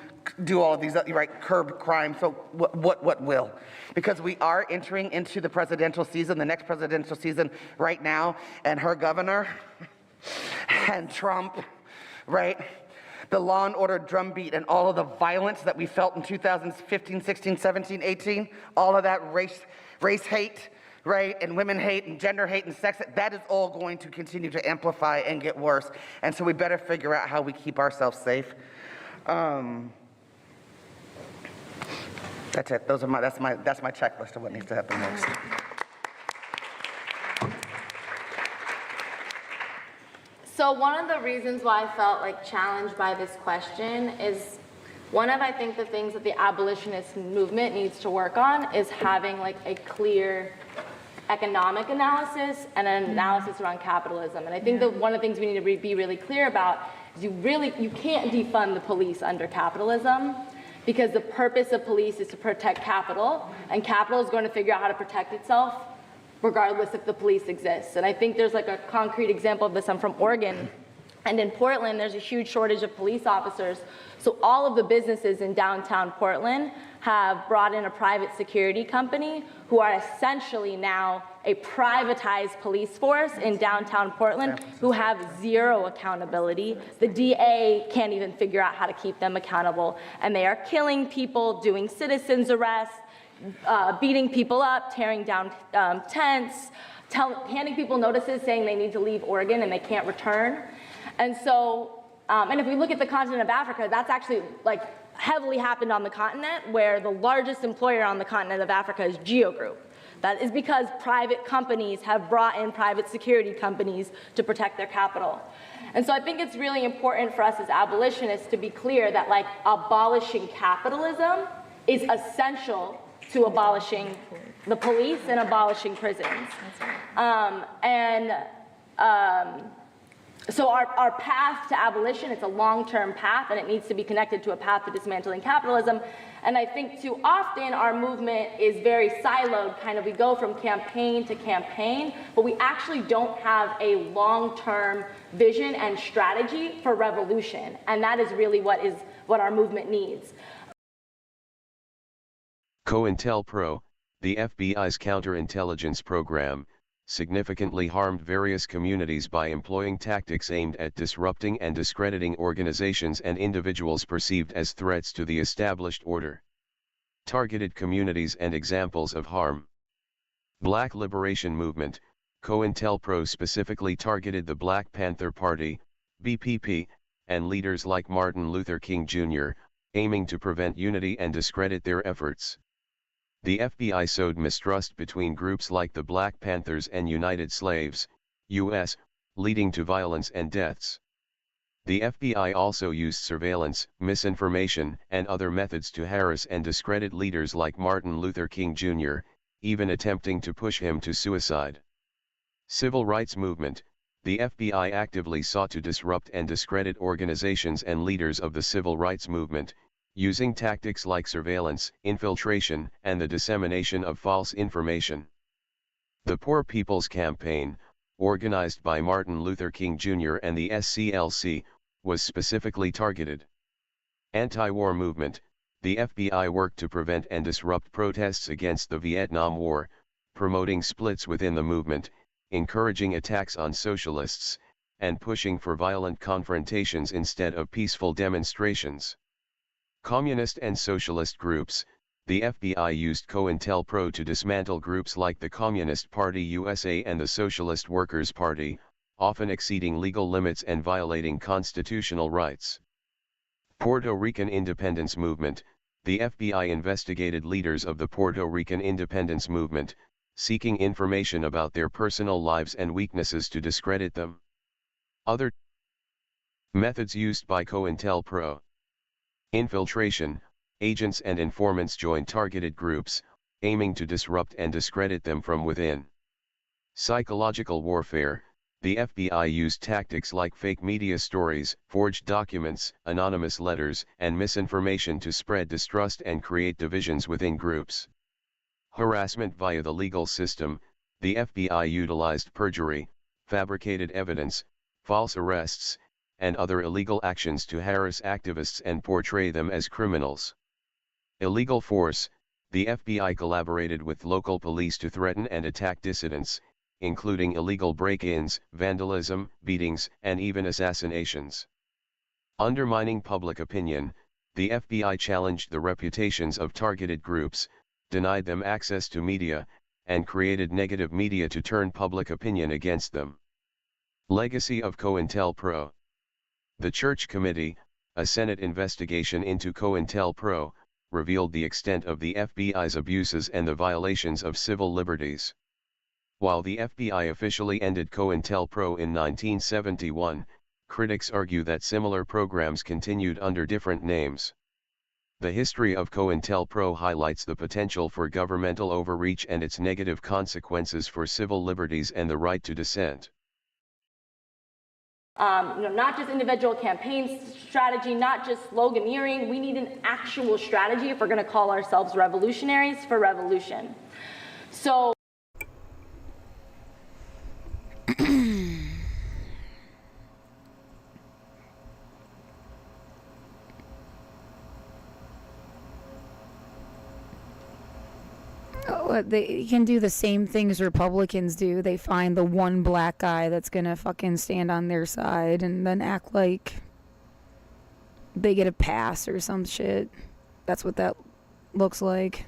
do all of these, right, curb crime, so what will? Because we are entering into the presidential season, the next presidential season right now, and her governor and Trump, right? The law and order drumbeat and all of the violence that we felt in 2015, 16, 17, 18, all of that race hate, right? And women hate and gender hate and sex hate, that is all going to continue to amplify and get worse. And so we better figure out how we keep ourselves safe. That's it. That's my checklist of what needs to happen next. So one of the reasons why I felt like challenged by this question is one of, I think, the things that the abolitionist movement needs to work on is having like a clear economic analysis and an analysis around capitalism. And I think that one of the things we need to be really clear about is you can't defund the police under capitalism, because the purpose of police is to protect capital, and capital is going to figure out how to protect itself regardless if the police exists. And I think there's like a concrete example of this. I'm from Oregon, and in Portland, there's a huge shortage of police officers. So all of the businesses in downtown Portland have brought in a private security company who are essentially now a privatized police force in downtown Portland who have zero accountability. The DA can't even figure out how to keep them accountable. And they are killing people, doing citizens arrests, beating people up, tearing down tents, handing people notices saying they need to leave Oregon and they can't return. And so, and if we look at the continent of Africa, that's actually like heavily happened on the continent, where the largest employer on the continent of Africa is Geo Group. That is because private companies have brought in private security companies to protect their capital. And so I think it's really important for us as abolitionists to be clear that like abolishing capitalism is essential to abolishing the police and abolishing prisons. So our path to abolition, it's a long-term path, and it needs to be connected to a path to dismantling capitalism. And I think too often our movement is very siloed, kind of we go from campaign to campaign, but we actually don't have a long-term vision and strategy for revolution. And that is really what our movement needs. COINTELPRO, the FBI's counterintelligence program, significantly harmed various communities by employing tactics aimed at disrupting and discrediting organizations and individuals perceived as threats to the established order. Targeted communities and examples of harm. Black Liberation Movement, COINTELPRO specifically targeted the Black Panther Party, BPP, and leaders like Martin Luther King Jr., aiming to prevent unity and discredit their efforts. The FBI sowed mistrust between groups like the Black Panthers and United Slaves, U.S., leading to violence and deaths. The FBI also used surveillance, misinformation, and other methods to harass and discredit leaders like Martin Luther King Jr., even attempting to push him to suicide. Civil Rights Movement, the FBI actively sought to disrupt and discredit organizations and leaders of the civil rights movement, using tactics like surveillance, infiltration, and the dissemination of false information. The Poor People's Campaign, organized by Martin Luther King Jr. and the SCLC, was specifically targeted. Anti-war movement, the FBI worked to prevent and disrupt protests against the Vietnam War, promoting splits within the movement, encouraging attacks on socialists, and pushing for violent confrontations instead of peaceful demonstrations. Communist and socialist groups, the FBI used COINTELPRO to dismantle groups like the Communist Party USA and the Socialist Workers' Party, often exceeding legal limits and violating constitutional rights. Puerto Rican Independence Movement, the FBI investigated leaders of the Puerto Rican Independence Movement, seeking information about their personal lives and weaknesses to discredit them. Other methods used by COINTELPRO. Infiltration, agents and informants joined targeted groups, aiming to disrupt and discredit them from within. Psychological warfare, the FBI used tactics like fake media stories, forged documents, anonymous letters, and misinformation to spread distrust and create divisions within groups. Harassment via the legal system, the FBI utilized perjury, fabricated evidence, false arrests, and other illegal actions to harass activists and portray them as criminals. Illegal force, the FBI collaborated with local police to threaten and attack dissidents, including illegal break-ins, vandalism, beatings, and even assassinations. Undermining public opinion, the FBI challenged the reputations of targeted groups, denied them access to media, and created negative media to turn public opinion against them. Legacy of COINTELPRO. The Church Committee, a Senate investigation into COINTELPRO, revealed the extent of the FBI's abuses and the violations of civil liberties. While the FBI officially ended COINTELPRO in 1971, critics argue that similar programs continued under different names. The history of COINTELPRO highlights the potential for governmental overreach and its negative consequences for civil liberties and the right to dissent. Not just individual campaign strategy, not just sloganeering. We need an actual strategy if we're going to call ourselves revolutionaries for revolution. So. They can do the same things Republicans do. They find the one black guy that's gonna fucking stand on their side and then act like they get a pass or some shit. That's what that looks like.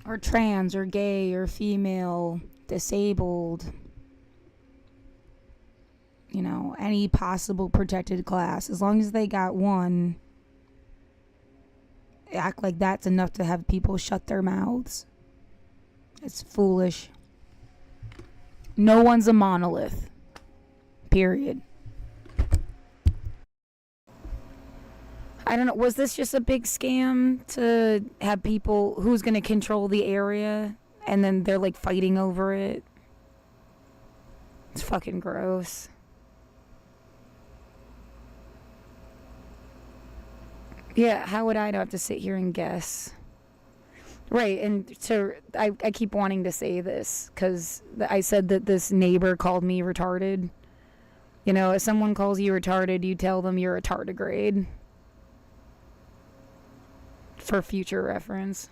Or trans, or gay, or female, disabled. You know, any possible protected class. As long as they got one, act like that's enough to have people shut their mouths. It's foolish. No one's a monolith. Period. I don't know. Was this just a big scam to have people who's going to control the area and then they're like fighting over it? It's fucking gross. Yeah, how would I have to sit here and guess? Right, and so I keep wanting to say this because I said that this neighbor called me retarded. You know, if someone calls you retarded, you tell them you're a tardigrade. For future reference.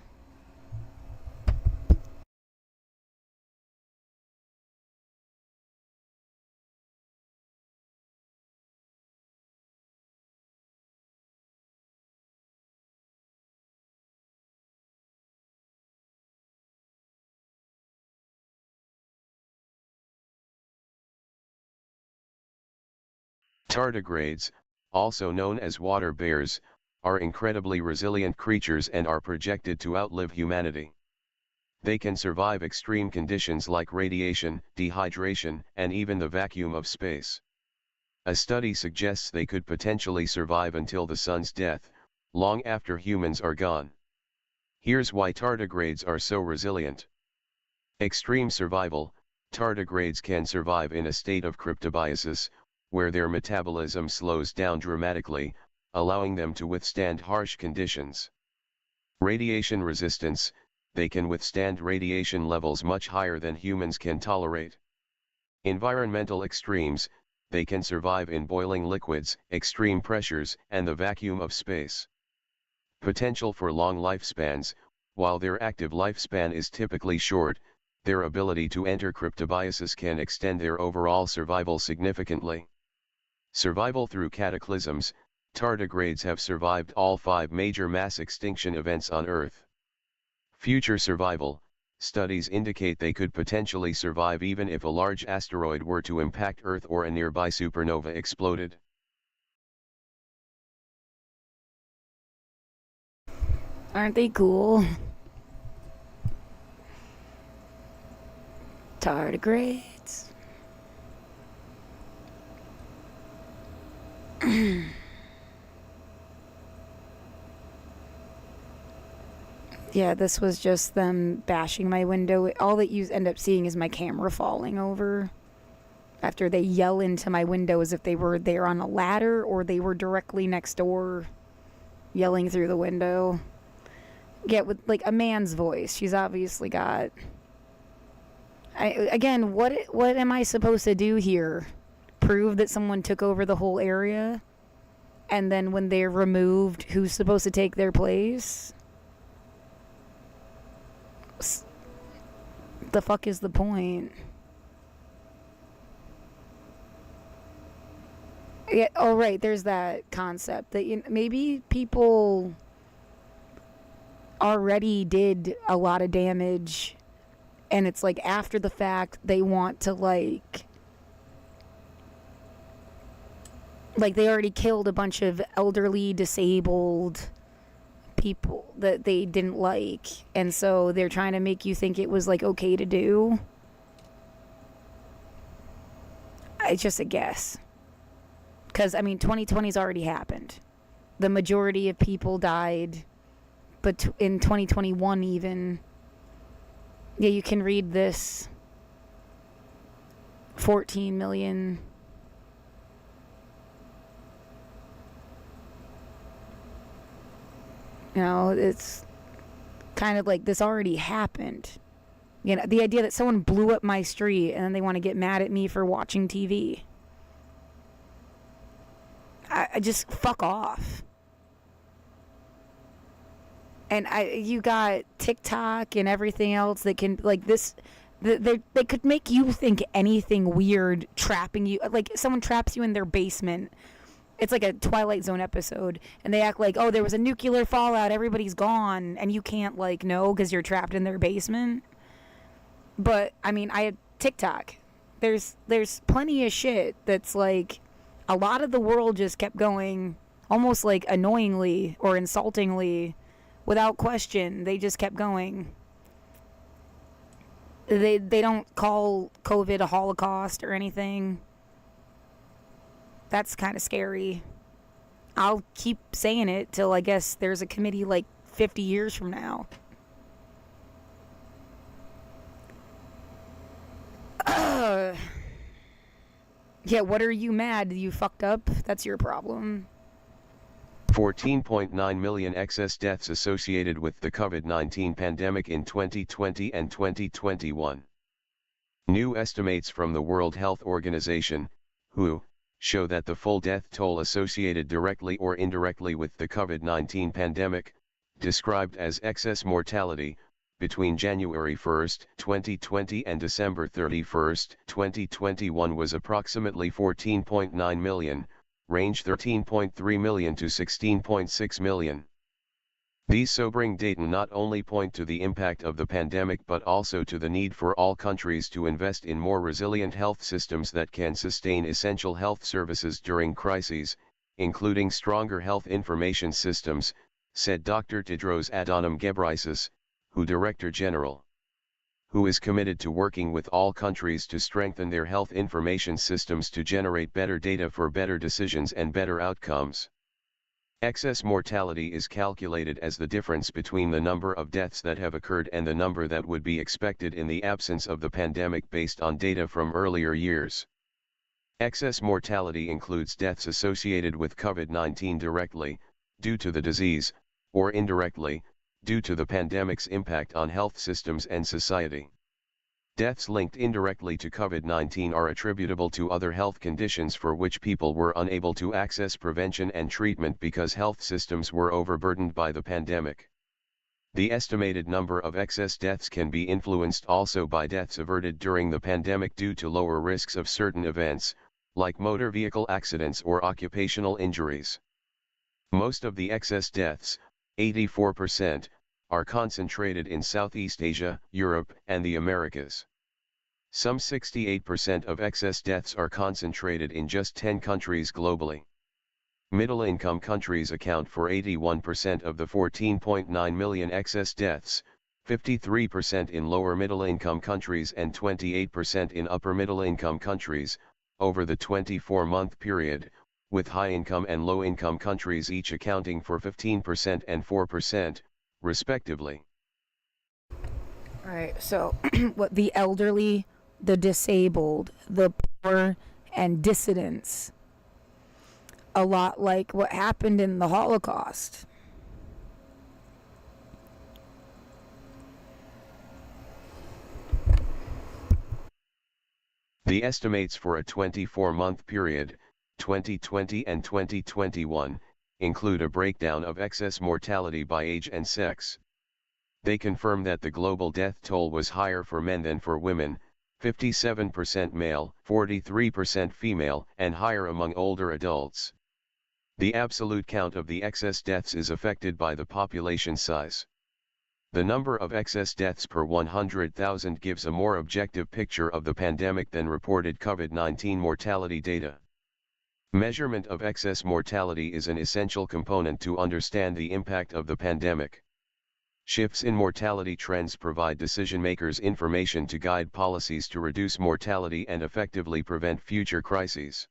Tardigrades, also known as water bears, are incredibly resilient creatures and are projected to outlive humanity. They can survive extreme conditions like radiation, dehydration, and even the vacuum of space. A study suggests they could potentially survive until the sun's death, long after humans are gone. Here's why tardigrades are so resilient. Extreme survival: tardigrades can survive in a state of cryptobiosis, where their metabolism slows down dramatically, allowing them to withstand harsh conditions. Radiation resistance: they can withstand radiation levels much higher than humans can tolerate. Environmental extremes: they can survive in boiling liquids, extreme pressures, and the vacuum of space. Potential for long lifespans: while their active lifespan is typically short, their ability to enter cryptobiosis can extend their overall survival significantly. Survival through cataclysms: tardigrades have survived all 5 major mass extinction events on Earth. Future survival: studies indicate they could potentially survive even if a large asteroid were to impact Earth or a nearby supernova exploded. Aren't they cool? Tardigrades. Yeah, this was just them bashing my window. All that you end up seeing is my camera falling over after they yell into my window as if they were there on a ladder or they were directly next door yelling through the window. Yeah, with like a man's voice. She's obviously got... Again, what am I supposed to do here? Prove that someone took over the whole area? And then when they're removed, who's supposed to take their place? The fuck is the point? Yeah, oh right, there's that concept that maybe people already did a lot of damage, and it's like after the fact they want to like they already killed a bunch of elderly, disabled people that they didn't like, and so they're trying to make you think it was like okay to do. It's just a guess, because I mean 2020's already happened. The majority of people died, but in 2021 even, yeah, you can read this. 14 million. You know, it's kind of like this already happened. You know, the idea that someone blew up my street and then they want to get mad at me for watching TV. I just fuck off. And you got TikTok and everything else that can, like this, they could make you think anything weird, trapping you. Like someone traps you in their basement. It's like a Twilight Zone episode, and they act like, oh, there was a nuclear fallout, everybody's gone, and you can't, like, know because you're trapped in their basement. But, I mean, I had TikTok. There's plenty of shit that's, like, a lot of the world just kept going almost, like, annoyingly or insultingly, without question. They just kept going. They don't call COVID a Holocaust or anything. That's kind of scary. I'll keep saying it till I guess there's a committee like 50 years from now. Yeah, what are you mad? You fucked up? That's your problem. 14.9 million excess deaths associated with the COVID-19 pandemic in 2020 and 2021. New estimates from the World Health Organization, WHO, show that the full death toll associated directly or indirectly with the COVID-19 pandemic, described as excess mortality, between January 1, 2020 and December 31, 2021 was approximately 14.9 million, range 13.3 million to 16.6 million. These sobering data not only point to the impact of the pandemic but also to the need for all countries to invest in more resilient health systems that can sustain essential health services during crises, including stronger health information systems, said Dr. Tedros Adhanom Ghebreyesus, WHO Director General, who is committed to working with all countries to strengthen their health information systems to generate better data for better decisions and better outcomes. Excess mortality is calculated as the difference between the number of deaths that have occurred and the number that would be expected in the absence of the pandemic based on data from earlier years. Excess mortality includes deaths associated with COVID-19 directly, due to the disease, or indirectly, due to the pandemic's impact on health systems and society. Deaths linked indirectly to COVID-19 are attributable to other health conditions for which people were unable to access prevention and treatment because health systems were overburdened by the pandemic. The estimated number of excess deaths can be influenced also by deaths averted during the pandemic due to lower risks of certain events, like motor vehicle accidents or occupational injuries. Most of the excess deaths, 84%, are concentrated in Southeast Asia, Europe, and the Americas. Some 68% of excess deaths are concentrated in just 10 countries globally. Middle-income countries account for 81% of the 14.9 million excess deaths, 53% in lower middle-income countries and 28% in upper middle-income countries, over the 24-month period, with high-income and low-income countries each accounting for 15% and 4%, respectively. All right, so what the elderly, the disabled, the poor, and dissidents. A lot like what happened in the Holocaust. The estimates for a 24-month period, 2020 and 2021, include a breakdown of excess mortality by age and sex. They confirm that the global death toll was higher for men than for women, 57% male, 43% female, and higher among older adults. The absolute count of the excess deaths is affected by the population size. The number of excess deaths per 100,000 gives a more objective picture of the pandemic than reported COVID-19 mortality data. Measurement of excess mortality is an essential component to understand the impact of the pandemic. Shifts in mortality trends provide decision-makers information to guide policies to reduce mortality and effectively prevent future crises.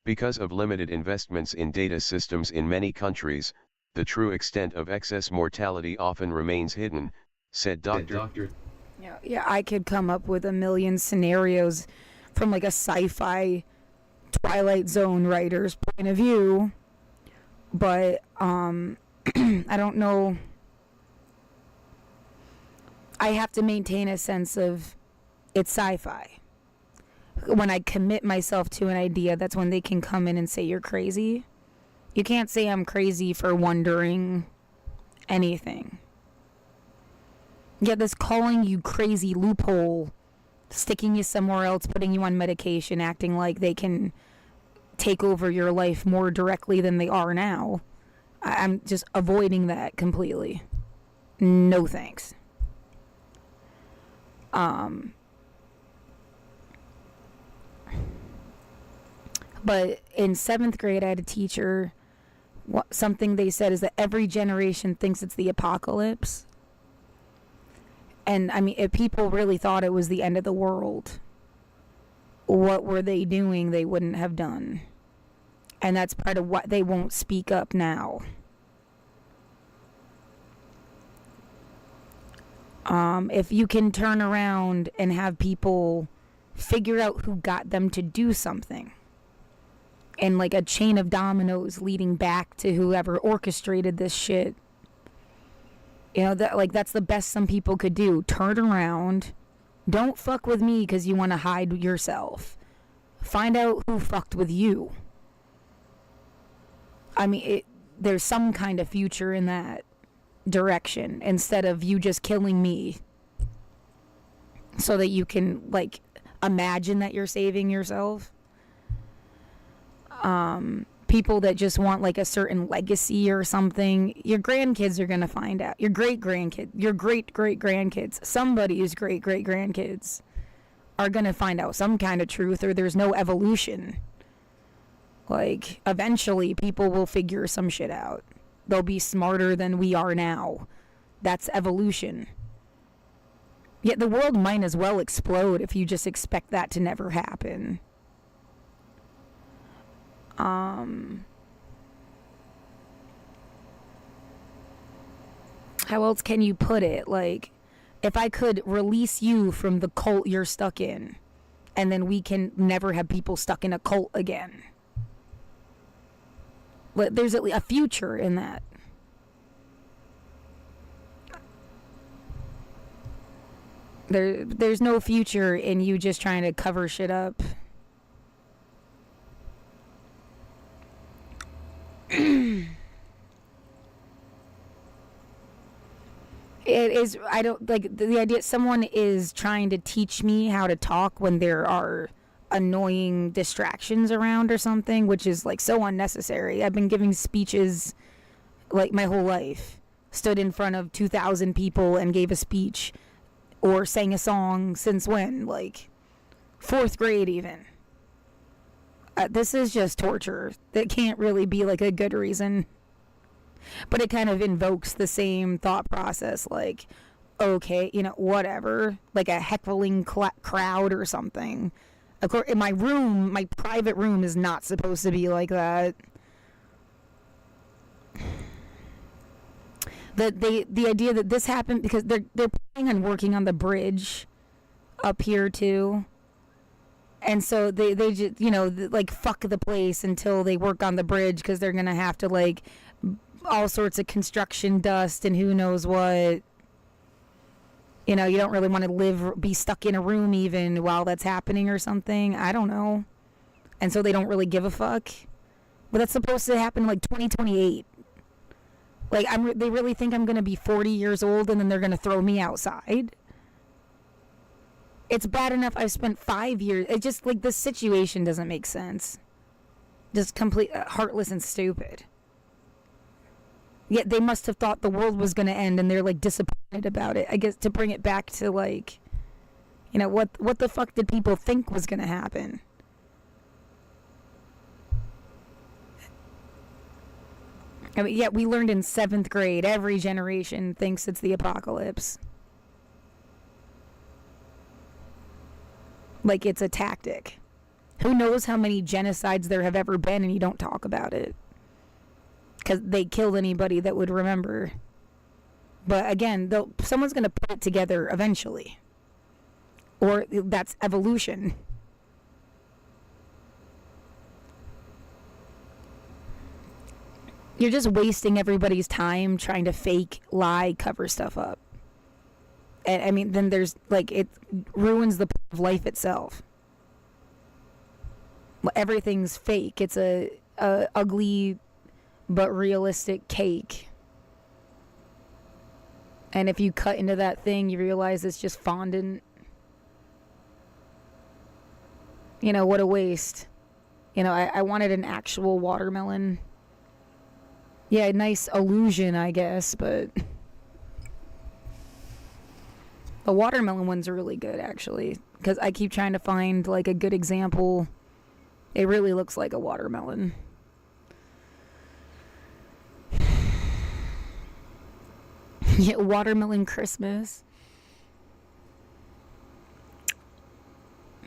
Because of limited investments in data systems in many countries, the true extent of excess mortality often remains hidden, said Dr. Yeah, I could come up with a million scenarios from like a sci-fi Twilight Zone writer's point of view, but I don't know. I have to maintain a sense of it's sci-fi. When I commit myself to an idea, that's when they can come in and say you're crazy. You can't say I'm crazy for wondering anything. Yeah, this calling you crazy loophole, sticking you somewhere else, putting you on medication, acting like they can take over your life more directly than they are now. I'm just avoiding that completely. No thanks. But in 7th grade, I had a teacher. Something they said is that every generation thinks it's the apocalypse. And I mean, if people really thought it was the end of the world, what were they doing they wouldn't have done? And that's part of what they won't speak up now. If you can turn around and have people figure out who got them to do something, and like a chain of dominoes leading back to whoever orchestrated this shit, you know, that, like, that's the best some people could do. Turn around. Don't fuck with me because you want to hide yourself. Find out who fucked with you. I mean, there's some kind of future in that direction instead of you just killing me so that you can, like, imagine that you're saving yourself. People that just want, like, a certain legacy or something, your grandkids are gonna find out. Your great-grandkids, your great-great-grandkids, somebody's great-great-grandkids are gonna find out some kind of truth, or there's no evolution. Like, eventually people will figure some shit out. They'll be smarter than we are now. That's evolution. Yet the world might as well explode if you just expect that to never happen. How else can you put it? Like, if I could release you from the cult you're stuck in, and then we can never have people stuck in a cult again. But there's at least a future in that. There's no future in you just trying to cover shit up. It is, I don't, like, the idea someone is trying to teach me how to talk when there are annoying distractions around or something, which is, like, so unnecessary. I've been giving speeches, like, my whole life. Stood in front of 2,000 people and gave a speech or sang a song since when? Like, 4th grade even. This is just torture. That can't really be, like, a good reason. But it kind of invokes the same thought process, like, okay, you know, whatever, like a heckling crowd or something. Of course, in my room, my private room is not supposed to be like that. The idea that this happened because they're planning on working on the bridge up here too. And so they just, you know, like, fuck the place until they work on the bridge because they're going to have to, like, all sorts of construction dust and who knows what. You know, you don't really want to be stuck in a room even while that's happening or something. I don't know. And so they don't really give a fuck. But that's supposed to happen like 2028. Like, they really think I'm going to be 40 years old and then they're going to throw me outside? It's bad enough I've spent 5 years. It just, like, this situation doesn't make sense. Just complete heartless and stupid. Yet they must have thought the world was going to end and they're, like, disappointed about it. I guess to bring it back to, like, you know, what the fuck did people think was going to happen? I mean, yeah, we learned in 7th grade, every generation thinks it's the apocalypse. Like, it's a tactic. Who knows how many genocides there have ever been and you don't talk about it. Because they killed anybody that would remember. But again, someone's going to put it together eventually. Or that's evolution. You're just wasting everybody's time trying to fake, lie, cover stuff up. And I mean, then there's, like, it ruins the point of life itself. Everything's fake. It's a ugly but realistic cake. And if you cut into that thing, you realize it's just fondant. You know, what a waste. You know, I wanted an actual watermelon. Yeah, nice illusion, I guess, but the watermelon ones are really good, actually, because I keep trying to find, like, a good example. It really looks like a watermelon. Yeah, watermelon Christmas.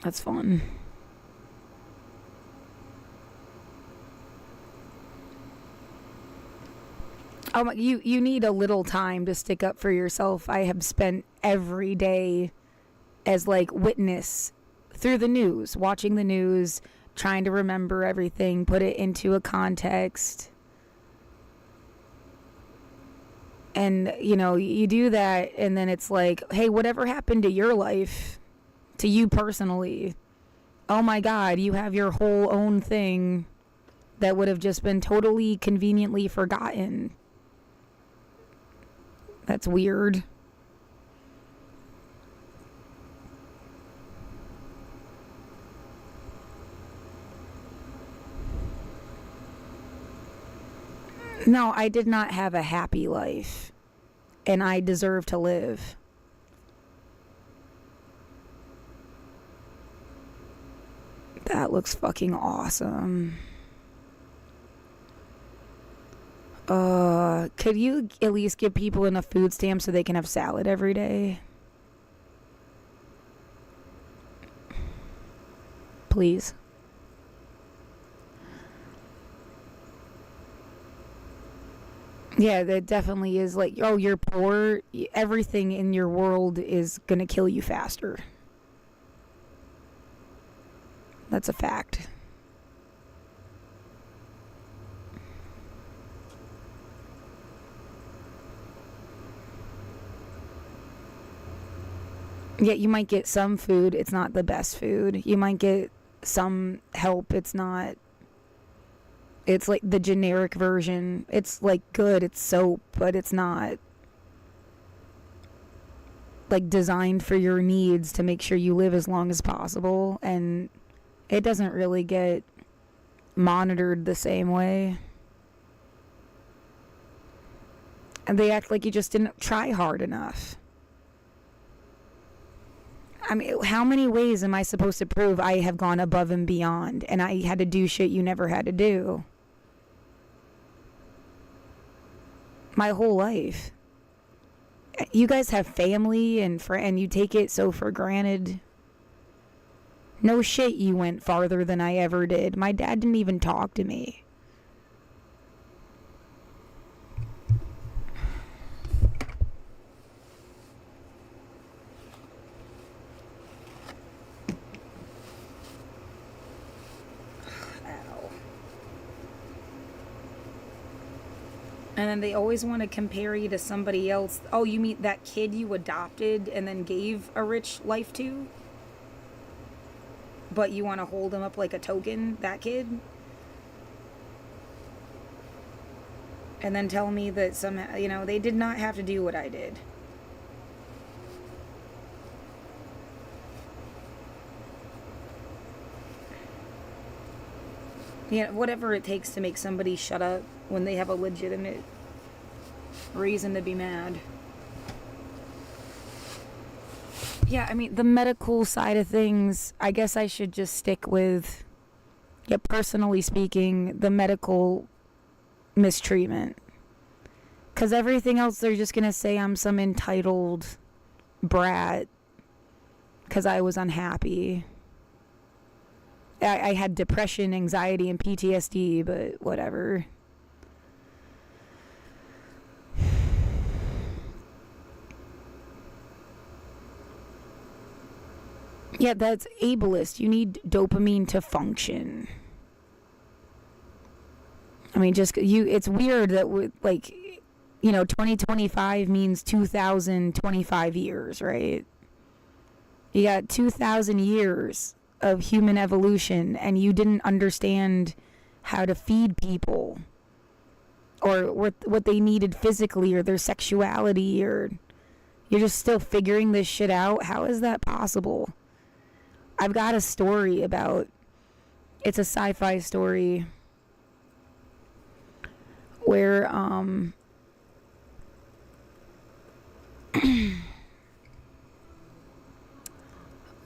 That's fun. You need a little time to stick up for yourself. I have spent every day as like witness through the news, watching the news, trying to remember everything, put it into a context. And, you know, you do that, and then it's like, hey, whatever happened to your life, to you personally? Oh my God, you have your whole own thing that would have just been totally conveniently forgotten. That's weird. No, I did not have a happy life, and I deserve to live. That looks fucking awesome. Could you at least give people enough food stamps so they can have salad every day? Please. Yeah, that definitely is like, oh, you're poor. Everything in your world is going to kill you faster. That's a fact. Yeah, you might get some food. It's not the best food. You might get some help. It's not. It's like the generic version. It's like good. It's soap, but it's not like designed for your needs to make sure you live as long as possible. And it doesn't really get monitored the same way. And they act like you just didn't try hard enough. I mean, how many ways am I supposed to prove I have gone above and beyond and I had to do shit you never had to do? My whole life. You guys have family and you take it so for granted. No shit, you went farther than I ever did. My dad didn't even talk to me. And then they always want to compare you to somebody else. Oh, you mean that kid you adopted and then gave a rich life to? But you want to hold him up like a token, that kid? And then tell me that somehow, you know, they did not have to do what I did. Yeah, whatever it takes to make somebody shut up when they have a legitimate reason to be mad. Yeah, I mean, the medical side of things, I guess I should just stick with, yeah, personally speaking, the medical mistreatment. Because everything else, they're just going to say I'm some entitled brat because I was unhappy. I had depression, anxiety, and PTSD, but whatever. Yeah, that's ableist. You need dopamine to function. I mean, it's weird that, like, you know, 2025 means 2025 years, right? You got 2,000 years of human evolution, and you didn't understand how to feed people or what they needed physically or their sexuality, or you're just still figuring this shit out. How is that possible? I've got a story about, it's a sci-fi story where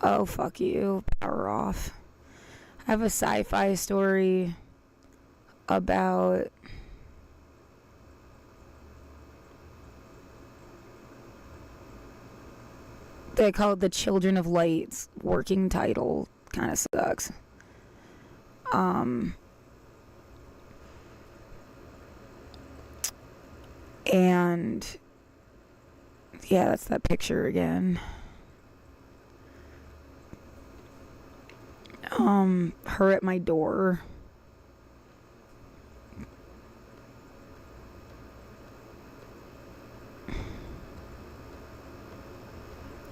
oh, fuck you. Power off. I have a sci-fi story about they call it The Children of Light. Working title. Kind of sucks. And yeah, that's that picture again. Her at my door.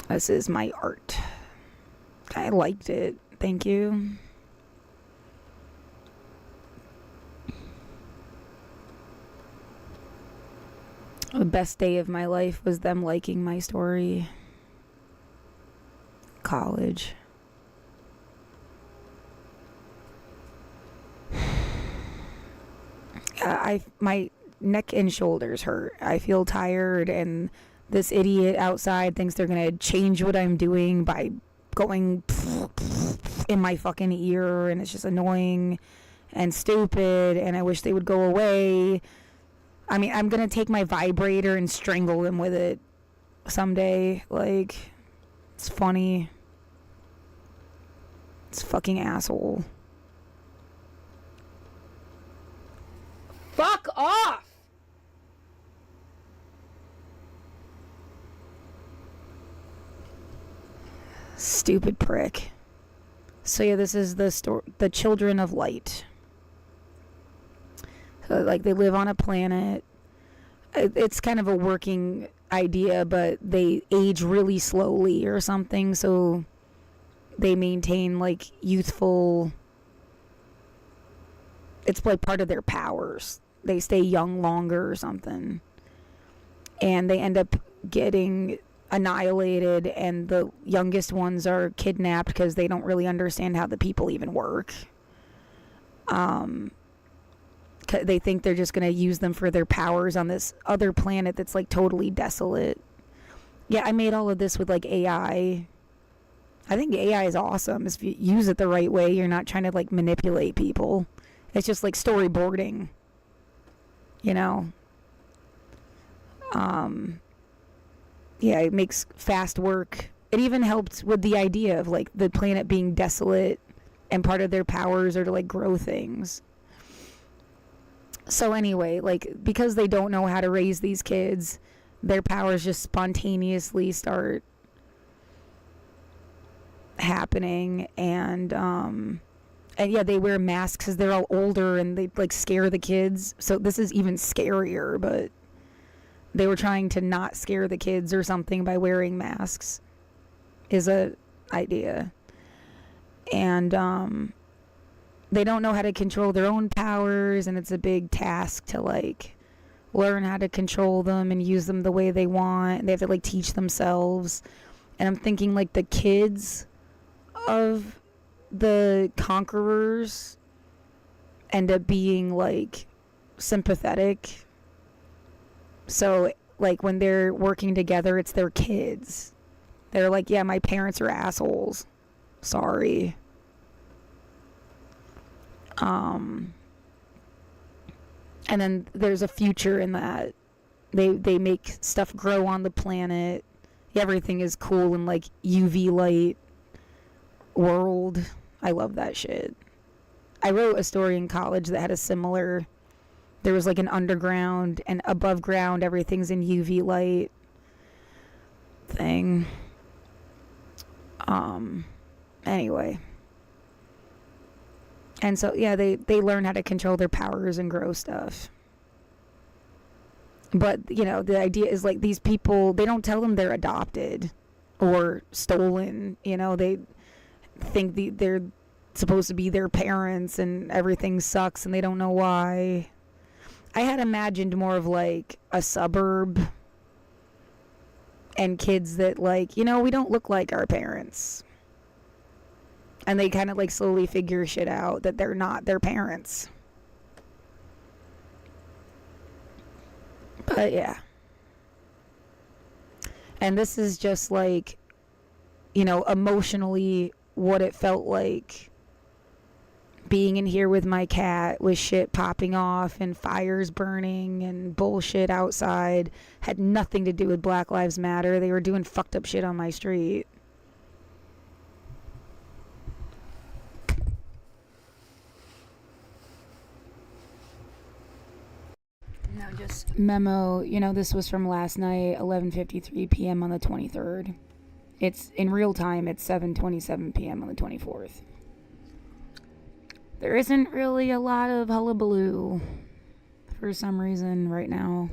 This is my art. I liked it. Thank you. The best day of my life was them liking my story. College. My neck and shoulders hurt. I feel tired, and this idiot outside thinks they're gonna change what I'm doing by going in my fucking ear, and it's just annoying and stupid, and I wish they would go away. I mean, I'm gonna take my vibrator and strangle them with it someday. Like, it's funny. It's fucking asshole. Fuck off! Stupid prick. So yeah, this is the Children of Light. So, like, they live on a planet. It's kind of a working idea, but they age really slowly or something, so they maintain, like, youthful... It's, like, part of their powers. They stay young longer or something. And they end up getting annihilated, and the youngest ones are kidnapped because they don't really understand how the people even work. They think they're just going to use them for their powers on this other planet that's, like, totally desolate. Yeah, I made all of this with, like, AI. I think AI is awesome. If you use it the right way, you're not trying to, like, manipulate people. It's just, like, storyboarding. You know? Yeah, it makes fast work. It even helped with the idea of, like, the planet being desolate, and part of their powers are to, like, grow things. So anyway, like, because they don't know how to raise these kids, their powers just spontaneously start happening, and yeah, they wear masks because they're all older, and they, like, scare the kids. So this is even scarier, but they were trying to not scare the kids or something by wearing masks, is a idea. And they don't know how to control their own powers, and it's a big task to, like, learn how to control them and use them the way they want. They have to, like, teach themselves. And I'm thinking, like, the kids of the conquerors end up being, like, sympathetic. So, like, when they're working together, it's their kids. They're like, yeah, my parents are assholes. Sorry. And then there's a future in that. They make stuff grow on the planet. Everything is cool in, like, UV light world. I love that shit. I wrote a story in college that had a similar... There was, like, an underground, and above ground everything's in UV light thing. Anyway. And so, yeah, they learn how to control their powers and grow stuff. But, you know, the idea is, like, these people, they don't tell them they're adopted or stolen. You know, they think they're supposed to be their parents, and everything sucks and they don't know why. I had imagined more of, like, a suburb and kids that, like, you know, we don't look like our parents. And they kind of, like, slowly figure shit out that they're not their parents. But, yeah. And this is just, like, you know, emotionally what it felt like being in here with my cat with shit popping off and fires burning and bullshit outside. Had nothing to do with Black Lives Matter. They were doing fucked up shit on my street. Now just memo, you know, this was from last night, 11:53 p.m. on the 23rd. It's in real time, it's 7:27 p.m. on the 24th. There isn't really a lot of hullabaloo for some reason right now.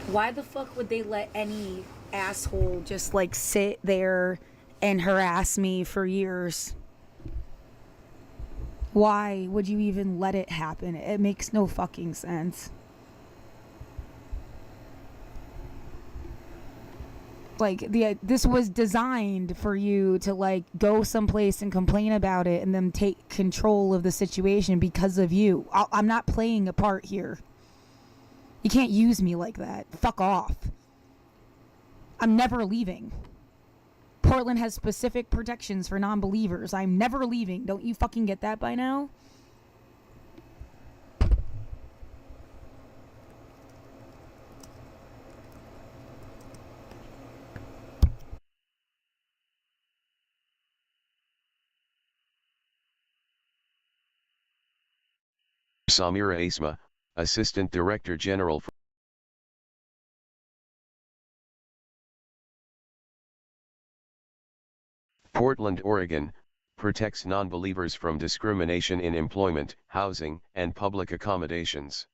Why the fuck would they let any asshole just like sit there and harass me for years? Why would you even let it happen? It makes no fucking sense. Like, this was designed for you to like go someplace and complain about it and then take control of the situation because of you. I'm not playing a part here. You can't use me like that. Fuck off. I'm never leaving. Portland has specific protections for non-believers. I'm never leaving. Don't you fucking get that by now? Samira Asma, Assistant Director General for Portland, Oregon, protects non-believers from discrimination in employment, housing, and public accommodations.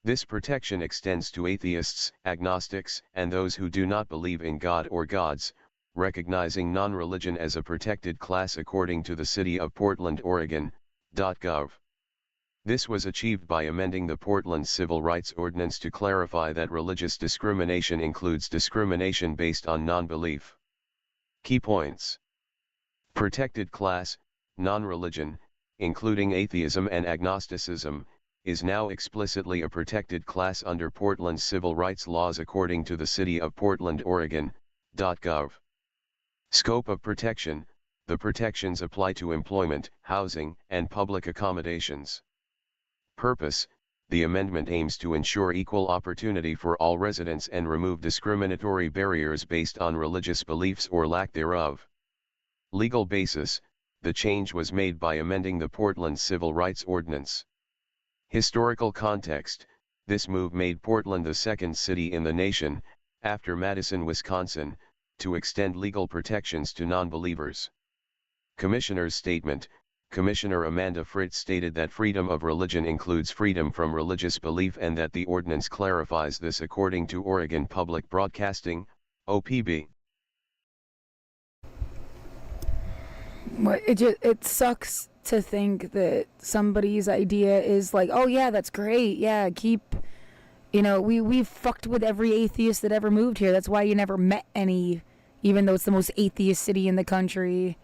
This protection extends to atheists, agnostics, and those who do not believe in God or gods, recognizing non-religion as a protected class according to the City of Portland, Oregon.gov. This was achieved by amending the Portland Civil Rights Ordinance to clarify that religious discrimination includes discrimination based on non-belief. Key points. Protected class, non-religion, including atheism and agnosticism, is now explicitly a protected class under Portland's civil rights laws according to the City of Portland, Oregon.gov. Scope of protection: the protections apply to employment, housing, and public accommodations. Purpose: the amendment aims to ensure equal opportunity for all residents and remove discriminatory barriers based on religious beliefs or lack thereof. Legal basis: the change was made by amending the Portland Civil Rights Ordinance. Historical context: this move made Portland the second city in the nation, after Madison, Wisconsin, to extend legal protections to non-believers. Commissioner's statement: Commissioner Amanda Fritz stated that freedom of religion includes freedom from religious belief and that the ordinance clarifies this according to Oregon Public Broadcasting, OPB. It sucks to think that somebody's idea is like, oh yeah, that's great, yeah, keep, you know, we've fucked with every atheist that ever moved here. That's why you never met any, even though it's the most atheist city in the country.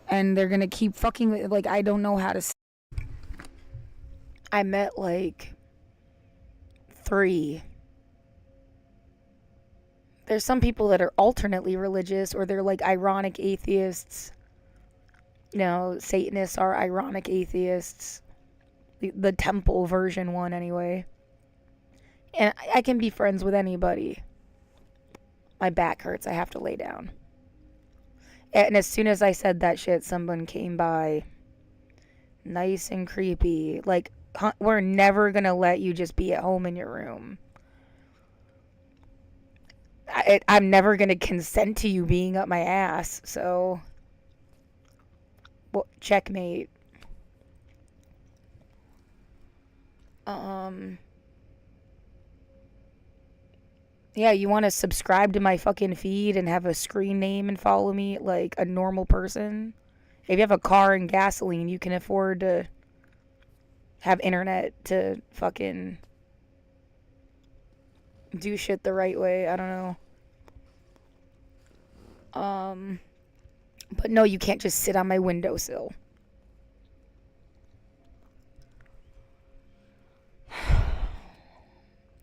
And they're gonna keep fucking with, like, I don't know how to I met like 3. There's some people that are alternately religious, or they're like ironic atheists. You know, Satanists are ironic atheists. The temple version one, anyway. And I can be friends with anybody. My back hurts. I have to lay down. And as soon as I said that shit, someone came by. Nice and creepy. Like, we're never gonna let you just be at home in your room. I'm never gonna consent to you being up my ass, so... Well, checkmate. Yeah, you want to subscribe to my fucking feed and have a screen name and follow me like a normal person? If you have a car and gasoline, you can afford to have internet to fucking do shit the right way. I don't know. But no, you can't just sit on my windowsill.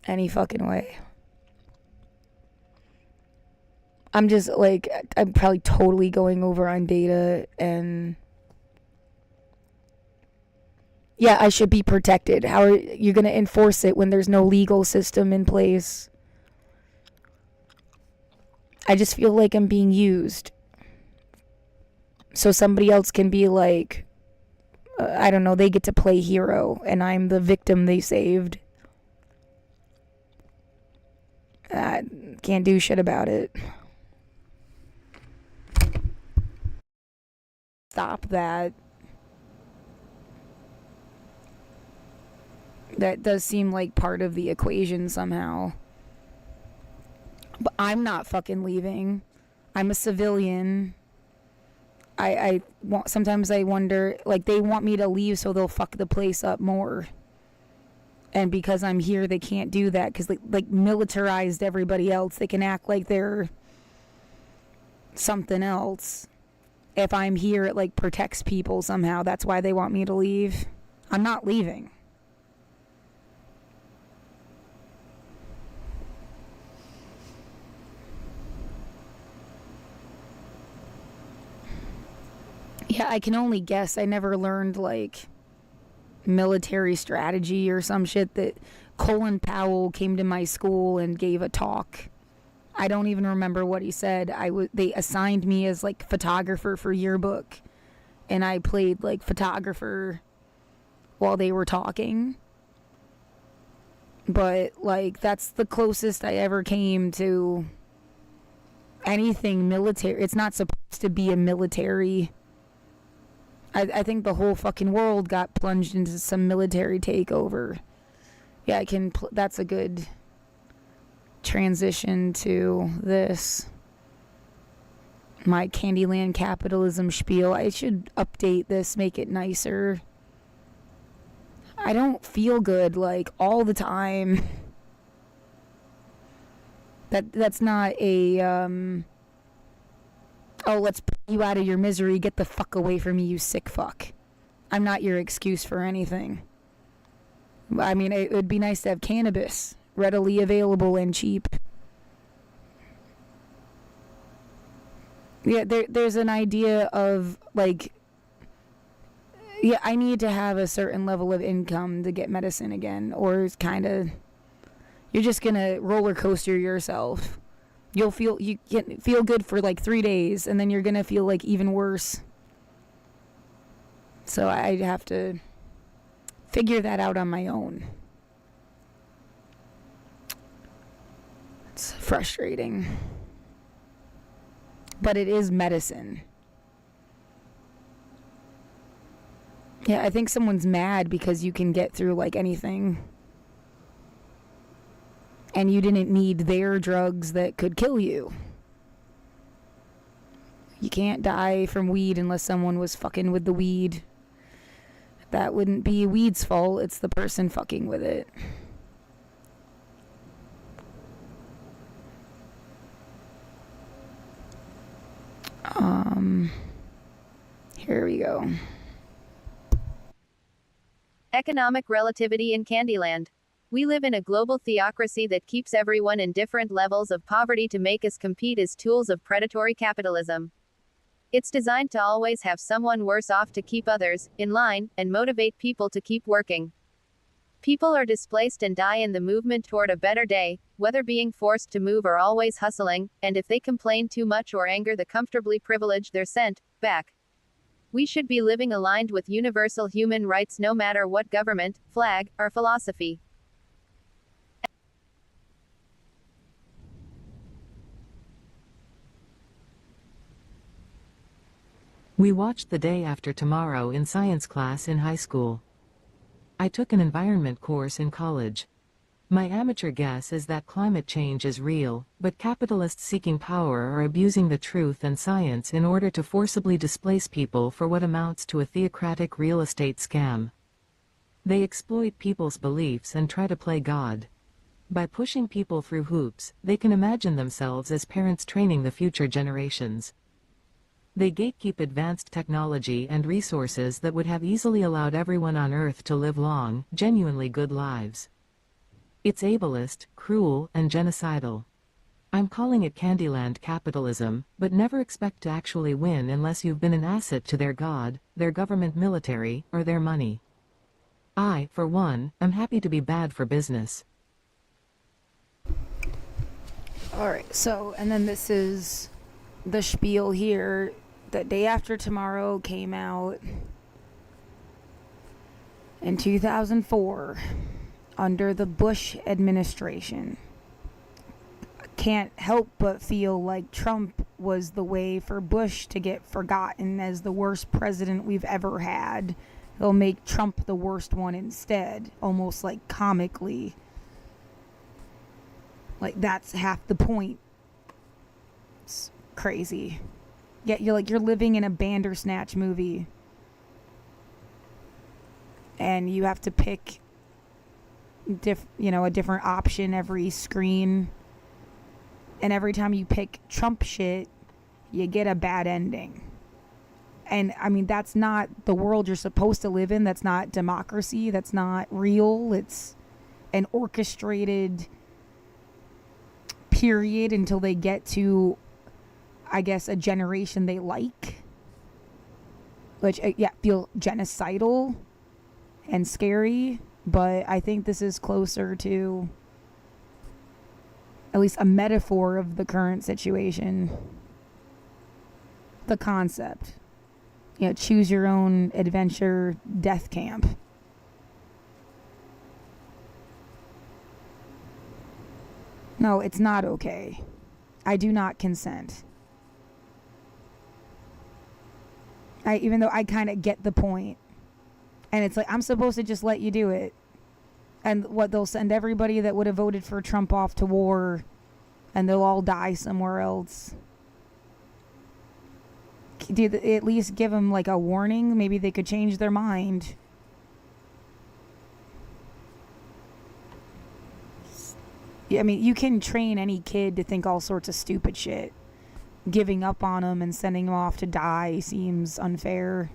Any fucking way. I'm just like, I'm probably totally going over on data, and Yeah, I should be protected. How are you going to enforce it when there's no legal system in place? I just feel like I'm being used. So somebody else can be like, I don't know, they get to play hero, and I'm the victim they saved. Can't do shit about it. Stop that. That does seem like part of the equation somehow. But I'm not fucking leaving. I'm a civilian. Sometimes I wonder, like, they want me to leave so they'll fuck the place up more. And because I'm here, they can't do that because like militarized everybody else. They can act like they're something else. If I'm here, it like protects people somehow. That's why they want me to leave. I'm not leaving. Yeah, I can only guess. I never learned like military strategy or some shit. That Colin Powell came to my school and gave a talk. I don't even remember what he said. They assigned me as like photographer for yearbook, and I played like photographer while they were talking. But like that's the closest I ever came to anything military. It's not supposed to be a military. I think the whole fucking world got plunged into some military takeover. Yeah, I can. That's a good transition to this. My Candyland capitalism spiel. I should update this, make it nicer. I don't feel good like all the time. That's not a oh, let's put you out of your misery. Get the fuck away from me, you sick fuck. I'm not your excuse for anything. I mean, it would be nice to have cannabis readily available and cheap. Yeah, there's an idea of, like, yeah, I need to have a certain level of income to get medicine again, or it's kind of, you're just going to roller coaster yourself. You feel good for like 3 days, and then you're gonna feel like even worse. So I have to figure that out on my own. It's frustrating, but it is medicine. Yeah, I think someone's mad because you can get through like anything. And you didn't need their drugs that could kill you. You can't die from weed unless someone was fucking with the weed. That wouldn't be weed's fault. It's the person fucking with it. Here we go. Economic relativity in Candyland. We live in a global theocracy that keeps everyone in different levels of poverty to make us compete as tools of predatory capitalism. It's designed to always have someone worse off to keep others in line and motivate people to keep working. People are displaced and die in the movement toward a better day, whether being forced to move or always hustling, and if they complain too much or anger the comfortably privileged, they're sent back. We should be living aligned with universal human rights no matter what government, flag, or philosophy. We watched The Day After Tomorrow in science class in high school. I took an environment course in college. My amateur guess is that climate change is real, but capitalists seeking power are abusing the truth and science in order to forcibly displace people for what amounts to a theocratic real estate scam. They exploit people's beliefs and try to play God. By pushing people through hoops, they can imagine themselves as parents training the future generations. They gatekeep advanced technology and resources that would have easily allowed everyone on Earth to live long, genuinely good lives. It's ableist, cruel, and genocidal. I'm calling it Candyland capitalism, but never expect to actually win unless you've been an asset to their god, their government military, or their money. I, for one, am happy to be bad for business. Alright, so, and then this is the spiel here. The Day After Tomorrow came out in 2004 under the Bush administration. Can't help but feel like Trump was the way for Bush to get forgotten as the worst president we've ever had. They'll make Trump the worst one instead, almost like comically. Like, that's half the point. It's crazy. Yet you're living in a Bandersnatch movie. And you have to pick a different option every screen. And every time you pick Trump shit, you get a bad ending. And I mean, that's not the world you're supposed to live in. That's not democracy. That's not real. It's an orchestrated period until they get to, I guess, a generation they like. Which, feel genocidal and scary. But I think this is closer to at least a metaphor of the current situation. The concept. Choose your own adventure death camp. No, it's not okay. I do not consent. Even though I kind of get the point. And it's like, I'm supposed to just let you do it. And they'll send everybody that would have voted for Trump off to war, and they'll all die somewhere else. At least give them like a warning. Maybe they could change their mind. I mean, you can train any kid to think all sorts of stupid shit. Giving up on them and sending them off to die seems unfair.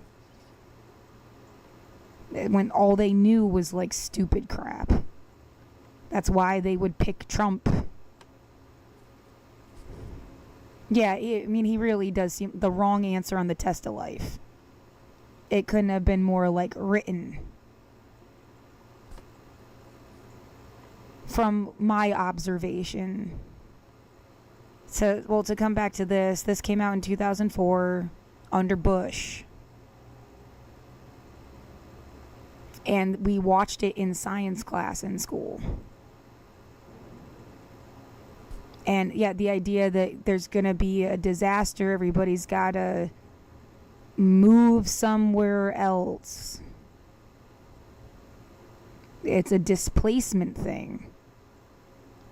When all they knew was like stupid crap. That's why they would pick Trump. Yeah, I mean, he really does seem the wrong answer on the test of life. It couldn't have been more like written. From my observation. To come back to this came out in 2004 under Bush. And we watched it in science class in school. And yeah, the idea that there's going to be a disaster, everybody's got to move somewhere else. It's a displacement thing.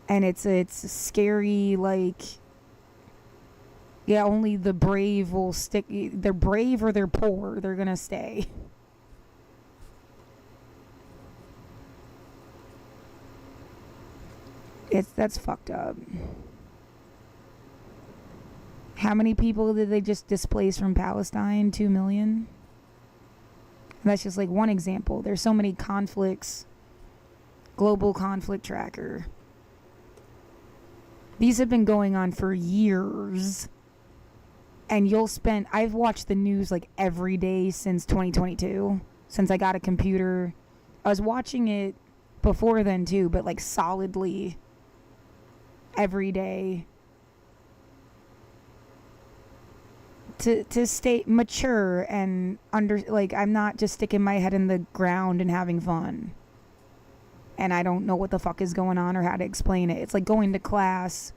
And it's scary, like, yeah, only the brave will stick. They're brave or they're poor. They're going to stay. That's fucked up. How many people did they just displace from Palestine? 2 million? And that's just like one example. There's so many conflicts. Global conflict tracker. These have been going on for years. And I've watched the news like every day since 2022. Since I got a computer. I was watching it before then too, but like solidly every day. To stay mature and I'm not just sticking my head in the ground and having fun. And I don't know what the fuck is going on or how to explain it. It's like going to class.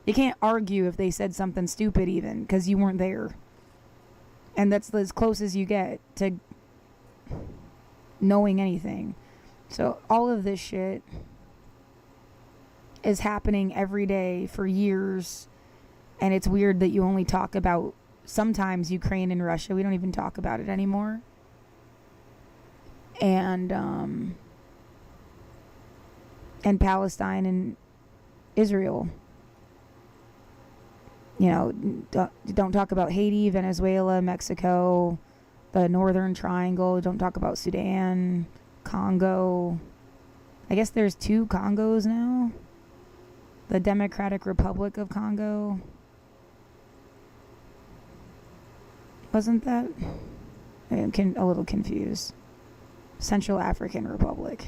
You can't argue if they said something stupid even, because you weren't there. And that's as close as you get to knowing anything. So all of this shit is happening every day for years. And it's weird that you only talk about sometimes Ukraine and Russia. We don't even talk about it anymore. And Palestine and Israel. Don't talk about Haiti, Venezuela, Mexico, the Northern Triangle. Don't talk about Sudan, Congo. I guess there's 2 Congos now. The Democratic Republic of Congo. Wasn't that? I'm a little confused. Central African Republic.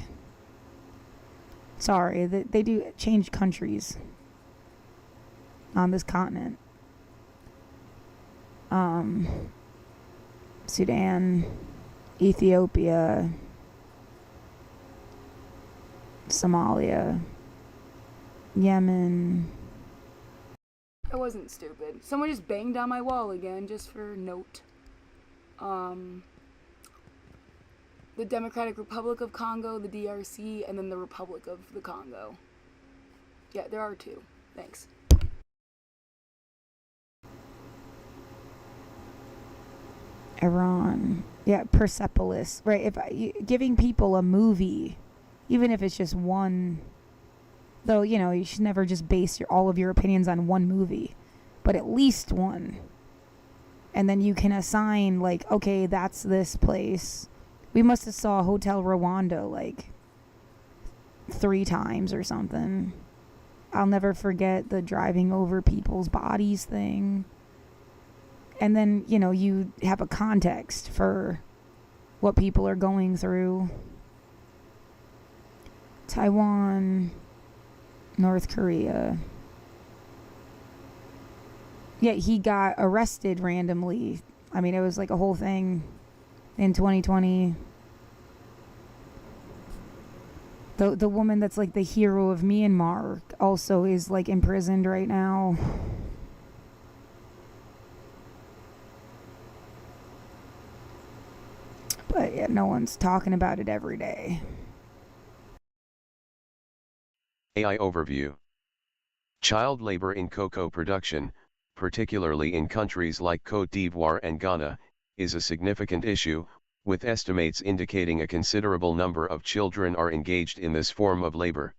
Sorry, they do change countries on this continent. Sudan, Ethiopia, Somalia, Yemen. I wasn't stupid. Someone just banged on my wall again, just for note. The Democratic Republic of Congo, the DRC, and then the Republic of the Congo. Yeah, there are two. Thanks. Iran. Yeah, Persepolis. Right, giving people a movie, even if it's just one, though, you know, you should never just base all of your opinions on one movie, but at least one. And then you can assign, like, okay, that's this place. We must have saw Hotel Rwanda, like, 3 times or something. I'll never forget the driving over people's bodies thing. And then, you know, you have a context for what people are going through. Taiwan, North Korea. Yeah, he got arrested randomly. I mean, it was like a whole thing in 2020. The woman that's like the hero of Myanmar also is like imprisoned right now. But yeah, no one's talking about it every day. AI overview. Child labor in cocoa production, particularly in countries like Côte d'Ivoire and Ghana, is a significant issue, with estimates indicating a considerable number of children are engaged in this form of labor.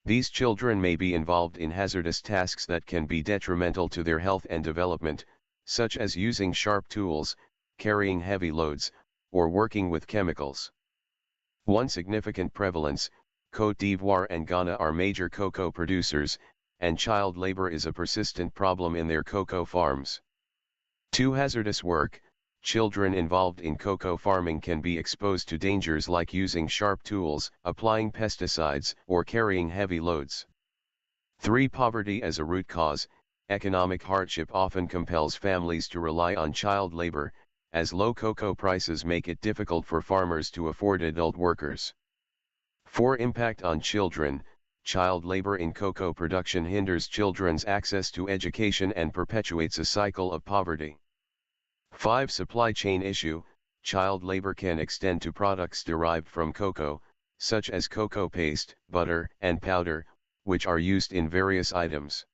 These children may be involved in hazardous tasks that can be detrimental to their health and development, such as using sharp tools, carrying heavy loads, or working with chemicals. One significant prevalence, Côte d'Ivoire and Ghana are major cocoa producers, and child labor is a persistent problem in their cocoa farms. To hazardous work, children involved in cocoa farming can be exposed to dangers like using sharp tools, applying pesticides, or carrying heavy loads. 3. Poverty as a root cause. Economic hardship often compels families to rely on child labor, as low cocoa prices make it difficult for farmers to afford adult workers. 4. Impact on children. Child labor in cocoa production hinders children's access to education and perpetuates a cycle of poverty. 5. Supply chain issue. Child labor can extend to products derived from cocoa, such as cocoa paste, butter, and powder, which are used in various items.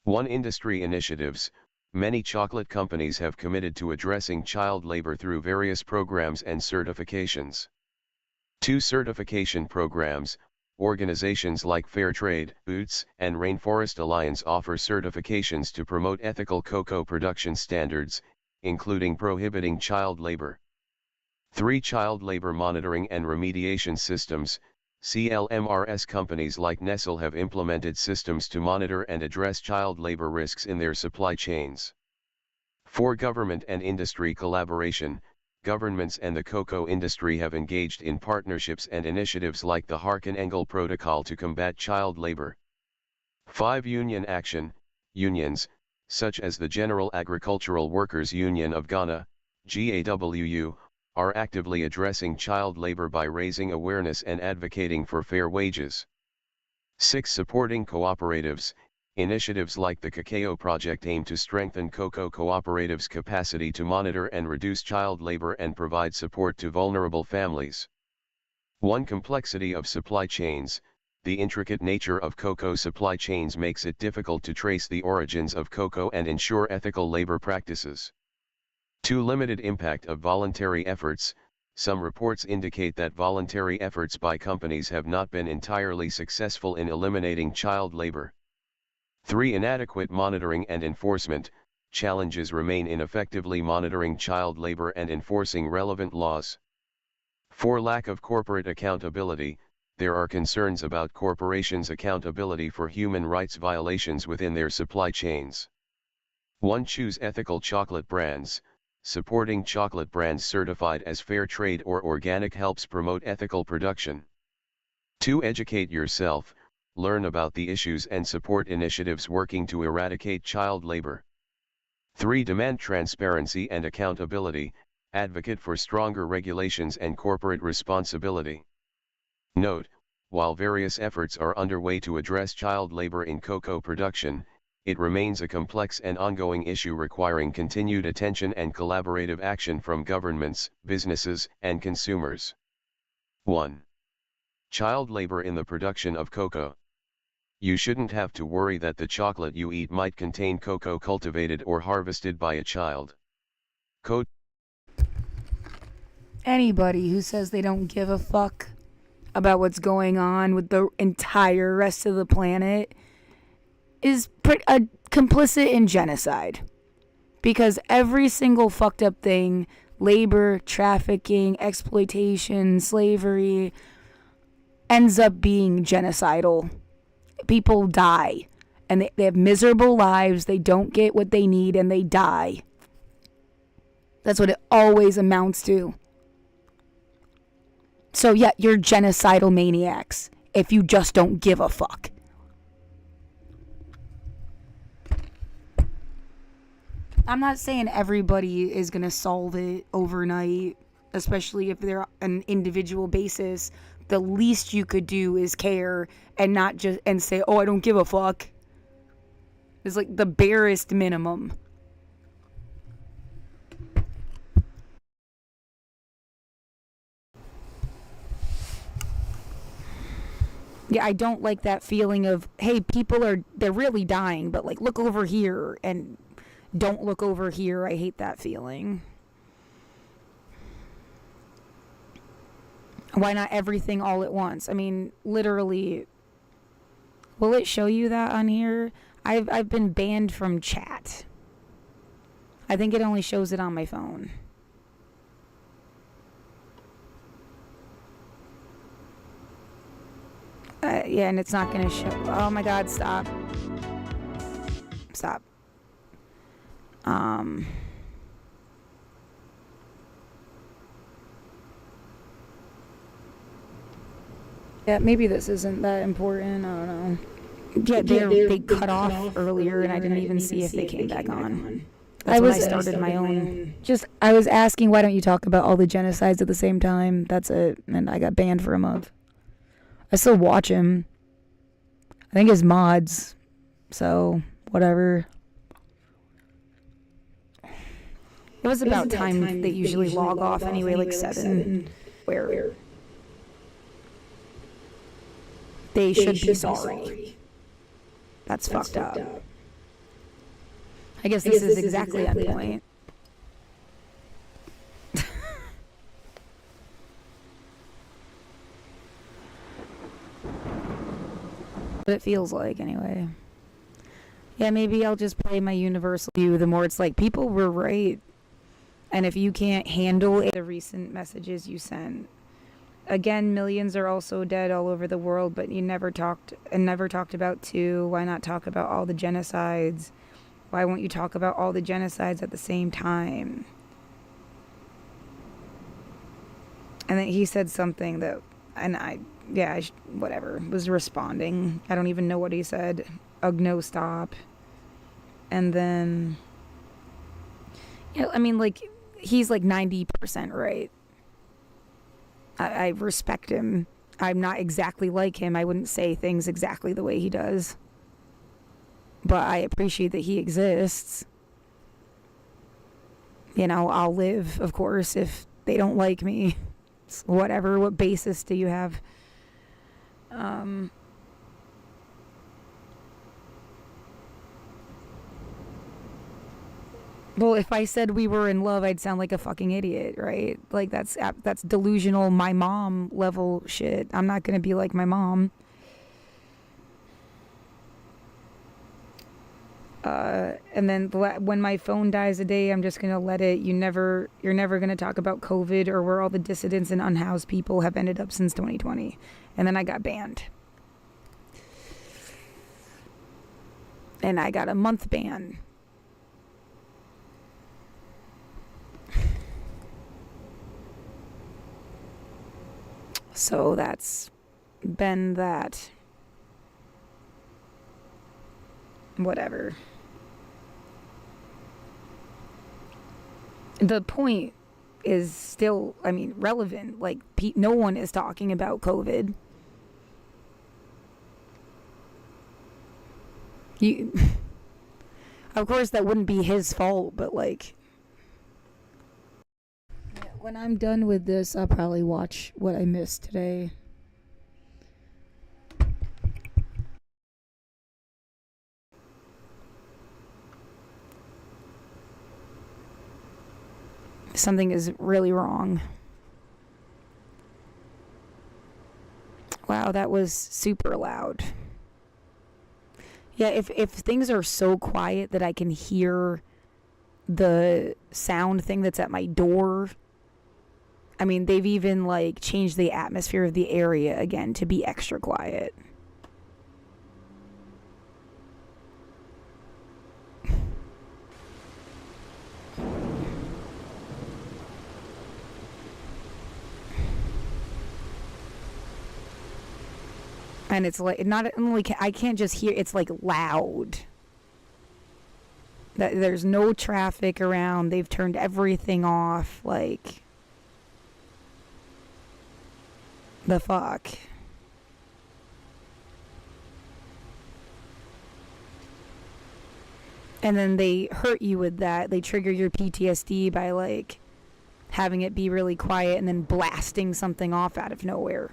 1. Industry initiatives. Many chocolate companies have committed to addressing child labor through various programs and certifications. 2. Certification programs. Organizations like Fairtrade, Boots, and Rainforest Alliance offer certifications to promote ethical cocoa production standards, including prohibiting child labor. 3. Child labor monitoring and remediation systems. CLMRS companies like Nestle have implemented systems to monitor and address child labor risks in their supply chains. 4. Government and industry collaboration. Governments and the cocoa industry have engaged in partnerships and initiatives like the Harkin-Engel Protocol to combat child labor. 5. Union action. Unions, such as the General Agricultural Workers Union of Ghana, GAWU, are actively addressing child labor by raising awareness and advocating for fair wages. 6. Supporting cooperatives. Initiatives like the Cacao Project aim to strengthen cocoa cooperatives' capacity to monitor and reduce child labor and provide support to vulnerable families. 1. Complexity of supply chains. The intricate nature of cocoa supply chains makes it difficult to trace the origins of cocoa and ensure ethical labor practices. 2. Limited impact of voluntary efforts. Some reports indicate that voluntary efforts by companies have not been entirely successful in eliminating child labor. 3. Inadequate monitoring and enforcement. Challenges remain in effectively monitoring child labor and enforcing relevant laws. 4. Lack of corporate accountability. There are concerns about corporations' accountability for human rights violations within their supply chains. 1. Choose ethical chocolate brands. Supporting chocolate brands certified as fair trade or organic helps promote ethical production. 2. Educate yourself, learn about the issues and support initiatives working to eradicate child labor. 3. Demand transparency and accountability, advocate for stronger regulations and corporate responsibility. Note, while various efforts are underway to address child labor in cocoa production, it remains a complex and ongoing issue requiring continued attention and collaborative action from governments, businesses, and consumers. 1. Child labor in the production of cocoa. You shouldn't have to worry that the chocolate you eat might contain cocoa cultivated or harvested by a child. Anybody who says they don't give a fuck about what's going on with the entire rest of the planet is complicit in genocide. Because every single fucked up thing, labor, trafficking, exploitation, slavery, ends up being genocidal. People die. And they have miserable lives, they don't get what they need, and they die. That's what it always amounts to. So yeah, you're genocidal maniacs if you just don't give a fuck. I'm not saying everybody is going to solve it overnight, especially if they're on an individual basis. The least you could do is care and not just and say, "Oh, I don't give a fuck." It's like the barest minimum. Yeah, I don't like that feeling of, hey, they're really dying, but like, look over here and don't look over here. I hate that feeling. Why not everything all at once? I mean, literally, will it show you that on here? I've been banned from chat. I think it only shows it on my phone. Yeah, and it's not gonna show. Oh my God, stop. Stop. Yeah, maybe this isn't that important. I don't know. Yeah, they cut off earlier, and I didn't even see if they came back on. That's when I started my own. I was asking, why don't you talk about all the genocides at the same time? That's it. And I got banned for a month. I still watch him. I think his mods. So, whatever. It was about time they usually log off anyway, like 7. Where they should be sorry. That's fucked up. I guess this is exactly on point. What it feels like, anyway. Yeah, maybe I'll just play my universal view. The more it's like, people were right. And if you can't handle the recent messages you sent. Again, millions are also dead all over the world, but you never talked about 2. Why not talk about all the genocides? Why won't you talk about all the genocides at the same time? And then he said something that, and whatever, was responding. I don't even know what he said. No, stop. And then, I mean, like, he's like 90% right. I respect him. I'm not exactly like him. I wouldn't say things exactly the way he does. But I appreciate that he exists. I'll live, of course, if they don't like me. Whatever, what basis do you have? Well, if I said we were in love, I'd sound like a fucking idiot, right? Like, that's delusional, my mom level shit. I'm not gonna be like my mom. And then when my phone dies a day, I'm just gonna let it. You're never gonna talk about COVID or where all the dissidents and unhoused people have ended up since 2020. And then I got banned. And I got a month ban. So that's been that. Whatever. The point is still, I mean, relevant. Like, no one is talking about COVID. Of course, that wouldn't be his fault, but like, yeah, when I'm done with this, I'll probably watch what I missed today. Something is really wrong. Wow, that was super loud. Yeah, if things are so quiet that I can hear the sound thing that's at my door. I mean, they've even like changed the atmosphere of the area again to be extra quiet. And it's like, not only I can't just hear, it's like loud. That there's no traffic around. They've turned everything off. Like, the fuck. And then they hurt you with that. They trigger your PTSD by like having it be really quiet and then blasting something off out of nowhere.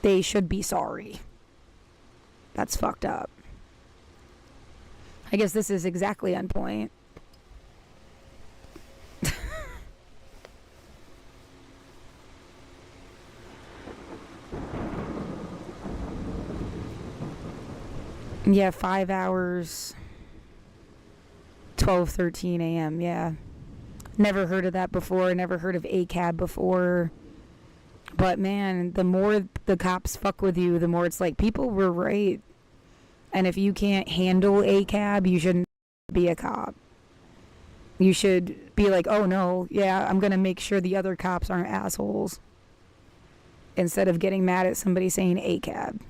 They should be sorry. That's fucked up. I guess this is exactly on point. Yeah, 5 hours. 12:13 a.m. Yeah. Never heard of that before. Never heard of ACAB before. But man, the more the cops fuck with you, the more it's like, people were right. And if you can't handle ACAB, you shouldn't be a cop. You should be like, oh no, yeah, I'm going to make sure the other cops aren't assholes. Instead of getting mad at somebody saying ACAB.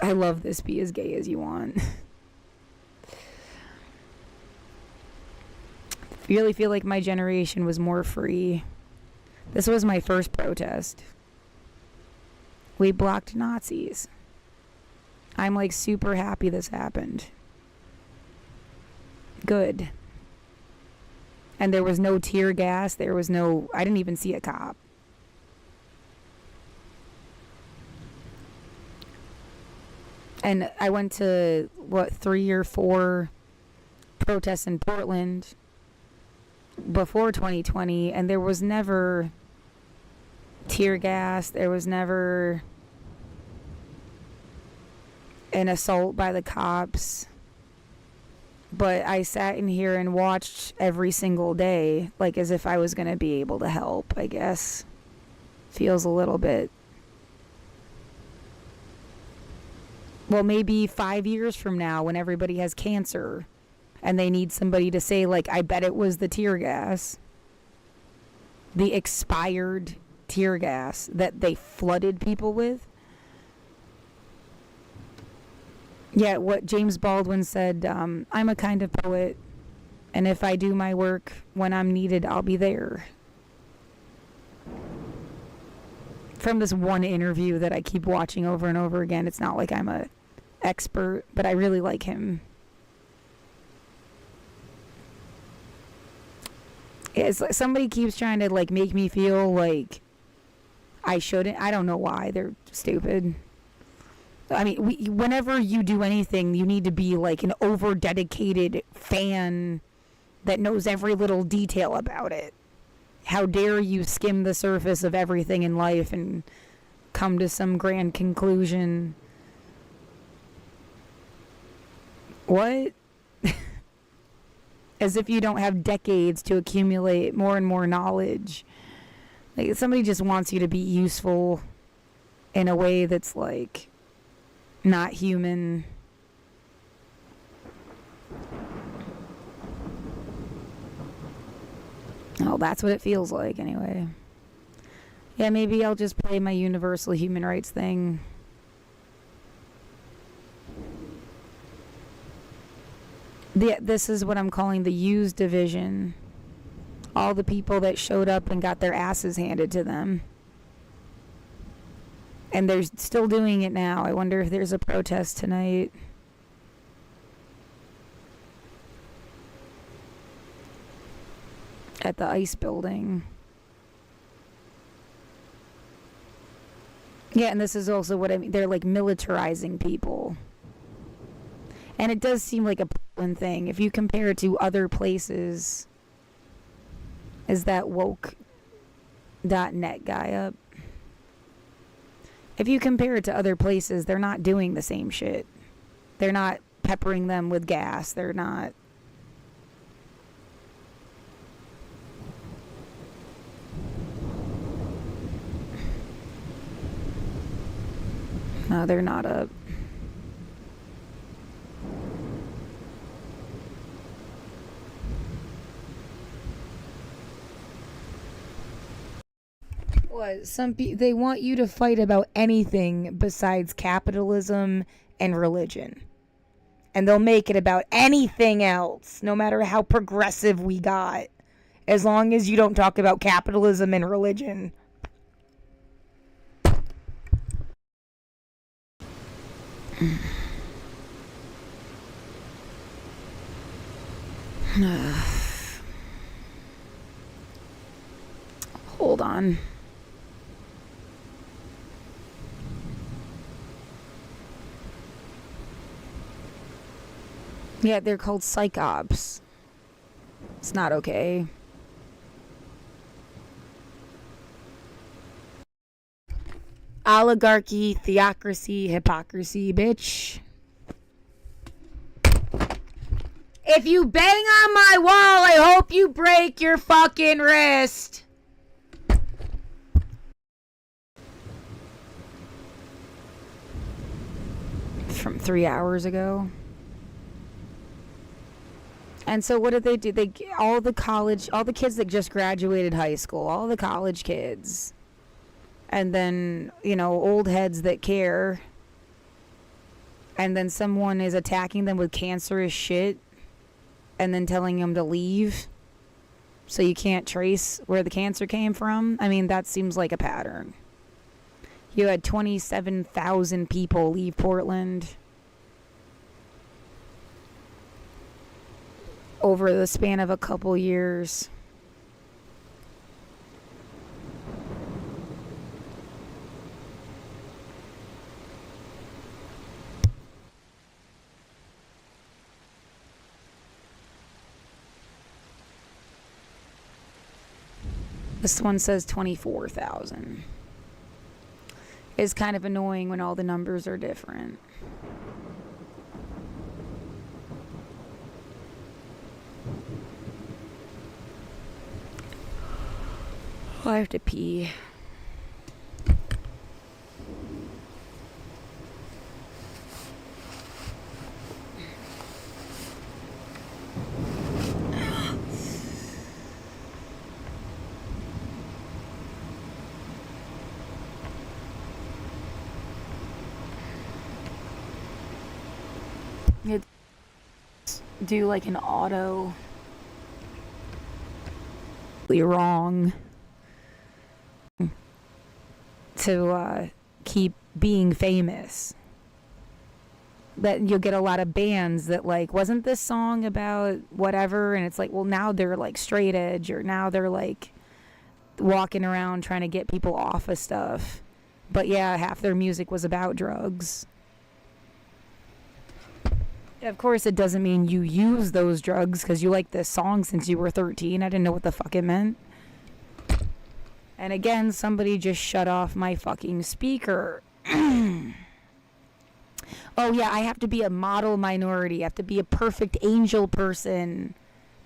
I love this Be As Gay As You Want. Really feel like my generation was more free. This was my first protest. We blocked Nazis. I'm like super happy this happened. Good. And there was no tear gas. There was no, I didn't even see a cop. And I went to, 3 or 4 protests in Portland before 2020, and there was never tear gas. There was never an assault by the cops. But I sat in here and watched every single day, like as if I was going to be able to help, I guess. Feels a little bit. Well, maybe 5 years from now when everybody has cancer and they need somebody to say, like, I bet it was the tear gas. The expired tear gas that they flooded people with. Yeah, what James Baldwin said, I'm a kind of poet, and if I do my work when I'm needed, I'll be there. From this one interview that I keep watching over and over again, it's not like I'm a expert, but I really like him. It's like somebody keeps trying to like make me feel like I shouldn't. I don't know why. They're stupid. I mean, whenever you do anything, you need to be like an over-dedicated fan that knows every little detail about it. How dare you skim the surface of everything in life and come to some grand conclusion? What? As if you don't have decades to accumulate more and more knowledge. Like, somebody just wants you to be useful in a way that's like not human. Oh, that's what it feels like anyway. Yeah, maybe I'll just play my universal human rights thing. This is what I'm calling the used division. All the people that showed up and got their asses handed to them. And they're still doing it now. I wonder if there's a protest tonight. At the ICE building. Yeah, and this is also what I mean. They're like militarizing people. And it does seem like a Portland thing. If you compare it to other places. Is that woke.net guy up? If you compare it to other places, they're not doing the same shit. They're not peppering them with gas. They're not. No, they're not up. What? They want you to fight about anything besides capitalism and religion. And they'll make it about anything else, no matter how progressive we got. As long as you don't talk about capitalism and religion. Hold on. Yeah, they're called psych ops. It's not okay. Oligarchy, theocracy, hypocrisy, bitch. If you bang on my wall, I hope you break your fucking wrist. From 3 hours ago. And so what did they do? All the kids that just graduated high school, all the college kids. And then, old heads that care. And then someone is attacking them with cancerous shit. And then telling them to leave. So you can't trace where the cancer came from. I mean, that seems like a pattern. You had 27,000 people leave Portland. Over the span of a couple years. This one says 24,000. It's kind of annoying when all the numbers are different. I have to pee. Do like an auto. Wrong. To keep being famous. That you'll get a lot of bands that like, wasn't this song about whatever? And it's like, well, now they're like straight edge, or now they're like walking around trying to get people off of stuff. But yeah, half their music was about drugs. Of course, it doesn't mean you use those drugs because you like this song since you were 13. I didn't know what the fuck it meant. And again, somebody just shut off my fucking speaker. Oh yeah, I have to be a model minority. I have to be a perfect angel person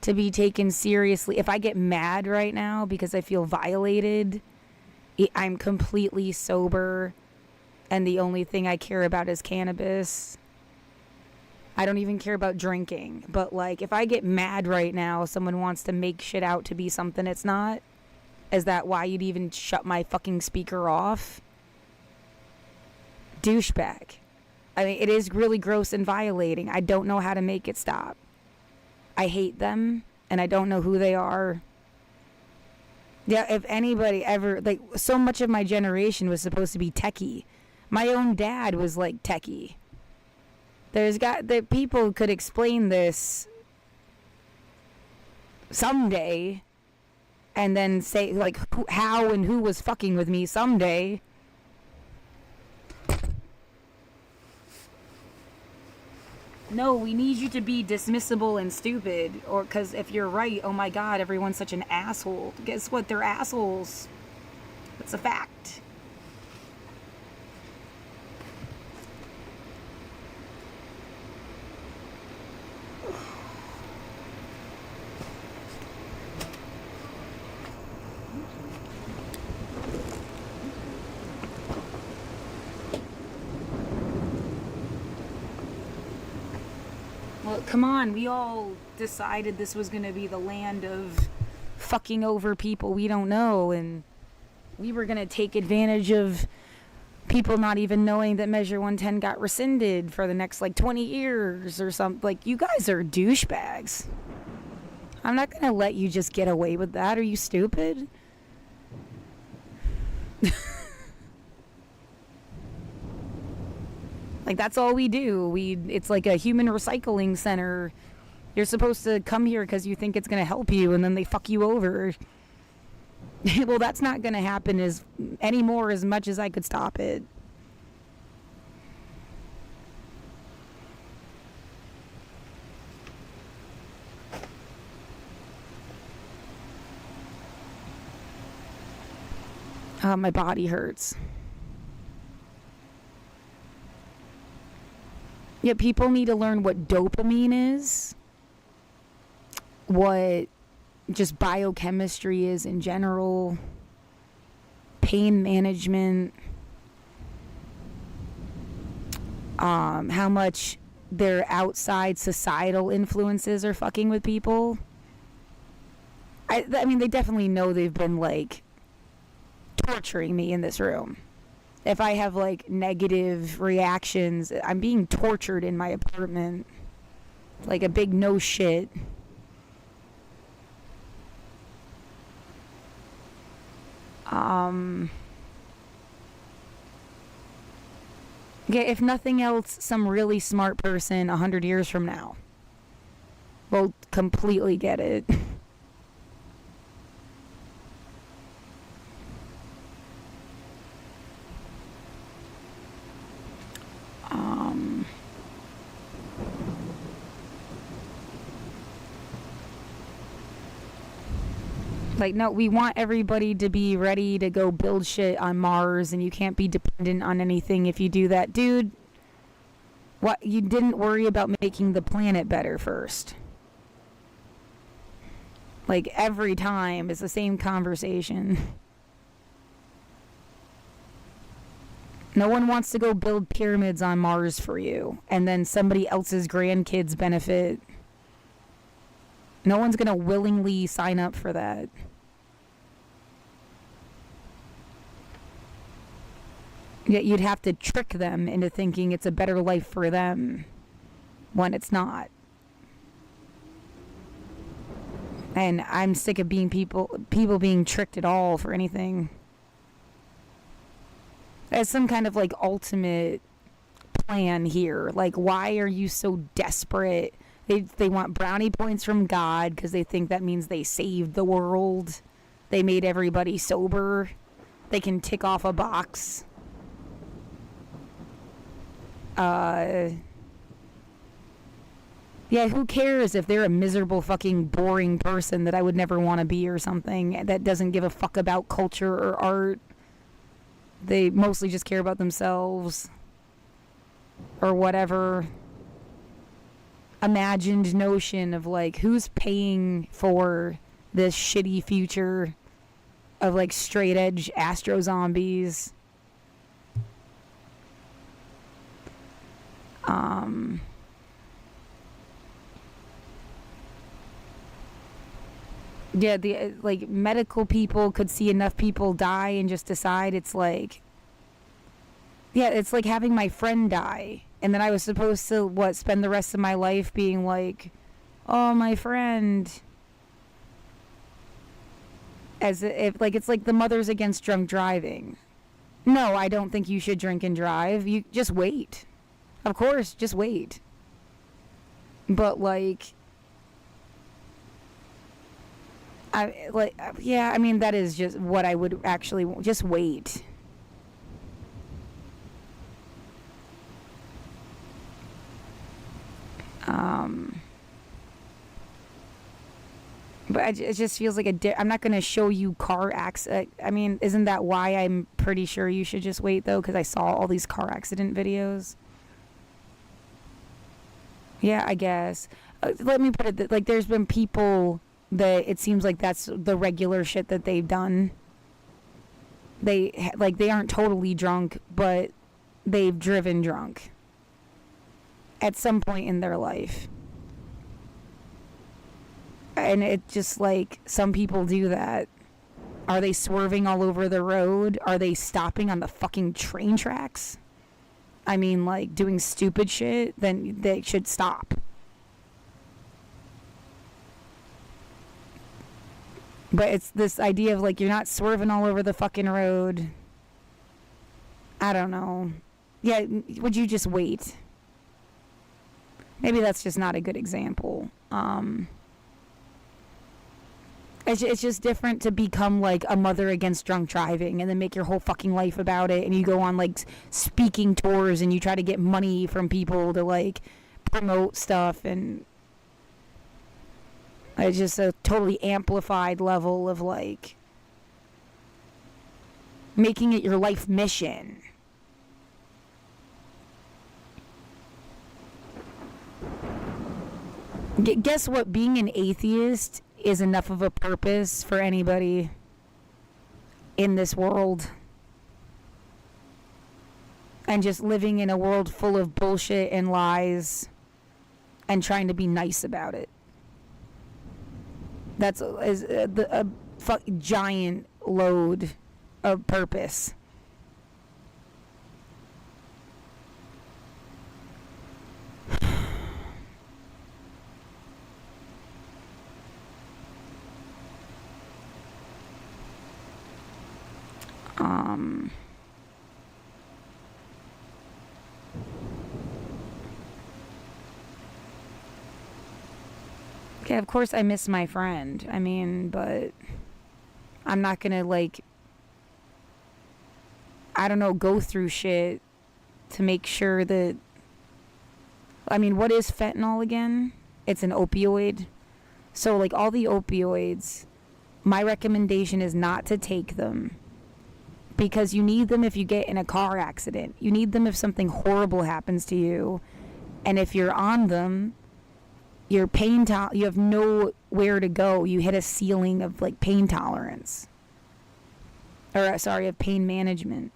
to be taken seriously. If I get mad right now because I feel violated, I'm completely sober and the only thing I care about is cannabis. I don't even care about drinking. But, like, if I get mad right now, someone wants to make shit out to be something it's not, is that why you'd even shut my fucking speaker off? Douchebag. I mean, it is really gross and violating. I don't know how to make it stop. I hate them, and I don't know who they are. Yeah, if anybody ever, like, so much of my generation was supposed to be techie. My own dad was, like, techie. The people could explain this someday, and then say, like, how and who was fucking with me someday. No, we need you to be dismissible and stupid, or because if you're right, oh my god, everyone's such an asshole. Guess what? They're assholes. It's a fact. Well, come on, we all decided this was going to be the land of fucking over people we don't know, and we were going to take advantage of people not even knowing that Measure 110 got rescinded for the next, like, 20 years or something. Like, you guys are douchebags. I'm not going to let you just get away with that. Are you stupid? Like, that's all we do. It's like a human recycling center. You're supposed to come here because you think it's going to help you, and then they fuck you over. Well, that's not going to happen anymore as much as I could stop it. My body hurts. Yeah, people need to learn what dopamine is, what just biochemistry is in general, pain management, how much their outside societal influences are fucking with people. I mean, they definitely know they've been, like, torturing me in this room. If I have, like, negative reactions, I'm being tortured in my apartment. Like a big no shit. Yeah, if nothing else, some really smart person 100 years from now will completely get it. Like, no, we want everybody to be ready to go build shit on Mars, and you can't be dependent on anything if you do that. Dude, what? You didn't worry about making the planet better first. Like, every time it's the same conversation. No one wants to go build pyramids on Mars for you, and then somebody else's grandkids benefit. No one's gonna willingly sign up for that. Yet you'd have to trick them into thinking it's a better life for them when it's not. And I'm sick of being people being tricked at all for anything. As some kind of, like, ultimate plan here. Like, why are you so desperate? They want brownie points from God because they think that means they saved the world. They made everybody sober. They can tick off a box. Yeah, who cares if they're a miserable fucking boring person that I would never want to be or something that doesn't give a fuck about culture or art. They mostly just care about themselves or whatever imagined notion of, like, who's paying for this shitty future of, like, straight edge astro zombies. Yeah, the like medical people could see enough people die and just decide it's like, yeah, it's like having my friend die, and then I was supposed to spend the rest of my life being like, oh, my friend, as if like it's like the Mothers Against Drunk Driving. No, I don't think you should drink and drive. You just wait. Of course, just wait. But like. I mean, that is just what I would actually just wait. But it just feels like I'm not going to show you car accident. I mean, isn't that why I'm pretty sure you should just wait, though? Because I saw all these car accident videos. Yeah, I guess. Let me put it, like, there's been people that it seems like that's the regular shit that they've done. They aren't totally drunk, but they've driven drunk at some point in their life. And it just like, some people do that. Are they swerving all over the road? Are they stopping on the fucking train tracks? I mean, like, doing stupid shit? Then they should stop. But it's this idea of, like, you're not swerving all over the fucking road. I don't know. Yeah, would you just wait? Maybe that's just not a good example. It's just different to become, like, a Mother Against Drunk Driving and then make your whole fucking life about it, and you go on, like, speaking tours and you try to get money from people to, like, promote stuff, and it's just a totally amplified level of, like, making it your life mission. Guess what? Being an atheist is enough of a purpose for anybody in this world. And just living in a world full of bullshit and lies and trying to be nice about it. That's a giant load of purpose. Okay, of course I miss my friend. I mean, but I'm not gonna, like, I don't know, go through shit to make sure that... I mean, what is fentanyl again? It's an opioid. So, like, all the opioids, my recommendation is not to take them. Because you need them if you get in a car accident. You need them if something horrible happens to you. And if you're on them, your pain you have nowhere to go. You hit a ceiling of, like, pain tolerance. Or, sorry, of pain management.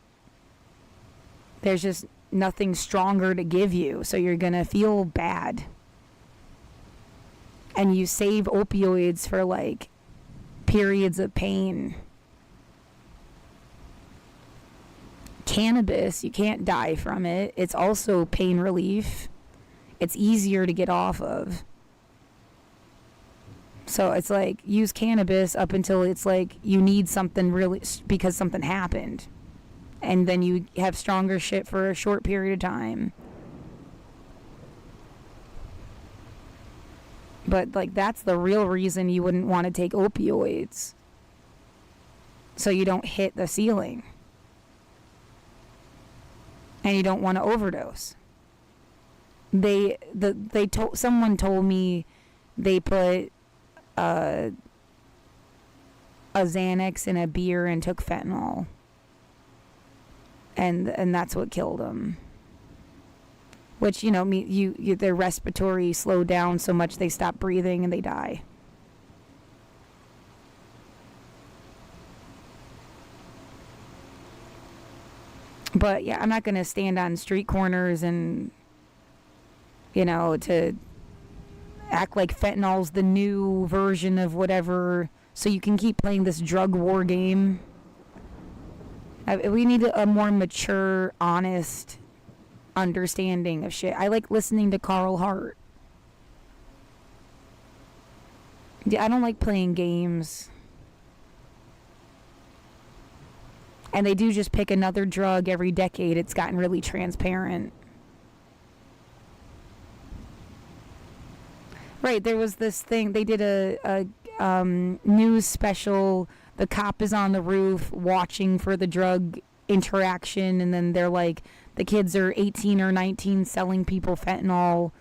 There's just nothing stronger to give you, so you're gonna feel bad. And you save opioids for, like, periods of pain. Cannabis, you can't die from it. It's also pain relief. It's easier to get off of. So it's like, use cannabis up until it's like you need something really because something happened. And then you have stronger shit for a short period of time. But, like, that's the real reason you wouldn't want to take opioids. So you don't hit the ceiling. And you don't want to overdose. Someone told me they put a Xanax in a beer and took fentanyl. And that's what killed them. Which, you know, their respiratory slowed down so much they stop breathing and they die. But yeah, I'm not going to stand on street corners and, you know, to act like fentanyl's the new version of whatever so you can keep playing this drug war game. We need a more mature, honest understanding of shit. I like listening to Carl Hart. Yeah, I don't like playing games. And they do just pick another drug every decade. It's gotten really transparent. Right, there was this thing, they did a news special. The cop is on the roof watching for the drug interaction, and then they're like, the kids are 18 or 19 selling people fentanyl.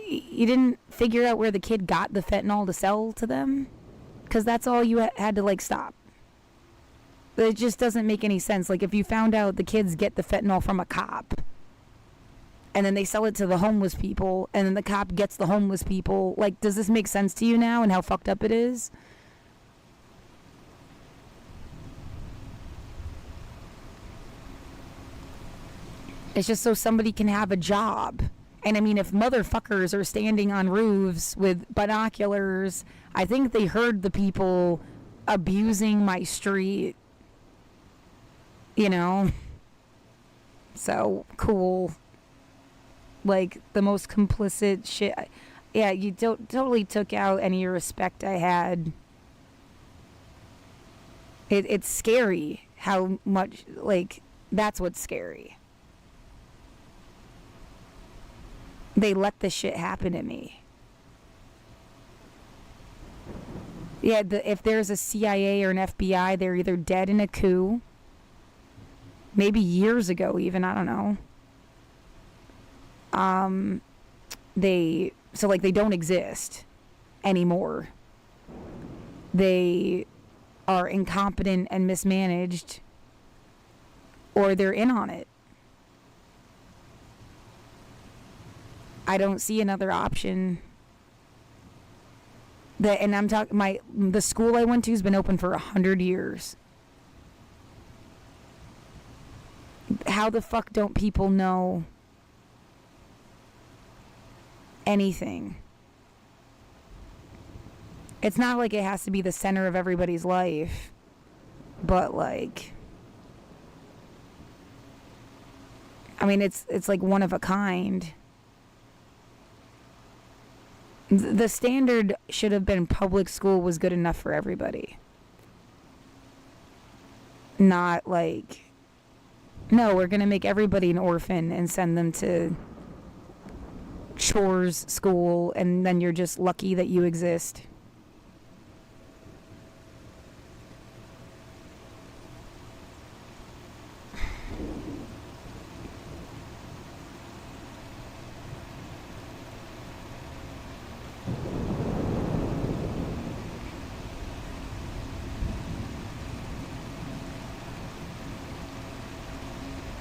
You didn't figure out where the kid got the fentanyl to sell to them? Because that's all you had to, like, stop. It just doesn't make any sense. Like, if you found out the kids get the fentanyl from a cop, and then they sell it to the homeless people, and then the cop gets the homeless people, like, does this make sense to you now and how fucked up it is? It's just so somebody can have a job. And I mean, if motherfuckers are standing on roofs with binoculars, I think they heard the people abusing my street. You know? So, cool. Like, the most complicit shit. Yeah, you totally took out any respect I had. It's scary how much, like, that's what's scary. They let this shit happen to me. Yeah, if there's a CIA or an FBI, they're either dead in a coup, maybe years ago even, I don't know. They don't exist anymore. They are incompetent and mismanaged, or they're in on it. I don't see another option. And I'm talking, the school I went to has been open for 100 years. How the fuck don't people know anything? It's not like it has to be the center of everybody's life, but like, I mean, it's like one of a kind. The standard should have been public school was good enough for everybody. Not like, no, we're going to make everybody an orphan and send them to chores school, and then you're just lucky that you exist.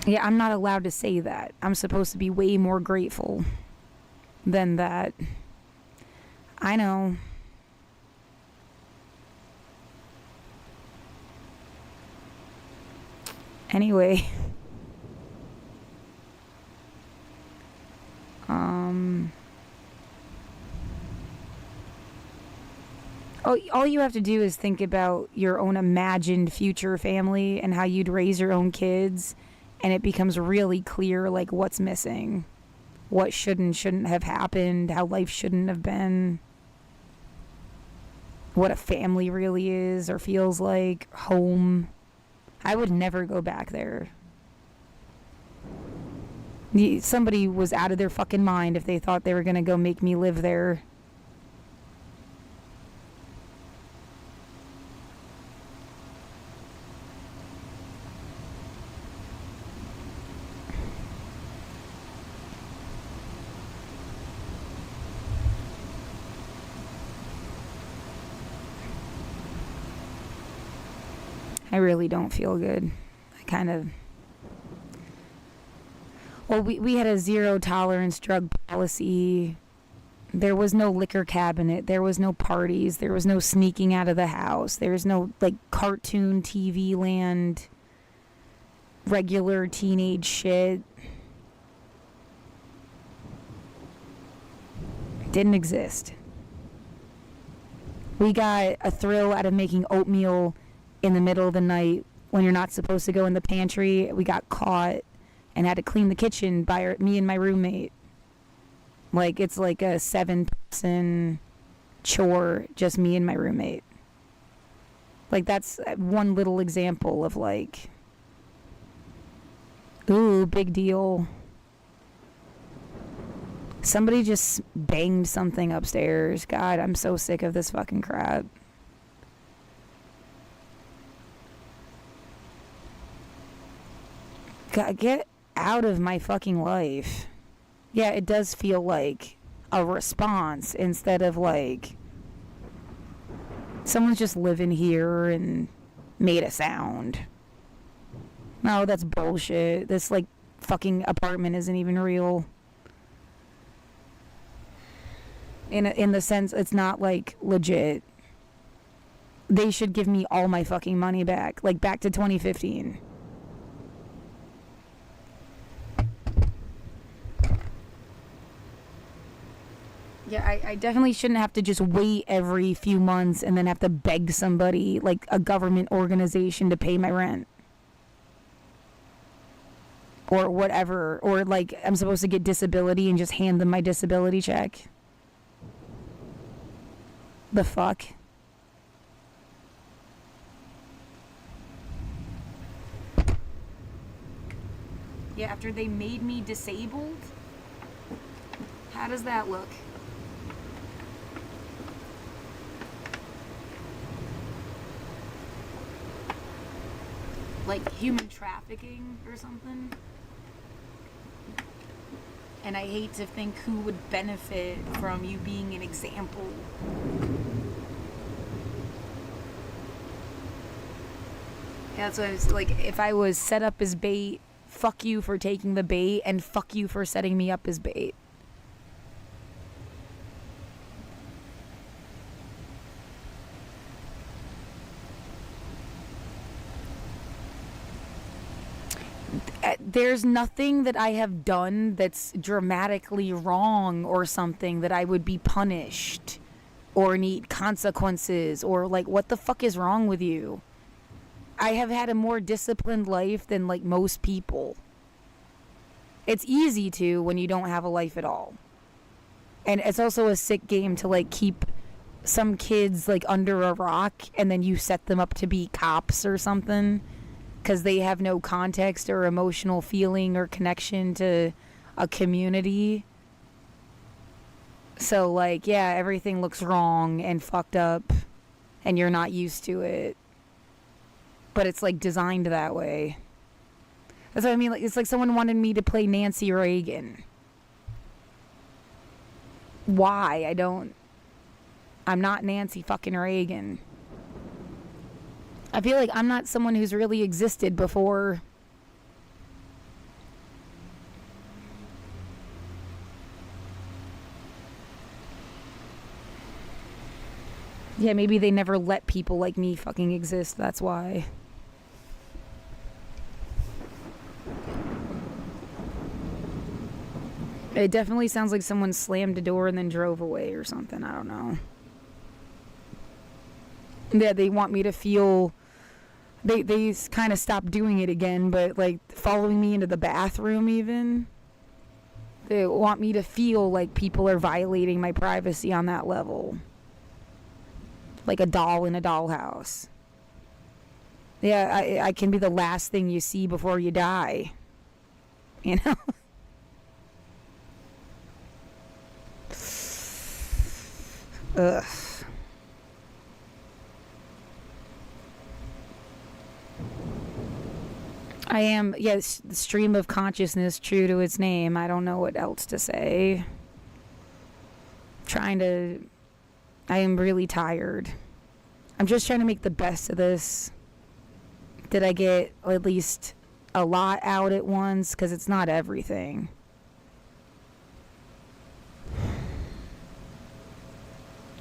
Yeah, I'm not allowed to say that. I'm supposed to be way more grateful than that. I know. Anyway. All you have to do is think about your own imagined future family and how you'd raise your own kids, and it becomes really clear, like, what's missing, what shouldn't have happened, how life shouldn't have been, what a family really is or feels like, home. I would never go back there. Somebody was out of their fucking mind if they thought they were gonna go make me live there. I really don't feel good. I kind of... Well, we had a zero tolerance drug policy. There was no liquor cabinet. There was no parties. There was no sneaking out of the house. There was no, like, cartoon TV land, regular teenage shit. Didn't exist. We got a thrill out of making oatmeal in the middle of the night when you're not supposed to go in the pantry. We got caught and had to clean the kitchen by me and my roommate. Like, it's like a 7-person chore, just me and my roommate. Like, that's one little example of, like, ooh, big deal. Somebody just banged something upstairs. God, I'm so sick of this fucking crap. God, get out of my fucking life. Yeah, it does feel like a response instead of like someone's just living here and made a sound. No, that's bullshit. This like fucking apartment isn't even real. In the sense it's not like legit. They should give me all my fucking money back, like back to 2015. Yeah, I definitely shouldn't have to just wait every few months and then have to beg somebody, like a government organization, to pay my rent. Or whatever. Or like I'm supposed to get disability and just hand them my disability check. The fuck? Yeah, after they made me disabled? How does that look? Like human trafficking or something? And I hate to think who would benefit from you being an example. Yeah, that's what I was like. If I was set up as bait, fuck you for taking the bait, and fuck you for setting me up as bait. There's nothing that I have done that's dramatically wrong or something that I would be punished or need consequences or like, what the fuck is wrong with you? I have had a more disciplined life than like most people. It's easy to when you don't have a life at all. And it's also a sick game to like keep some kids like under a rock and then you set them up to be cops or something. Because they have no context or emotional feeling or connection to a community. So, like, yeah, everything looks wrong and fucked up, and you're not used to it. But it's, like, designed that way. That's what I mean. Like, it's like someone wanted me to play Nancy Reagan. Why? I'm not Nancy fucking Reagan. I feel like I'm not someone who's really existed before. Yeah, maybe they never let people like me fucking exist, that's why. It definitely sounds like someone slammed a door and then drove away or something, I don't know. Yeah, they want me to feel... They kind of stopped doing it again, but like following me into the bathroom even. They want me to feel like people are violating my privacy on that level. Like a doll in a dollhouse. Yeah, I can be the last thing you see before you die. You know? Ugh. I am, yes, the stream of consciousness, true to its name. I don't know what else to say. I am really tired. I'm just trying to make the best of this. Did I get at least a lot out at once? Because it's not everything.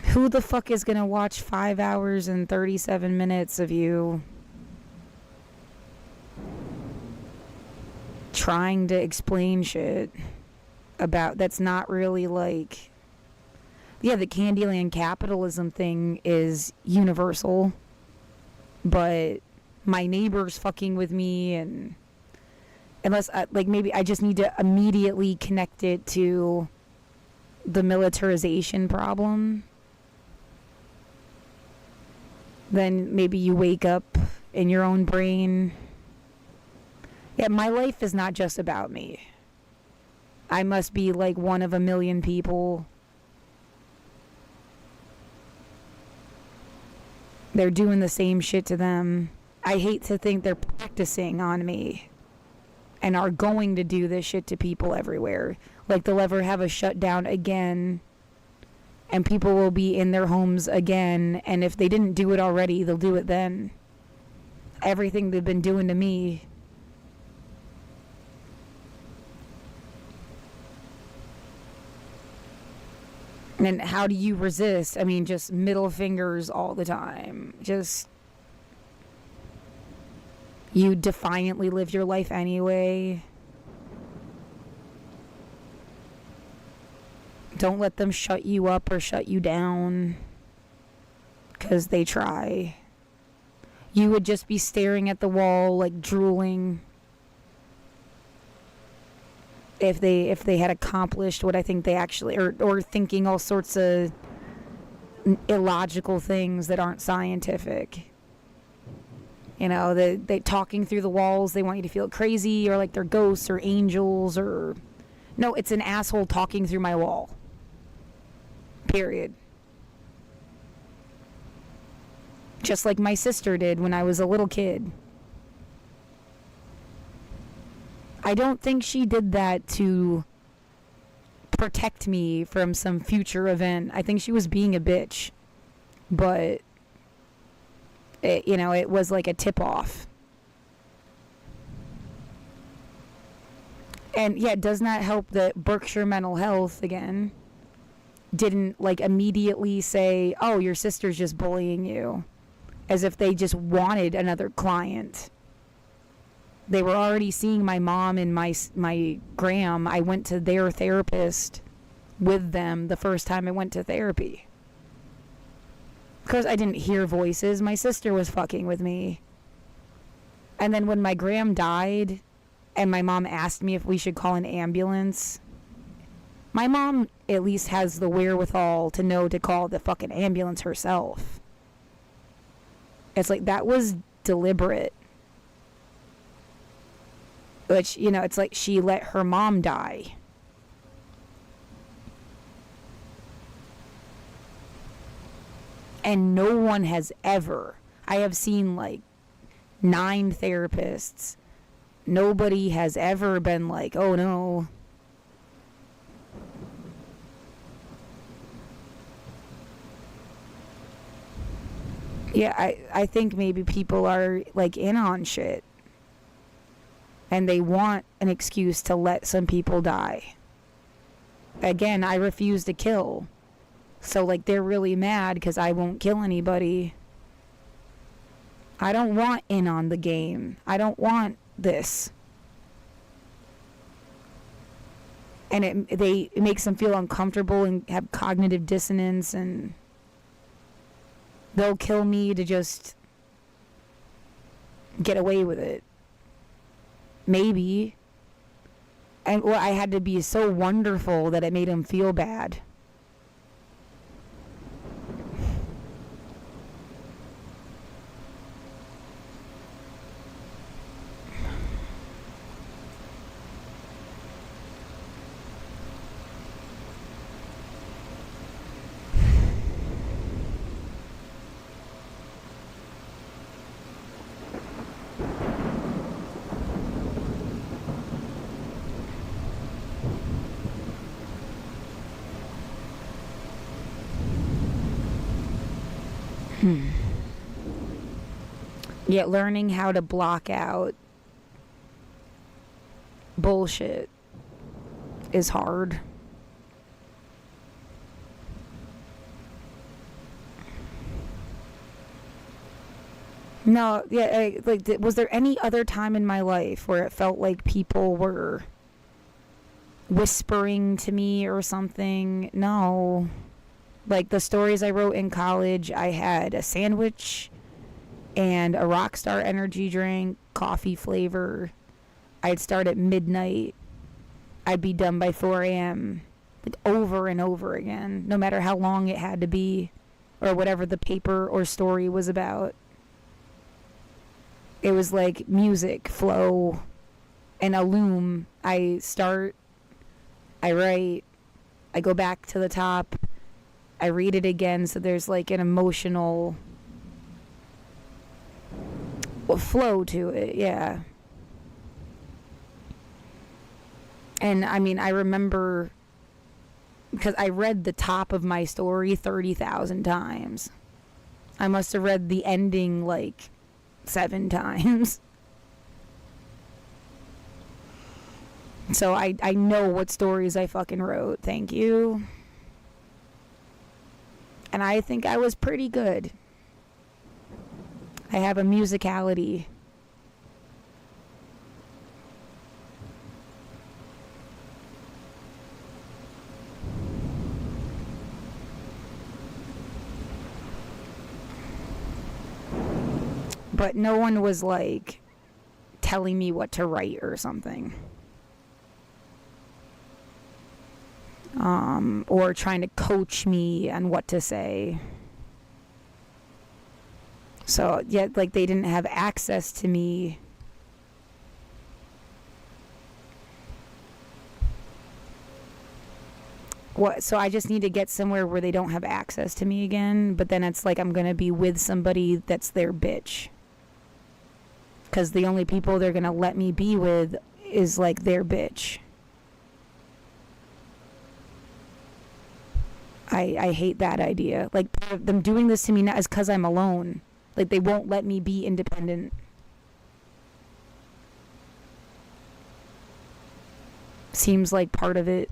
Who the fuck is gonna watch 5 hours and 37 minutes of you trying to explain shit about that's not really like yeah, the Candyland capitalism thing is universal, but my neighbor's fucking with me, and unless, like, maybe I just need to immediately connect it to the militarization problem, then maybe you wake up in your own brain. Yeah, my life is not just about me. I must be like one of a million people. They're doing the same shit to them. I hate to think they're practicing on me and are going to do this shit to people everywhere. Like, they'll ever have a shutdown again, and people will be in their homes again, and if they didn't do it already, they'll do it then. Everything they've been doing to me. And how do you resist? I mean, just middle fingers all the time. Just, you defiantly live your life anyway. Don't let them shut you up or shut you down, 'cause they try. You would just be staring at the wall, like drooling, if they had accomplished what I think they actually, or thinking all sorts of illogical things that aren't scientific. You know, they talking through the walls, they want you to feel crazy, or like they're ghosts or angels, or no, it's an asshole talking through my wall. Period. Just like my sister did when I was a little kid. I don't think she did that to protect me from some future event. I think she was being a bitch. But, it was like a tip-off. And, yeah, it does not help that Berkshire Mental Health, again, didn't, like, immediately say, oh, your sister's just bullying you. As if they just wanted another client. They were already seeing my mom and my gram. I went to their therapist with them the first time I went to therapy. Of course, I didn't hear voices. My sister was fucking with me. And then when my gram died and my mom asked me if we should call an ambulance, my mom at least has the wherewithal to know to call the fucking ambulance herself. It's like, that was deliberate. Which, it's like she let her mom die. And no one has ever. I have seen like 9 therapists. Nobody has ever been like, oh no. Yeah, I think maybe people are like in on shit. And they want an excuse to let some people die. Again, I refuse to kill. So, like, they're really mad because I won't kill anybody. I don't want in on the game. I don't want this. And it makes them feel uncomfortable and have cognitive dissonance, and they'll kill me to just get away with it. Maybe. And well, I had to be so wonderful that it made him feel bad. Yet learning how to block out bullshit is hard. No, yeah, was there any other time in my life where it felt like people were whispering to me or something? No. Like the stories I wrote in college, I had a sandwich and a Rockstar energy drink, coffee flavor. I'd start at midnight. I'd be done by 4 a.m. Like over and over again, no matter how long it had to be or whatever the paper or story was about. It was like music, flow, and a loom. I start, I write, I go back to the top, I read it again, so there's like an emotional flow to it, yeah. And I mean, I remember, because I read the top of my story 30,000 times. I must have read the ending like 7 times. So I know what stories I fucking wrote. Thank you. And I think I was pretty good. I have a musicality. But no one was like telling me what to write or something. Or trying to coach me on what to say. So, yeah, like they didn't have access to me. So I just need to get somewhere where they don't have access to me again, but then it's like I'm going to be with somebody that's their bitch. Because the only people they're going to let me be with is like their bitch. I hate that idea. Like, them doing this to me now is because I'm alone. Like, they won't let me be independent. Seems like part of it.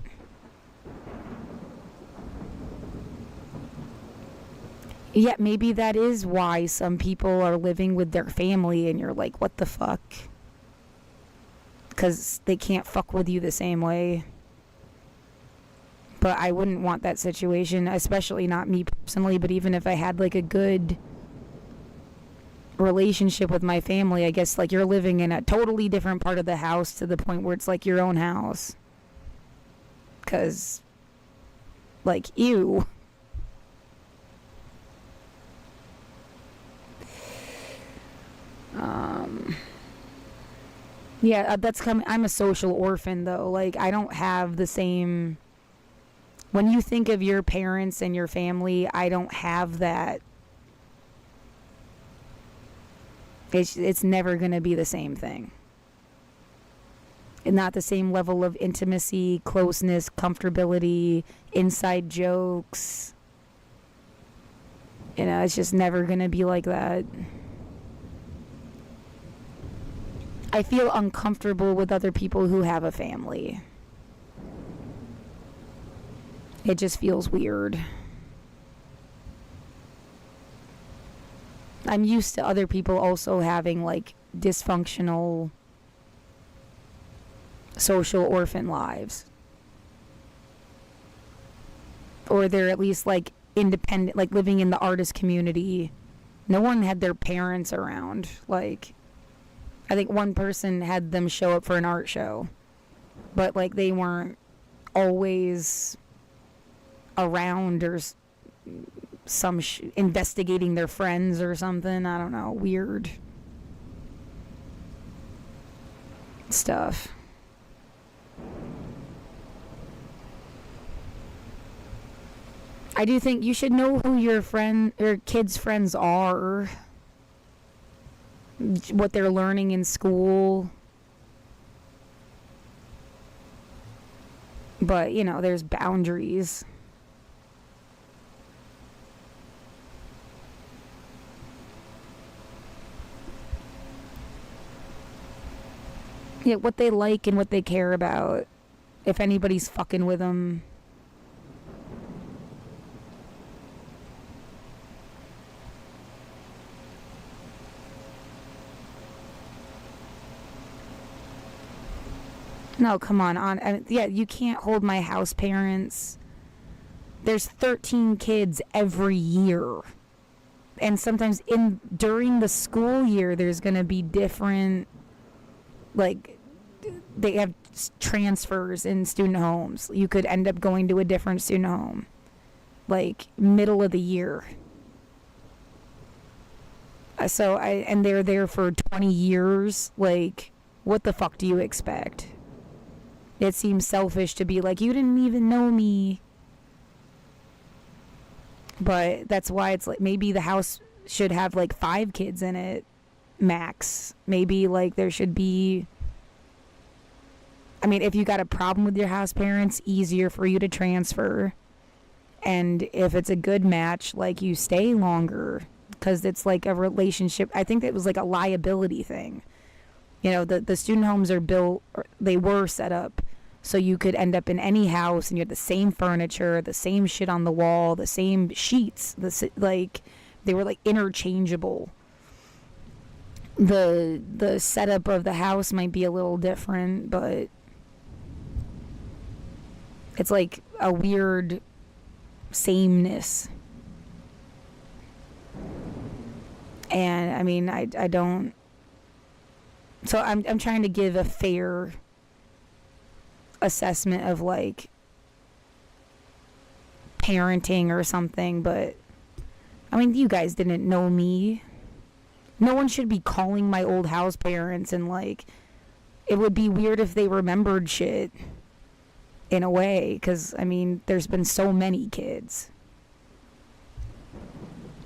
Yeah, maybe that is why some people are living with their family and you're like, what the fuck? Because they can't fuck with you the same way. But I wouldn't want that situation, especially not me personally, but even if I had like a good relationship with my family, I guess like you're living in a totally different part of the house to the point where it's like your own house. 'Cause like, ew. Yeah, that's coming. I'm a social orphan though. Like, I don't have the same. When you think of your parents and your family, I don't have that. It's never going to be the same thing. And not the same level of intimacy, closeness, comfortability, inside jokes. You know, it's just never going to be like that. I feel uncomfortable with other people who have a family. It just feels weird. I'm used to other people also having like dysfunctional social orphan lives. Or they're at least like independent, like living in the artist community. No one had their parents around. Like, I think one person had them show up for an art show. But like they weren't always around or some investigating their friends or something. I don't know. Weird stuff. I do think you should know who your kids' friends are, what they're learning in school. But, you know, there's boundaries. Yeah, what they like and what they care about. If anybody's fucking with them. No, come on. Yeah, you can't hold my house parents. There's 13 kids every year. And sometimes during the school year, there's going to be different, like, they have transfers in student homes. You could end up going to a different student home, like, middle of the year. And they're there for 20 years. Like, what the fuck do you expect? It seems selfish to be like, you didn't even know me. But that's why it's like, maybe the house should have like 5 kids in it, max. Maybe like there should be, I mean, if you got a problem with your house parents, easier for you to transfer. And if it's a good match, like, you stay longer, because it's like a relationship. I think it was like a liability thing. You know, the student homes are built, they were set up so you could end up in any house and you had the same furniture, the same shit on the wall, the same sheets, like, they were like interchangeable. The setup of the house might be a little different, but it's like a weird sameness. And I mean, I don't, so I'm trying to give a fair assessment of like parenting or something, but I mean, you guys didn't know me. No one should be calling my old house parents, and like, it would be weird if they remembered shit in a way, because I mean, there's been so many kids.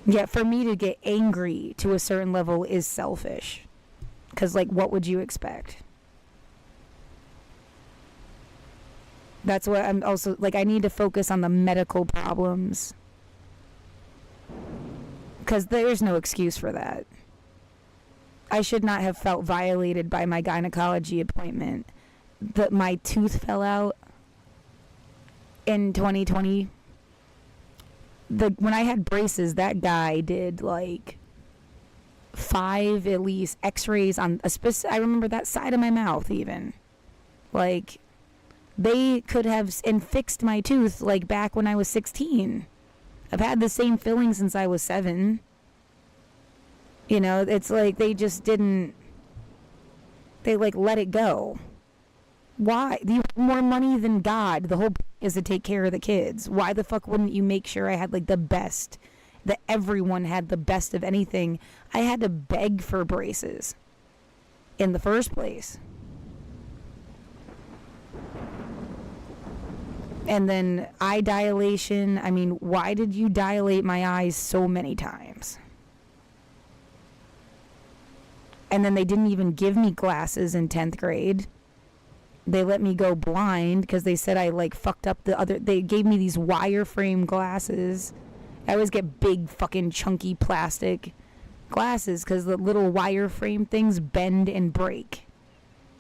Yeah, for me to get angry to a certain level is selfish. Because, like, what would you expect? That's what I'm also, like, I need to focus on the medical problems. Because there's no excuse for that. I should not have felt violated by my gynecology appointment. My tooth fell out in 2020. When I had braces, that guy did like 5 at least x-rays on I remember that side of my mouth even. Like, they could have fixed my tooth like back when I was 16. I've had the same filling since I was 7. You know, it's like they just didn't, they like let it go. Why? You have more money than God. The whole point is to take care of the kids. Why the fuck wouldn't you make sure I had like the best, that everyone had the best of anything? I had to beg for braces in the first place. And then eye dilation. I mean, why did you dilate my eyes so many times? And then they didn't even give me glasses in 10th grade. They let me go blind because they said I like fucked up they gave me these wireframe glasses. I always get big fucking chunky plastic glasses because the little wireframe things bend and break.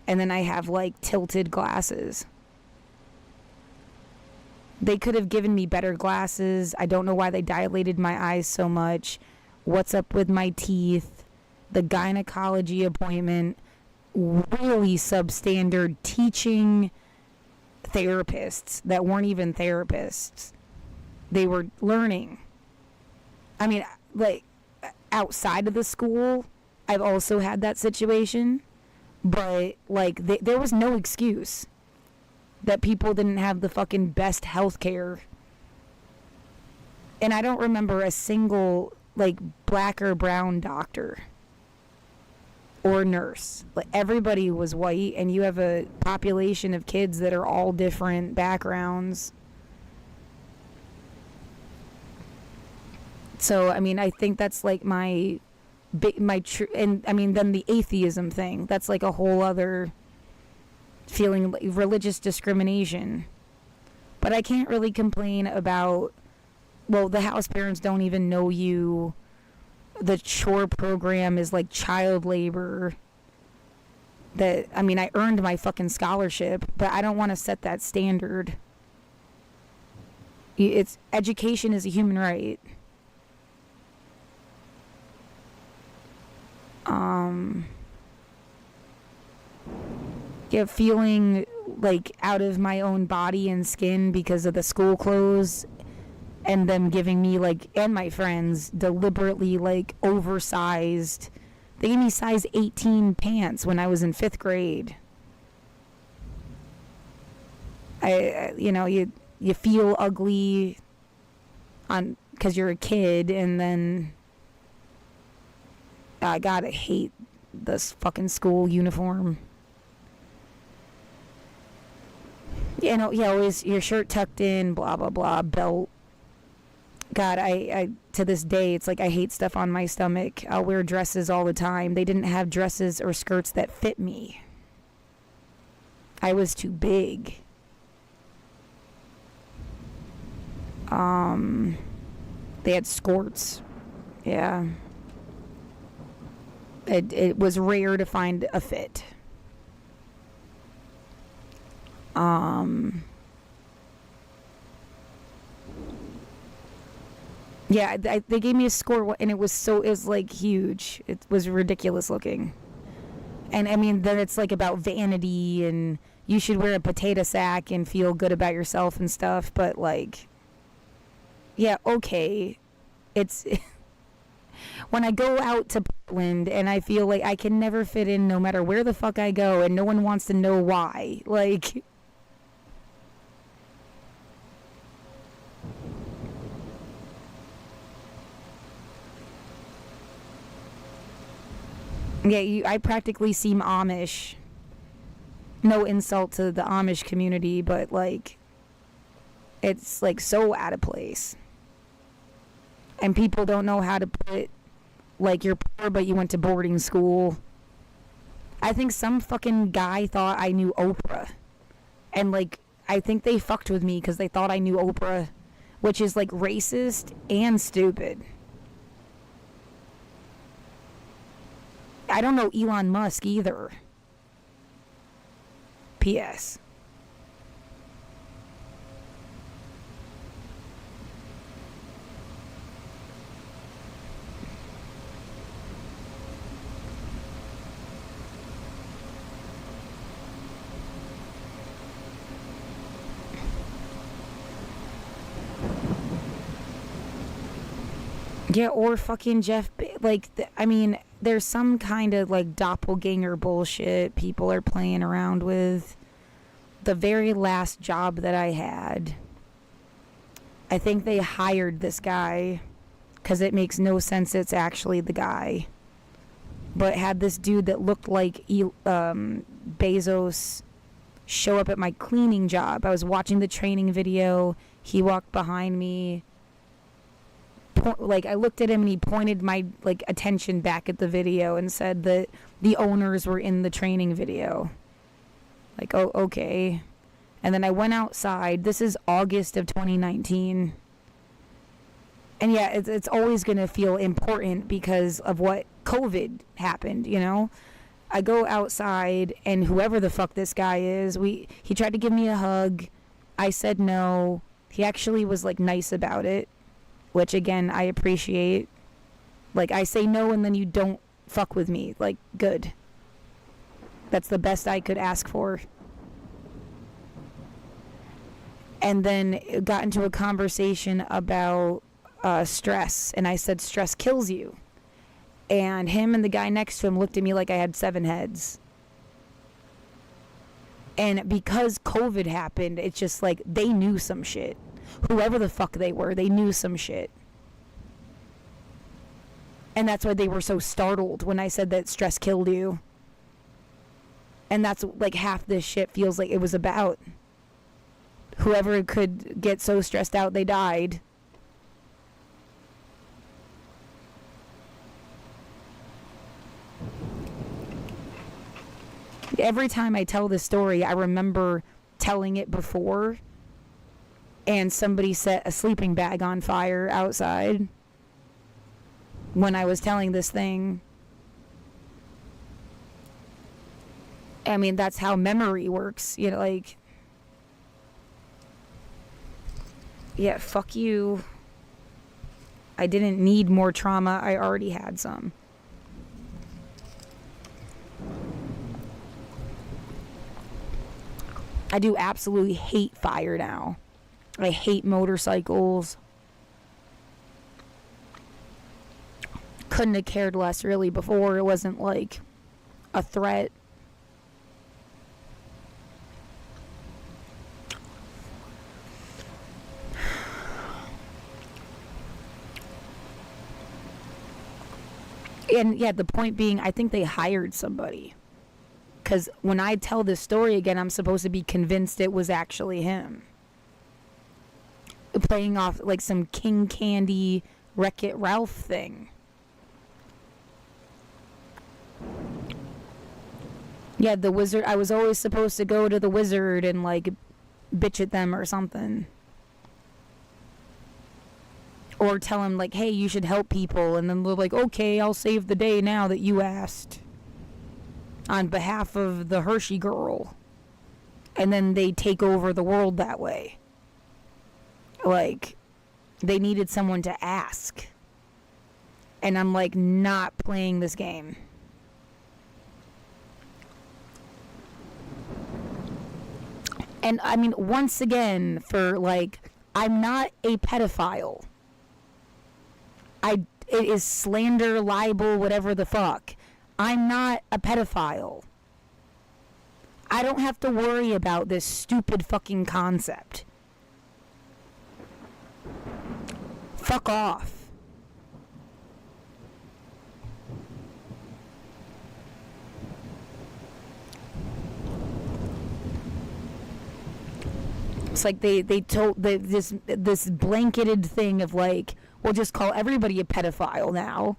And then I have like tilted glasses. They could have given me better glasses. I don't know why they dilated my eyes so much. What's up with my teeth? The gynecology appointment. Really substandard teaching therapists that weren't even therapists. They were learning. I mean, like, outside of the school, I've also had that situation. But, like, there was no excuse that people didn't have the fucking best health care. And I don't remember a single, like, black or brown doctor or nurse. Like, everybody was white, and you have a population of kids that are all different backgrounds. So, I mean, I think that's like and I mean, then the atheism thing, that's like a whole other feeling, like religious discrimination. But I can't really complain about, well, the house parents don't even know you. The chore program is like child labor. That, I mean, I earned my fucking scholarship, but I don't want to set that standard. Education is a human right. Yeah, feeling like out of my own body and skin because of the school clothes and them giving me, like, and my friends, deliberately, like, oversized. They gave me size 18 pants when I was in 5th grade. You know, you feel ugly because you're a kid, and then I gotta hate this fucking school uniform. You know, yeah, always your shirt tucked in, blah blah blah, belt. God, I to this day, it's like I hate stuff on my stomach. I'll wear dresses all the time. They didn't have dresses or skirts that fit me. I was too big. They had skirts. Yeah. It was rare to find a fit. Yeah, they gave me a score, and it was like huge. It was ridiculous looking. And I mean, then it's like about vanity, and you should wear a potato sack and feel good about yourself and stuff, but like, yeah, okay. It's when I go out to Portland and I feel like I can never fit in no matter where the fuck I go, and no one wants to know why. Like, yeah, I practically seem Amish. No insult to the Amish community, but like, it's like so out of place. And people don't know how to put, like, you're poor but you went to boarding school. I think some fucking guy thought I knew Oprah. And like, I think they fucked with me because they thought I knew Oprah, which is like racist and stupid. I don't know Elon Musk either. P.S. Yeah, or fucking like, I mean, there's some kind of like doppelganger bullshit people are playing around with. The very last job that I had, I think they hired this guy because it makes no sense it's actually the guy, but had this dude that looked like Bezos show up at my cleaning job. I was watching the training video. He walked behind me. Like, I looked at him and he pointed my like attention back at the video and said that the owners were in the training video. Like, oh, okay. And then I went outside. This is August of 2019. And yeah, it's always going to feel important because of what COVID happened, you know? I go outside and whoever the fuck this guy is, he tried to give me a hug. I said no. He actually was like nice about it, which again, I appreciate. Like, I say no and then you don't fuck with me. Like, good. That's the best I could ask for. And then it got into a conversation about stress. And I said, stress kills you. And him and the guy next to him looked at me like I had 7 heads. And because COVID happened, it's just like they knew some shit. Whoever the fuck they were, they knew some shit. And that's why they were so startled when I said that stress killed you. And that's like half this shit feels like it was about. Whoever could get so stressed out they died. Every time I tell this story, I remember telling it before and somebody set a sleeping bag on fire outside when I was telling this thing. I mean, that's how memory works, you know, like, yeah, fuck you. I didn't need more trauma. I already had some. I do absolutely hate fire now. I hate motorcycles. couldn't have cared less really before. It wasn't like a threat. And yeah, the point being, I think they hired somebody. Because when I tell this story again, I'm supposed to be convinced it was actually him. Playing off like some King Candy, Wreck-It Ralph thing. Yeah, the wizard, I was always supposed to go to the wizard and like bitch at them or something. Or tell him like, hey, you should help people. And then they're like, okay, I'll save the day now that you asked. On behalf of the Hershey girl. And then they take over the world that way. Like, they needed someone to ask. And I'm like, not playing this game. And I mean, once again, for like, I'm not a pedophile. It is slander, libel, whatever the fuck. I'm not a pedophile. I don't have to worry about this stupid fucking concept. Fuck off. It's like they told this blanketed thing of like, we'll just call everybody a pedophile now.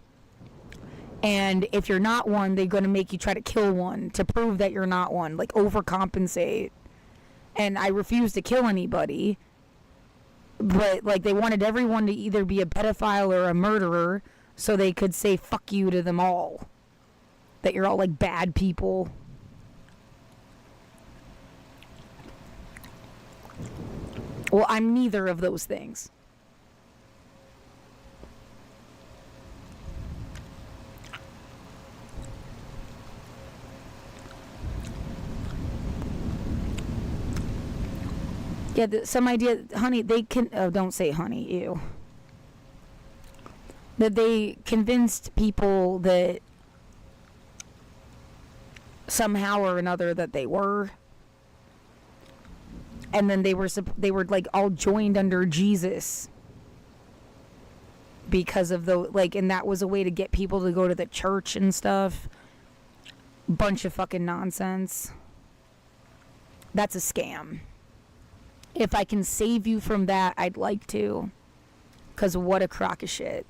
And if you're not one, they're going to make you try to kill one to prove that you're not one. Like, overcompensate. And I refuse to kill anybody. But, like, they wanted everyone to either be a pedophile or a murderer so they could say fuck you to them all. That you're all, like, bad people. Well, I'm neither of those things. Yeah, some idea, honey, they can, oh, don't say honey, ew. That they convinced people that somehow or another that they were. And then they were like all joined under Jesus. Because of the, like, and that was a way to get people to go to the church and stuff. Bunch of fucking nonsense. That's a scam. If I can save you from that, I'd like to. 'Cause what a crock of shit.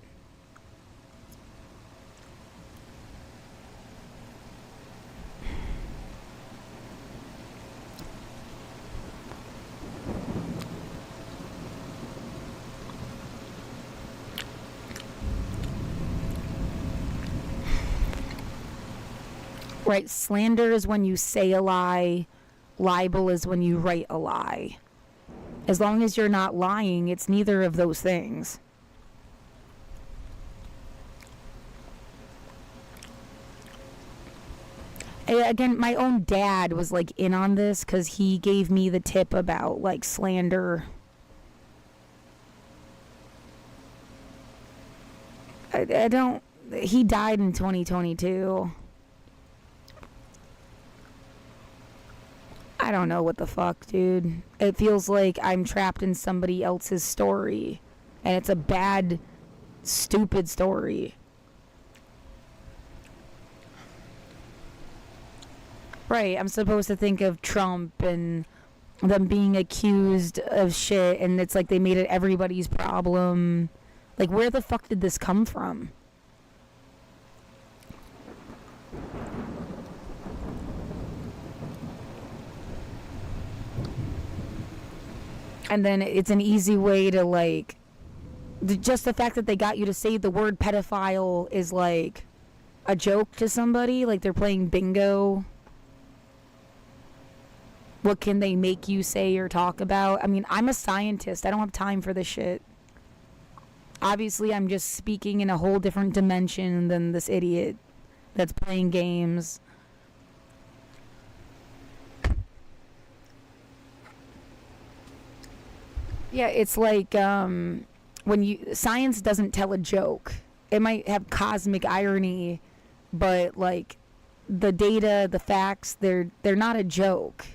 Right, slander is when you say a lie. Libel is when you write a lie. As long as you're not lying, it's neither of those things. Again, my own dad was like in on this because he gave me the tip about like slander. I don't, he died in 2022. I don't know what the fuck, dude. It feels like I'm trapped in somebody else's story. And it's a bad, stupid story. Right, I'm supposed to think of Trump and them being accused of shit, and it's like they made it everybody's problem. Like, where the fuck did this come from? And then it's an easy way to, like, just the fact that they got you to say the word pedophile is, like, a joke to somebody. Like, they're playing bingo. What can they make you say or talk about? I mean, I'm a scientist. I don't have time for this shit. Obviously, I'm just speaking in a whole different dimension than this idiot that's playing games. Yeah, it's like when science doesn't tell a joke. it might have cosmic irony, but like the data, the facts, they're not a joke.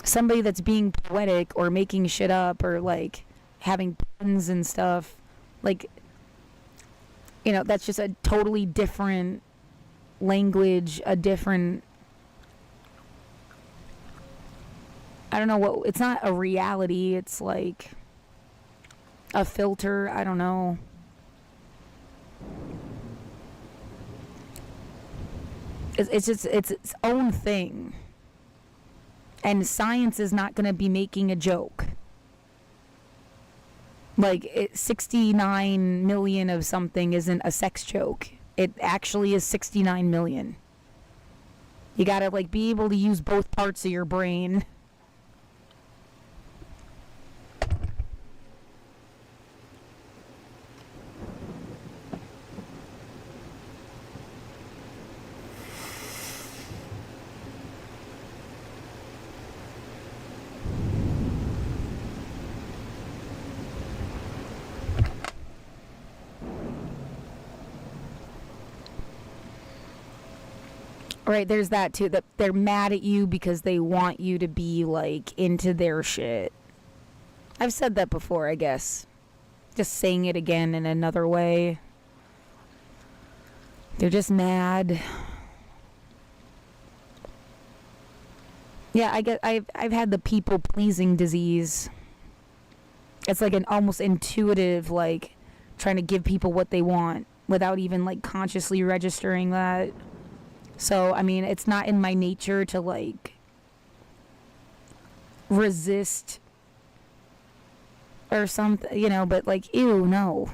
Somebody that's being poetic or making shit up or like having puns and stuff, like, you know, that's just a totally different language, a different, I don't know what, it's not a reality, it's like a filter, I don't know. It's just, it's its own thing. And science is not going to be making a joke. Like, 69 million of something isn't a sex joke. It actually is 69 million. You gotta, like, be able to use both parts of your brain. Right, there's that too, that they're mad at you because they want you to be, like, into their shit. I've said that before, I guess. Just saying it again in another way. They're just mad. Yeah, I've had the people-pleasing disease. It's like an almost intuitive, like, trying to give people what they want without even, like, consciously registering that. So, I mean, it's not in my nature to, like, resist or something, you know, but, like, ew, no.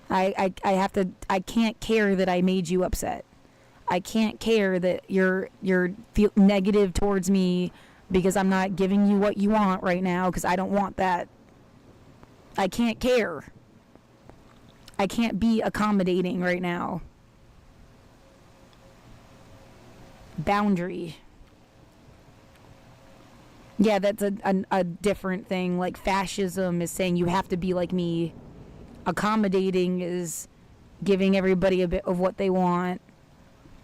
I can't care that I made you upset. I can't care that you're feel negative towards me because I'm not giving you what you want right now because I don't want that. I can't care. I can't be accommodating right now. Boundary. Yeah, that's a different thing. Like, fascism is saying you have to be like me. Accommodating is giving everybody a bit of what they want.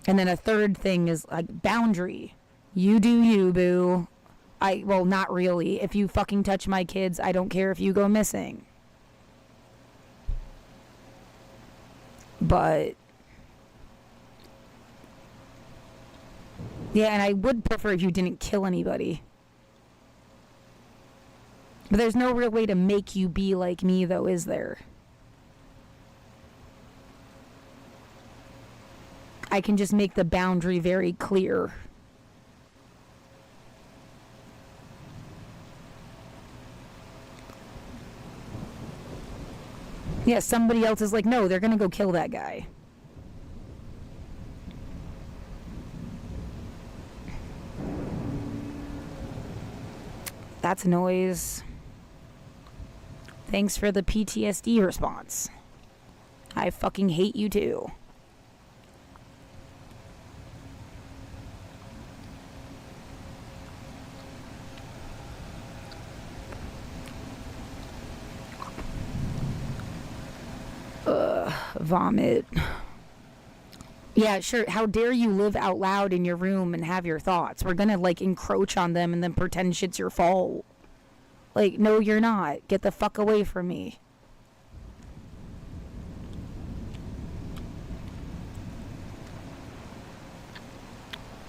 And then a third thing is, like, boundary. You do you, boo. Well, not really. If you fucking touch my kids, I don't care if you go missing. But yeah, and I would prefer if you didn't kill anybody. But there's no real way to make you be like me, though, is there? I can just make the boundary very clear. Yeah, somebody else is like, no, they're gonna go kill that guy. That's noise. Thanks for the PTSD response. I fucking hate you too. Vomit. Yeah, sure. How dare you live out loud in your room and have your thoughts? We're gonna, like, encroach on them and then pretend shit's your fault. Like, no, you're not. Get the fuck away from me.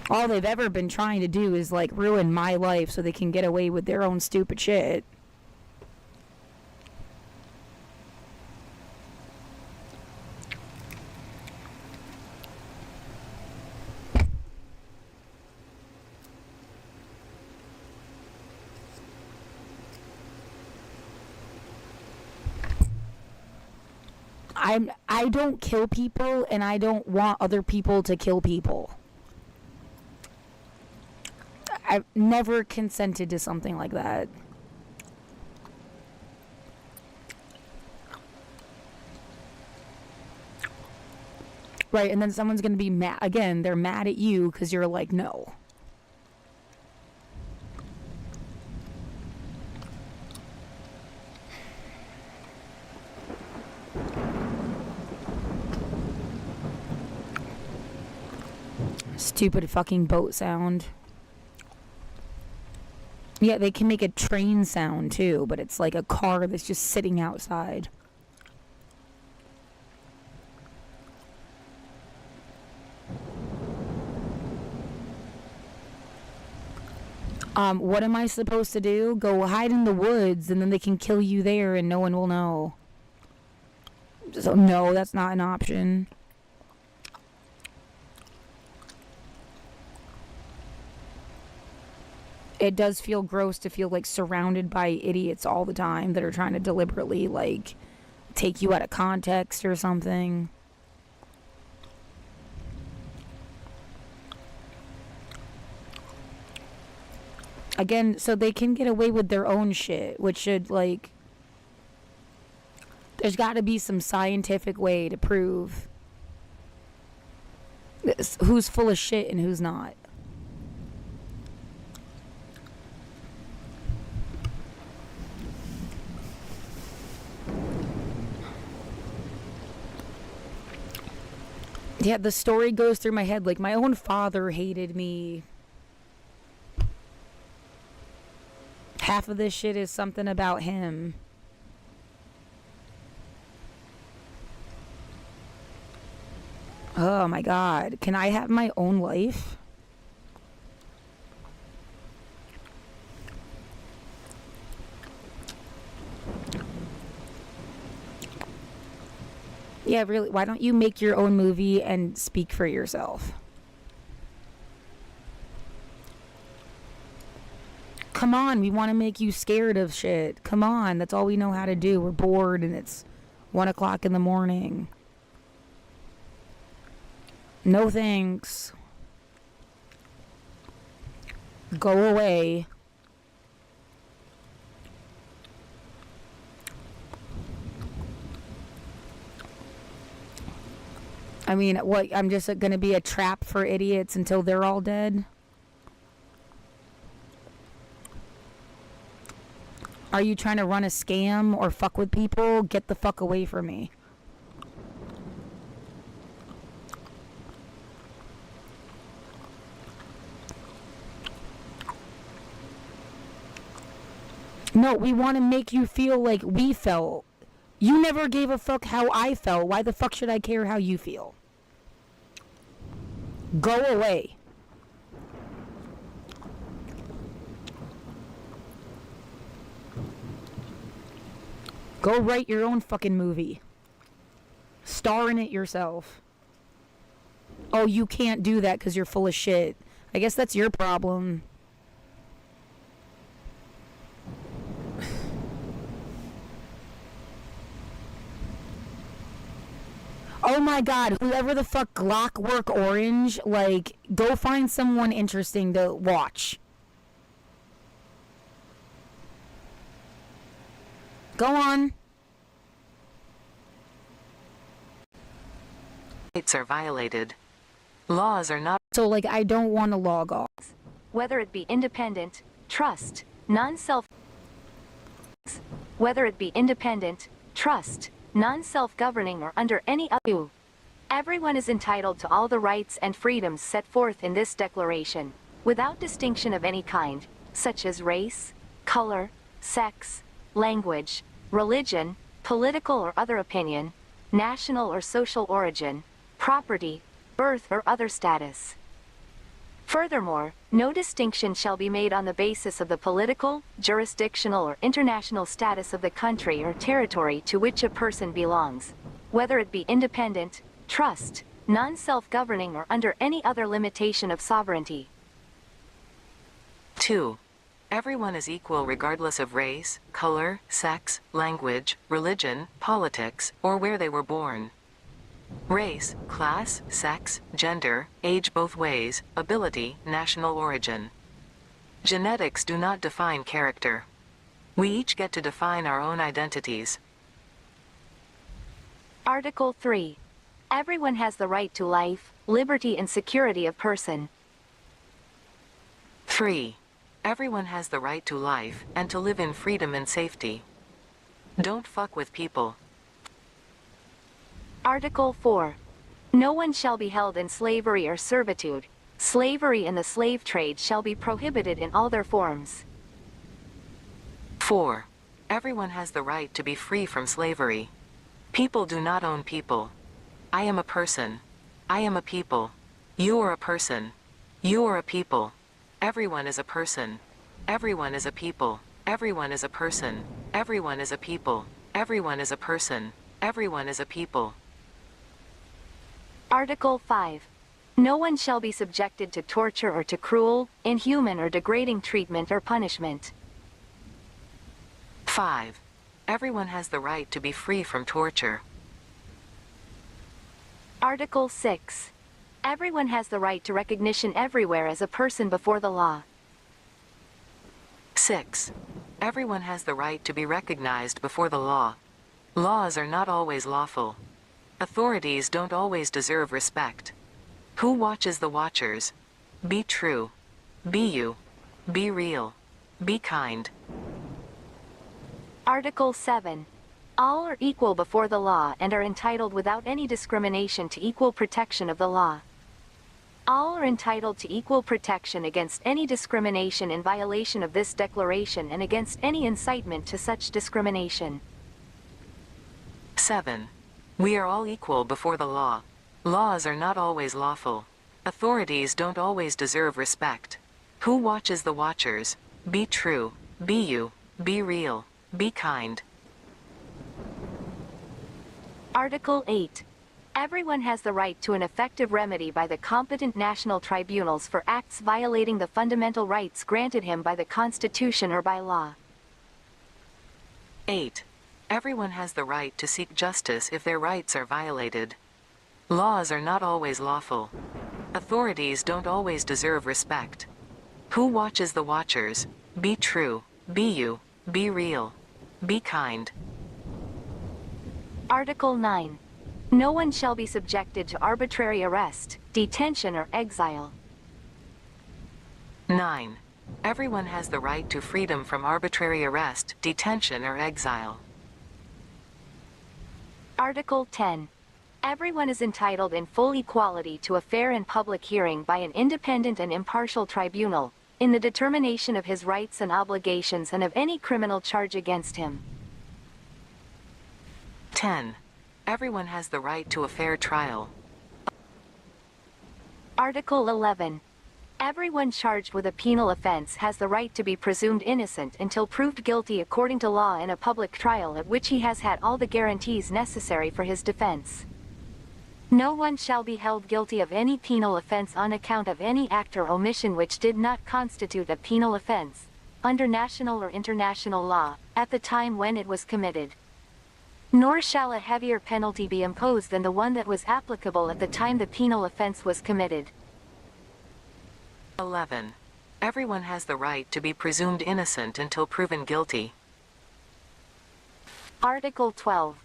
All they've ever been trying to do is, like, ruin my life so they can get away with their own stupid shit. I don't kill people, and I don't want other people to kill people. I've never consented to something like that. Right, and then someone's gonna be mad again. They're mad at you because you're like, no. Stupid fucking boat sound. Yeah, they can make a train sound too, but it's like a car that's just sitting outside. What am I supposed to do? Go hide in the woods and then they can kill you there and no one will know. So no, that's not an option. It does feel gross to feel like surrounded by idiots all the time that are trying to deliberately like take you out of context or something. Again, so they can get away with their own shit, which should, like, there's got to be some scientific way to prove who's full of shit and who's not. Yeah, the story goes through my head, like, my own father hated me. Half of this shit is something about him. Oh my god. Can I have my own life? Yeah, really. Why don't you make your own movie and speak for yourself? Come on, we want to make you scared of shit. Come on, that's all we know how to do. We're bored and it's 1 o'clock in the morning. No thanks. Go away. I mean, what, I'm just gonna be a trap for idiots until they're all dead? Are you trying to run a scam or fuck with people? Get the fuck away from me. No, we want to make you feel like we felt. You never gave a fuck how I felt. Why the fuck should I care how you feel? Go away. Go write your own fucking movie. Star in it yourself. Oh, you can't do that because you're full of shit. I guess that's your problem. Oh my god, whoever the fuck Clockwork Orange, like, go find someone interesting to watch. Go on. Rights are violated. Laws are not. So, like, I don't want to log off. Whether it be independent, trust, non-self. Whether it be independent, trust, non-self-governing or under any other. Everyone is entitled to all the rights and freedoms set forth in this declaration, without distinction of any kind, such as race, color, sex, language, religion, political or other opinion, national or social origin, property, birth or other status. Furthermore, no distinction shall be made on the basis of the political, jurisdictional or international status of the country or territory to which a person belongs, whether it be independent, trust, non-self-governing or under any other limitation of sovereignty. 2. Everyone is equal regardless of race, color, sex, language, religion, politics, or where they were born. Race, class, sex, gender, age both ways, ability, national origin. Genetics do not define character. We each get to define our own identities. Article 3. Everyone has the right to life, liberty and security of person. 3. Everyone has the right to life and to live in freedom and safety. Don't fuck with people. Article 4. No one shall be held in slavery or servitude, Slavery and the slave trade shall be prohibited in all their forms. 4. Everyone has the right to be free from slavery. People do not own people. I am a person. I am a people. You are a person. You are a people. Everyone is a person. Everyone is a people. Everyone is a person. Everyone is a people. Everyone is a person. Everyone is a people. Article 5. No one shall be subjected to torture or to cruel, inhuman or degrading treatment or punishment. 5. Everyone has the right to be free from torture. Article 6. Everyone has the right to recognition everywhere as a person before the law. 6. Everyone has the right to be recognized before the law. Laws are not always lawful. Authorities don't always deserve respect. Who watches the watchers? Be true. Be you. Be real. Be kind. Article 7. All are equal before the law and are entitled without any discrimination to equal protection of the law. All are entitled to equal protection against any discrimination in violation of this declaration and against any incitement to such discrimination. 7. We are all equal before the law. Laws are not always lawful. Authorities don't always deserve respect. Who watches the watchers? Be true. Be you. Be real. Be kind. Article 8. Everyone has the right to an effective remedy by the competent national tribunals for acts violating the fundamental rights granted him by the Constitution or by law. 8. Everyone has the right to seek justice if their rights are violated. Laws are not always lawful. Authorities don't always deserve respect. Who watches the watchers? Be true. Be you. Be real. Be kind. Article 9. No one shall be subjected to arbitrary arrest, detention or exile. 9. Everyone has the right to freedom from arbitrary arrest, detention or exile. Article 10. Everyone is entitled in full equality to a fair and public hearing by an independent and impartial tribunal, in the determination of his rights and obligations and of any criminal charge against him. 10. Everyone has the right to a fair trial. Article 11. Everyone charged with a penal offense has the right to be presumed innocent until proved guilty according to law in a public trial at which he has had all the guarantees necessary for his defense. No one shall be held guilty of any penal offense on account of any act or omission which did not constitute a penal offense, under national or international law, at the time when it was committed. Nor shall a heavier penalty be imposed than the one that was applicable at the time the penal offense was committed. 11. Everyone has the right to be presumed innocent until proven guilty. Article 12.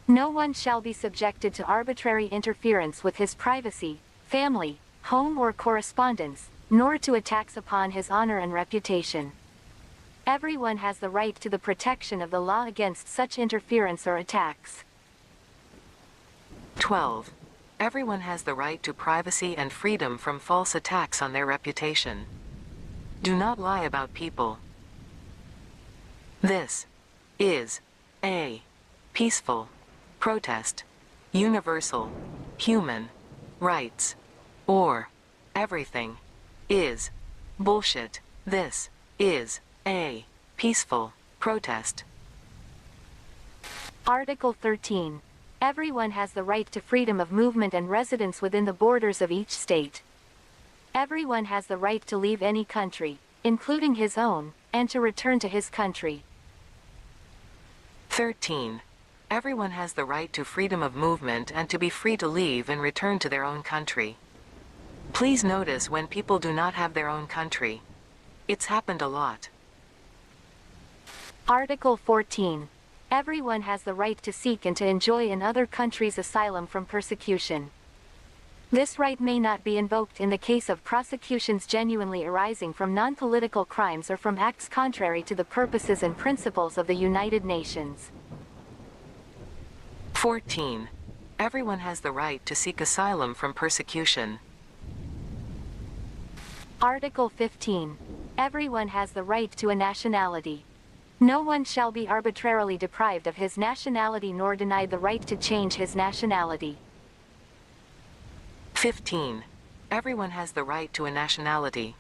No one shall be subjected to arbitrary interference with his privacy, family, home or correspondence, nor to attacks upon his honor and reputation. Everyone has the right to the protection of the law against such interference or attacks. 12. Everyone has the right to privacy and freedom from false attacks on their reputation. Do not lie about people. This is a peaceful protest, universal, human rights, or everything is bullshit. This is a peaceful protest. Article 13. Everyone has the right to freedom of movement and residence within the borders of each state. Everyone has the right to leave any country, including his own, and to return to his country. 13. Everyone has the right to freedom of movement and to be free to leave and return to their own country. Please notice when people do not have their own country. It's happened a lot. Article 14. Everyone has the right to seek and to enjoy in other countries asylum from persecution. This right may not be invoked in the case of prosecutions genuinely arising from non-political crimes or from acts contrary to the purposes and principles of the United Nations. 14. Everyone has the right to seek asylum from persecution. Article 15. Everyone has the right to a nationality. No one shall be arbitrarily deprived of his nationality nor denied the right to change his nationality. 15. Everyone has the right to a nationality.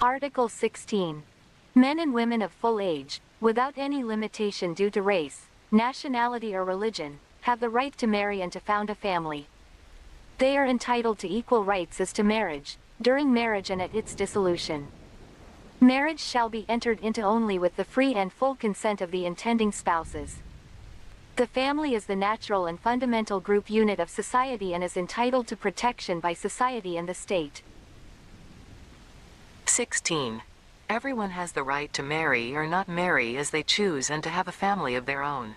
Article 16. Men and women of full age, without any limitation due to race, nationality or religion, have the right to marry and to found a family. They are entitled to equal rights as to marriage, during marriage and at its dissolution. Marriage shall be entered into only with the free and full consent of the intending spouses. The family is the natural and fundamental group unit of society and is entitled to protection by society and the state. 16. Everyone has the right to marry or not marry as they choose and to have a family of their own.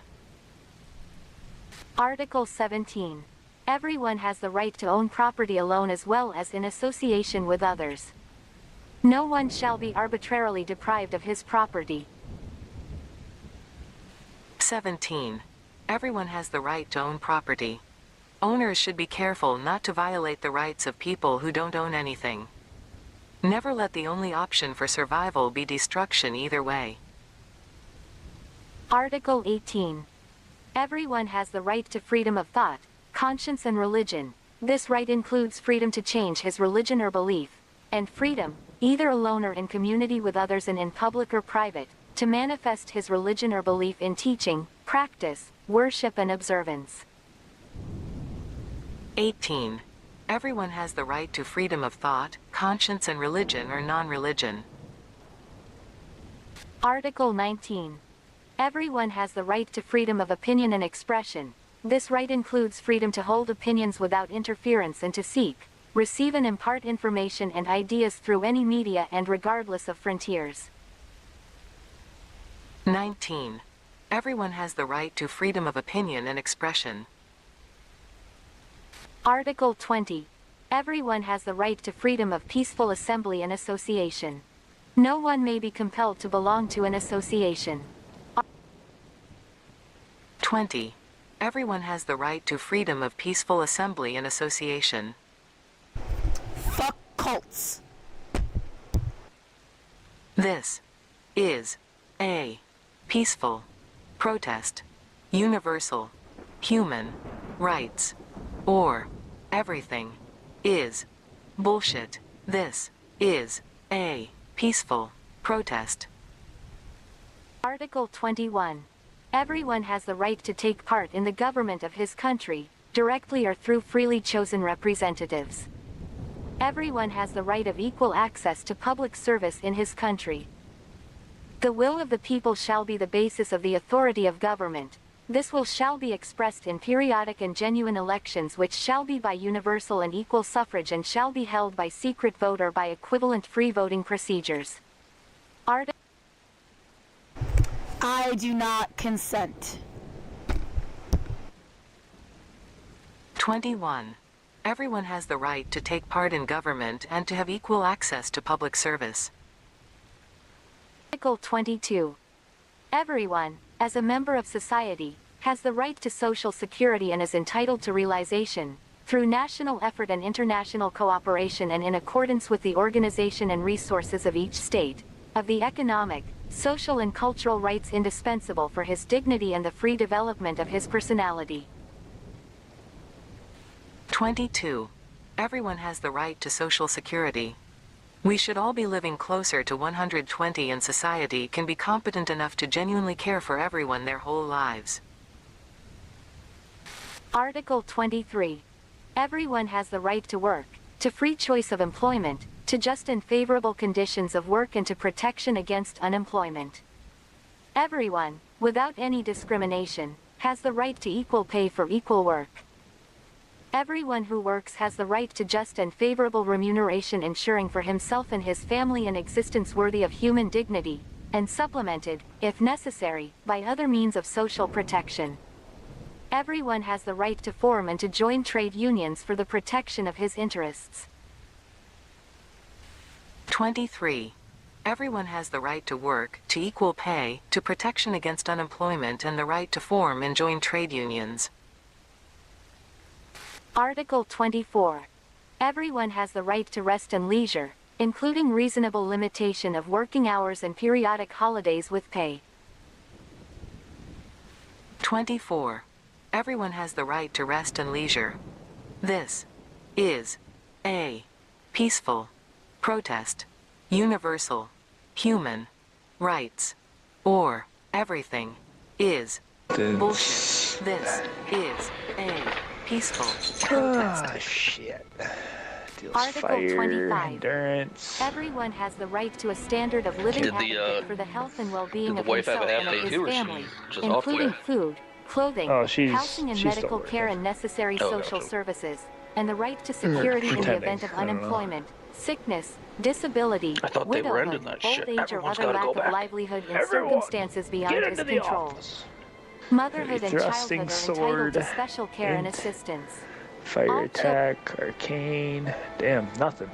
Article 17. Everyone has the right to own property alone as well as in association with others. No one shall be arbitrarily deprived of his property. 17. Everyone has the right to own property. Owners should be careful not to violate the rights of people who don't own anything. Never let the only option for survival be destruction either way. Article 18. Everyone has the right to freedom of thought, conscience and religion. This right includes freedom to change his religion or belief, and freedom, either alone or in community with others and in public or private, to manifest his religion or belief in teaching, practice, worship and observance. 18. Everyone has the right to freedom of thought, conscience and religion or non-religion. Article 19. Everyone has the right to freedom of opinion and expression. This right includes freedom to hold opinions without interference and to seek, receive and impart information and ideas through any media and regardless of frontiers. 19. Everyone has the right to freedom of opinion and expression. Article 20. Everyone has the right to freedom of peaceful assembly and association. No one may be compelled to belong to an association. 20. Everyone has the right to freedom of peaceful assembly and association. Fuck cults. This is a peaceful protest, universal, human rights, or everything is bullshit. This is a peaceful protest. Article 21. Everyone has the right to take part in the government of his country, directly or through freely chosen representatives. Everyone has the right of equal access to public service in his country. The will of the people shall be the basis of the authority of government. This will shall be expressed in periodic and genuine elections which shall be by universal and equal suffrage and shall be held by secret vote or by equivalent free voting procedures. I do not consent. 21. Everyone has the right to take part in government and to have equal access to public service. Article 22. Everyone, as a member of society, has the right to social security and is entitled to realization, through national effort and international cooperation and in accordance with the organization and resources of each state, of the economic, social and cultural rights indispensable for his dignity and the free development of his personality. 22. Everyone has the right to social security. We should all be living closer to 120 and society can be competent enough to genuinely care for everyone their whole lives. Article 23. Everyone has the right to work, to free choice of employment, to just and favorable conditions of work and to protection against unemployment. Everyone, without any discrimination, has the right to equal pay for equal work. Everyone who works has the right to just and favorable remuneration ensuring for himself and his family an existence worthy of human dignity, and supplemented, if necessary, by other means of social protection. Everyone has the right to form and to join trade unions for the protection of his interests. 23. Everyone has the right to work, to equal pay, to protection against unemployment and the right to form and join trade unions. Article 24. Everyone has the right to rest and leisure, including reasonable limitation of working hours and periodic holidays with pay. 24. Everyone has the right to rest and leisure. This is a peaceful protest, universal human rights, or everything is bullshit. This is a peaceful protest. Shit. Deals Article fire, 25. endurance. Everyone has the right to a standard of living adequate for the health and well-being did of the wife have himself a half and of day his too, or family, she's off including today? food, clothing, Oh, she's housing and still medical working. care and necessary Oh, social gotcha. services, and the right to security in the Pretending. event of I don't know. unemployment, sickness, disability, I thought they were widowhood, ending that old shit. age, or Everyone's other gotta go lack of back. livelihood in Everyone, circumstances beyond get his into the control. office. Motherhood and Thrusting childhood are entitled to sword, special care and int, assistance. Fire All attack, arcane. Damn, nothing.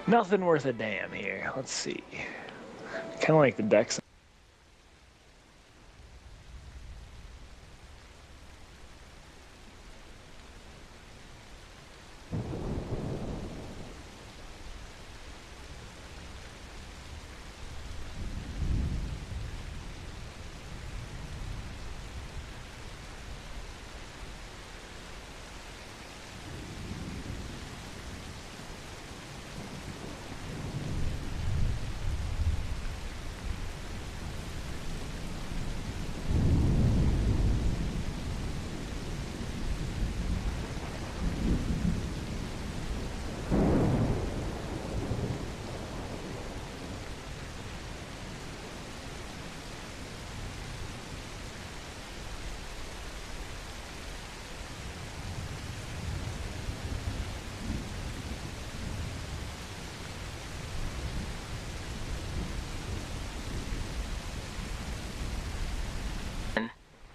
Nothing worth a damn here. Let's see. Kind of like the decks.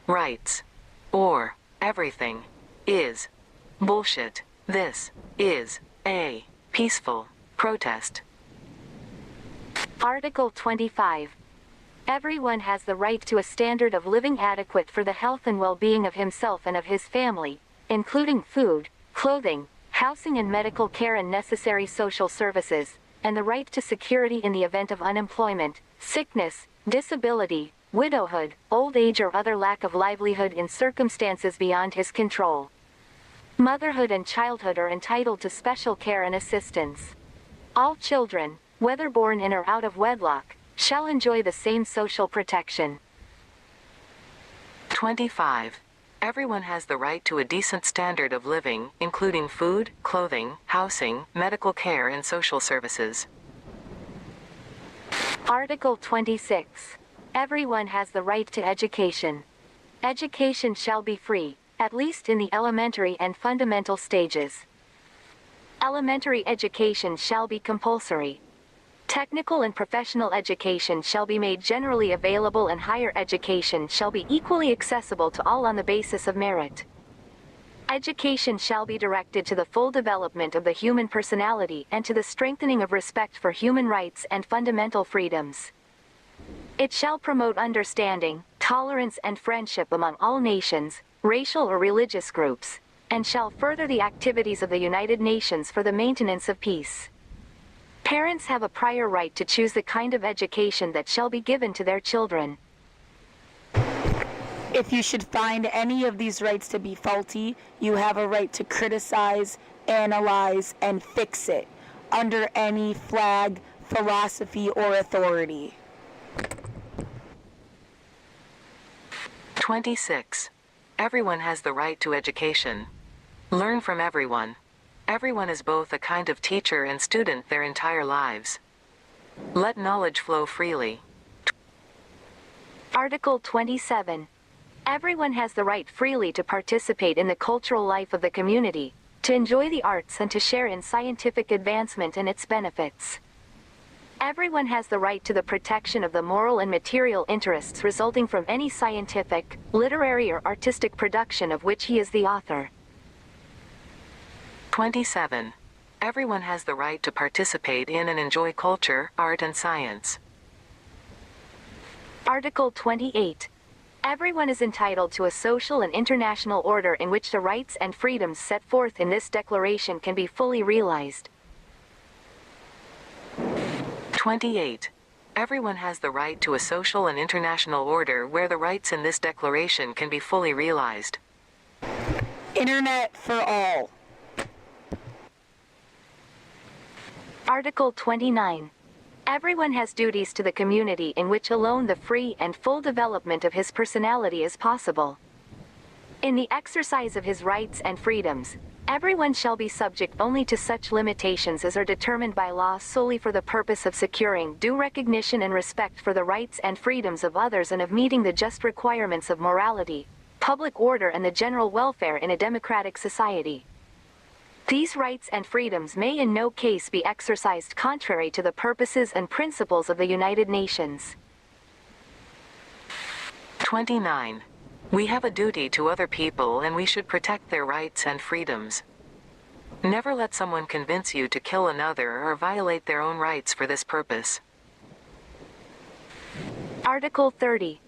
Rights, or everything, is bullshit. This is a peaceful protest. Article 25. Everyone has the right to a standard of living adequate for the health and well-being of himself and of his family, including food, clothing, housing and medical care and necessary social services, and the right to security in the event of unemployment, sickness, disability, widowhood, old age or other lack of livelihood in circumstances beyond his control. Motherhood and childhood are entitled to special care and assistance. All children, whether born in or out of wedlock, shall enjoy the same social protection. 25. Everyone has the right to a decent standard of living, including food, clothing, housing, medical care, and social services. Article 26. Everyone has the right to education. Education shall be free, at least in the elementary and fundamental stages. Elementary education shall be compulsory. Technical and professional education shall be made generally available, and higher education shall be equally accessible to all on the basis of merit. Education shall be directed to the full development of the human personality and to the strengthening of respect for human rights and fundamental freedoms. It shall promote understanding, tolerance, and friendship among all nations, racial or religious groups, and shall further the activities of the United Nations for the maintenance of peace. Parents have a prior right to choose the kind of education that shall be given to their children. If you should find any of these rights to be faulty, you have a right to criticize, analyze, and fix it under any flag, philosophy, or authority. 26. Everyone has the right to education. Learn from everyone. Everyone is both a kind of teacher and student their entire lives. Let knowledge flow freely. Article 27. Everyone has the right freely to participate in the cultural life of the community, to enjoy the arts, and to share in scientific advancement and its benefits. Everyone has the right to the protection of the moral and material interests resulting from any scientific, literary, or artistic production of which he is the author. 27. Everyone has the right to participate in and enjoy culture, art, and science. Article 28. Everyone is entitled to a social and international order in which the rights and freedoms set forth in this declaration can be fully realized. 28. Everyone has the right to a social and international order where the rights in this declaration can be fully realized. Internet for all. Article 29. Everyone has duties to the community in which alone the free and full development of his personality is possible. In the exercise of his rights and freedoms, everyone shall be subject only to such limitations as are determined by law solely for the purpose of securing due recognition and respect for the rights and freedoms of others and of meeting the just requirements of morality, public order and the general welfare in a democratic society. These rights and freedoms may in no case be exercised contrary to the purposes and principles of the United Nations. 29. We have a duty to other people and we should protect their rights and freedoms. Never let someone convince you to kill another or violate their own rights for this purpose. Article 30.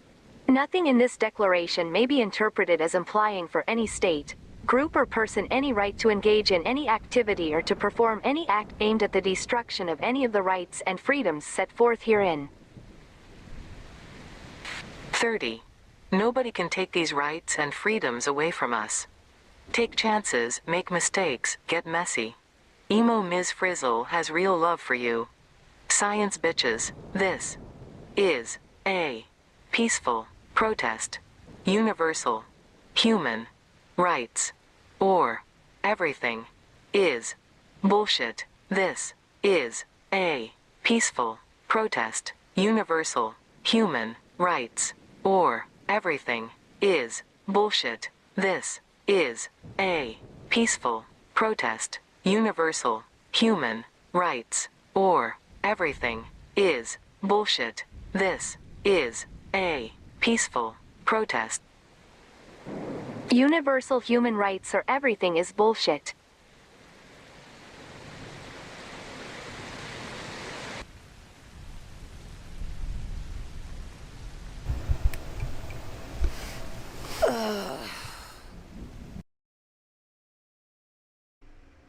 Nothing in this declaration may be interpreted as implying for any state, group or person any right to engage in any activity or to perform any act aimed at the destruction of any of the rights and freedoms set forth herein. 30. Nobody can take these rights and freedoms away from us. Take chances, make mistakes, get messy. Emo Ms. Frizzle has real love for you. Science bitches, this is a peaceful protest. Universal human rights or everything is bullshit. This is a peaceful protest. Universal human rights or everything is bullshit. This is a peaceful protest. Universal human rights or everything is bullshit. This is a peaceful protest. Universal human rights or everything is bullshit.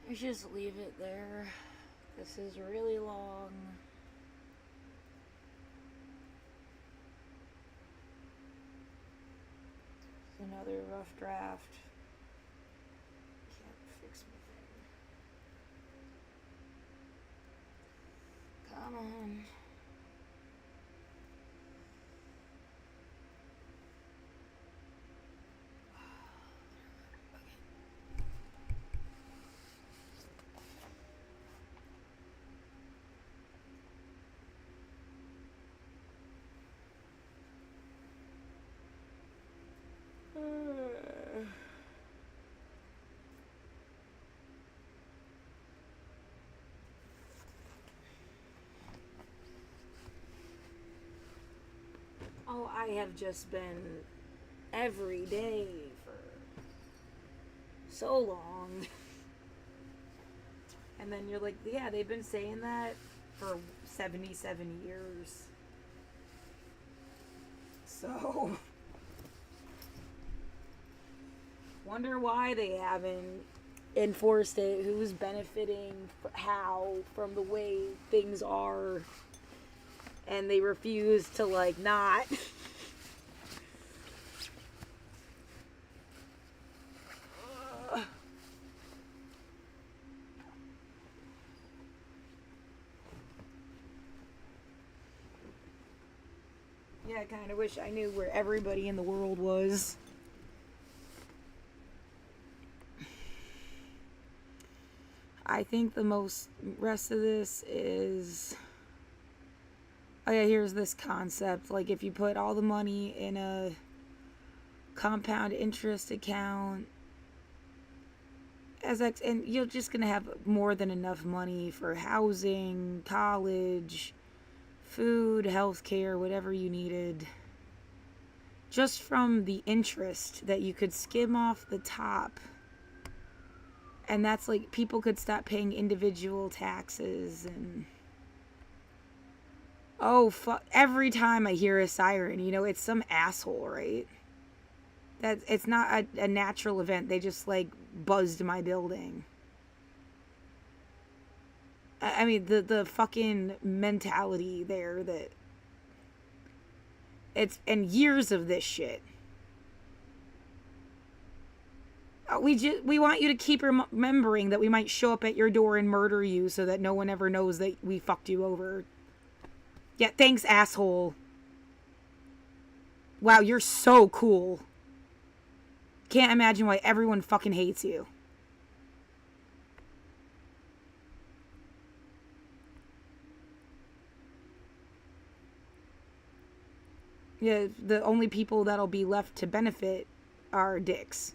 Let's just leave it there. This is really long. It's another rough draft. Can't fix my thing. Come on. Oh, I have just been every day for so long. And then you're like, yeah, they've been saying that for 77 years. So, wonder why they haven't enforced it. Who's benefiting how from the way things are. And they refuse to, like, not. Yeah, I kind of wish I knew where everybody in the world was. I think the rest of this is... Oh yeah, here's this concept. Like, if you put all the money in a compound interest account, and you're just gonna have more than enough money for housing, college, food, healthcare, whatever you needed, just from the interest that you could skim off the top. And that's like, people could stop paying individual taxes and... Oh, fuck. Every time I hear a siren, you know, it's some asshole, right? It's not a natural event. They just, like, buzzed my building. I mean, the fucking mentality there that... And years of this shit. We want you to keep remembering that we might show up at your door and murder you so that no one ever knows that we fucked you over. Yeah, thanks, asshole. Wow, you're so cool. Can't imagine why everyone fucking hates you. Yeah, the only people that'll be left to benefit are dicks.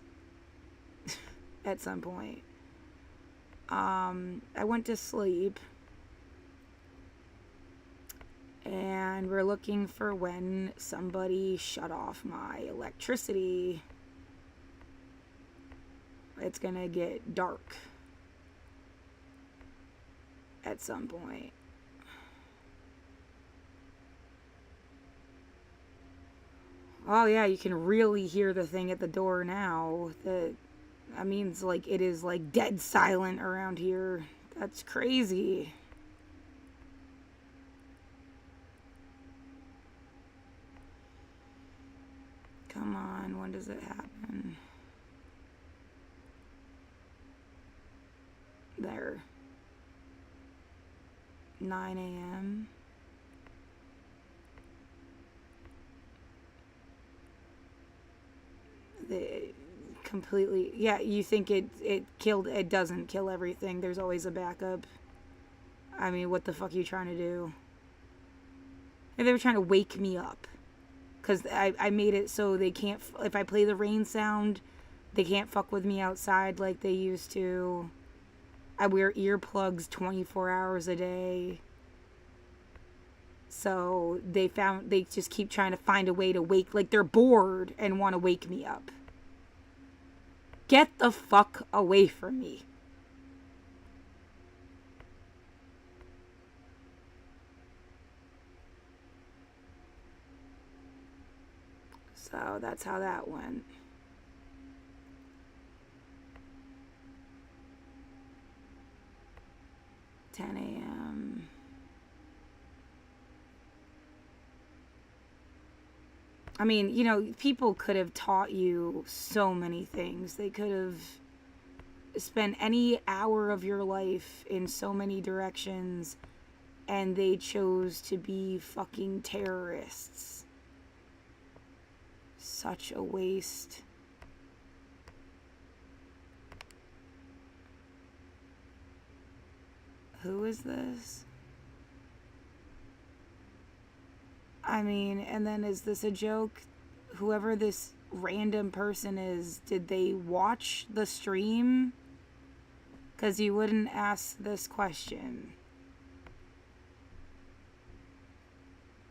At some point. I went to sleep. And we're looking for when somebody shut off my electricity. It's gonna get dark. At some point. Oh yeah, you can really hear the thing at the door now. That means like it is like dead silent around here. That's crazy. Come on, when does it happen? There. 9 a.m. Completely, yeah, you think it doesn't kill everything. There's always a backup. I mean, what the fuck are you trying to do? If they were trying to wake me up. Because I made it so they can't, if I play the rain sound, they can't fuck with me outside like they used to. I wear earplugs 24 hours a day. So they just keep trying to find a way to wake, like they're bored and want to wake me up. Get the fuck away from me. So that's how that went. $10 a.m. I mean, you know, people could have taught you so many things. They could have spent any hour of your life in so many directions, and they chose to be fucking terrorists. Such a waste. Who is this? I mean, and then is this a joke? Whoever this random person is, did they watch the stream? Because you wouldn't ask this question.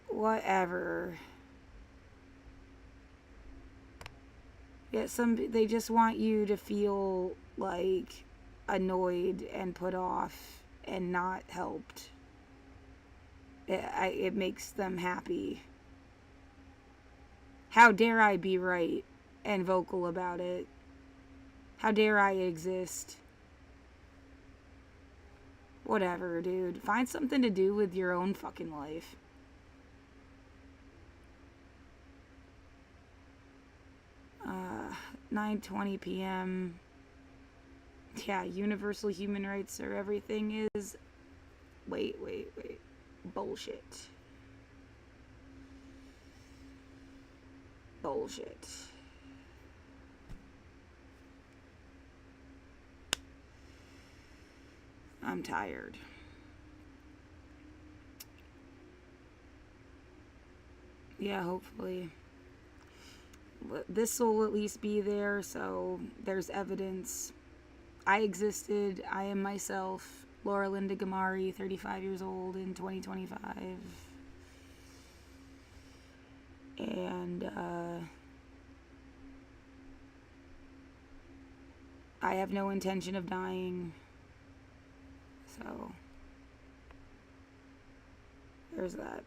Whatever. Yeah, they just want you to feel like annoyed and put off and not helped. It makes them happy. How dare I be right and vocal about it? How dare I exist? Whatever, dude. Find something to do with your own fucking life. Uh, 9:20 p.m. Yeah, universal human rights are everything is... Wait. Bullshit. I'm tired. Yeah, hopefully. This will at least be there, so there's evidence. I existed. I am myself. Laura Linda Gamari, 35 years old in 2025. And, I have no intention of dying. So, there's that.